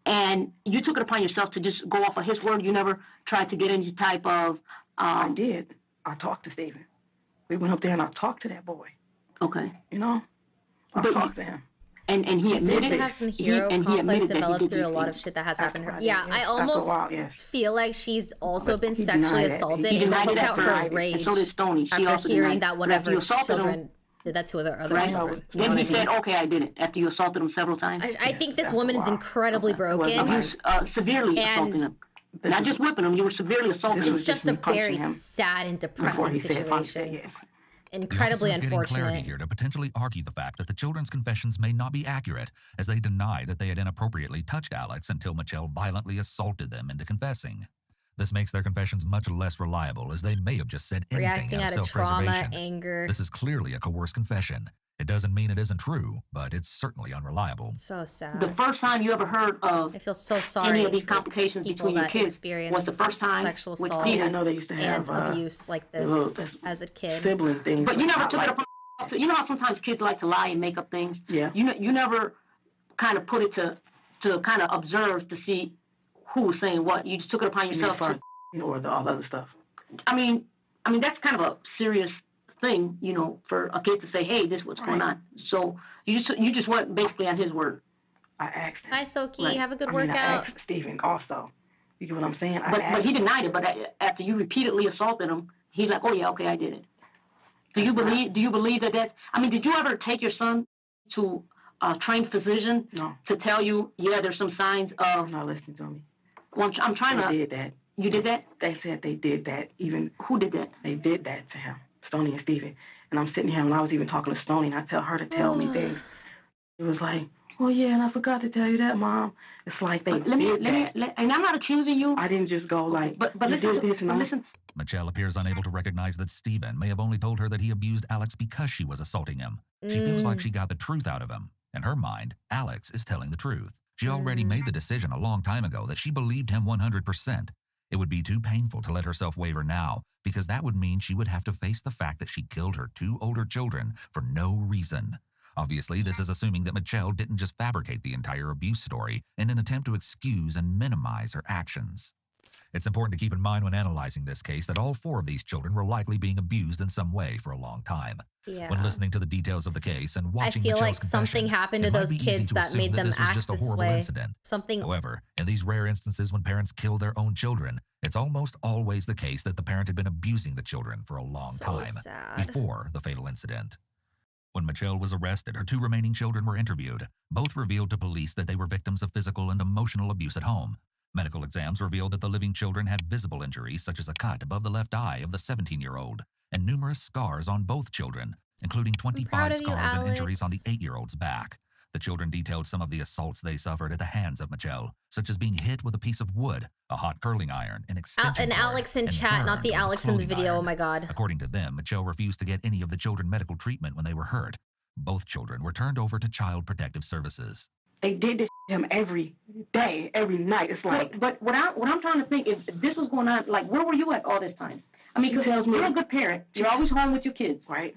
And you took it upon yourself to just go off of his word. You never tried to get any type of... I did. I talked to Steven. We went up there and I talked to that boy. Okay. You know? I talked to him. And he seems admitted to have some hero complex developed through a lot of shit that has happened to her. Yeah, I almost feel like she's also been sexually assaulted and took out her rage after hearing that one of her children did that to other children. You know Then what I he said, mean? okay, I did it, after you assaulted him several times. I think this woman is incredibly broken. Severely assaulting him. Not just whipping him, you were severely assaulting him. It's just a very sad and depressing situation. Incredibly the officer is getting clarity unfortunate. here to potentially argue the fact that the children's confessions may not be accurate, as they deny that they had inappropriately touched Alex until Michelle violently assaulted them into confessing. This makes their confessions much less reliable, as they may have just said anything Reacting out of out of trauma, self-preservation. anger. This is clearly a coerced confession. It doesn't mean it isn't true, but it's certainly unreliable. So sad. The first time you ever heard of I feel so sorry any of these for complications people between your that kids experience was the first time sexual with assault Steven. I know they used to have, and abuse like this as a kid. Sibling things. But you never took like, it upon yourself. You know how sometimes kids like to lie and make up things? Yeah. You never kind of put it to kind of observe to see who was saying what. You just took it upon yourself. Or all the other stuff. I mean, that's kind of a serious thing, you know, for a kid to say, hey, this is what's going on. So you just went basically on his word. I asked him. Hi, Soki. Right. Have a good I workout. asked Steven also. You get what I'm saying? But he denied it. But after you repeatedly assaulted him, he's like, oh yeah, okay, I did it. Do you believe that that's? I mean, did you ever take your son to a trained physician No. to tell you, yeah, there's some signs of? No, listen to me. Well, I'm trying I to. did that. You did that? They said they did that. Even who did that? They did that to him, Stoney and Steven. And I'm sitting here, and I was even talking to Stoney, and I tell her to tell me things. It was like, oh yeah, and I forgot to tell you that, Mom. It's like they and I'm not accusing you. I didn't just go like, but you listen, did this and listen. Michelle appears unable to recognize that Steven may have only told her that he abused Alex because she was assaulting him. She feels like she got the truth out of him. In her mind, Alex is telling the truth. She already made the decision a long time ago that she believed him 100%. It would be too painful to let herself waver now, because that would mean she would have to face the fact that she killed her 2 older children for no reason. Obviously, this is assuming that Michelle didn't just fabricate the entire abuse story in an attempt to excuse and minimize her actions. It's important to keep in mind when analyzing this case that all 4 of these children were likely being abused in some way for a long time. Yeah. When listening to the details of the case and watching I feel Michelle's like something happened to those kids that made them act this way. Incident. Something. However, in these rare instances when parents kill their own children, it's almost always the case that the parent had been abusing the children for a long time before the fatal incident. When Michelle was arrested, her 2 remaining children were interviewed. Both revealed to police that they were victims of physical and emotional abuse at home. Medical exams revealed that the living children had visible injuries, such as a cut above the left eye of the 17-year-old, and numerous scars on both children, including 25 scars and injuries on the 8-year-old's back. The children detailed some of the assaults they suffered at the hands of Michelle, such as being hit with a piece of wood, a hot curling iron, an extension cord, and Alex in chat, not the Alex in the video. Iron. Oh my God. According to them, Michelle refused to get any of the children medical treatment when they were hurt. Both children were turned over to Child Protective Services. They did this to him every day, every night. It's like, but what I'm trying to think is, this was going on, like, where were you at all this time? I mean, because you're a good parent. You're always home with your kids. Right.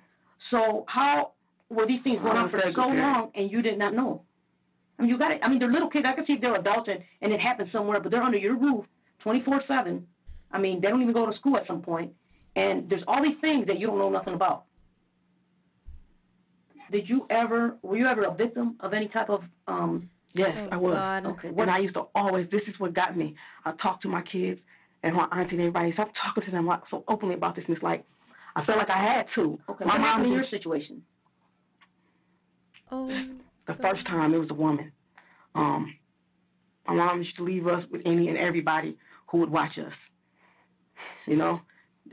So how were these things going on for so long and you did not know? I mean, you got it. I mean, they're little kids. I can see if they're adults and it happened somewhere, but they're under your roof 24/7. I mean, they don't even go to school at some point. And there's all these things that you don't know nothing about. Were you ever a victim of any type of, Yes, I was. God. Okay. And I used to always, this is what got me. I talked to my kids and my auntie and everybody. So I'm talking to them like so openly about this, and it's like, I felt like I had to. Okay, my what mom happened in your situation? Oh. The first time, it was a woman. My mom used to leave us with any and everybody who would watch us. You know,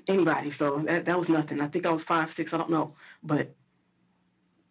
anybody. So that was nothing. I think I was 5, 6, I don't know. But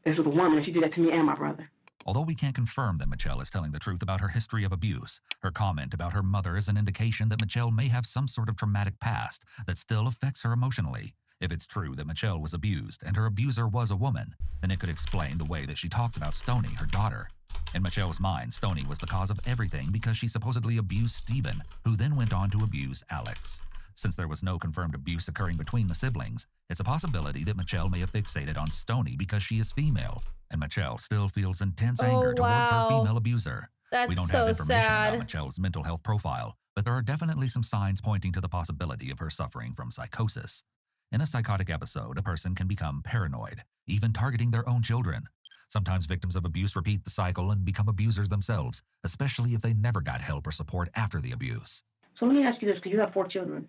this was a woman, and she did that to me and my brother. Although we can't confirm that Michelle is telling the truth about her history of abuse, her comment about her mother is an indication that Michelle may have some sort of traumatic past that still affects her emotionally. If it's true that Michelle was abused and her abuser was a woman, then it could explain the way that she talks about Stoney, her daughter. In Michelle's mind, Stoney was the cause of everything because she supposedly abused Steven, who then went on to abuse Alex. Since there was no confirmed abuse occurring between the siblings, it's a possibility that Michelle may have fixated on Stoney because she is female, and Michelle still feels intense anger towards her female abuser. That's we don't so have information sad. about Michelle's mental health profile, but there are definitely some signs pointing to the possibility of her suffering from psychosis. In a psychotic episode, a person can become paranoid, even targeting their own children. Sometimes victims of abuse repeat the cycle and become abusers themselves, especially if they never got help or support after the abuse. So let me ask you this, because you have 4 children.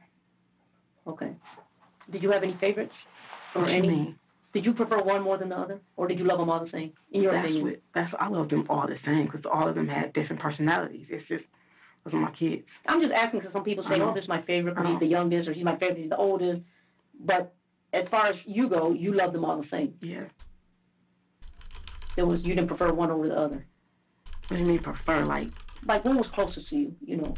Okay. Did you have any favorites? Or any? Did you prefer one more than the other? Or did you love them all the same? In your opinion? I love them all the same, because all of them had different personalities. It's just, those are my kids. I'm just asking because some people say, oh, this is my favorite because he's the youngest, or he's my favorite, he's the oldest. But as far as you go, you love them all the same. Yeah. You didn't prefer one over the other. What do you mean prefer? Like one was closest to you, you know?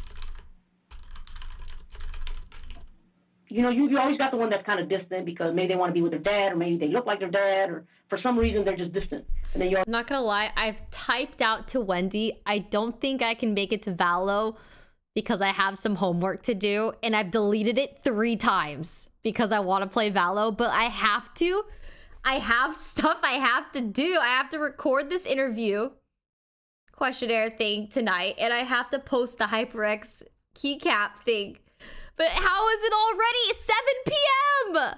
You know, you always got the one that's kind of distant because maybe they want to be with their dad, or maybe they look like their dad, or for some reason they're just distant. And then I'm not gonna lie, I've typed out to Wendy, I don't think I can make it to Valo because I have some homework to do, and I've deleted it 3 times because I want to play Valo, but I have to. I have stuff I have to do. I have to record this interview questionnaire thing tonight, and I have to post the HyperX keycap thing. But how is it already 7 p.m.?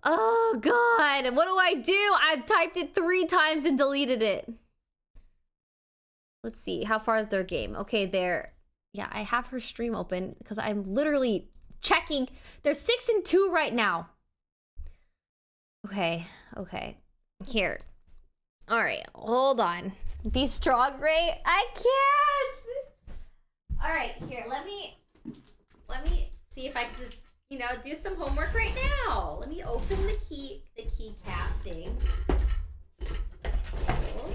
Oh, God. What do I do? I've typed it 3 times and deleted it. Let's see. How far is their game? Okay, yeah, I have her stream open because I'm literally checking. They're 6-2 right now. Okay. Here. All right, hold on. Be strong, Ray. I can't. All right, here, let me see if I can just, you know, do some homework right now. Let me open the keycap thing. Cool.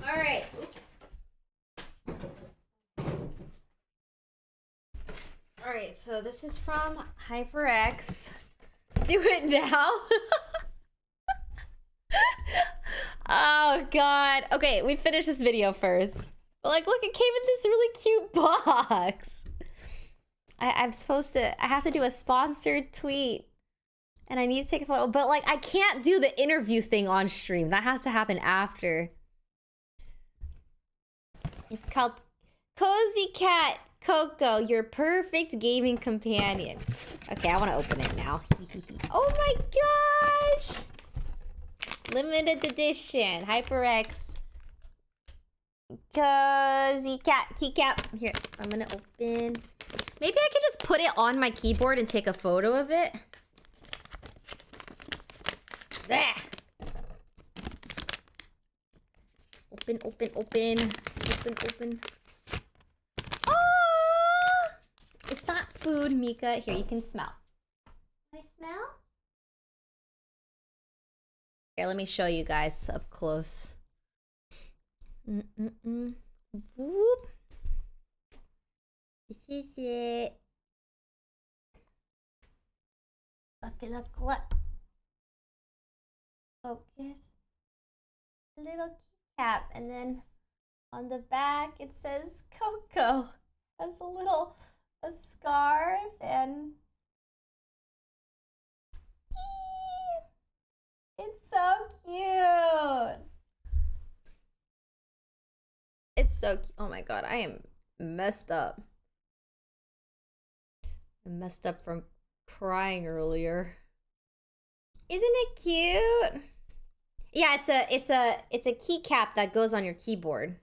All right, oops. All right, so this is from HyperX. Do it now. Oh God. Okay, we finished this video first. But like, look, it came in this really cute box. I have to do a sponsored tweet. And I need to take a photo, but like, I can't do the interview thing on stream. That has to happen after. It's called Cozy Cat Coco, your perfect gaming companion. Okay, I want to open it now. Oh my gosh! Limited edition, HyperX. Cozy Cat keycap. Here, I'm gonna open. Maybe I could just put it on my keyboard and take a photo of it. There. Open, open, open. Open, open. Oh! It's not food, Mika. Here, you can smell. Can I smell? Here, let me show you guys up close. Whoop. This is it. Look, look. Focus. A little keycap, and then on the back it says Coco. Has a scarf and it's so cute. It's so cute. Oh my God, I am messed up. I'm messed up from crying earlier. Isn't it cute? Yeah, it's a keycap that goes on your keyboard.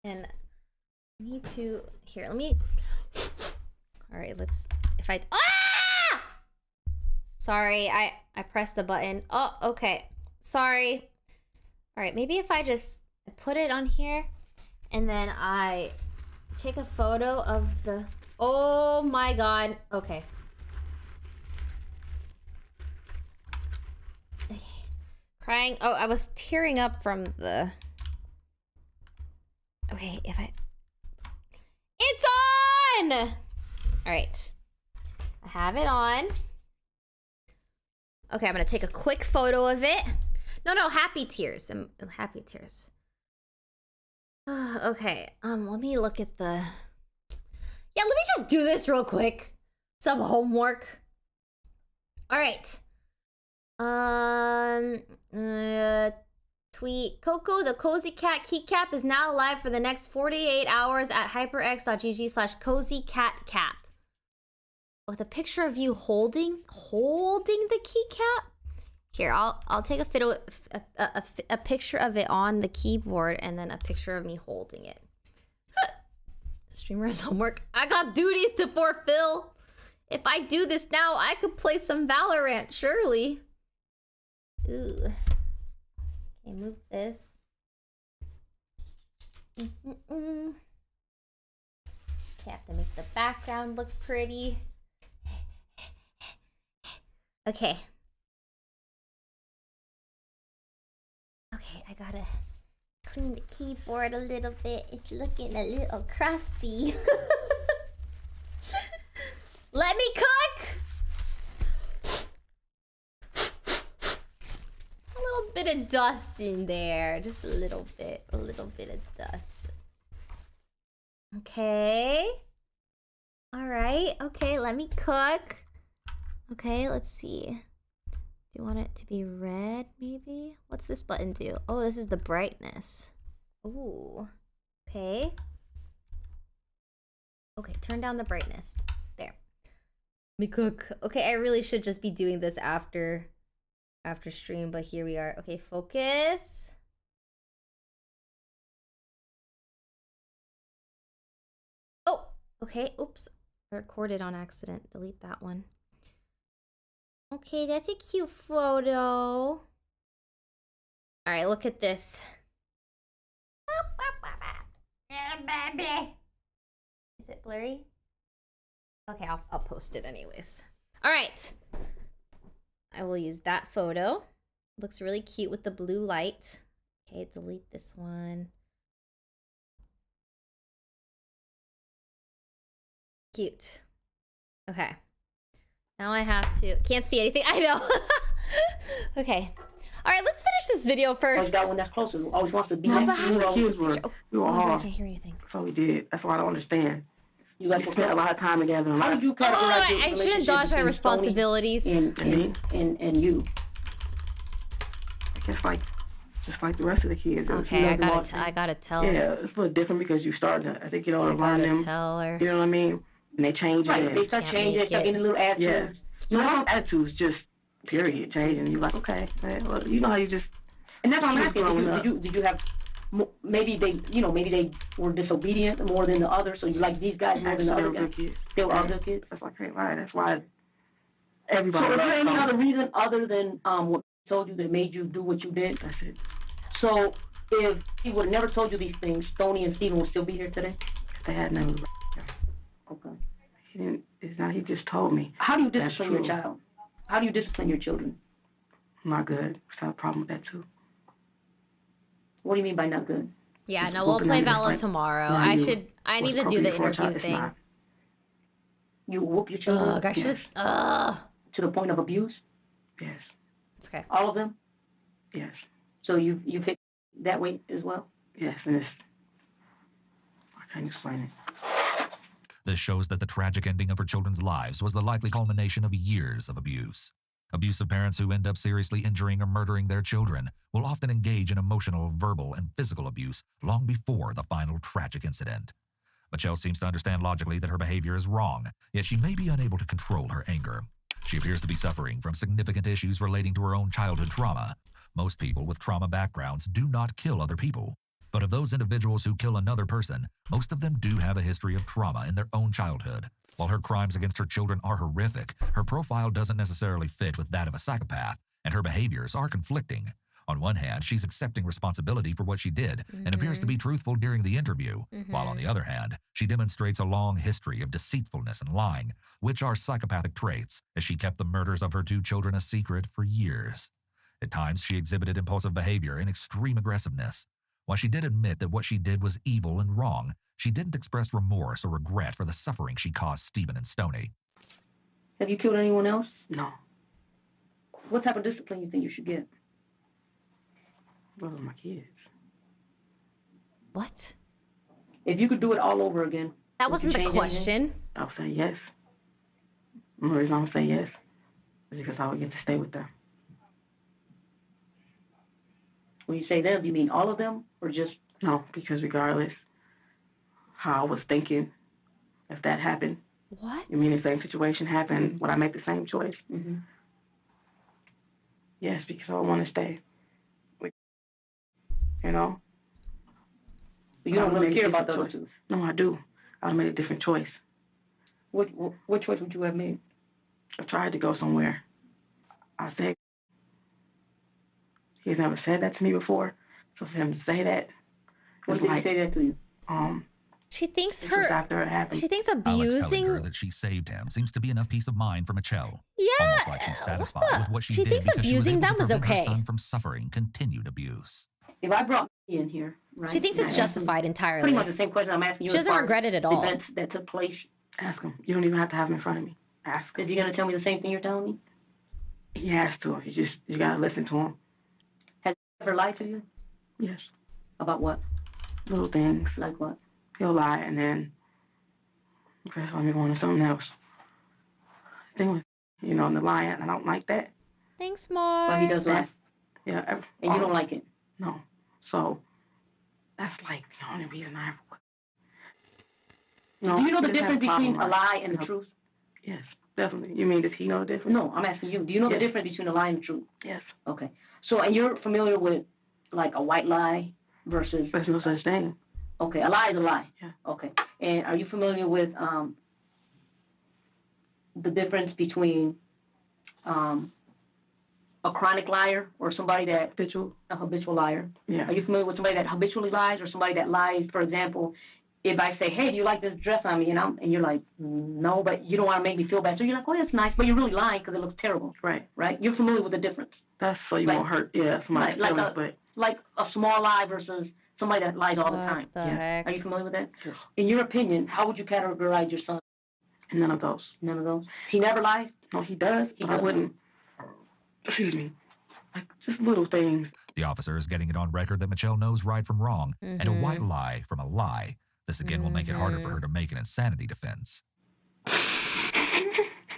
And I need to here, let me. All right, let's ah! Sorry, I pressed the button. Oh, okay. Sorry. All right, maybe if I just put it on here and then I take a photo of the oh my God. Okay. Crying. Oh, I was tearing up from the. Okay, if I. It's on! All right. I have it on. Okay, I'm gonna take a quick photo of it. No, happy tears. Happy tears. Okay, let me look at the. Yeah, let me just do this real quick. Some homework. All right. Tweet Coco the Cozy Cat keycap is now live for the next 48 hours at hyperx.gg/cozycatcap. With a picture of you holding the keycap. Here, I'll take a picture of it on the keyboard and then a picture of me holding it. Streamer has homework. I got duties to fulfill. If I do this now, I could play some Valorant, surely. Ooh. Okay, move this. Okay, I have to make the background look pretty. Okay. Okay, I gotta clean the keyboard a little bit. It's looking a little crusty. Let me cook! A little bit of dust in there. Just a little bit of dust. Okay. All right. Okay, let me cook. Okay, let's see. Do you want it to be red, maybe? What's this button do? Oh, this is the brightness. Ooh. Okay. Okay, turn down the brightness. There. Let me cook. Okay, I really should just be doing this after stream, but here we are. Okay, focus. Oh, okay. Oops. I recorded on accident. Delete that one. Okay, that's a cute photo. All right, look at this. Is it blurry? Okay, I'll post it anyways. All right. I will use that photo. Looks really cute with the blue light. Okay, delete this one. Cute. Okay. Now I have to... Can't see anything. I know. Okay. All right, let's finish this video first. That one that's closer always wants to be. No, but I have to do the were, picture. we were Oh my God, I hard. can't hear anything. That's what we did. That's why I don't understand. You guys spent a lot of time together. How did you categorize your I shouldn't dodge my responsibilities. And you. Just like the rest of the kids. Okay, I gotta tell her. Yeah, it's a little different because you started to, I think, you know, I around gotta them. tell her. You know what I mean? And they change Right, it. they start changing, they start getting a little attitudes. Yeah. You know, attitudes just, period, changing. You're like, okay, man, well, you know how you just... And that's what I'm asking. growing up. Did you have... Maybe they were disobedient more than the others, so you like these guys more than the other guys. They were all good kids. That's like, right. That's why everybody. So is there any other reason other than what he told you that made you do what you did? That's it. So if he would have never told you these things, Stoney and Steven would still be here today? They had never. Okay. He didn't. It's not. He just told me. How do you discipline your child? How do you discipline your children? Not good. I have a problem with that too. What do you mean by not good? Yeah, no, we'll play Valorant tomorrow. I need to do the interview thing. You whoop your children? Ugh, I should. Ugh. To the point of abuse? Yes. It's okay. All of them? Yes. So you pick that way as well? Yes, and it's... I can't explain it. This shows that the tragic ending of her children's lives was the likely culmination of years of abuse. Abusive parents who end up seriously injuring or murdering their children will often engage in emotional, verbal, and physical abuse long before the final tragic incident. Michelle seems to understand logically that her behavior is wrong, yet she may be unable to control her anger. She appears to be suffering from significant issues relating to her own childhood trauma. Most people with trauma backgrounds do not kill other people. But of those individuals who kill another person, most of them do have a history of trauma in their own childhood. While her crimes against her children are horrific, her profile doesn't necessarily fit with that of a psychopath, and her behaviors are conflicting. On one hand, she's accepting responsibility for what she did and appears to be truthful during the interview, while on the other hand, she demonstrates a long history of deceitfulness and lying, which are psychopathic traits, as she kept the murders of her 2 children a secret for years. At times, she exhibited impulsive behavior and extreme aggressiveness. While she did admit that what she did was evil and wrong, she didn't express remorse or regret for the suffering she caused Steven and Stoney. Have you killed anyone else? No. What type of discipline you think you should get? Those are my kids. What? If you could do it all over again. That wasn't the question. I'll say yes. The reason I'll say yes is because I would get to stay with them. When you say them, do you mean all of them or just... No, because regardless how I was thinking, if that happened. What? You mean the same situation happened, would I make the same choice? Mm-hmm. Yes, because I want to stay. You know? You don't really care about the other two? No, I do. I would have made a different choice. What choice would you have made? I tried to go somewhere. I said, he's never said that to me before. So for him to say that, what did he say that to you? She thinks after it happened. She thinks Alex abusing telling her that she saved him seems to be enough peace of mind for Michelle. Yeah. Almost like she's satisfied with what she did thinks because abusing she was them able was to prevent okay. her son from suffering continued abuse. If I brought me in here, right? She thinks it's justified entirely. Pretty much the same question I'm asking you. She doesn't regret it at all. Events that took place. Ask him. You don't even have to have him in front of me. Ask him. Is he gonna tell me the same thing you're telling me? He has to. You gotta listen to him. Has he ever lied to you? Yes. About what? Little things. Like what? He'll lie and then press on me going to something else. Thing was, you know, in the lying, I don't like that. Thanks, Mark. But he does lie. Yeah. And you don't like it? No. So that's like the only reason I ever. No. Do you know the difference between a lie and the truth? Yes, definitely. You mean, does he know the difference? No, I'm asking you. Do you know the difference between a lie and the truth? Yes. Okay. So, and you're familiar with, like, a white lie versus... There's no such thing. Okay, a lie is a lie. Yeah. Okay. And are you familiar with the difference between a chronic liar or somebody that a habitual liar? Yeah. Are you familiar with somebody that habitually lies or somebody that lies, for example, if I say, hey, do you like this dress on me? And you're like, no, but you don't want to make me feel bad. So you're like, oh, that's nice, but you're really lying because it looks terrible. Right. Right? You're familiar with the difference. That's so you won't hurt. Yeah, somebody's feelings, but like a small lie versus somebody that lies all the time. What the heck? Are you familiar with that? Sure. In your opinion, how would you categorize your son? None of those. None of those. He never lies? No, he does. I wouldn't. Excuse me. Like just little things. The officer is getting it on record that Michelle knows right from wrong and a white lie from a lie. This again will make it harder for her to make an insanity defense.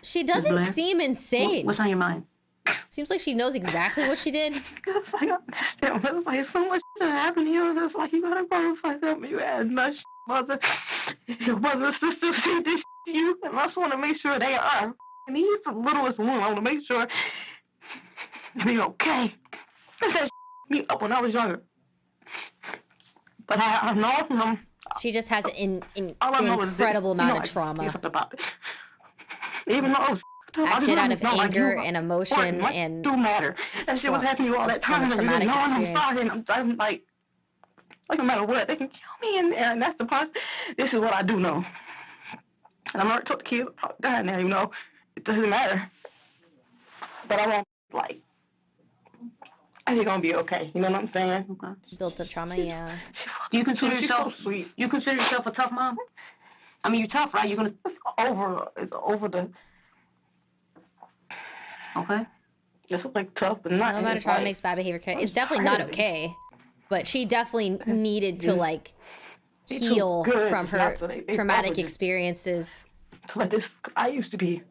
She doesn't seem insane. What's on your mind? Seems like she knows exactly what she did. It's like, it's like so much that happened to you. It's like you gotta go and find out you had much mother. Your brother and sister see this to you, and I just want to make sure they are. And he's the littlest one. I want to make sure they're okay. That me up when I was younger. But I know them. She just has an incredible amount of trauma. Even though acted out of anger and emotion and do matter. That shit was happening to you all that time. Traumatic experience. I'm like no matter what, they can kill me, and that's the part. This is what I do know. And I'm already told the kids die now. You know, it doesn't matter. But I won't like. I think I'm gonna be okay. You know what I'm saying? Okay. Built up trauma, yeah. Do you consider yourself so sweet? You consider yourself a tough mom? I mean, you're tough, right? You're gonna it's over the. Okay. Just like tough, but not. No amount of trauma makes bad behavior. It's definitely not okay, but she definitely needed to like heal from her traumatic experiences. Like this, I used to be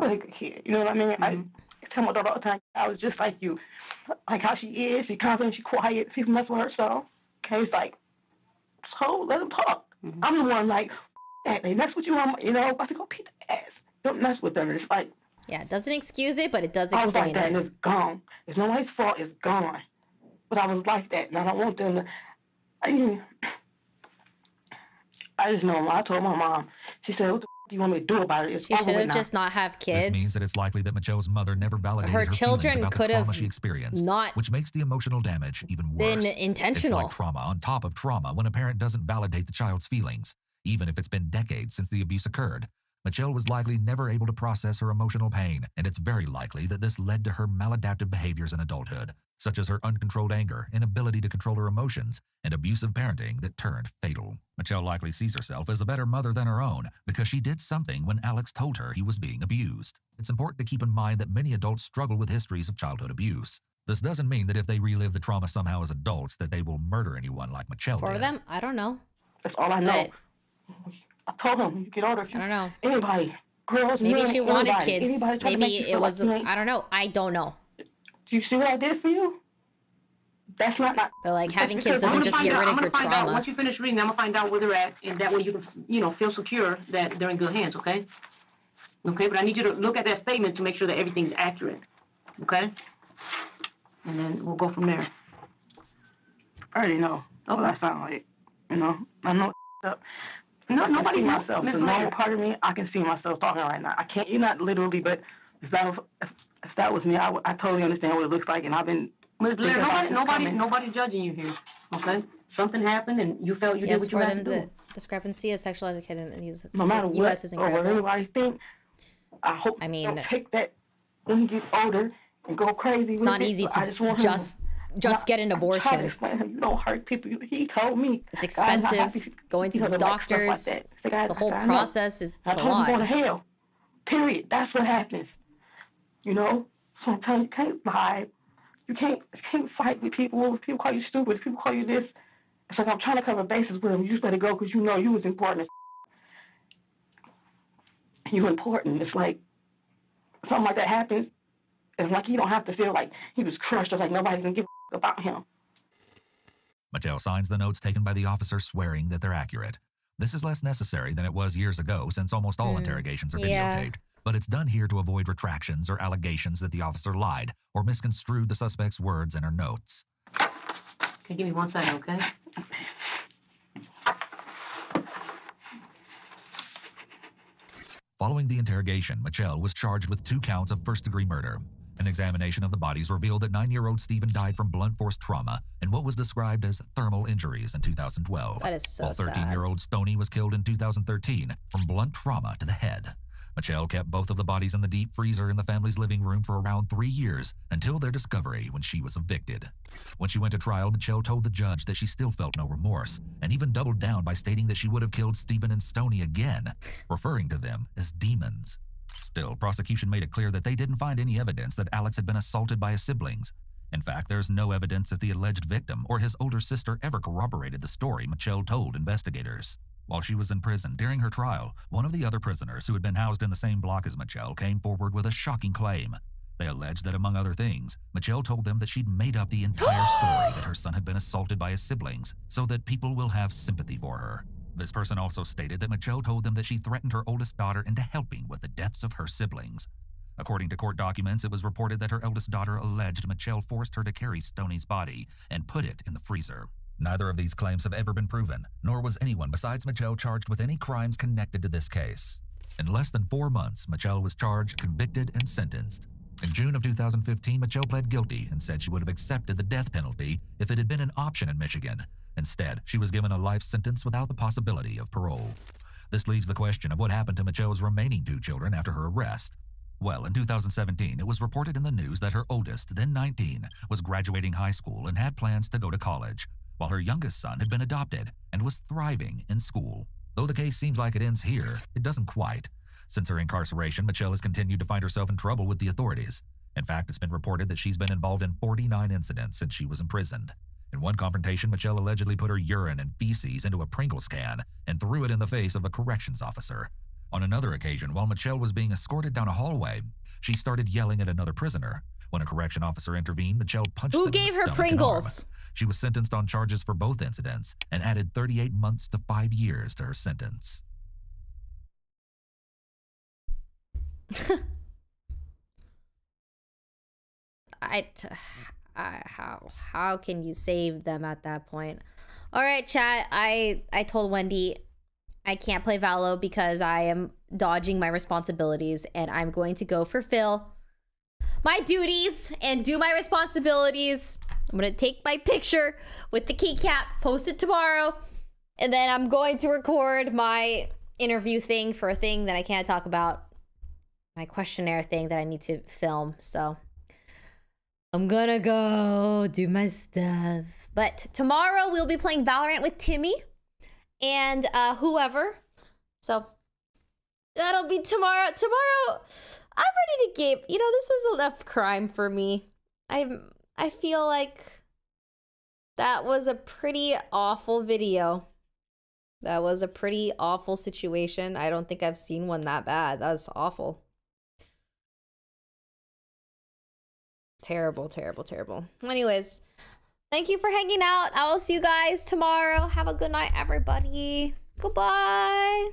like a kid. You know what I mean? I tell my daughter all the time, I was just like you. Like how she is, she's confident, she's quiet, people mess with her, so okay, it's like, so let them talk. I'm the one like, they mess with you, you know, about to go beat the ass. Don't mess with them. It's like, yeah, it doesn't excuse it, but it does I was explain like that, it. and it's gone. It's nobody's fault, it's gone. But I was like that, and I don't want them to, I just know, I told my mom, she said, what the do you want me to do about it? It's she should have just not have kids. This means that it's likely that Michelle's mother never validated her children about could the trauma have she experienced, not which makes the emotional damage even worse. been intentional. It's like trauma on top of trauma when a parent doesn't validate the child's feelings, even if it's been decades since the abuse occurred. Michelle was likely never able to process her emotional pain, and it's very likely that this led to her maladaptive behaviors in adulthood, such as her uncontrolled anger, inability to control her emotions, and abusive parenting that turned fatal. Michelle likely sees herself as a better mother than her own because she did something when Alex told her he was being abused. It's important to keep in mind that many adults struggle with histories of childhood abuse. This doesn't mean that if they relive the trauma somehow as adults that they will murder anyone like Michelle did. For them, I don't know. That's all I know. I told them, you get older. I don't know. Anybody, girls, maybe men, she wanted anybody, kids. Maybe it was, I don't know. I don't know. Do you see what I did for you? That's not. But like having kids doesn't just get rid of your trauma. Once you finish reading, I'm gonna find out where they're at, and that way you can, feel secure that they're in good hands. Okay. Okay, but I need you to look at that statement to make sure that everything's accurate. Okay. And then we'll go from there. I already know what I sound like. You know, I know. Nobody myself. The normal part of me, I can see myself talking right now. I can't. You're not literally, but if that was me, I totally understand what it looks like, and I've been. Nobody's judging you here. Okay, something happened, and you felt you did what you had to do. The discrepancy of sexual education in the no matter U.S. is incredible. Or what everybody think, I hope you don't take that when you get older and go crazy. It's not easy to just get an abortion. You don't hurt people. He told me it's expensive. Going to the doctors, the whole process is a lot. Going to hell. Period. That's what happens. You know, sometimes you can't hide. You can't fight with people. If people call you stupid, if people call you this, it's like I'm trying to cover bases with them. You just let it go because you know you was important. You're important. It's like something like that happens. It's like you don't have to feel like he was crushed. It's like nobody's gonna give a about him. Michelle signs the notes taken by the officer, swearing that they're accurate. This is less necessary than it was years ago, since almost all interrogations are videotaped. But it's done here to avoid retractions or allegations that the officer lied or misconstrued the suspect's words in her notes. Okay, give me 1 second, okay? Following the interrogation, Michelle was charged with 2 counts of first-degree murder. An examination of the bodies revealed that 9-year-old Stephen died from blunt force trauma and what was described as thermal injuries in 2012. That is so while sad. 13-year-old Stoney was killed in 2013 from blunt trauma to the head. Michelle kept both of the bodies in the deep freezer in the family's living room for around 3 years until their discovery when she was evicted. When she went to trial, Michelle told the judge that she still felt no remorse and even doubled down by stating that she would have killed Stephen and Stoney again, referring to them as demons. Still, prosecution made it clear that they didn't find any evidence that Alex had been assaulted by his siblings. In fact, there's no evidence that the alleged victim or his older sister ever corroborated the story Michelle told investigators. While she was in prison during her trial, one of the other prisoners who had been housed in the same block as Michelle came forward with a shocking claim. They alleged that, among other things, Michelle told them that she'd made up the entire story that her son had been assaulted by his siblings so that people will have sympathy for her. This person also stated that Michelle told them that she threatened her oldest daughter into helping with the deaths of her siblings. According to court documents, it was reported that her eldest daughter alleged Michelle forced her to carry Stoney's body and put it in the freezer. Neither of these claims have ever been proven, nor was anyone besides Michelle charged with any crimes connected to this case. In less than 4 months, Michelle was charged, convicted, and sentenced. In June of 2015, Michelle pled guilty and said she would have accepted the death penalty if it had been an option in Michigan. Instead, she was given a life sentence without the possibility of parole. This leaves the question of what happened to Michelle's remaining 2 children after her arrest. Well, in 2017, it was reported in the news that her oldest, then 19, was graduating high school and had plans to go to college, while her youngest son had been adopted and was thriving in school. Though the case seems like it ends here, it doesn't quite. Since her incarceration, Michelle has continued to find herself in trouble with the authorities. In fact, it's been reported that she's been involved in 49 incidents since she was imprisoned. In one confrontation, Michelle allegedly put her urine and feces into a Pringles can and threw it in the face of a corrections officer. On another occasion, while Michelle was being escorted down a hallway, she started yelling at another prisoner. When a correction officer intervened, Michelle punched them in the stomach and arm. Who gave her Pringles? She was sentenced on charges for both incidents and added 38 months to 5 years to her sentence. How can you save them at that point? All right, chat. I told Wendy I can't play Valo because I am dodging my responsibilities, and I'm going to go fulfill my duties and do my responsibilities. I'm gonna take my picture with the keycap, post it tomorrow, and then I'm going to record my interview thing for a thing that I can't talk about, my questionnaire thing that I need to film. So I'm gonna go do my stuff. But tomorrow we'll be playing Valorant with Timmy and whoever. So that'll be tomorrow. Tomorrow, I'm ready to game. You know, this was enough crime for me. I feel like that was a pretty awful video. That was a pretty awful situation. I don't think I've seen one that bad. That was awful. Terrible, terrible, terrible. Anyways, thank you for hanging out. I will see you guys tomorrow. Have a good night, everybody. Goodbye.